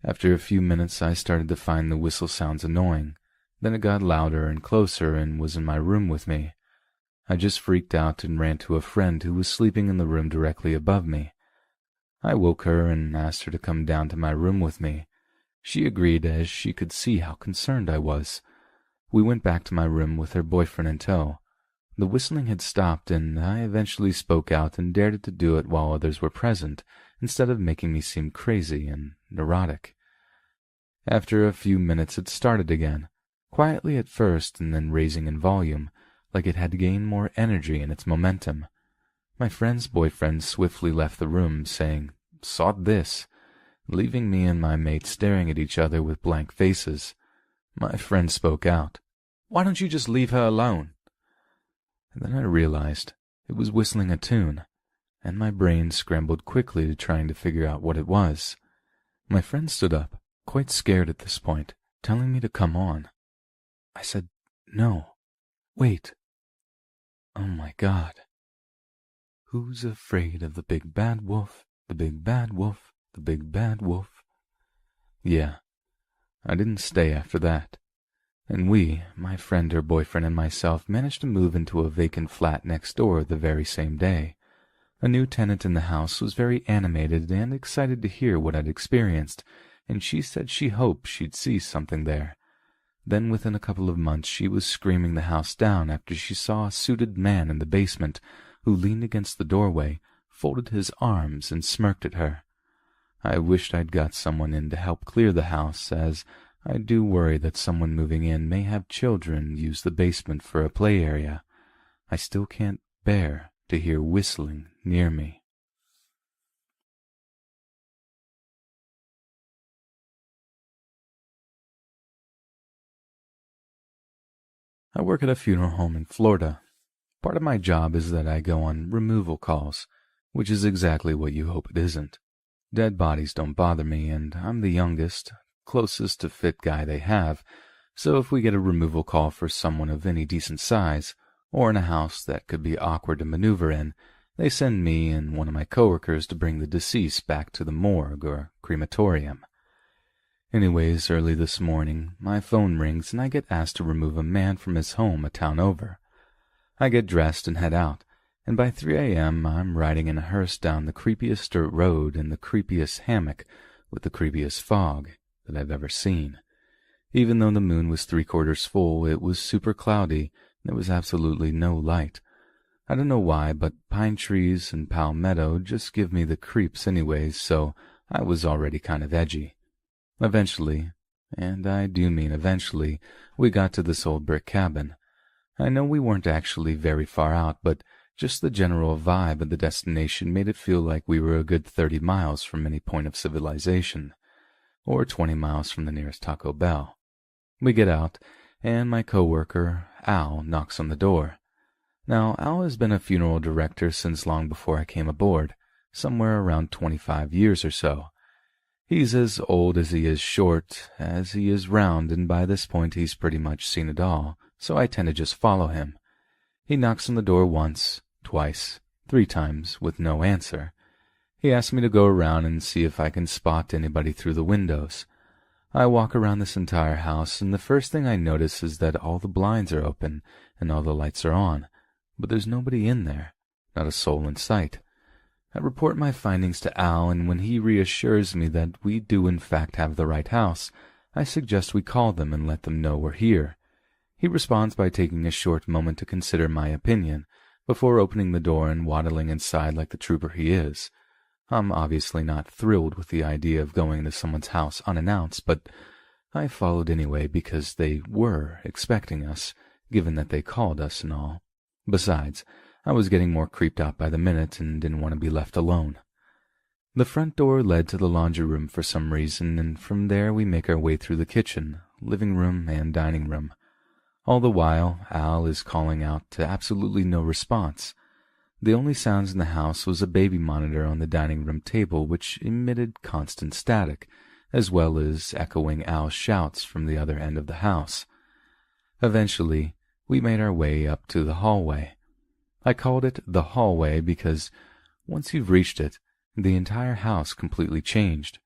Speaker 1: After a few minutes, I started to find the whistle sounds annoying. Then it got louder and closer and was in my room with me. I just freaked out and ran to a friend who was sleeping in the room directly above me. I woke her and asked her to come down to my room with me. She agreed, as she could see how concerned I was. We went back to my room with her boyfriend in tow. The whistling had stopped, and I eventually spoke out and dared to do it while others were present, instead of making me seem crazy and neurotic. After a few minutes it started again, quietly at first and then raising in volume, like it had gained more energy in its momentum. My friend's boyfriend swiftly left the room, saying, "Sod this," leaving me and my mate staring at each other with blank faces. My friend spoke out, "Why don't you just leave her alone?" And then I realized it was whistling a tune, and my brain scrambled quickly to trying to figure out what it was. My friend stood up, quite scared at this point, telling me to come on. I said, "No, wait. Oh my God. Who's afraid of the big bad wolf, the big bad wolf, the big bad wolf?" Yeah, I didn't stay after that. And we, my friend, her boyfriend, and myself, managed to move into a vacant flat next door the very same day. A new tenant in the house was very animated and excited to hear what I'd experienced, and she said she hoped she'd see something there. Then within a couple of months she was screaming the house down after she saw a suited man in the basement who leaned against the doorway, folded his arms, and smirked at her. I wished I'd got someone in to help clear the house, as I do worry that someone moving in may have children use the basement for a play area. I still can't bear to hear whistling near me. I work at a funeral home in Florida. Part of my job is that I go on removal calls, which is exactly what you hope it isn't. Dead bodies don't bother me, and I'm the youngest, closest to fit guy they have, so if we get a removal call for someone of any decent size, or in a house that could be awkward to maneuver in, they send me and one of my coworkers to bring the deceased back to the morgue or crematorium. Anyways, early this morning, my phone rings and I get asked to remove a man from his home a town over. I get dressed and head out, and by 3 a.m. I'm riding in a hearse down the creepiest dirt road in the creepiest hammock with the creepiest fog that I've ever seen. Even though the moon was 3/4 full, it was super cloudy, and there was absolutely no light. I don't know why, but pine trees and palmetto just give me the creeps anyways, so I was already kind of edgy. Eventually, and I do mean eventually, we got to this old brick cabin. I know we weren't actually very far out, but just the general vibe of the destination made it feel like we were a good 30 miles from any point of civilization, or 20 miles from the nearest Taco Bell. We get out, and my coworker, Al, knocks on the door. Now, Al has been a funeral director since long before I came aboard, somewhere around 25 years or so. He's as old as he is short, as he is round, and by this point he's pretty much seen it all, so I tend to just follow him. He knocks on the door once, twice, 3 times, with no answer. He asks me to go around and see if I can spot anybody through the windows. I walk around this entire house, and the first thing I notice is that all the blinds are open and all the lights are on, but there's nobody in there, not a soul in sight. I report my findings to Al, and when he reassures me that we do in fact have the right house, I suggest we call them and let them know we're here. He responds by taking a short moment to consider my opinion, before opening the door and waddling inside like the trooper he is. I'm obviously not thrilled with the idea of going to someone's house unannounced, but I followed anyway because they were expecting us, given that they called us and all. Besides, I was getting more creeped out by the minute and didn't want to be left alone. The front door led to the laundry room for some reason, and from there we make our way through the kitchen, living room, and dining room. All the while, Al is calling out to absolutely no response. The only sounds in the house was a baby monitor on the dining room table, which emitted constant static, as well as echoing Al's shouts from the other end of the house. Eventually, we made our way up to the hallway. I called it the hallway because once you've reached it, the entire house completely changed.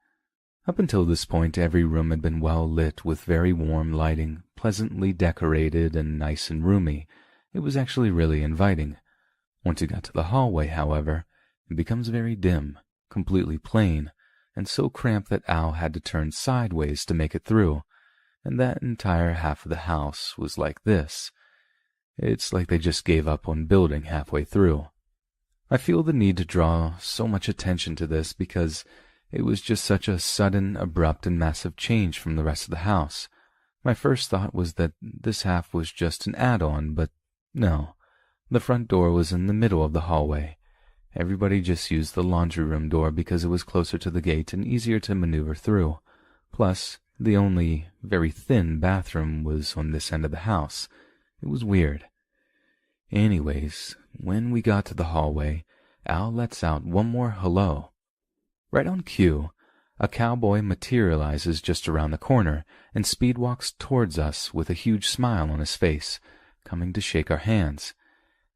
Speaker 1: Up until this point, every room had been well lit with very warm lighting, pleasantly decorated and nice and roomy. It was actually really inviting. Once you got to the hallway, however, it becomes very dim, completely plain, and so cramped that Al had to turn sideways to make it through, and that entire half of the house was like this. It's like they just gave up on building halfway through. I feel the need to draw so much attention to this because it was just such a sudden, abrupt, and massive change from the rest of the house. My first thought was that this half was just an add-on, but no. The front door was in the middle of the hallway. Everybody just used the laundry room door because it was closer to the gate and easier to maneuver through. Plus, the only very thin bathroom was on this end of the house. It was weird. Anyways, when we got to the hallway, Al lets out one more hello. Right on cue, a cowboy materializes just around the corner and speed walks towards us with a huge smile on his face, coming to shake our hands.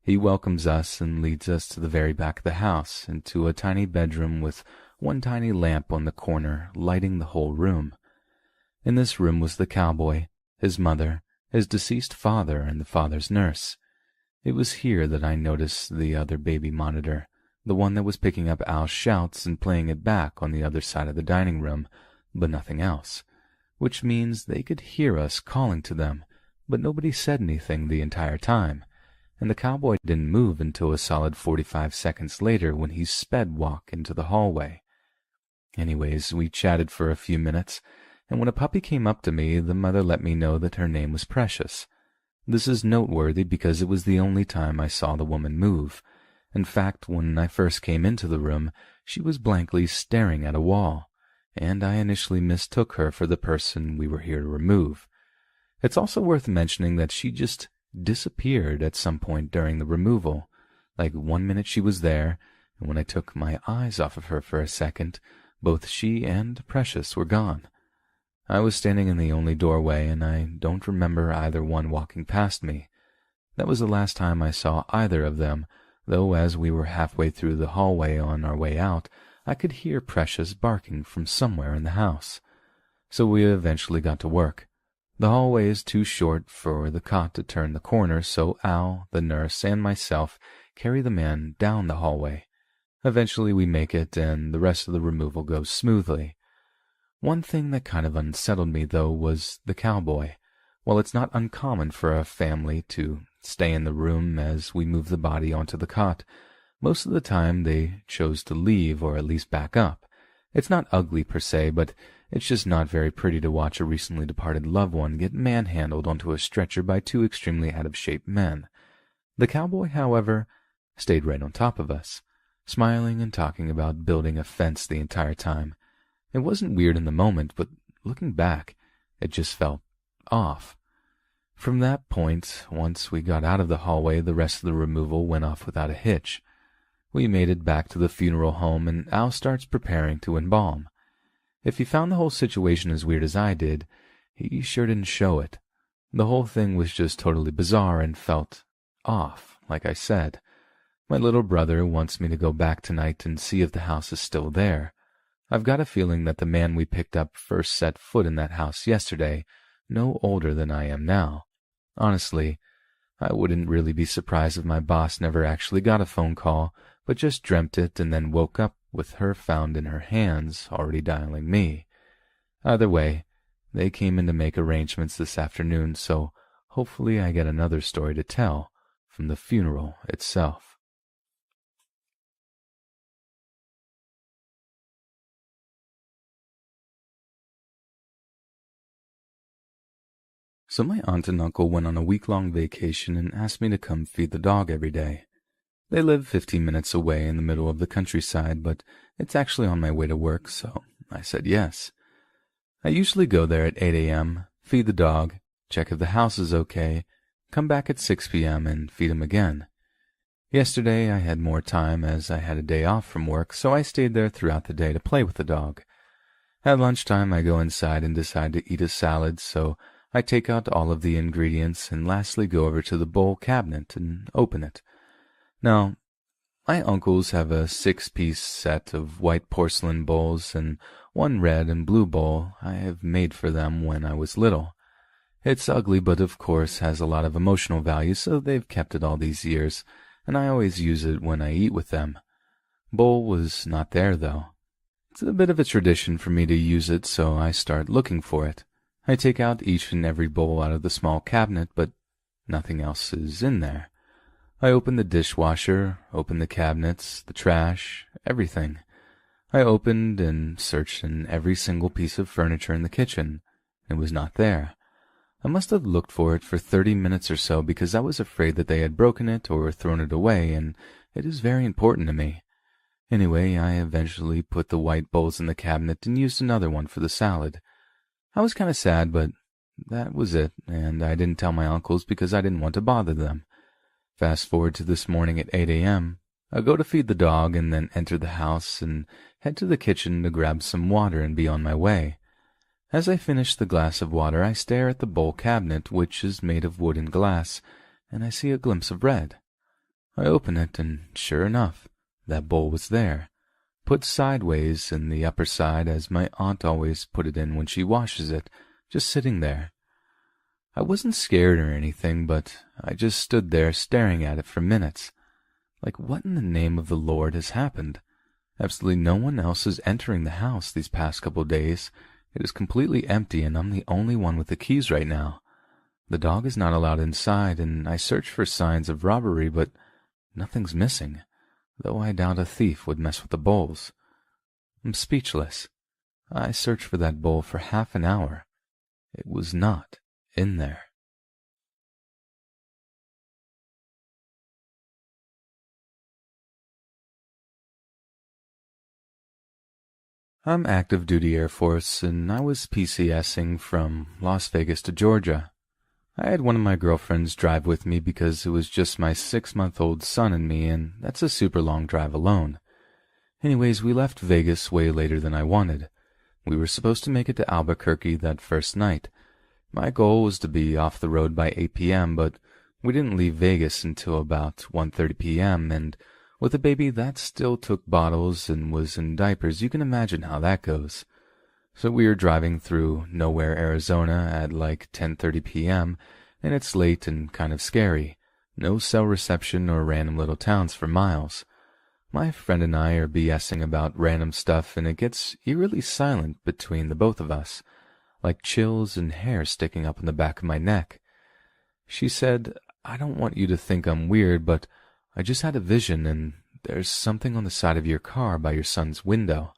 Speaker 1: He welcomes us and leads us to the very back of the house, into a tiny bedroom with one tiny lamp on the corner lighting the whole room. In this room was the cowboy, his mother, his deceased father, and the father's nurse. It was here that I noticed the other baby monitor, the one that was picking up Al's shouts and playing it back on the other side of the dining room, but nothing else, which means they could hear us calling to them, but nobody said anything the entire time, and the cowboy didn't move until a solid 45 seconds later when he sped walk into the hallway. Anyways, we chatted for a few minutes, and when a puppy came up to me, the mother let me know that her name was Precious. This is noteworthy because it was the only time I saw the woman move. In fact, when I first came into the room, she was blankly staring at a wall, and I initially mistook her for the person we were here to remove. It's also worth mentioning that she just disappeared at some point during the removal. Like 1 minute she was there, and when I took my eyes off of her for a second, both she and Precious were gone. I was standing in the only doorway, and I don't remember either one walking past me. That was the last time I saw either of them, though as we were halfway through the hallway on our way out, I could hear Precious barking from somewhere in the house. So we eventually got to work. The hallway is too short for the cot to turn the corner, so Al, the nurse, and myself carry the man down the hallway. Eventually we make it, and the rest of the removal goes smoothly. One thing that kind of unsettled me, though, was the cowboy. While it's not uncommon for a family to stay in the room as we move the body onto the cot, most of the time they chose to leave or at least back up. It's not ugly per se, but it's just not very pretty to watch a recently departed loved one get manhandled onto a stretcher by two extremely out-of-shape men. The cowboy, however, stayed right on top of us, smiling and talking about building a fence the entire time. It wasn't weird in the moment, but looking back, it just felt off. From that point, once we got out of the hallway, the rest of the removal went off without a hitch. We made it back to the funeral home, and Al starts preparing to embalm. If he found the whole situation as weird as I did, he sure didn't show it. The whole thing was just totally bizarre and felt off, like I said. My little brother wants me to go back tonight and see if the house is still there. I've got a feeling that the man we picked up first set foot in that house yesterday, no older than I am now. Honestly, I wouldn't really be surprised if my boss never actually got a phone call, but just dreamt it and then woke up with her found in her hands, already dialing me. Either way, they came in to make arrangements this afternoon, so hopefully I get another story to tell from the funeral itself. So my aunt and uncle went on a week-long vacation and asked me to come feed the dog every day. They live 15 minutes away in the middle of the countryside, but it's actually on my way to work, so I said yes. I usually go there at 8 a.m., feed the dog, check if the house is okay, come back at 6 p.m. and feed him again. Yesterday I had more time as I had a day off from work, so I stayed there throughout the day to play with the dog. At lunchtime I go inside and decide to eat a salad, so I take out all of the ingredients and lastly go over to the bowl cabinet and open it. Now, my uncles have a 6-piece set of white porcelain bowls and one red and blue bowl I have made for them when I was little. It's ugly, but of course has a lot of emotional value, so they've kept it all these years, and I always use it when I eat with them. Bowl was not there, though. It's a bit of a tradition for me to use it, so I start looking for it. I take out each and every bowl out of the small cabinet, but nothing else is in there. I open the dishwasher, open the cabinets, the trash, everything. I opened and searched in every single piece of furniture in the kitchen. It was not there. I must have looked for it for 30 minutes or so because I was afraid that they had broken it or thrown it away, and it is very important to me. Anyway, I eventually put the white bowls in the cabinet and used another one for the salad. I was kind of sad, but that was it, and I didn't tell my uncles because I didn't want to bother them. Fast forward to this morning at 8 a.m. I go to feed the dog and then enter the house and head to the kitchen to grab some water and be on my way. As I finish the glass of water, I stare at the bowl cabinet, which is made of wood and glass, and I see a glimpse of red. I open it, and sure enough, that bowl was there, put sideways in the upper side as my aunt always put it in when she washes it, just sitting there. I wasn't scared or anything, but I just stood there staring at it for minutes. Like, what in the name of the Lord has happened? Absolutely no one else is entering the house these past couple days. It is completely empty, and I'm the only one with the keys right now. The dog is not allowed inside, and I search for signs of robbery, but nothing's missing, though I doubt a thief would mess with the bowls. I'm speechless. I searched for that bowl for half an hour. It was not in there. I'm active duty Air Force, and I was PCSing from Las Vegas to Georgia. I had one of my girlfriends drive with me because it was just my 6-month-old son and me, and that's a super long drive alone. Anyways, we left Vegas way later than I wanted. We were supposed to make it to Albuquerque that first night. My goal was to be off the road by 8 p.m., but we didn't leave Vegas until about 1:30 p.m., and with a baby that still took bottles and was in diapers, you can imagine how that goes. So we were driving through Nowhere, Arizona at like 10:30 p.m., and it's late and kind of scary. No cell reception or random little towns for miles. My friend and I are BSing about random stuff, and it gets eerily silent between the both of us, like chills and hair sticking up in the back of my neck. She said, "I don't want you to think I'm weird, but I just had a vision, and there's something on the side of your car by your son's window."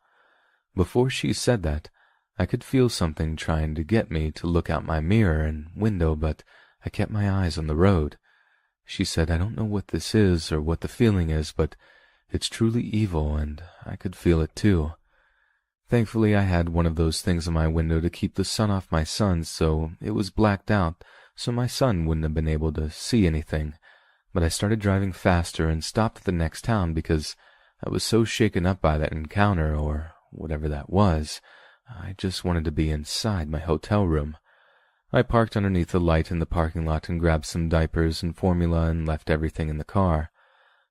Speaker 1: Before she said that, I could feel something trying to get me to look out my mirror and window, but I kept my eyes on the road. She said, "I don't know what this is or what the feeling is, but it's truly evil, and I could feel it too." Thankfully, I had one of those things on my window to keep the sun off my son, so it was blacked out, so my son wouldn't have been able to see anything. But I started driving faster and stopped at the next town because I was so shaken up by that encounter, or whatever that was. I just wanted to be inside my hotel room. I parked underneath the light in the parking lot and grabbed some diapers and formula and left everything in the car.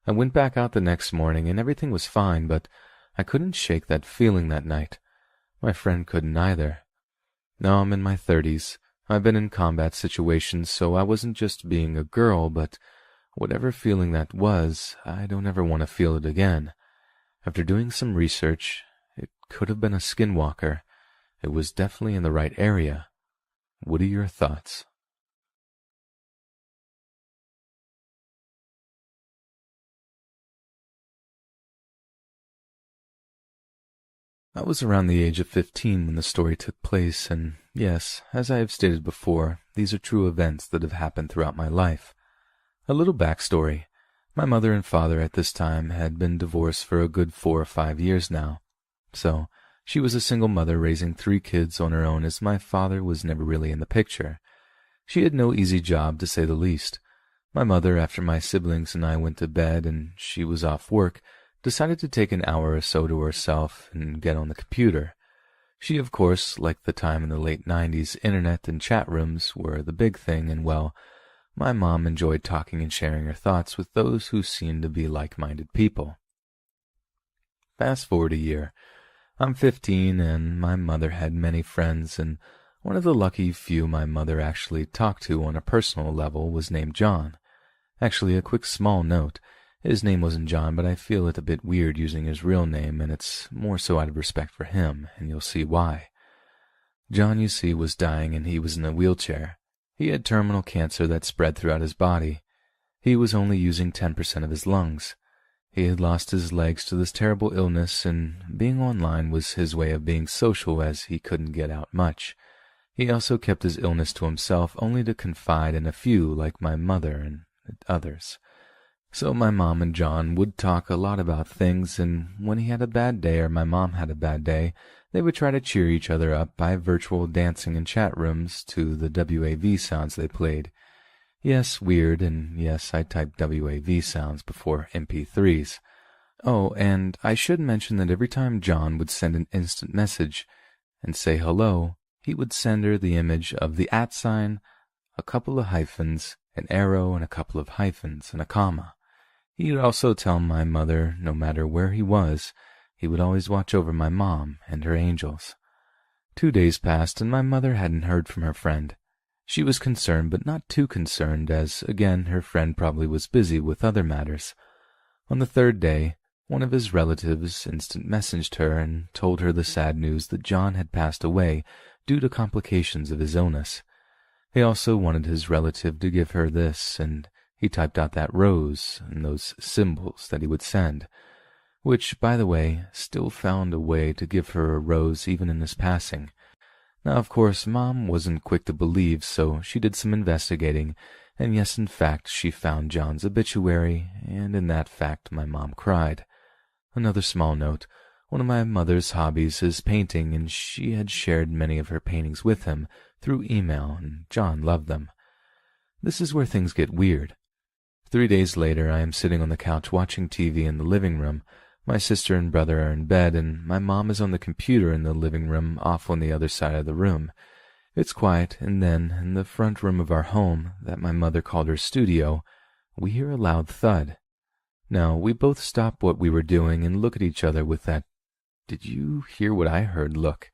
Speaker 1: I went back out the next morning and everything was fine, but I couldn't shake that feeling that night. My friend couldn't either. Now I'm in my 30s. I've been in combat situations, so I wasn't just being a girl, but whatever feeling that was, I don't ever want to feel it again. After doing some research, it could have been a skinwalker. It was definitely in the right area. What are your thoughts? I was around the age of 15 when the story took place, and yes, as I have stated before, these are true events that have happened throughout my life. A little backstory. My mother and father at this time had been divorced for a good 4 or 5 years now. So, she was a single mother raising 3 kids on her own, as my father was never really in the picture. She had no easy job, to say the least. My mother, after my siblings and I went to bed and she was off work, decided to take an hour or so to herself and get on the computer. She, of course, like the time in the late 90s, internet and chat rooms were the big thing, and well, my mom enjoyed talking and sharing her thoughts with those who seemed to be like-minded people. Fast forward a year. I'm 15, and my mother had many friends, and one of the lucky few my mother actually talked to on a personal level was named John. Actually, a quick small note. His name wasn't John, but I feel it a bit weird using his real name, and it's more so out of respect for him, and you'll see why. John, you see, was dying, and he was in a wheelchair. He had terminal cancer that spread throughout his body. He was only using 10% of his lungs. He had lost his legs to this terrible illness, and being online was his way of being social, as he couldn't get out much. He also kept his illness to himself, only to confide in a few, like my mother and others. So my mom and John would talk a lot about things, and when he had a bad day or my mom had a bad day, they would try to cheer each other up by virtual dancing in chat rooms to the WAV sounds they played. Yes, weird, and yes, I typed WAV sounds before MP3s. Oh, and I should mention that every time John would send an instant message and say hello, he would send her the image of the @ sign, a couple of hyphens, an arrow, and a couple of hyphens, and a comma. He would also tell my mother, no matter where he was, he would always watch over my mom and her angels. 2 days passed, and my mother hadn't heard from her friend. She was concerned, but not too concerned, as, again, her friend probably was busy with other matters. On the 3rd day, one of his relatives instant messaged her and told her the sad news that John had passed away due to complications of his illness. He also wanted his relative to give her this, and he typed out that rose and those symbols that he would send, which, by the way, still found a way to give her a rose even in his passing. Now, of course, Mom wasn't quick to believe, so she did some investigating, and yes, in fact, she found John's obituary, and in that fact my mom cried. Another small note. One of my mother's hobbies is painting, and she had shared many of her paintings with him through email, and John loved them. This is where things get weird. 3 days later, I am sitting on the couch watching TV in the living room. My sister and brother are in bed, and my mom is on the computer in the living room off on the other side of the room. It's quiet, and then, in the front room of our home, that my mother called her studio, we hear a loud thud. Now, we both stop what we were doing and look at each other with that, "Did you hear what I heard?" look.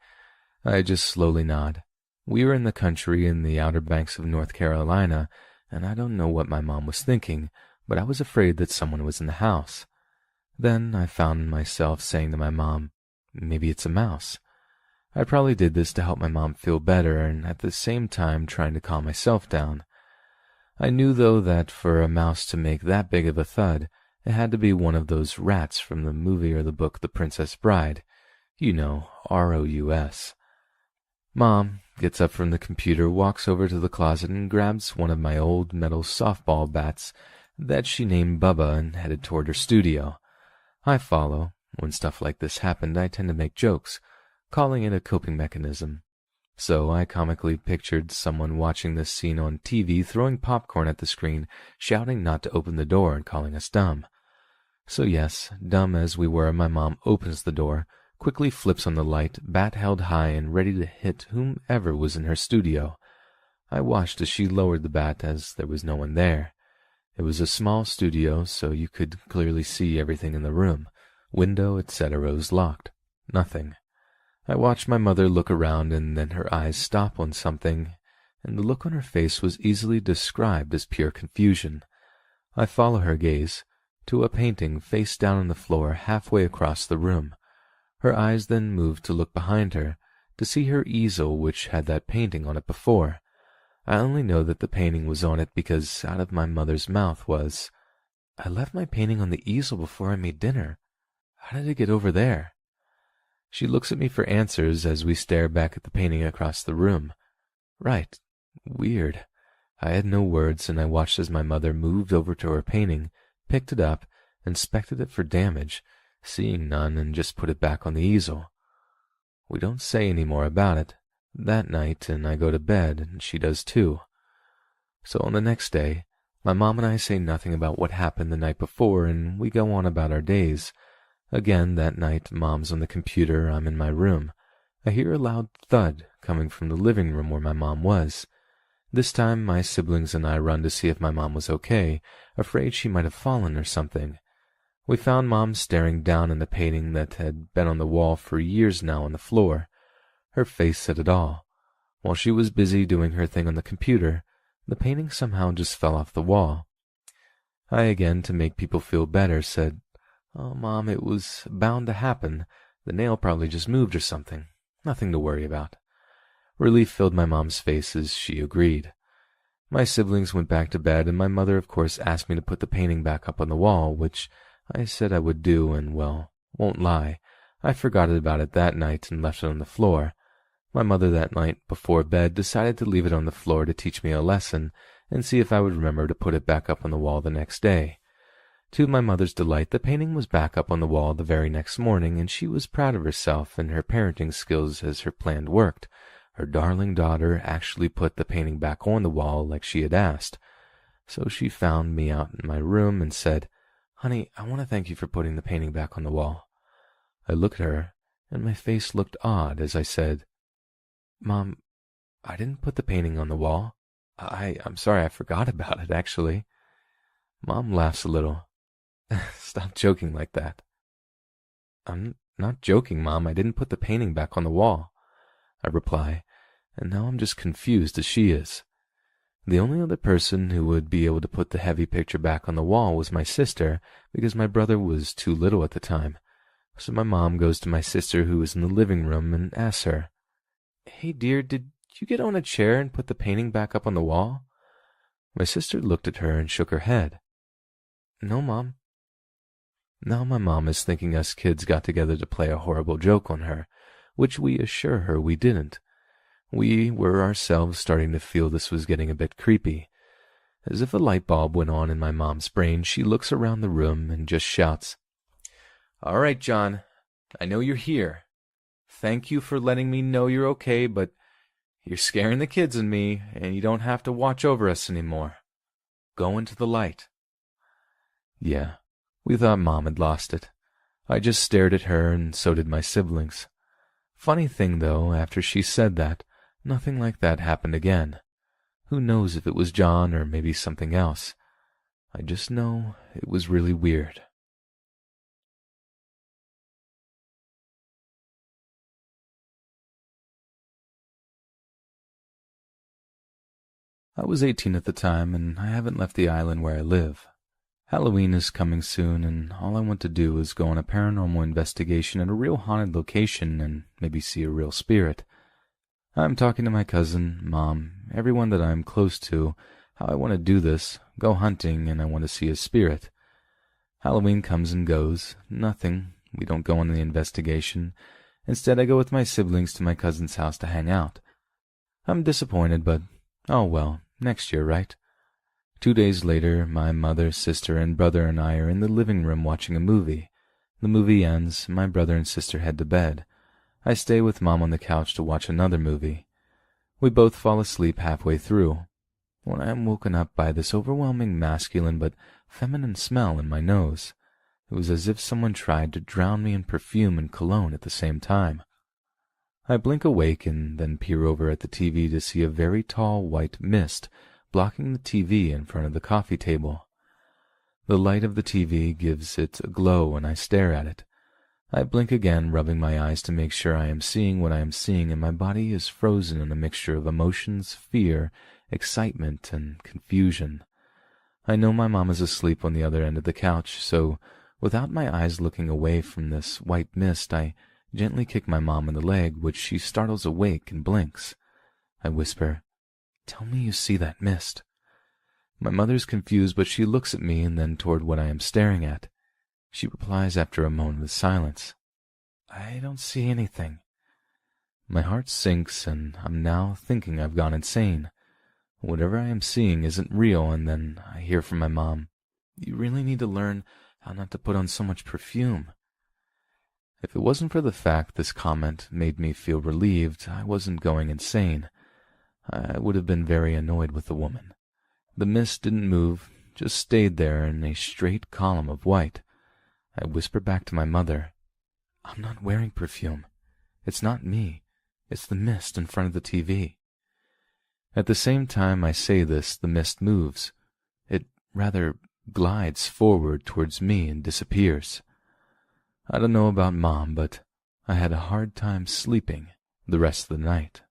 Speaker 1: I just slowly nod. We were in the country in the Outer Banks of North Carolina, and I don't know what my mom was thinking, but I was afraid that someone was in the house. Then I found myself saying to my mom, "Maybe it's a mouse." I probably did this to help my mom feel better, and at the same time trying to calm myself down. I knew, though, that for a mouse to make that big of a thud, it had to be one of those rats from the movie or the book The Princess Bride. You know, ROUS. Mom gets up from the computer, walks over to the closet, and grabs one of my old metal softball bats that she named Bubba and headed toward her studio. I follow. When stuff like this happened, I tend to make jokes, calling it a coping mechanism. So I comically pictured someone watching this scene on TV, throwing popcorn at the screen, shouting not to open the door and calling us dumb. So yes, dumb as we were, my mom opens the door, quickly flips on the light, bat held high and ready to hit whomever was in her studio. I watched as she lowered the bat, as there was no one there. It was a small studio, so you could clearly see everything in the room. Window, etc. was locked. Nothing. I watched my mother look around, and then her eyes stop on something, and the look on her face was easily described as pure confusion. I follow her gaze to a painting face down on the floor halfway across the room. Her eyes then moved to look behind her, to see her easel which had that painting on it before. I only know that the painting was on it because out of my mother's mouth was, "I left my painting on the easel before I made dinner. How did it get over there?" She looks at me for answers as we stare back at the painting across the room. Right. Weird. I had no words, and I watched as my mother moved over to her painting, picked it up, inspected it for damage, seeing none, and just put it back on the easel. We don't say any more about it that night, and I go to bed, and she does too. So on the next day, my mom and I say nothing about what happened the night before, and we go on about our days. Again, that night, Mom's on the computer, I'm in my room. I hear a loud thud coming from the living room where my mom was. This time, my siblings and I run to see if my mom was okay, afraid she might have fallen or something. We found Mom staring down in the painting that had been on the wall for years now on the floor. Her face said it all. While she was busy doing her thing on the computer, the painting somehow just fell off the wall. I again, to make people feel better, said, "Oh, Mom, it was bound to happen. The nail probably just moved or something. Nothing to worry about." Relief filled my mom's face as she agreed. My siblings went back to bed, and my mother, of course, asked me to put the painting back up on the wall, which I said I would do, and, well, won't lie, I forgot about it that night and left it on the floor. My mother that night, before bed, decided to leave it on the floor to teach me a lesson and see if I would remember to put it back up on the wall the next day. To my mother's delight, the painting was back up on the wall the very next morning, and she was proud of herself and her parenting skills as her plan worked. Her darling daughter actually put the painting back on the wall like she had asked. So she found me out in my room and said, "Honey, I want to thank you for putting the painting back on the wall." I looked at her, and my face looked odd as I said, "Mom, I didn't put the painting on the wall. I'm sorry, I forgot about it, actually." Mom laughs a little. "Stop joking like that." "I'm not joking, Mom. I didn't put the painting back on the wall," I reply, and now I'm just confused as she is. The only other person who would be able to put the heavy picture back on the wall was my sister, because my brother was too little at the time. So my mom goes to my sister, who is in the living room, and asks her, "Hey, dear, did you get on a chair and put the painting back up on the wall?" My sister looked at her and shook her head. "No, Mom." Now my mom is thinking us kids got together to play a horrible joke on her, which we assure her we didn't. We were ourselves starting to feel this was getting a bit creepy. As if a light bulb went on in my mom's brain, she looks around the room and just shouts, "All right, John, I know you're here. Thank you for letting me know you're okay, but you're scaring the kids and me, and you don't have to watch over us anymore. Go into the light." Yeah, we thought Mom had lost it. I just stared at her, and so did my siblings. Funny thing, though, after she said that, nothing like that happened again. Who knows if it was John or maybe something else. I just know it was really weird. I was 18 at the time, and I haven't left the island where I live. Halloween is coming soon, and all I want to do is go on a paranormal investigation at a real haunted location and maybe see a real spirit. I'm talking to my cousin, Mom, everyone that I'm close to, how I want to do this, go hunting, and I want to see a spirit. Halloween comes and goes. Nothing. We don't go on the investigation. Instead, I go with my siblings to my cousin's house to hang out. I'm disappointed, but oh well, next year, right? 2 days later, my mother, sister, and brother and I are in the living room watching a movie. The movie ends, my brother and sister head to bed. I stay with Mom on the couch to watch another movie. We both fall asleep halfway through, when I am woken up by this overwhelming masculine but feminine smell in my nose. It was as if someone tried to drown me in perfume and cologne at the same time. I blink awake and then peer over at the TV to see a very tall white mist blocking the TV in front of the coffee table. The light of the TV gives it a glow and I stare at it. I blink again, rubbing my eyes to make sure I am seeing what I am seeing, and my body is frozen in a mixture of emotions, fear, excitement, and confusion. I know my mom is asleep on the other end of the couch, so without my eyes looking away from this white mist, I gently kick my mom in the leg, which she startles awake and blinks. I whisper, "Tell me you see that mist." My mother's confused, but she looks at me and then toward what I am staring at. She replies after a moment of silence, "I don't see anything." My heart sinks, and I'm now thinking I've gone insane. Whatever I am seeing isn't real, and then I hear from my mom, "You really need to learn how not to put on so much perfume." If it wasn't for the fact this comment made me feel relieved I wasn't going insane, I would have been very annoyed with the woman. The mist didn't move, just stayed there in a straight column of white. I whisper back to my mother, "I'm not wearing perfume. It's not me. It's the mist in front of the TV." At the same time I say this, the mist moves. It rather glides forward towards me and disappears. I don't know about Mom, but I had a hard time sleeping the rest of the night.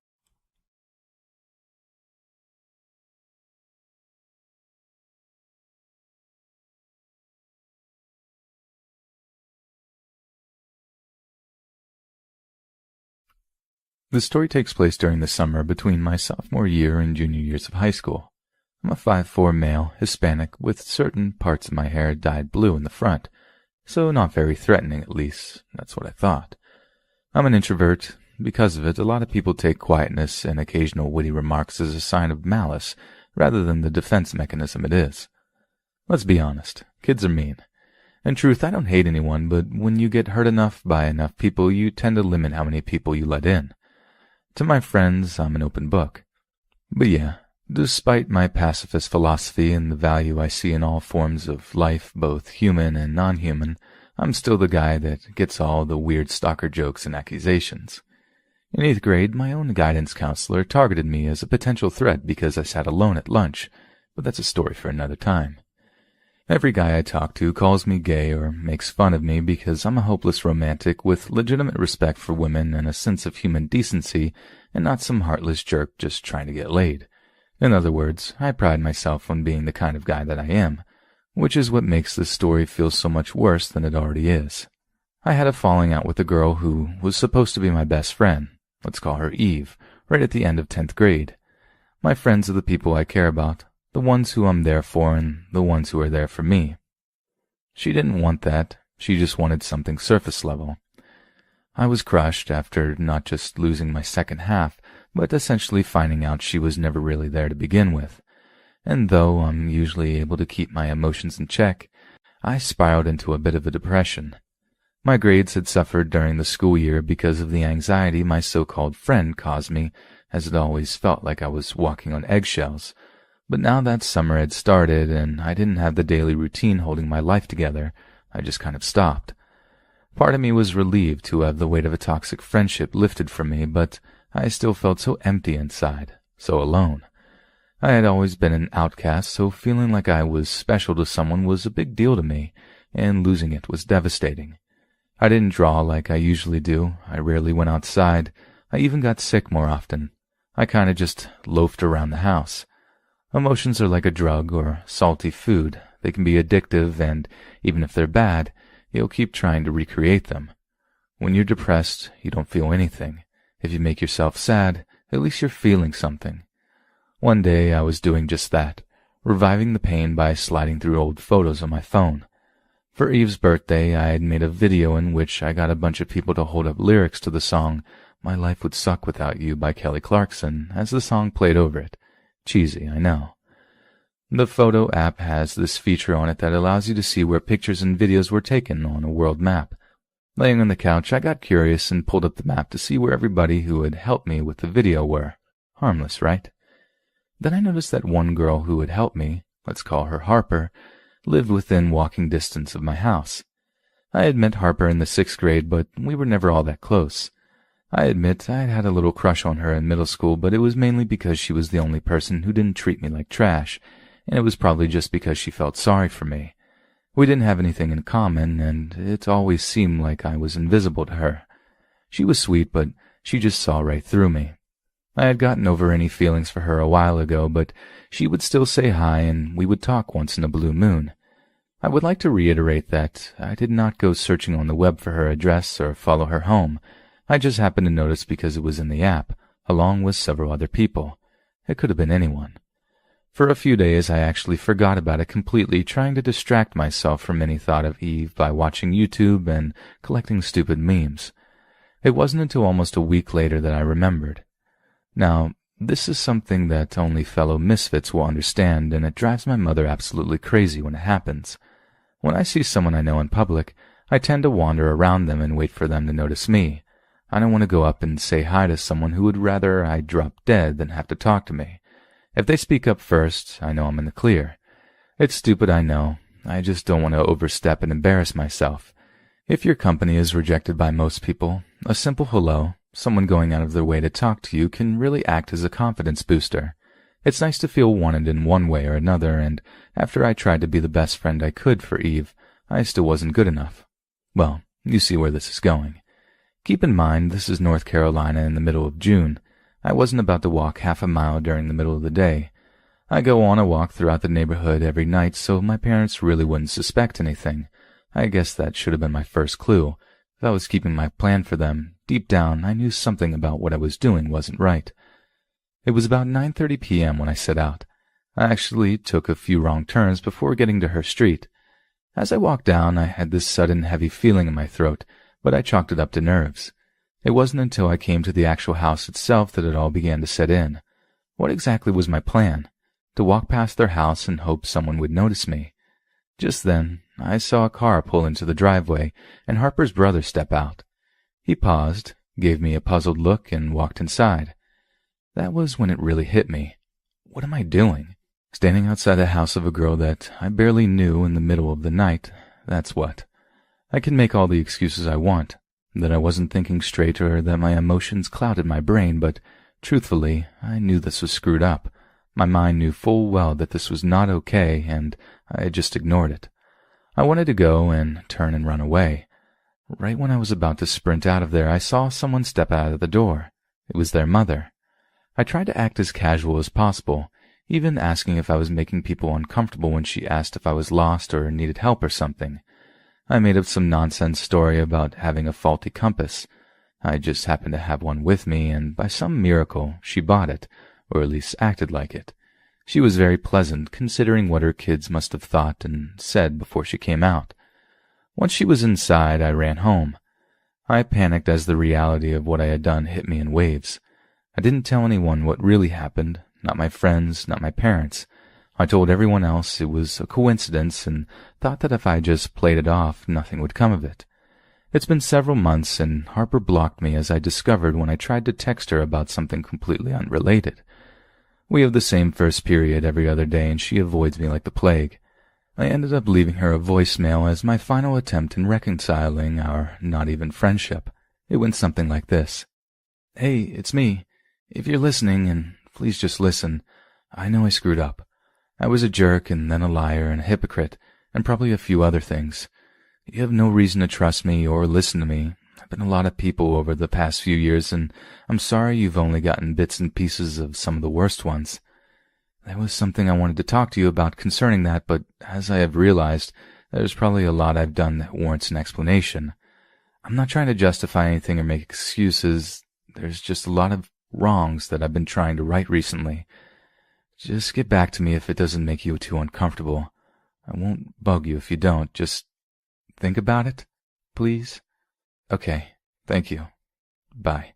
Speaker 1: The story takes place during the summer between my sophomore year and junior years of high school. I'm a 5'4" male, Hispanic, with certain parts of my hair dyed blue in the front, so not very threatening, at least that's what I thought. I'm an introvert. Because of it, a lot of people take quietness and occasional witty remarks as a sign of malice rather than the defense mechanism it is. Let's be honest, kids are mean. In truth, I don't hate anyone, but when you get hurt enough by enough people, you tend to limit how many people you let in. To my friends, I'm an open book. But yeah, despite my pacifist philosophy and the value I see in all forms of life, both human and non-human, I'm still the guy that gets all the weird stalker jokes and accusations. In 8th grade, my own guidance counselor targeted me as a potential threat because I sat alone at lunch, but that's a story for another time. Every guy I talk to calls me gay or makes fun of me because I'm a hopeless romantic with legitimate respect for women and a sense of human decency and not some heartless jerk just trying to get laid. In other words, I pride myself on being the kind of guy that I am, which is what makes this story feel so much worse than it already is. I had a falling out with a girl who was supposed to be my best friend, let's call her Eve, right at the end of 10th grade. My friends are the people I care about, the ones who I'm there for and the ones who are there for me. She didn't want that, she just wanted something surface level. I was crushed after not just losing my second half, but essentially finding out she was never really there to begin with. And though I'm usually able to keep my emotions in check, I spiraled into a bit of a depression. My grades had suffered during the school year because of the anxiety my so-called friend caused me, as it always felt like I was walking on eggshells. But now that summer had started and I didn't have the daily routine holding my life together, I just kind of stopped. Part of me was relieved to have the weight of a toxic friendship lifted from me, but I still felt so empty inside, so alone. I had always been an outcast, so feeling like I was special to someone was a big deal to me, and losing it was devastating. I didn't draw like I usually do, I rarely went outside, I even got sick more often. I kinda just loafed around the house. Emotions are like a drug or salty food. They can be addictive, and even if they're bad, you'll keep trying to recreate them. When you're depressed, you don't feel anything. If you make yourself sad, at least you're feeling something. One day I was doing just that, reviving the pain by sliding through old photos on my phone. For Eve's birthday, I had made a video in which I got a bunch of people to hold up lyrics to the song My Life Would Suck Without You by Kelly Clarkson as the song played over it. Cheesy, I know. The photo app has this feature on it that allows you to see where pictures and videos were taken on a world map. Laying on the couch, I got curious and pulled up the map to see where everybody who had helped me with the video were. Harmless, right? Then I noticed that one girl who had helped me, let's call her Harper, lived within walking distance of my house. I had met Harper in the 6th grade, but we were never all that close. I admit I had had a little crush on her in middle school, but it was mainly because she was the only person who didn't treat me like trash, and it was probably just because she felt sorry for me. We didn't have anything in common, and it always seemed like I was invisible to her. She was sweet, but she just saw right through me. I had gotten over any feelings for her a while ago, but she would still say hi, and we would talk once in a blue moon. I would like to reiterate that I did not go searching on the web for her address or follow her home. I just happened to notice because it was in the app, along with several other people. It could have been anyone. For a few days I actually forgot about it completely, trying to distract myself from any thought of Eve by watching YouTube and collecting stupid memes. It wasn't until almost a week later that I remembered. Now, this is something that only fellow misfits will understand, and it drives my mother absolutely crazy when it happens. When I see someone I know in public, I tend to wander around them and wait for them to notice me. I don't want to go up and say hi to someone who would rather I drop dead than have to talk to me. If they speak up first, I know I'm in the clear. It's stupid, I know. I just don't want to overstep and embarrass myself. If your company is rejected by most people, a simple hello, someone going out of their way to talk to you, can really act as a confidence booster. It's nice to feel wanted in one way or another, and after I tried to be the best friend I could for Eve, I still wasn't good enough. Well, you see where this is going. Keep in mind, this is North Carolina in the middle of June. I wasn't about to walk half a mile during the middle of the day. I go on a walk throughout the neighborhood every night, so my parents really wouldn't suspect anything. I guess that should have been my first clue. If I was keeping my plan for them, deep down I knew something about what I was doing wasn't right. It was about 9:30 p.m. when I set out. I actually took a few wrong turns before getting to her street. As I walked down, I had this sudden heavy feeling in my throat, but I chalked it up to nerves. It wasn't until I came to the actual house itself that it all began to set in. What exactly was my plan? To walk past their house and hope someone would notice me. Just then, I saw a car pull into the driveway and Harper's brother step out. He paused, gave me a puzzled look, and walked inside. That was when it really hit me. What am I doing? Standing outside the house of a girl that I barely knew in the middle of the night, that's what. I can make all the excuses I want, that I wasn't thinking straight or that my emotions clouded my brain, but truthfully, I knew this was screwed up. My mind knew full well that this was not okay, and I just ignored it. I wanted to go and turn and run away. Right when I was about to sprint out of there, I saw someone step out of the door. It was their mother. I tried to act as casual as possible, even asking if I was making people uncomfortable when she asked if I was lost or needed help or something. I made up some nonsense story about having a faulty compass. I just happened to have one with me, and by some miracle she bought it, or at least acted like it. She was very pleasant, considering what her kids must have thought and said before she came out. Once she was inside, I ran home. I panicked as the reality of what I had done hit me in waves. I didn't tell anyone what really happened, not my friends, not my parents. I told everyone else it was a coincidence and thought that if I just played it off, nothing would come of it. It's been several months, and Harper blocked me, as I discovered when I tried to text her about something completely unrelated. We have the same first period every other day, and she avoids me like the plague. I ended up leaving her a voicemail as my final attempt in reconciling our not-even friendship. It went something like this. Hey, it's me. If you're listening, and please just listen, I know I screwed up. I was a jerk and then a liar and a hypocrite, and probably a few other things. You have no reason to trust me or listen to me. I've been a lot of people over the past few years, and I'm sorry you've only gotten bits and pieces of some of the worst ones. There was something I wanted to talk to you about concerning that, but as I have realized, there's probably a lot I've done that warrants an explanation. I'm not trying to justify anything or make excuses. There's just a lot of wrongs that I've been trying to right recently. Just get back to me if it doesn't make you too uncomfortable. I won't bug you if you don't. Just think about it, please. Okay, thank you. Bye.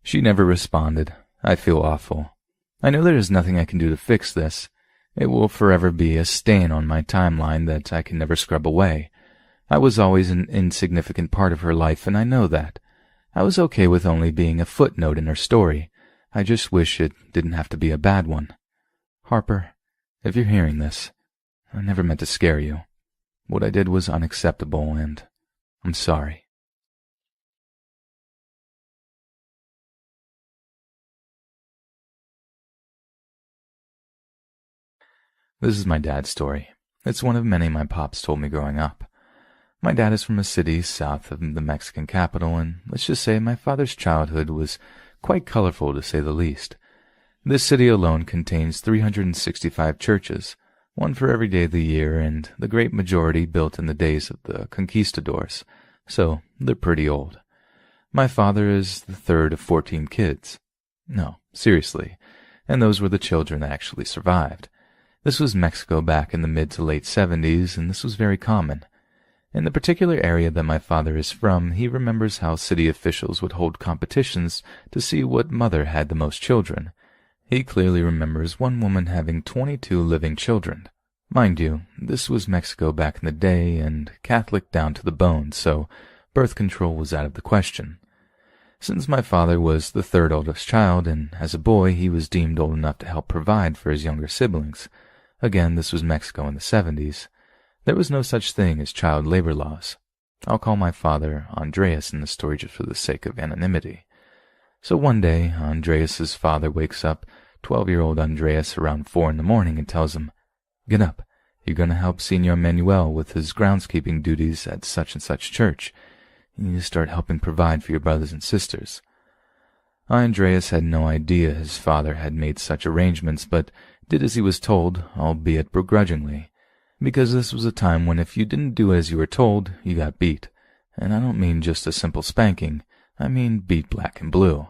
Speaker 1: She never responded. I feel awful. I know there is nothing I can do to fix this. It will forever be a stain on my timeline that I can never scrub away. I was always an insignificant part of her life, and I know that. I was okay with only being a footnote in her story. I just wish it didn't have to be a bad one. Harper, if you're hearing this, I never meant to scare you. What I did was unacceptable, and I'm sorry. This is my dad's story. It's one of many my pops told me growing up. My dad is from a city south of the Mexican capital, and let's just say my father's childhood was quite colorful, to say the least. This city alone contains 365 churches, one for every day of the year, and the great majority built in the days of the conquistadors, so they're pretty old. My father is the third of 14 kids. No, seriously, and those were the children that actually survived. This was Mexico back in the mid to late 70s, and this was very common. In the particular area that my father is from, he remembers how city officials would hold competitions to see what mother had the most children. He clearly remembers one woman having 22 living children. Mind you, this was Mexico back in the day, and Catholic down to the bone, so birth control was out of the question. Since my father was the third oldest child, and as a boy he was deemed old enough to help provide for his younger siblings. Again, this was Mexico in the 70s. There was no such thing as child labor laws. I'll call my father Andreas in the story just for the sake of anonymity. So one day, Andreas's father wakes up 12-year-old Andreas around 4 in the morning and tells him, "Get up, you're going to help Senor Manuel with his groundskeeping duties at such and such church. You need to start helping provide for your brothers and sisters." Andreas had no idea his father had made such arrangements, but did as he was told, albeit begrudgingly, because this was a time when if you didn't do as you were told, you got beat. And I don't mean just a simple spanking, I mean beat black and blue.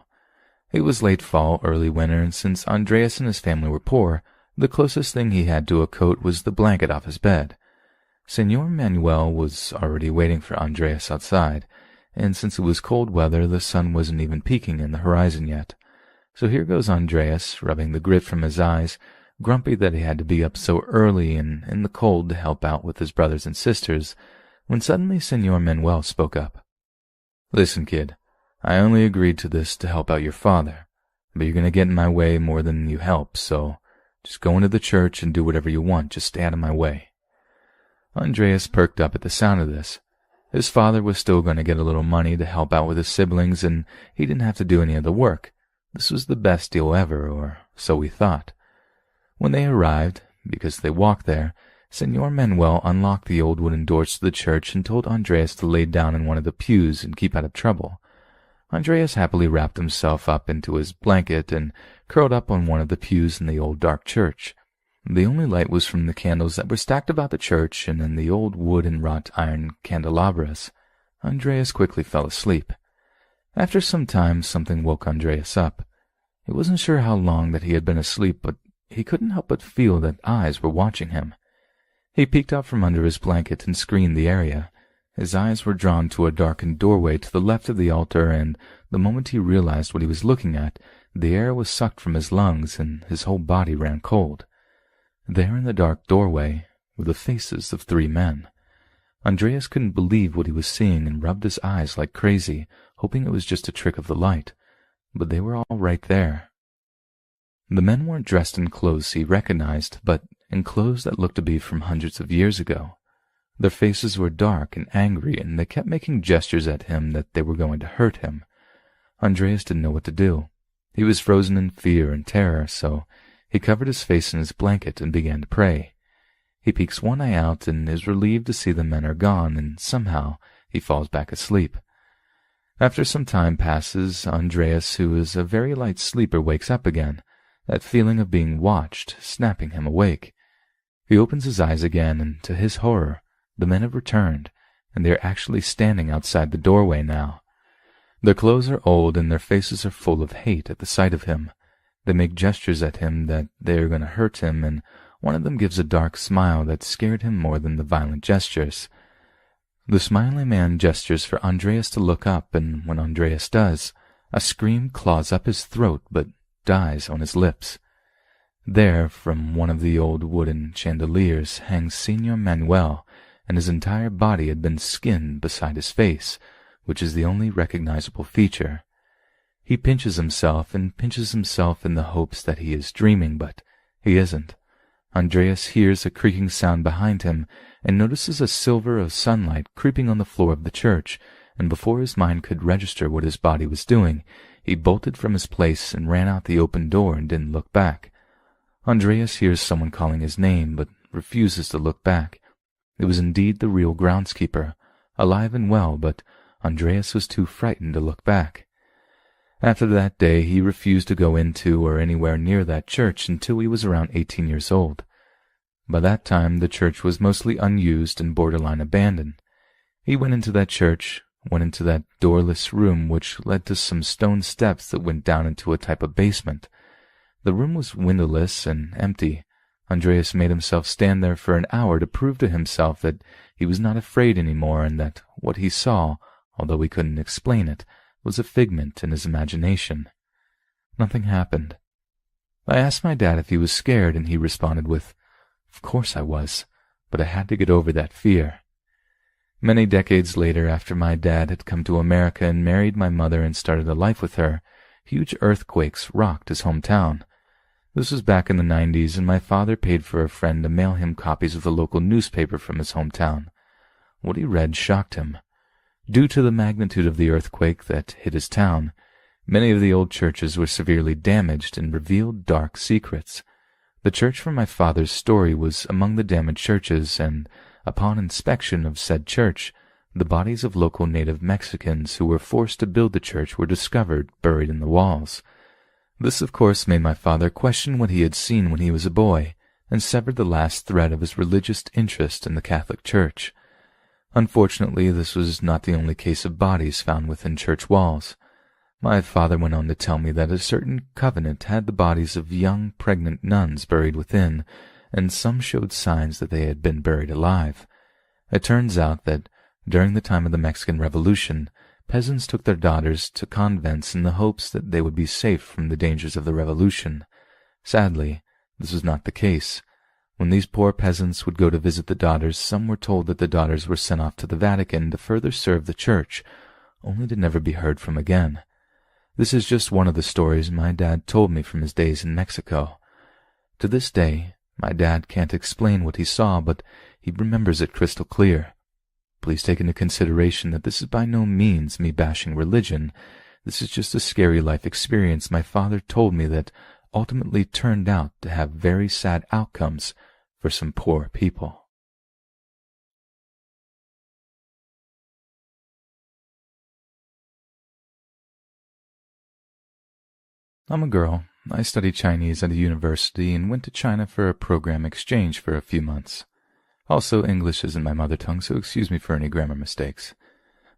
Speaker 1: It was late fall, early winter, and since Andreas and his family were poor, the closest thing he had to a coat was the blanket off his bed. Senor Manuel was already waiting for Andreas outside, and since it was cold weather, the sun wasn't even peeking in the horizon yet. So here goes Andreas, rubbing the grit from his eyes, grumpy that he had to be up so early and in the cold to help out with his brothers and sisters, when suddenly Senor Manuel spoke up. "Listen, kid, I only agreed to this to help out your father, but you're going to get in my way more than you help, so just go into the church and do whatever you want, just stay out of my way." Andreas perked up at the sound of this. His father was still going to get a little money to help out with his siblings, and he didn't have to do any of the work. This was the best deal ever, or so we thought. When they arrived, because they walked there, Senor Manuel unlocked the old wooden doors to the church and told Andreas to lay down in one of the pews and keep out of trouble. Andreas happily wrapped himself up into his blanket and curled up on one of the pews in the old dark church. The only light was from the candles that were stacked about the church and in the old wood and wrought iron candelabras. Andreas quickly fell asleep. After some time, something woke Andreas up. He wasn't sure how long that he had been asleep, but he couldn't help but feel that eyes were watching him. He peeked out from under his blanket and screened the area. His eyes were drawn to a darkened doorway to the left of the altar, and the moment he realized what he was looking at, the air was sucked from his lungs and his whole body ran cold. There in the dark doorway were the faces of 3 men. Andreas couldn't believe what he was seeing and rubbed his eyes like crazy, hoping it was just a trick of the light. But they were all right there. The men weren't dressed in clothes he recognized, but in clothes that looked to be from hundreds of years ago. Their faces were dark and angry, and they kept making gestures at him that they were going to hurt him. Andreas didn't know what to do. He was frozen in fear and terror, so he covered his face in his blanket and began to pray. He peeks one eye out and is relieved to see the men are gone, and somehow he falls back asleep. After some time passes, Andreas, who is a very light sleeper, wakes up again, that feeling of being watched snapping him awake. He opens his eyes again, and to his horror, the men have returned, and they are actually standing outside the doorway now. Their clothes are old, and their faces are full of hate at the sight of him. They make gestures at him that they are going to hurt him, and one of them gives a dark smile that scared him more than the violent gestures. The smiling man gestures for Andreas to look up, and when Andreas does, a scream claws up his throat but dies on his lips. There, from one of the old wooden chandeliers, hangs Senor Manuel, and his entire body had been skinned beside his face, which is the only recognizable feature. He pinches himself and pinches himself in the hopes that he is dreaming, but he isn't. Andreas hears a creaking sound behind him and notices a silver of sunlight creeping on the floor of the church, and before his mind could register what his body was doing, he bolted from his place and ran out the open door and didn't look back. Andreas hears someone calling his name, but refuses to look back. It was indeed the real groundskeeper, alive and well, but Andreas was too frightened to look back. After that day, he refused to go into or anywhere near that church until he was around 18 years old. By that time, the church was mostly unused and borderline abandoned. He went into that church, went into that doorless room which led to some stone steps that went down into a type of basement. The room was windowless and empty. Andreas made himself stand there for an hour to prove to himself that he was not afraid anymore and that what he saw, although he couldn't explain it, was a figment in his imagination. Nothing happened. I asked my dad if he was scared, and he responded with, "Of course I was, but I had to get over that fear." Many decades later, after my dad had come to America and married my mother and started a life with her, huge earthquakes rocked his hometown. This was back in the 90s, and my father paid for a friend to mail him copies of the local newspaper from his hometown. What he read shocked him. Due to the magnitude of the earthquake that hit his town, many of the old churches were severely damaged and revealed dark secrets. The church from my father's story was among the damaged churches, and upon inspection of said church, the bodies of local native Mexicans who were forced to build the church were discovered buried in the walls. This, of course, made my father question what he had seen when he was a boy, and severed the last thread of his religious interest in the Catholic Church. Unfortunately, this was not the only case of bodies found within church walls. My father went on to tell me that a certain convent had the bodies of young, pregnant nuns buried within, and some showed signs that they had been buried alive. It turns out that during the time of the Mexican Revolution, peasants took their daughters to convents in the hopes that they would be safe from the dangers of the revolution. Sadly, this was not the case. When these poor peasants would go to visit the daughters, some were told that the daughters were sent off to the Vatican to further serve the church, only to never be heard from again. This is just one of the stories my dad told me from his days in Mexico. To this day, my dad can't explain what he saw, but he remembers it crystal clear. Please take into consideration that this is by no means me bashing religion. This is just a scary life experience my father told me that ultimately turned out to have very sad outcomes for some poor people. I'm a girl. I studied Chinese at a university and went to China for a program exchange for a few months. Also, English isn't my mother tongue, so excuse me for any grammar mistakes.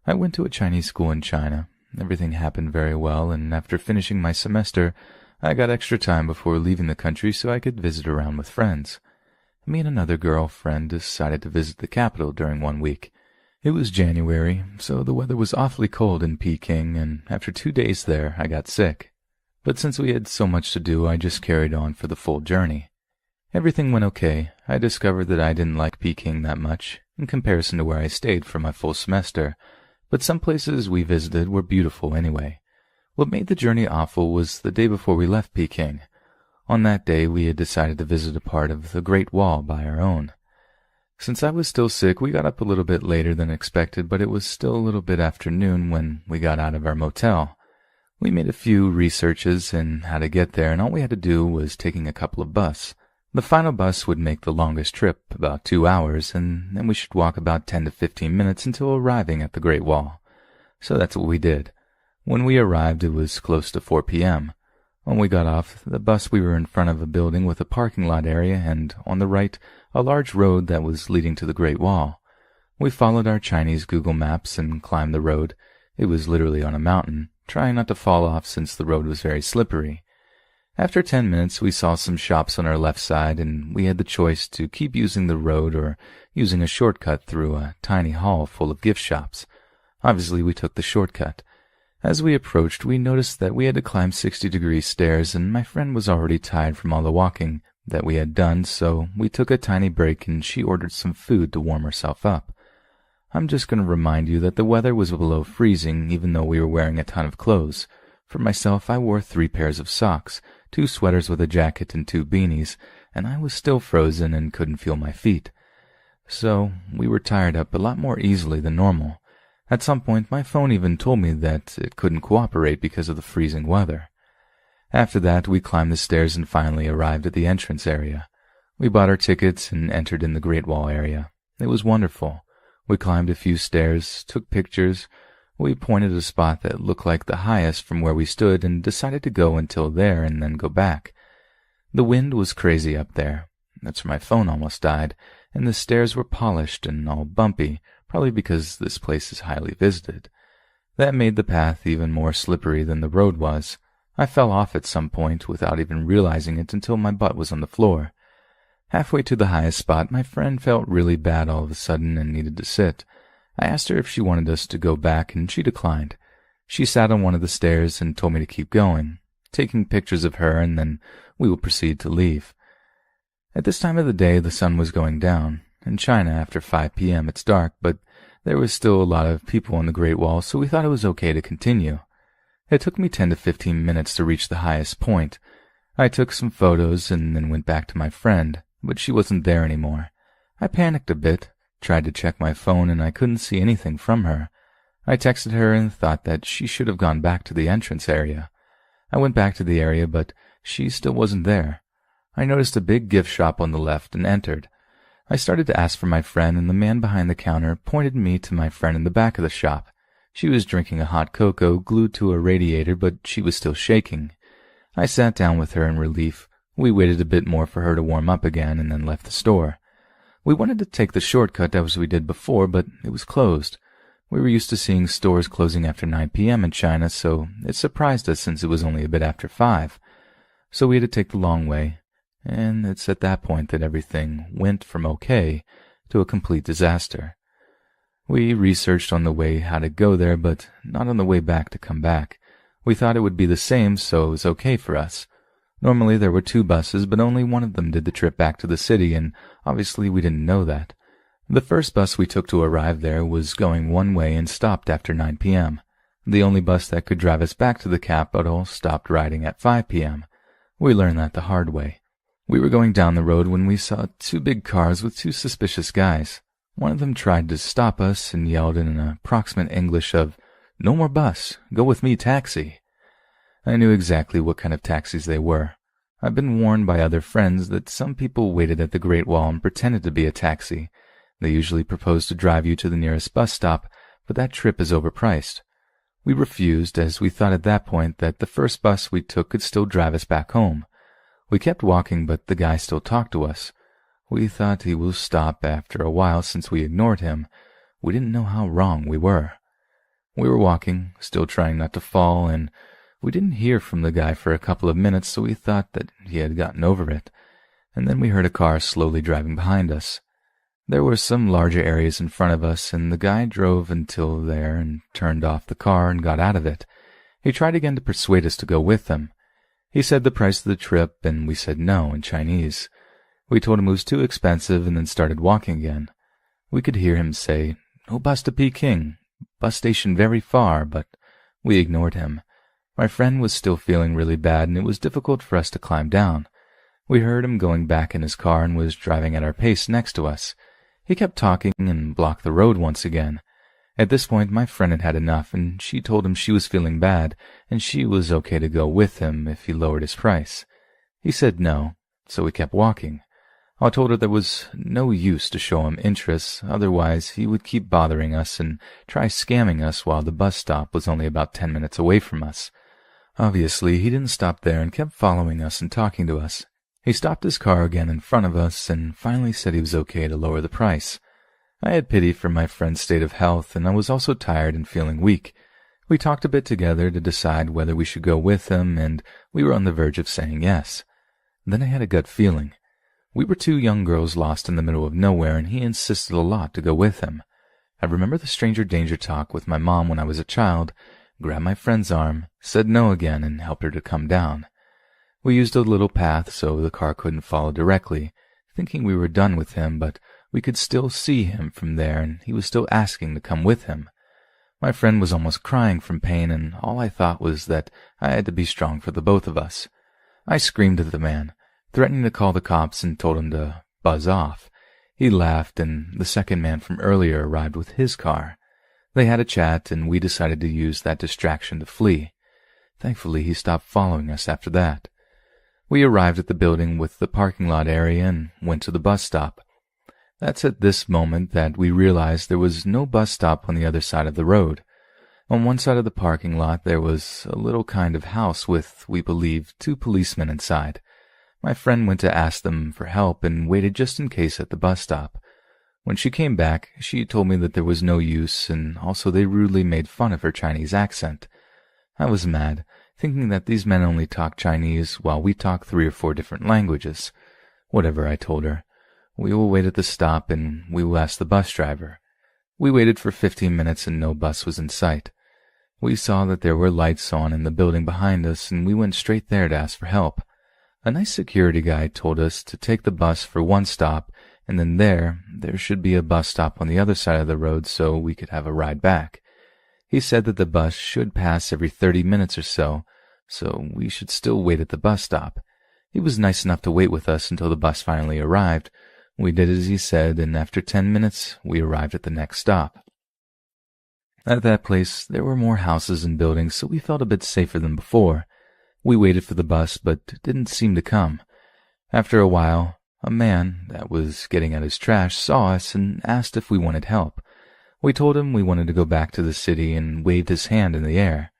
Speaker 1: I went to a Chinese school in China. Everything happened very well, and after finishing my semester, I got extra time before leaving the country so I could visit around with friends. Me and another girlfriend decided to visit the capital during 1 week. It was January, so the weather was awfully cold in Peking, and after 2 days there, I got sick. But since we had so much to do, I just carried on for the full journey. Everything went okay. I discovered that I didn't like Peking that much, in comparison to where I stayed for my full semester, but some places we visited were beautiful anyway. What made the journey awful was the day before we left Peking. On that day, we had decided to visit a part of the Great Wall by our own. Since I was still sick, we got up a little bit later than expected, but it was still a little bit after noon when we got out of our motel. We made a few researches in how to get there, and all we had to do was taking a couple of bus. The final bus would make the longest trip, about 2 hours, and then we should walk about 10 to 15 minutes until arriving at the Great Wall. So that's what we did. When we arrived, it was close to 4 p.m. When we got off the bus, we were in front of a building with a parking lot area and, on the right, a large road that was leading to the Great Wall. We followed our Chinese Google Maps and climbed the road. It was literally on a mountain, trying not to fall off since the road was very slippery. After 10 minutes, we saw some shops on our left side, and we had the choice to keep using the road or using a shortcut through a tiny hall full of gift shops. Obviously, we took the shortcut. As we approached, we noticed that we had to climb 60-degree stairs, and my friend was already tired from all the walking that we had done, so we took a tiny break and she ordered some food to warm herself up. I'm just going to remind you that the weather was below freezing, even though we were wearing a ton of clothes. For myself, I wore 3 pairs of socks, 2 sweaters with a jacket and 2 beanies, and I was still frozen and couldn't feel my feet. So we were tired up a lot more easily than normal. At some point, my phone even told me that it couldn't cooperate because of the freezing weather. After that, we climbed the stairs and finally arrived at the entrance area. We bought our tickets and entered in the Great Wall area. It was wonderful. We climbed a few stairs, took pictures. We pointed at a spot that looked like the highest from where we stood and decided to go until there and then go back. The wind was crazy up there. That's where my phone almost died, and the stairs were polished and all bumpy, probably because this place is highly visited. That made the path even more slippery than the road was. I fell off at some point without even realizing it until my butt was on the floor. Halfway to the highest spot, my friend felt really bad all of a sudden and needed to sit. I asked her if she wanted us to go back, and she declined. She sat on one of the stairs and told me to keep going, taking pictures of her, and then we will proceed to leave. At this time of the day, the sun was going down. In China, after 5 p.m., it's dark, but there was still a lot of people on the Great Wall, so we thought it was okay to continue. It took me 10 to 15 minutes to reach the highest point. I took some photos and then went back to my friend, but she wasn't there anymore. I panicked a bit, tried to check my phone, and I couldn't see anything from her. I texted her and thought that she should have gone back to the entrance area. I went back to the area, but she still wasn't there. I noticed a big gift shop on the left and entered. I started to ask for my friend, and the man behind the counter pointed me to my friend in the back of the shop. She was drinking a hot cocoa glued to a radiator, but she was still shaking. I sat down with her in relief. We waited a bit more for her to warm up again and then left the store. We wanted to take the shortcut as we did before, but it was closed. We were used to seeing stores closing after 9 p.m. in China, so it surprised us since it was only a bit after 5. So we had to take the long way, and it's at that point that everything went from okay to a complete disaster. We researched on the way how to go there, but not on the way back to come back. We thought it would be the same, so it was okay for us. Normally there were 2 buses, but only one of them did the trip back to the city, and obviously we didn't know that. The first bus we took to arrive there was going one way and stopped after 9 p.m. The only bus that could drive us back to the capital stopped riding at 5 p.m. We learned that the hard way. We were going down the road when we saw 2 big cars with 2 suspicious guys. One of them tried to stop us and yelled in an approximate English of, "No more bus, go with me taxi." I knew exactly what kind of taxis they were. I've been warned by other friends that some people waited at the Great Wall and pretended to be a taxi. They usually propose to drive you to the nearest bus stop, but that trip is overpriced. We refused, as we thought at that point that the first bus we took could still drive us back home. We kept walking, but the guy still talked to us. We thought he would stop after a while since we ignored him. We didn't know how wrong we were. We were walking, still trying not to fall, and we didn't hear from the guy for a couple of minutes, so we thought that he had gotten over it. And then we heard a car slowly driving behind us. There were some larger areas in front of us, and the guy drove until there and turned off the car and got out of it. He tried again to persuade us to go with him. He said the price of the trip, and we said no in Chinese. We told him it was too expensive and then started walking again. We could hear him say, "No bus to Peking, bus station very far," but we ignored him. My friend was still feeling really bad, and it was difficult for us to climb down. We heard him going back in his car and was driving at our pace next to us. He kept talking and blocked the road once again. At this point, my friend had had enough, and she told him she was feeling bad, and she was okay to go with him if he lowered his price. He said no, so we kept walking. I told her there was no use to show him interest, otherwise he would keep bothering us and try scamming us while the bus stop was only about 10 minutes away from us. Obviously, he didn't stop there and kept following us and talking to us. He stopped his car again in front of us and finally said he was okay to lower the price. I had pity for my friend's state of health, and I was also tired and feeling weak. We talked a bit together to decide whether we should go with him, and we were on the verge of saying yes. Then I had a gut feeling. We were 2 young girls lost in the middle of nowhere, and he insisted a lot to go with him. I remember the stranger danger talk with my mom when I was a child, grabbed my friend's arm, said no again, and helped her to come down. We used a little path so the car couldn't follow directly, thinking we were done with him, but we could still see him from there, and he was still asking to come with him. My friend was almost crying from pain, and all I thought was that I had to be strong for the both of us. I screamed at the man, threatening to call the cops, and told him to buzz off. He laughed, and the second man from earlier arrived with his car. They had a chat, and we decided to use that distraction to flee. Thankfully, he stopped following us after that. We arrived at the building with the parking lot area and went to the bus stop. That's at this moment that we realized there was no bus stop on the other side of the road. On one side of the parking lot there was a little kind of house with, we believe, 2 policemen inside. My friend went to ask them for help and waited just in case at the bus stop. When she came back, she told me that there was no use, and also they rudely made fun of her Chinese accent. I was mad, thinking that these men only talk Chinese while we talk 3 or 4 different languages. Whatever, I told her. We will wait at the stop and we will ask the bus driver. We waited for 15 minutes and no bus was in sight. We saw that there were lights on in the building behind us and we went straight there to ask for help. A nice security guy told us to take the bus for one stop and then there should be a bus stop on the other side of the road so we could have a ride back. He said that the bus should pass every 30 minutes or so we should still wait at the bus stop. He was nice enough to wait with us until the bus finally arrived. We did as he said, and after 10 minutes, we arrived at the next stop. At that place, there were more houses and buildings, so we felt a bit safer than before. We waited for the bus, but it didn't seem to come. After a while, a man that was getting at his trash saw us and asked if we wanted help. We told him we wanted to go back to the city and waved his hand in the air.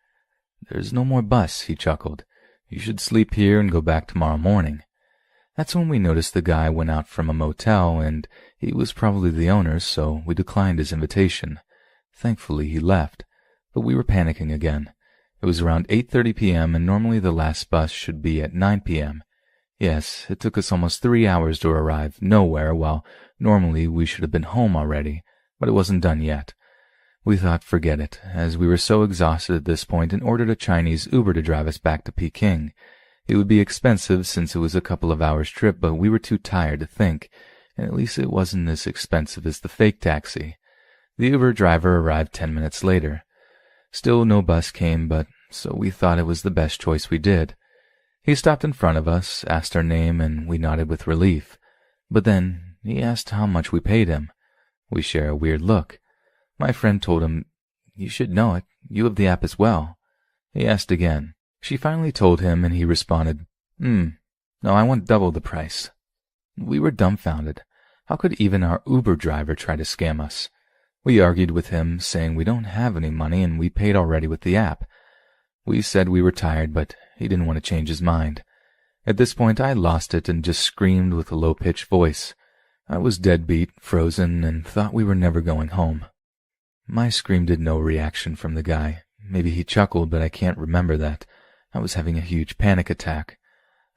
Speaker 1: "There's no more bus," he chuckled. "You should sleep here and go back tomorrow morning." That's when we noticed the guy went out from a motel, and he was probably the owner, so we declined his invitation. Thankfully, he left, but we were panicking again. It was around 8:30 p.m., and normally the last bus should be at 9 p.m. Yes, it took us almost 3 hours to arrive nowhere, while normally we should have been home already, but it wasn't done yet. We thought forget it, as we were so exhausted at this point and ordered a Chinese Uber to drive us back to Peking. It would be expensive since it was a couple of hours' trip, but we were too tired to think, and at least it wasn't as expensive as the fake taxi. The Uber driver arrived 10 minutes later. Still no bus came, but so we thought it was the best choice we did. He stopped in front of us, asked our name, and we nodded with relief. But then he asked how much we paid him. We shared a weird look. My friend told him, "You should know it. You have the app as well." He asked again. She finally told him, and he responded, No, I want double the price." We were dumbfounded. How could even our Uber driver try to scam us? We argued with him, saying we don't have any money and we paid already with the app. We said we were tired, but he didn't want to change his mind. At this point, I lost it and just screamed with a low-pitched voice. I was deadbeat, frozen, and thought we were never going home. My scream did no reaction from the guy. Maybe he chuckled, but I can't remember that. I was having a huge panic attack.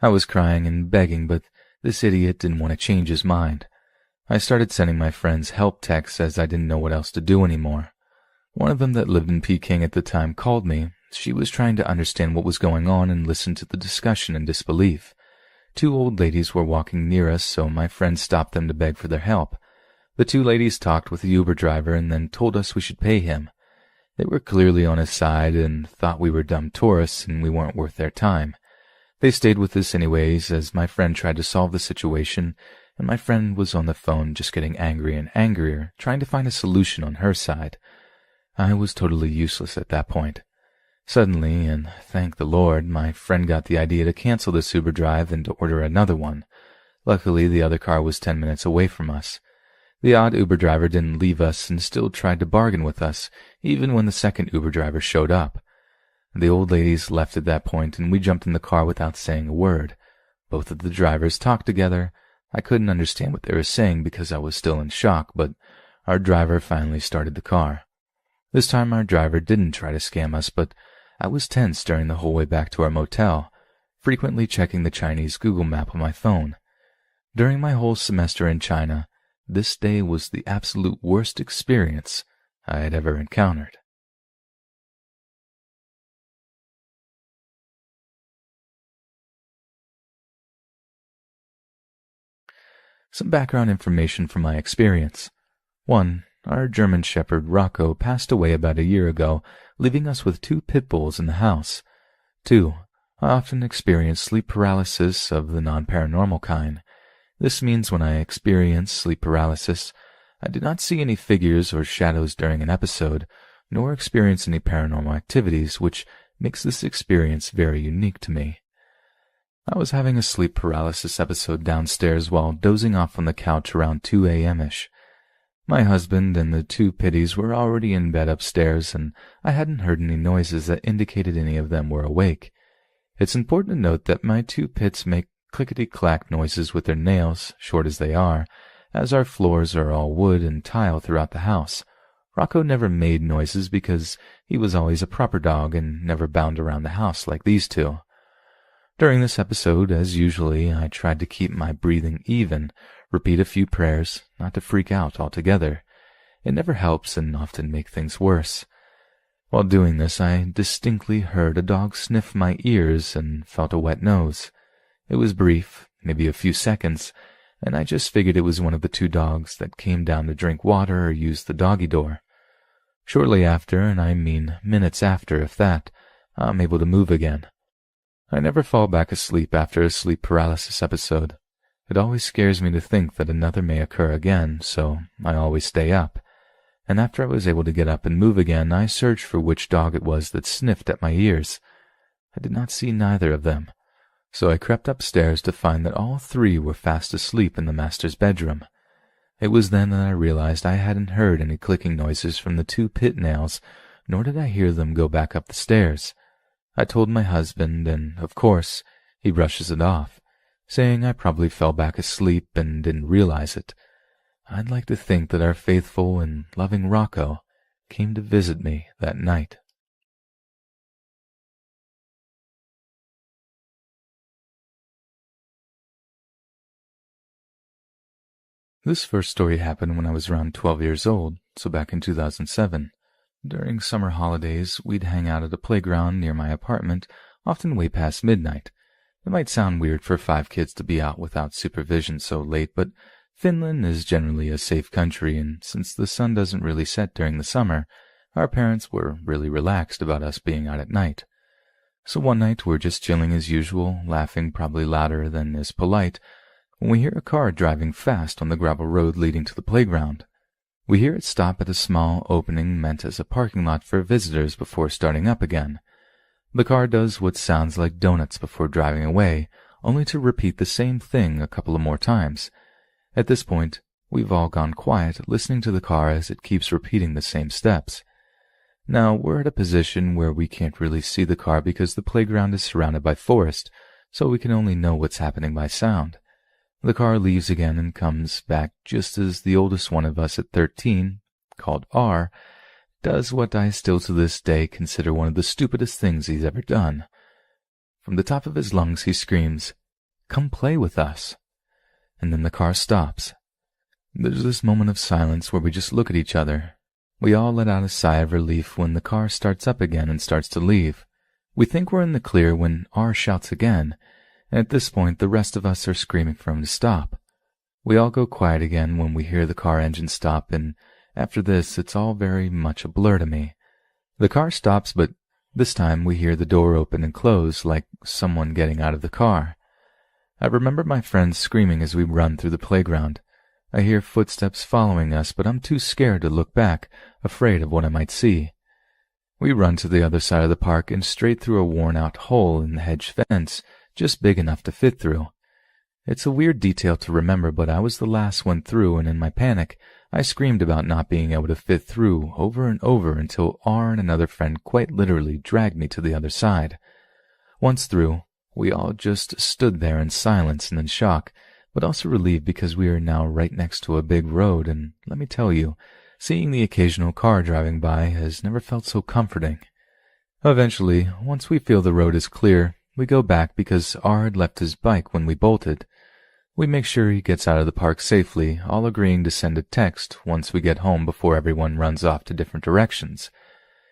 Speaker 1: I was crying and begging, but this idiot didn't want to change his mind. I started sending my friends help texts as I didn't know what else to do anymore. One of them that lived in Peking at the time called me. She was trying to understand what was going on and listened to the discussion in disbelief. 2 old ladies were walking near us, so my friend stopped them to beg for their help. The 2 ladies talked with the Uber driver and then told us we should pay him. They were clearly on his side and thought we were dumb tourists and we weren't worth their time. They stayed with us anyways as my friend tried to solve the situation, and my friend was on the phone just getting angrier and angrier, trying to find a solution on her side. I was totally useless at that point. Suddenly, and thank the Lord, my friend got the idea to cancel this Uber drive and to order another one. Luckily, the other car was 10 minutes away from us. The odd Uber driver didn't leave us and still tried to bargain with us, even when the second Uber driver showed up. The old ladies left at that point, and we jumped in the car without saying a word. Both of the drivers talked together. I couldn't understand what they were saying because I was still in shock, but our driver finally started the car. This time our driver didn't try to scam us, but I was tense during the whole way back to our motel, frequently checking the Chinese Google map on my phone. During my whole semester in China, this day was the absolute worst experience I had ever encountered. Some background information from my experience. 1. Our German Shepherd Rocco passed away about a year ago, leaving us with 2 pit bulls in the house. 2. I often experience sleep paralysis of the non-paranormal kind. This means when I experience sleep paralysis, I do not see any figures or shadows during an episode, nor experience any paranormal activities, which makes this experience very unique to me. I was having a sleep paralysis episode downstairs while dozing off on the couch around 2 a.m.-ish. My husband and the two pitties were already in bed upstairs, and I hadn't heard any noises that indicated any of them were awake. It's important to note that my two pits make clickety-clack noises with their nails, short as they are, as our floors are all wood and tile throughout the house. Rocco never made noises because he was always a proper dog and never bound around the house like these two. During this episode, as usually, I tried to keep my breathing even, repeat a few prayers, not to freak out altogether. It never helps and often makes things worse. While doing this, I distinctly heard a dog sniff my ears and felt a wet nose. It was brief, maybe a few seconds, and I just figured it was one of the two dogs that came down to drink water or use the doggy door. Shortly after, and I mean minutes after if that, I'm able to move again. I never fall back asleep after a sleep paralysis episode. It always scares me to think that another may occur again, so I always stay up. And after I was able to get up and move again, I searched for which dog it was that sniffed at my ears. I did not see neither of them, so I crept upstairs to find that all three were fast asleep in the master's bedroom. It was then that I realized I hadn't heard any clicking noises from the two pit nails, nor did I hear them go back up the stairs. I told my husband, and, of course, he brushes it off, saying I probably fell back asleep and didn't realize it. I'd like to think that our faithful and loving Rocco came to visit me that night. This first story happened when I was around 12 years old, so back in 2007. During summer holidays, we'd hang out at a playground near my apartment, often way past midnight. It might sound weird for 5 kids to be out without supervision so late, but Finland is generally a safe country, and since the sun doesn't really set during the summer, our parents were really relaxed about us being out at night. So one night we're just chilling as usual, laughing probably louder than is polite, when we hear a car driving fast on the gravel road leading to the playground. We hear it stop at a small opening meant as a parking lot for visitors before starting up again. The car does what sounds like donuts before driving away, only to repeat the same thing a couple of more times. At this point, we've all gone quiet, listening to the car as it keeps repeating the same steps. Now, we're at a position where we can't really see the car because the playground is surrounded by forest, so we can only know what's happening by sound. The car leaves again and comes back just as the oldest one of us at 13, called R, does what I still to this day consider one of the stupidest things he's ever done. From the top of his lungs he screams, "Come play with us." And then the car stops. There's this moment of silence where we just look at each other. We all let out a sigh of relief when the car starts up again and starts to leave. We think we're in the clear when R shouts again, and at this point the rest of us are screaming for him to stop. We all go quiet again when we hear the car engine stop, and after this it's all very much a blur to me. The car stops, but this time we hear the door open and close like someone getting out of the car. I remember my friends screaming as we run through the playground. I hear footsteps following us, but I'm too scared to look back, afraid of what I might see. We run to the other side of the park and straight through a worn-out hole in the hedge fence, just big enough to fit through. It's a weird detail to remember, but I was the last one through, and in my panic, I screamed about not being able to fit through over and over until R and another friend quite literally dragged me to the other side. Once through, we all just stood there in silence and in shock, but also relieved because we are now right next to a big road, and let me tell you, seeing the occasional car driving by has never felt so comforting. Eventually, once we feel the road is clear, we go back because R had left his bike when we bolted. We make sure he gets out of the park safely, all agreeing to send a text once we get home before everyone runs off to different directions.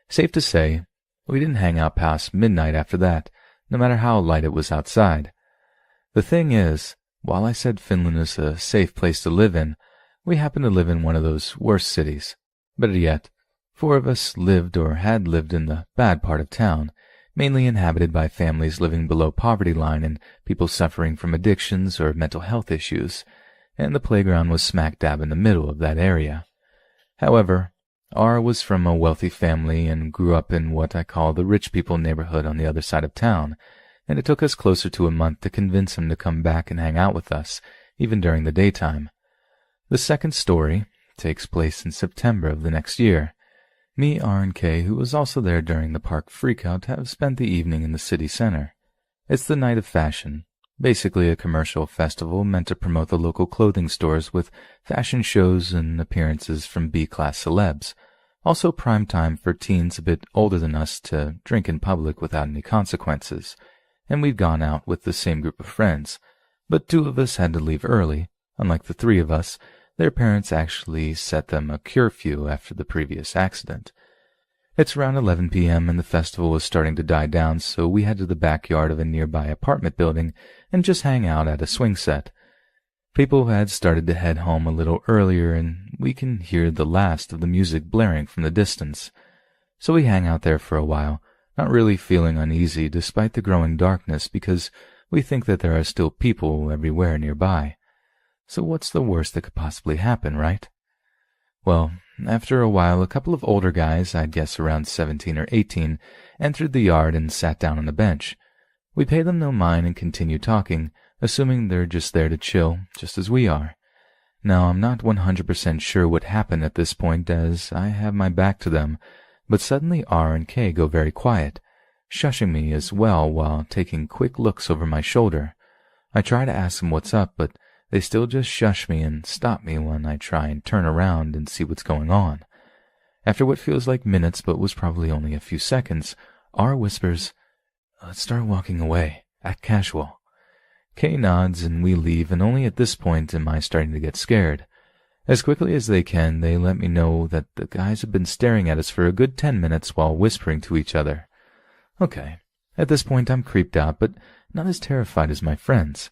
Speaker 1: Safe to say, we didn't hang out past midnight after that, no matter how light it was outside. The thing is, while I said Finland is a safe place to live in, we happen to live in one of those worst cities. Better yet, 4 of us lived or had lived in the bad part of town, mainly inhabited by families living below poverty line and people suffering from addictions or mental health issues, and the playground was smack dab in the middle of that area. However, R was from a wealthy family and grew up in what I call the rich people neighborhood on the other side of town, and it took us closer to a month to convince him to come back and hang out with us, even during the daytime. The second story takes place in September of the next year. Me, R, and K, who was also there during the park freakout, have spent the evening in the city center. It's the night of fashion, basically a commercial festival meant to promote the local clothing stores with fashion shows and appearances from B-class celebs. Also prime time for teens a bit older than us to drink in public without any consequences. And we'd gone out with the same group of friends, but 2 of us had to leave early. Unlike the 3 of us, their parents actually set them a curfew after the previous accident. It's around 11 p.m. and the festival was starting to die down, so we head to the backyard of a nearby apartment building and just hang out at a swing set. People had started to head home a little earlier, and we can hear the last of the music blaring from the distance. So we hang out there for a while, not really feeling uneasy despite the growing darkness because we think that there are still people everywhere nearby. So what's the worst that could possibly happen, right? Well, after a while, a couple of older guys, I'd guess around 17 or 18, entered the yard and sat down on a bench. We pay them no mind and continue talking, assuming they're just there to chill, just as we are. Now, I'm not 100% sure what happened at this point, as I have my back to them, but suddenly R and K go very quiet, shushing me as well while taking quick looks over my shoulder. I try to ask them what's up, but they still just shush me and stop me when I try and turn around and see what's going on. After what feels like minutes but was probably only a few seconds, R whispers, "Let's start walking away. Act casual." Kay nods and we leave, and only at this point am I starting to get scared. As quickly as they can, they let me know that the guys have been staring at us for a good 10 minutes while whispering to each other. Okay, at this point I'm creeped out, but not as terrified as my friends.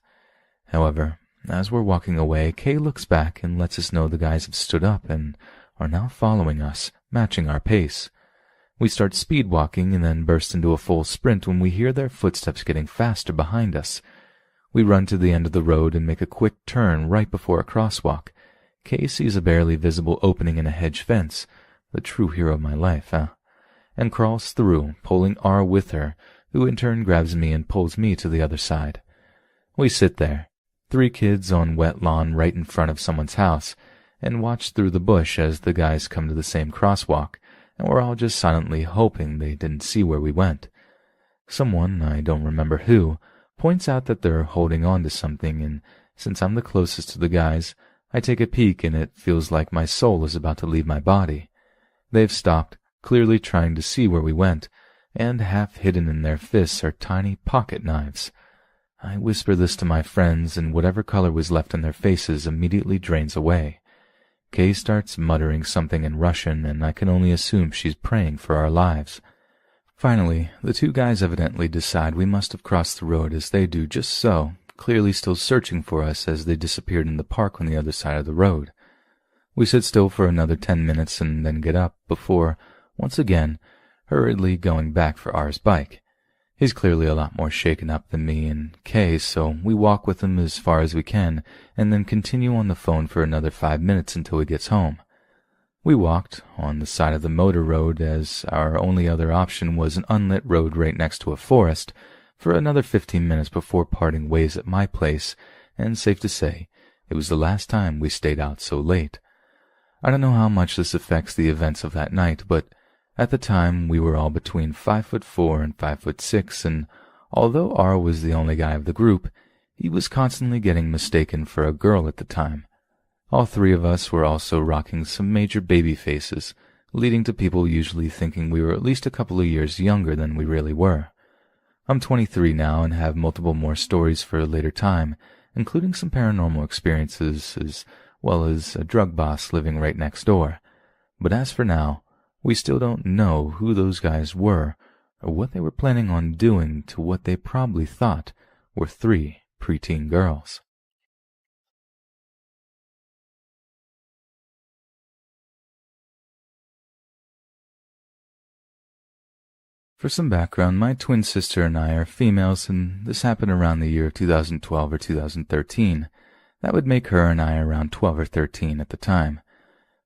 Speaker 1: However, as we're walking away, Kay looks back and lets us know the guys have stood up and are now following us, matching our pace. We start speed walking and then burst into a full sprint when we hear their footsteps getting faster behind us. We run to the end of the road and make a quick turn right before a crosswalk. Kay sees a barely visible opening in a hedge fence, the true hero of my life, and crawls through, pulling R with her, who in turn grabs me and pulls me to the other side. We sit there, 3 kids on wet lawn right in front of someone's house, and watch through the bush as the guys come to the same crosswalk, and we're all just silently hoping they didn't see where we went. Someone, I don't remember who, points out that they're holding on to something, and since I'm the closest to the guys, I take a peek and it feels like my soul is about to leave my body. They've stopped, clearly trying to see where we went, and half hidden in their fists are tiny pocket knives. I whisper this to my friends, and whatever color was left in their faces immediately drains away. Kay starts muttering something in Russian, and I can only assume she's praying for our lives. Finally, the 2 guys evidently decide we must have crossed the road as they do just so, clearly still searching for us as they disappeared in the park on the other side of the road. We sit still for another 10 minutes and then get up before, once again, hurriedly going back for R's bike. He's clearly a lot more shaken up than me and Kay, so we walk with him as far as we can and then continue on the phone for another 5 minutes until he gets home. We walked on the side of the motor road as our only other option was an unlit road right next to a forest for another 15 minutes before parting ways at my place, and safe to say, it was the last time we stayed out so late. I don't know how much this affects the events of that night, but at the time we were all between 5'4" and 5'6", and although R was the only guy of the group, he was constantly getting mistaken for a girl at the time. All 3 of us were also rocking some major baby faces, leading to people usually thinking we were at least a couple of years younger than we really were. I'm 23 now and have multiple more stories for a later time, including some paranormal experiences as well as a drug boss living right next door. But as for now, we still don't know who those guys were or what they were planning on doing to what they probably thought were 3 preteen girls. For some background, my twin sister and I are females, and this happened around the year 2012 or 2013. That would make her and I around 12 or 13 at the time.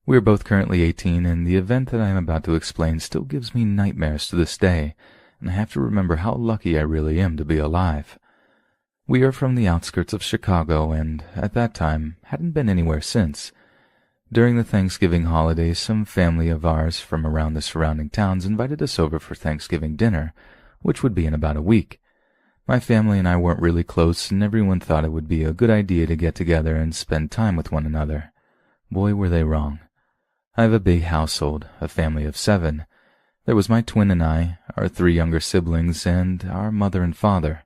Speaker 1: We are both currently 18, and the event that I am about to explain still gives me nightmares to this day, and I have to remember how lucky I really am to be alive. We are from the outskirts of Chicago, and at that time hadn't been anywhere since. During the Thanksgiving holidays, some family of ours from around the surrounding towns invited us over for Thanksgiving dinner, which would be in about a week. My family and I weren't really close, and everyone thought it would be a good idea to get together and spend time with one another. Boy, were they wrong. I have a big household, a family of 7. There was my twin and I, our 3 younger siblings, and our mother and father.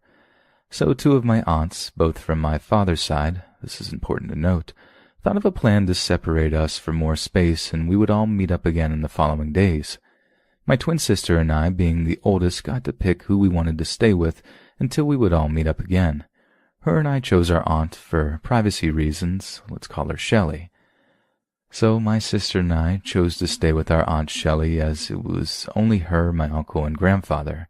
Speaker 1: So 2 of my aunts, both from my father's side, this is important to note, thought of a plan to separate us for more space, and we would all meet up again in the following days. My twin sister and I, being the oldest, got to pick who we wanted to stay with until we would all meet up again. Her and I chose our aunt for privacy reasons. Let's call her Shelley. So my sister and I chose to stay with our Aunt Shelley, as it was only her, my uncle, and grandfather.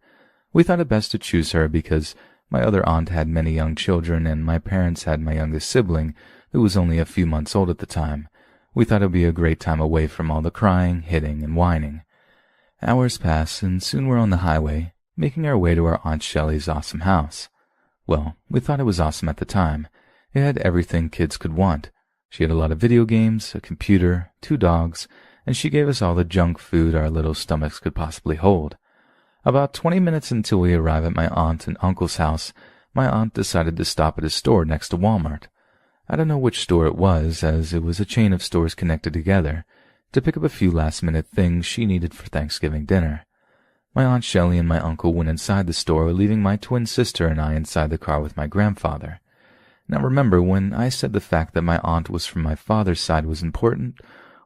Speaker 1: We thought it best to choose her because my other aunt had many young children, and my parents had my youngest sibling, who was only a few months old at the time. We thought it would be a great time away from all the crying, hitting, and whining. Hours pass, and soon we're on the highway, making our way to our Aunt Shelley's awesome house. Well, we thought it was awesome at the time. It had everything kids could want. She had a lot of video games, a computer, 2 dogs, and she gave us all the junk food our little stomachs could possibly hold. About 20 minutes until we arrive at my aunt and uncle's house, my aunt decided to stop at a store next to Walmart. I don't know which store it was, as it was a chain of stores connected together, to pick up a few last-minute things she needed for Thanksgiving dinner. My Aunt Shelley and my uncle went inside the store, leaving my twin sister and I inside the car with my grandfather. Now remember, when I said the fact that my aunt was from my father's side was important,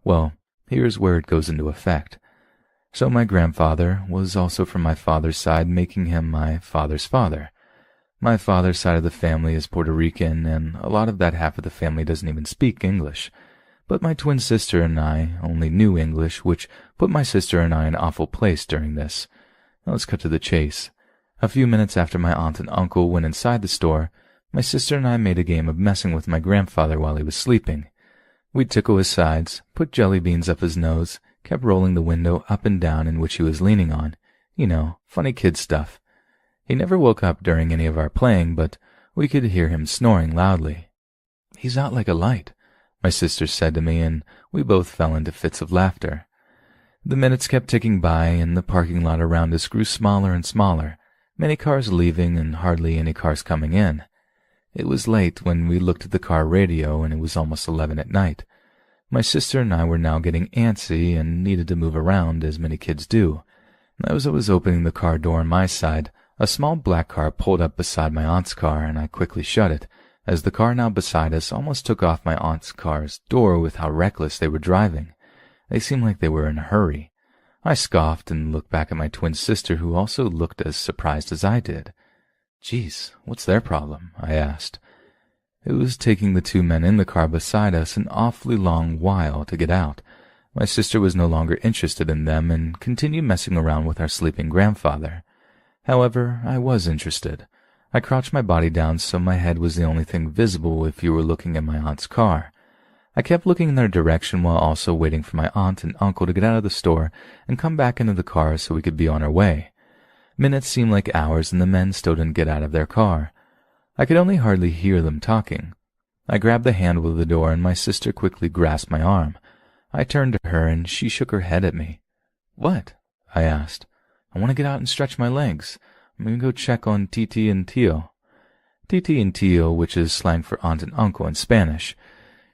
Speaker 1: well, here's where it goes into effect. So my grandfather was also from my father's side, making him my father's father. My father's side of the family is Puerto Rican, and a lot of that half of the family doesn't even speak English. But my twin sister and I only knew English, which put my sister and I in an awful place during this. Now let's cut to the chase. A few minutes after my aunt and uncle went inside the store, my sister and I made a game of messing with my grandfather while he was sleeping. We'd tickle his sides, put jelly beans up his nose, kept rolling the window up and down in which he was leaning on. You know, funny kid stuff. He never woke up during any of our playing, but we could hear him snoring loudly. "He's out like a light," my sister said to me, and we both fell into fits of laughter. The minutes kept ticking by, and the parking lot around us grew smaller and smaller, many cars leaving and hardly any cars coming in. It was late when we looked at the car radio, and it was almost 11 at night. My sister and I were now getting antsy and needed to move around, as many kids do. As I was opening the car door on my side, a small black car pulled up beside my aunt's car, and I quickly shut it, as the car now beside us almost took off my aunt's car's door with how reckless they were driving. They seemed like they were in a hurry. I scoffed and looked back at my twin sister, who also looked as surprised as I did. "Geez, what's their problem?" I asked. It was taking the 2 men in the car beside us an awfully long while to get out. My sister was no longer interested in them and continued messing around with our sleeping grandfather. However, I was interested. I crouched my body down so my head was the only thing visible if you were looking at my aunt's car. I kept looking in their direction while also waiting for my aunt and uncle to get out of the store and come back into the car so we could be on our way. Minutes seemed like hours, and the men still didn't get out of their car. I could only hardly hear them talking. I grabbed the handle of the door, and my sister quickly grasped my arm. I turned to her, and she shook her head at me. "What?" I asked. "I want to get out and stretch my legs. I'm going to go check on Titi and Tio." Titi and Tio, which is slang for aunt and uncle in Spanish.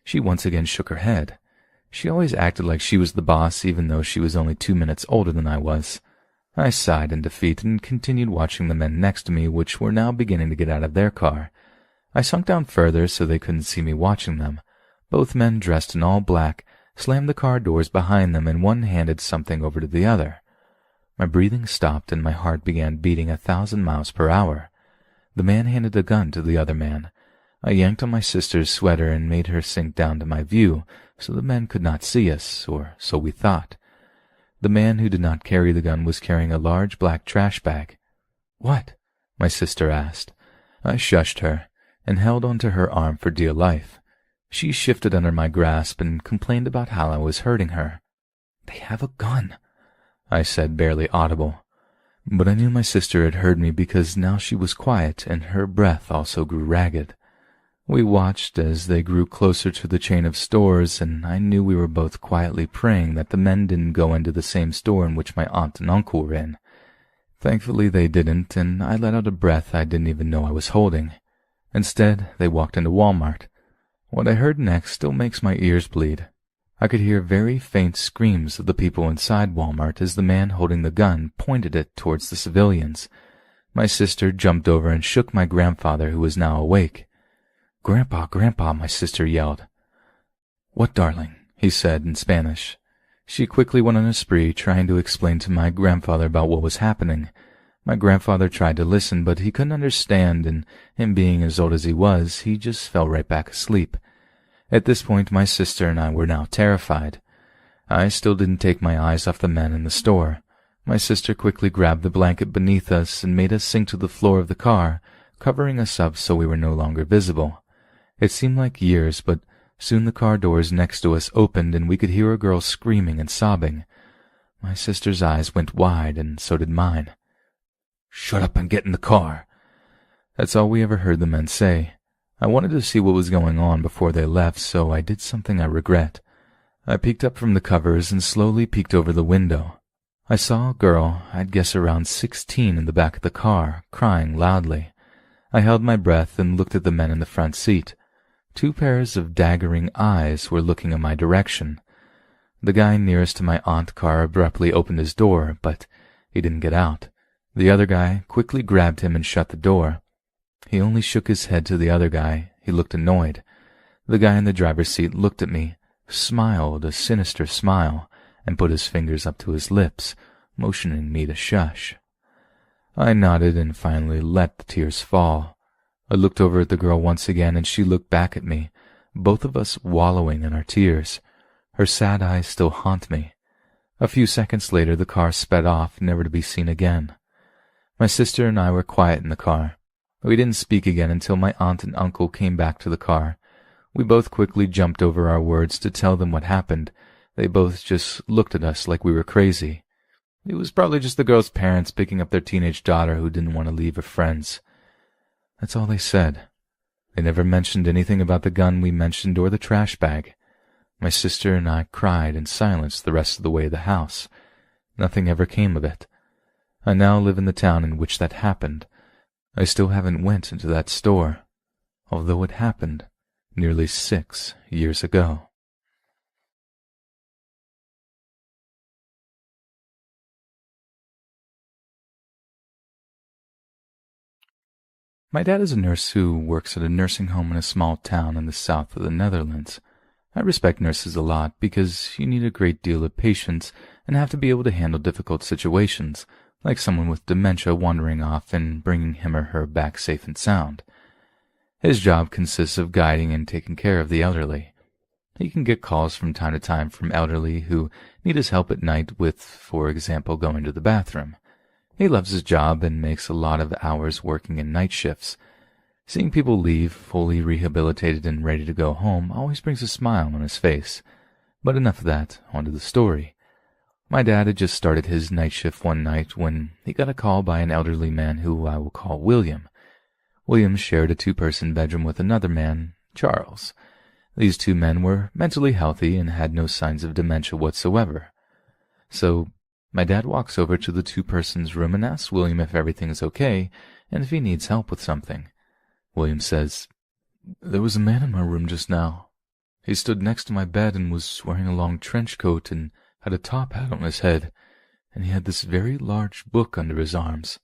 Speaker 1: She once again shook her head. She always acted like she was the boss, even though she was only 2 minutes older than I was. I sighed in defeat and continued watching the men next to me, which were now beginning to get out of their car. I sunk down further so they couldn't see me watching them. Both men, dressed in all black, slammed the car doors behind them, and one handed something over to the other. My breathing stopped and my heart began beating 1,000 miles per hour. The man handed a gun to the other man. I yanked on my sister's sweater and made her sink down to my view so the men could not see us, or so we thought. The man who did not carry the gun was carrying a large black trash bag. "What?" my sister asked. I shushed her and held onto her arm for dear life. She shifted under my grasp and complained about how I was hurting her. "They have a gun," I said, barely audible. But I knew my sister had heard me because now she was quiet and her breath also grew ragged. We watched as they grew closer to the chain of stores, and I knew we were both quietly praying that the men didn't go into the same store in which my aunt and uncle were in. Thankfully they didn't, and I let out a breath I didn't even know I was holding. Instead, they walked into Walmart. What I heard next still makes my ears bleed. I could hear very faint screams of the people inside Walmart as the man holding the gun pointed it towards the civilians. My sister jumped over and shook my grandfather, who was now awake. "Grandpa, Grandpa," my sister yelled. "What, darling?" he said in Spanish. She quickly went on a spree, trying to explain to my grandfather about what was happening. My grandfather tried to listen, but he couldn't understand, and him being as old as he was, he just fell right back asleep. At this point, my sister and I were now terrified. I still didn't take my eyes off the men in the store. My sister quickly grabbed the blanket beneath us and made us sink to the floor of the car, covering us up so we were no longer visible. It seemed like years, but soon the car doors next to us opened and we could hear a girl screaming and sobbing. My sister's eyes went wide, and so did mine. "Shut up and get in the car." That's all we ever heard the men say. I wanted to see what was going on before they left, so I did something I regret. I peeked up from the covers and slowly peeked over the window. I saw a girl, I'd guess around 16, in the back of the car, crying loudly. I held my breath and looked at the men in the front seat. 2 pairs of daggering eyes were looking in my direction. The guy nearest to my aunt's car abruptly opened his door, but he didn't get out. The other guy quickly grabbed him and shut the door. He only shook his head to the other guy. He looked annoyed. The guy in the driver's seat looked at me, smiled a sinister smile, and put his fingers up to his lips, motioning me to shush. I nodded and finally let the tears fall. I looked over at the girl once again, and she looked back at me, both of us wallowing in our tears. Her sad eyes still haunt me. A few seconds later, the car sped off, never to be seen again. My sister and I were quiet in the car. We didn't speak again until my aunt and uncle came back to the car. We both quickly jumped over our words to tell them what happened. They both just looked at us like we were crazy. It was probably just the girl's parents picking up their teenage daughter who didn't want to leave her friends. That's all they said. They never mentioned anything about the gun we mentioned or the trash bag. My sister and I cried in silence the rest of the way to the house. Nothing ever came of it. I now live in the town in which that happened. I still haven't went into that store, although it happened nearly 6 years ago. My dad is a nurse who works at a nursing home in a small town in the south of the Netherlands. I respect nurses a lot because you need a great deal of patience and have to be able to handle difficult situations, like someone with dementia wandering off and bringing him or her back safe and sound. His job consists of guiding and taking care of the elderly. He can get calls from time to time from elderly who need his help at night with, for example, going to the bathroom. He loves his job and makes a lot of hours working in night shifts. Seeing people leave, fully rehabilitated and ready to go home, always brings a smile on his face. But enough of that, on to the story. My dad had just started his night shift one night when he got a call by an elderly man who I will call William. William shared a 2-person bedroom with another man, Charles. These 2 men were mentally healthy and had no signs of dementia whatsoever. So my dad walks over to the 2-person's room and asks William if everything is okay and if he needs help with something. William says, "There was a man in my room just now. He stood next to my bed and was wearing a long trench coat and had a top hat on his head, and he had this very large book under his arms.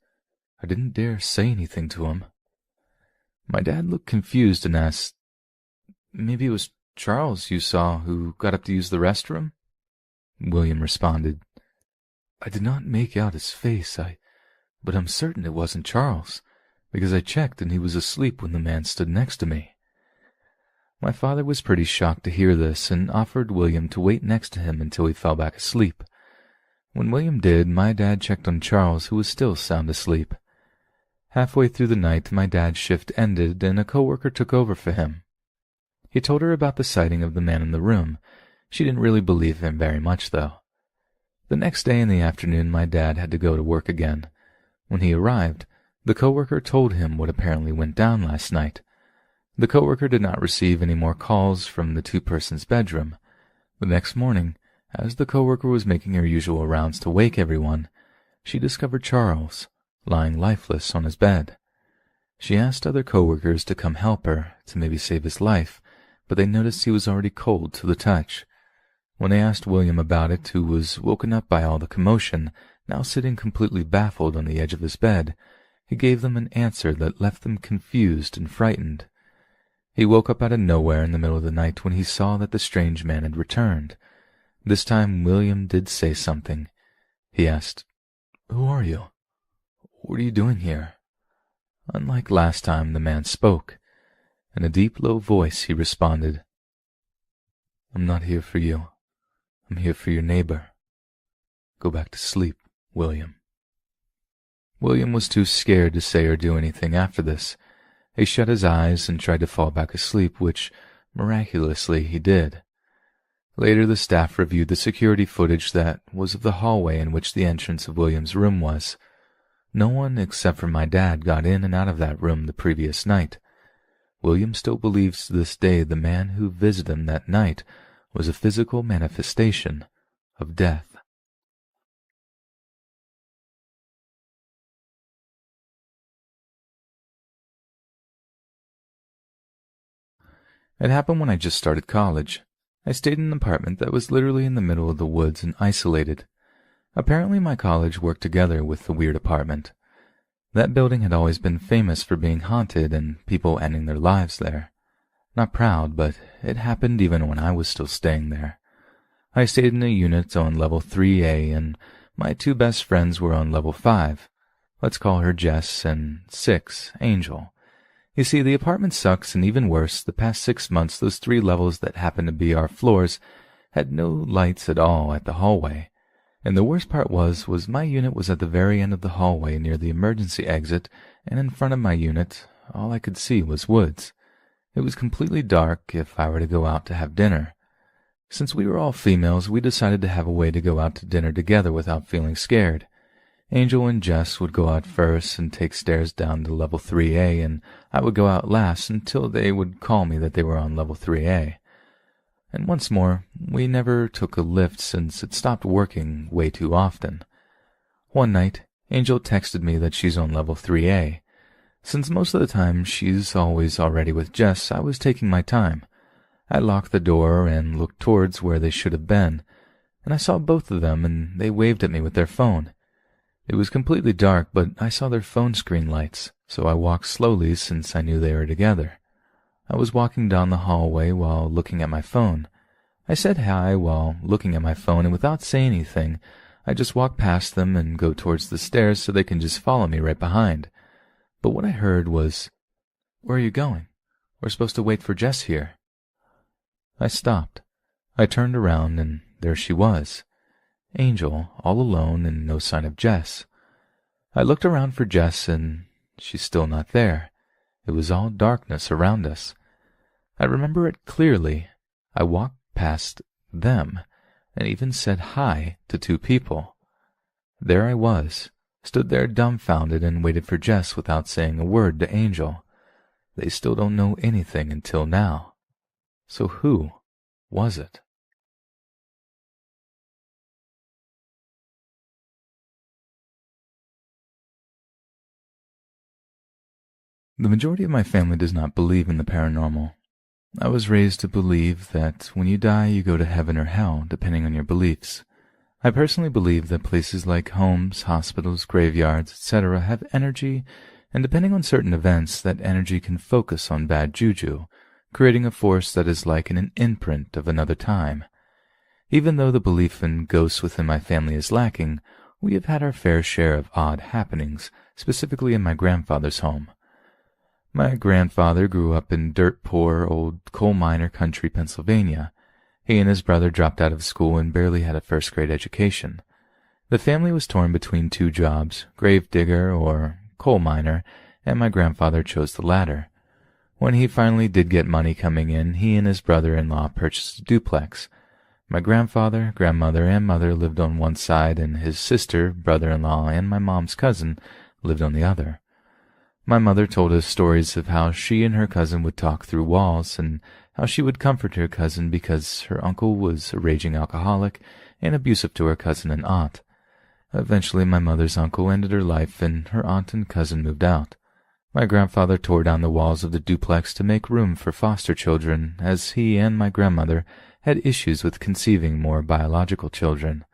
Speaker 1: I didn't dare say anything to him." My dad looked confused and asked, "Maybe it was Charles you saw who got up to use the restroom?" William responded, "I did not make out his face, but I'm certain it wasn't Charles, because I checked and he was asleep when the man stood next to me." My father was pretty shocked to hear this and offered William to wait next to him until he fell back asleep. When William did, my dad checked on Charles, who was still sound asleep. Halfway through the night, my dad's shift ended and a coworker took over for him. He told her about the sighting of the man in the room. She didn't really believe him very much, though. The next day in the afternoon, my dad had to go to work again. When he arrived, the coworker told him what apparently went down last night. The coworker did not receive any more calls from the two-person's bedroom. The next morning, as the coworker was making her usual rounds to wake everyone, she discovered Charles lying lifeless on his bed. She asked other coworkers to come help her, to maybe save his life, but they noticed he was already cold to the touch. When they asked William about it, who was woken up by all the commotion, now sitting completely baffled on the edge of his bed, he gave them an answer that left them confused and frightened. He woke up out of nowhere in the middle of the night when he saw that the strange man had returned. This time William did say something. He asked, "Who are you? What are you doing here?" Unlike last time, the man spoke. In a deep, low voice, he responded, "I'm not here for you. I'm here for your neighbor. Go back to sleep, William." William was too scared to say or do anything after this. He shut his eyes and tried to fall back asleep, which, miraculously, he did. Later, the staff reviewed the security footage that was of the hallway in which the entrance of William's room was. No one except for my dad got in and out of that room the previous night. William still believes to this day the man who visited him that night was a physical manifestation of death. It happened when I just started college. I stayed in an apartment that was literally in the middle of the woods and isolated. Apparently my college worked together with the weird apartment. That building had always been famous for being haunted and people ending their lives there. Not proud, but it happened even when I was still staying there. I stayed in a unit on level 3A, and my two best friends were on level 5. Let's call her Jess, and 6, Angel. You see, the apartment sucks, and even worse, the past 6 months those 3 levels that happened to be our floors had no lights at all at the hallway. And the worst part was my unit was at the very end of the hallway near the emergency exit, and in front of my unit, all I could see was woods. It was completely dark if I were to go out to have dinner. Since we were all females, we decided to have a way to go out to dinner together without feeling scared. Angel and Jess would go out first and take stairs down to level 3A, and I would go out last until they would call me that they were on level 3A. And once more, we never took a lift since it stopped working way too often. One night, Angel texted me that she's on level 3A. Since most of the time she's always already with Jess, I was taking my time. I locked the door and looked towards where they should have been, and I saw both of them, and they waved at me with their phone. It was completely dark, but I saw their phone screen lights, so I walked slowly since I knew they were together. I was walking down the hallway while looking at my phone. I said hi while looking at my phone, and without saying anything, I just walked past them and go towards the stairs so they can just follow me right behind. But what I heard was, "Where are you going? We're supposed to wait for Jess here." I stopped. I turned around, and there she was. Angel, all alone and no sign of Jess. I looked around for Jess, and she's still not there. It was all darkness around us. I remember it clearly. I walked past them, and even said hi to 2 people. There I was, stood there dumbfounded and waited for Jess without saying a word to Angel. They still don't know anything until now. So who was it? The majority of my family does not believe in the paranormal. I was raised to believe that when you die you go to heaven or hell, depending on your beliefs. I personally believe that places like homes, hospitals, graveyards, etc. have energy, and depending on certain events, that energy can focus on bad juju, creating a force that is like an imprint of another time. Even though the belief in ghosts within my family is lacking, we have had our fair share of odd happenings, specifically in my grandfather's home. My grandfather grew up in dirt-poor, old coal-miner country Pennsylvania. He and his brother dropped out of school and barely had a first-grade education. The family was torn between 2 jobs, grave digger or coal miner, and my grandfather chose the latter. When he finally did get money coming in, he and his brother-in-law purchased a duplex. My grandfather, grandmother, and mother lived on one side, and his sister, brother-in-law, and my mom's cousin lived on the other. My mother told us stories of how she and her cousin would talk through walls, and how she would comfort her cousin because her uncle was a raging alcoholic and abusive to her cousin and aunt. Eventually, my mother's uncle ended her life, and her aunt and cousin moved out. My grandfather tore down the walls of the duplex to make room for foster children, as he and my grandmother had issues with conceiving more biological children.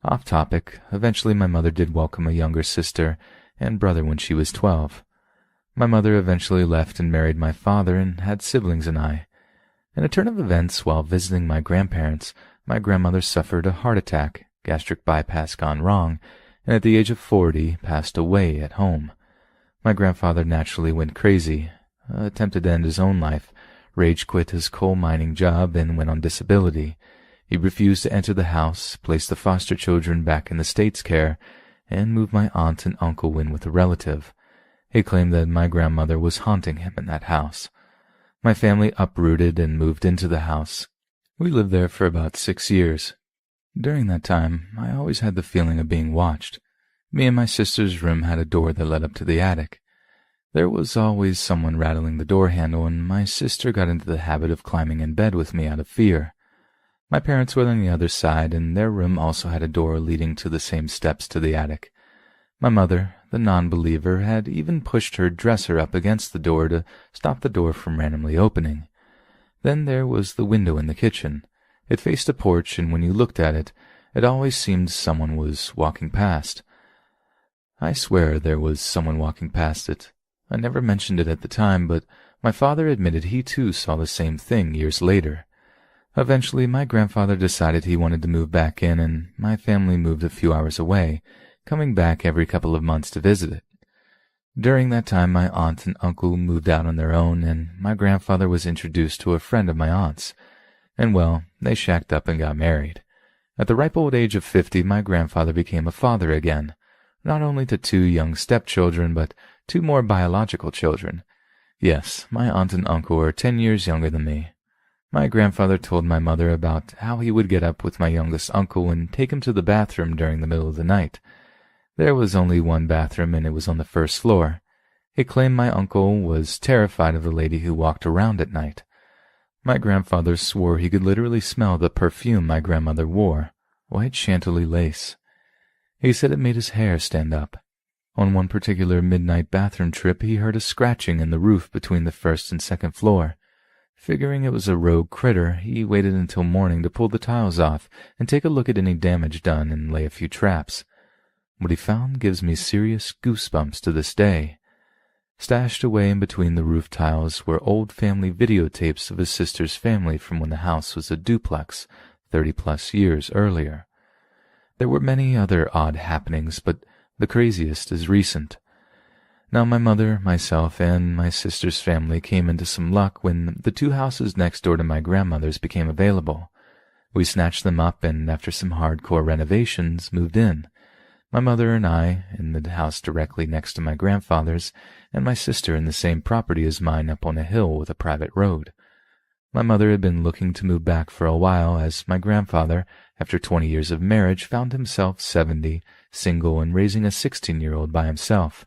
Speaker 1: Off topic, eventually my mother did welcome a younger sister and brother when she was 12. My mother eventually left and married my father and had siblings and I. In a turn of events, while visiting my grandparents, my grandmother suffered a heart attack, gastric bypass gone wrong, and at the age of 40 passed away at home. My grandfather naturally went crazy, attempted to end his own life, rage quit his coal mining job, and went on disability. He refused to enter the house, placed the foster children back in the state's care, and moved my aunt and uncle in with a relative. He claimed that my grandmother was haunting him in that house. My family uprooted and moved into the house. We lived there for about 6 years. During that time, I always had the feeling of being watched. Me and my sister's room had a door that led up to the attic. There was always someone rattling the door handle, and my sister got into the habit of climbing in bed with me out of fear. My parents were on the other side, and their room also had a door leading to the same steps to the attic. My mother, the non-believer, had even pushed her dresser up against the door to stop the door from randomly opening. Then there was the window in the kitchen. It faced a porch, and when you looked at it, it always seemed someone was walking past. I swear there was someone walking past it. I never mentioned it at the time, but my father admitted he too saw the same thing years later. Eventually, my grandfather decided he wanted to move back in, and my family moved a few hours away, coming back every couple of months to visit it. During that time, my aunt and uncle moved out on their own, and my grandfather was introduced to a friend of my aunt's. And well, they shacked up and got married. At the ripe old age of 50, my grandfather became a father again, not only to 2 young stepchildren, but 2 more biological children. Yes, my aunt and uncle were 10 years younger than me. My grandfather told my mother about how he would get up with my youngest uncle and take him to the bathroom during the middle of the night. There was only one bathroom, and it was on the first floor. He claimed my uncle was terrified of the lady who walked around at night. My grandfather swore he could literally smell the perfume my grandmother wore, white chantilly lace. He said it made his hair stand up. On one particular midnight bathroom trip, he heard a scratching in the roof between the first and second floor. Figuring it was a rogue critter, he waited until morning to pull the tiles off and take a look at any damage done and lay a few traps. What he found gives me serious goosebumps to this day. Stashed away in between the roof tiles were old family videotapes of his sister's family from when the house was a duplex 30-plus years earlier. There were many other odd happenings, but the craziest is recent. Now my mother, myself, and my sister's family came into some luck when the 2 houses next door to my grandmother's became available. We snatched them up and, after some hardcore renovations, moved in. My mother and I in the house directly next to my grandfather's, and my sister in the same property as mine up on a hill with a private road. My mother had been looking to move back for a while, as my grandfather, after 20 years of marriage, found himself 70, single, and raising a 16-year-old by himself.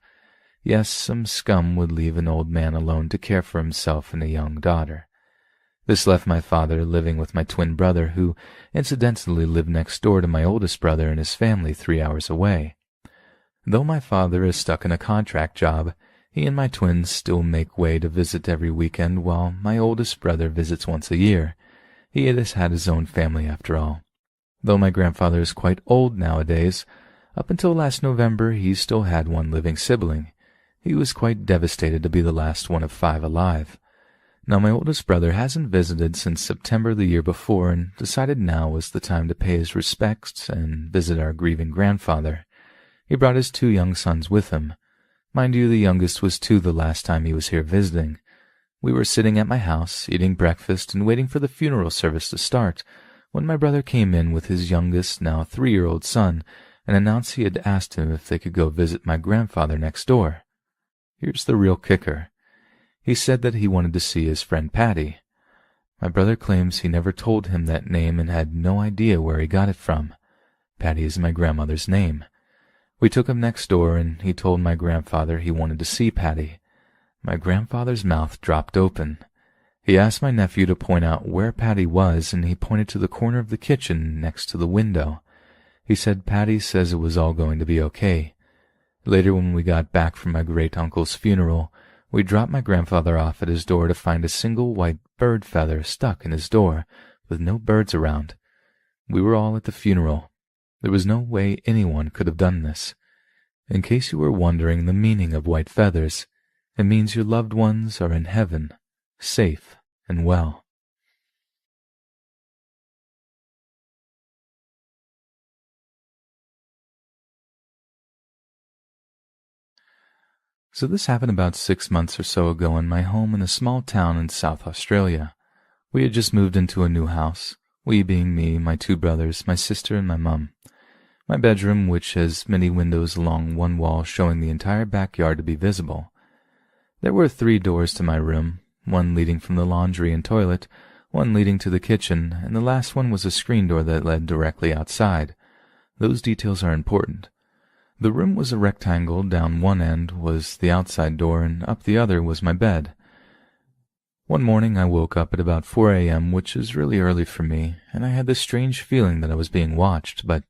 Speaker 1: Yes, some scum would leave an old man alone to care for himself and a young daughter. This left my father living with my twin brother, who incidentally lived next door to my oldest brother and his family 3 hours away. Though my father is stuck in a contract job, he and my twins still make way to visit every weekend, while my oldest brother visits once a year. He has had his own family after all. Though my grandfather is quite old nowadays, up until last November he still had one living sibling. He was quite devastated to be the last one of 5 alive. Now my oldest brother hasn't visited since September the year before, and decided now was the time to pay his respects and visit our grieving grandfather. He brought his 2 young sons with him. Mind you, the youngest was 2 the last time he was here visiting. We were sitting at my house, eating breakfast and waiting for the funeral service to start, when my brother came in with his youngest, now 3-year-old son, and announced he had asked him if they could go visit my grandfather next door. Here's the real kicker. He said that he wanted to see his friend Patty. My brother claims he never told him that name and had no idea where he got it from. Patty is my grandmother's name. We took him next door, and he told my grandfather he wanted to see Patty. My grandfather's mouth dropped open. He asked my nephew to point out where Patty was, and he pointed to the corner of the kitchen next to the window. He said Patty says it was all going to be okay. Later, when we got back from my great-uncle's funeral, we dropped my grandfather off at his door to find a single white bird feather stuck in his door, with no birds around. We were all at the funeral. There was no way anyone could have done this. In case you were wondering the meaning of white feathers, it means your loved ones are in heaven, safe and well. So this happened about 6 months or so ago in my home in a small town in South Australia. We had just moved into a new house, we being me, my 2 brothers, my sister, and my mum. My bedroom, which has many windows along one wall showing the entire backyard to be visible. There were 3 doors to my room, one leading from the laundry and toilet, one leading to the kitchen, and the last one was a screen door that led directly outside. Those details are important. The room was a rectangle. Down one end was the outside door, and up the other was my bed. One morning I woke up at about 4 a.m., which is really early for me, and I had this strange feeling that I was being watched, but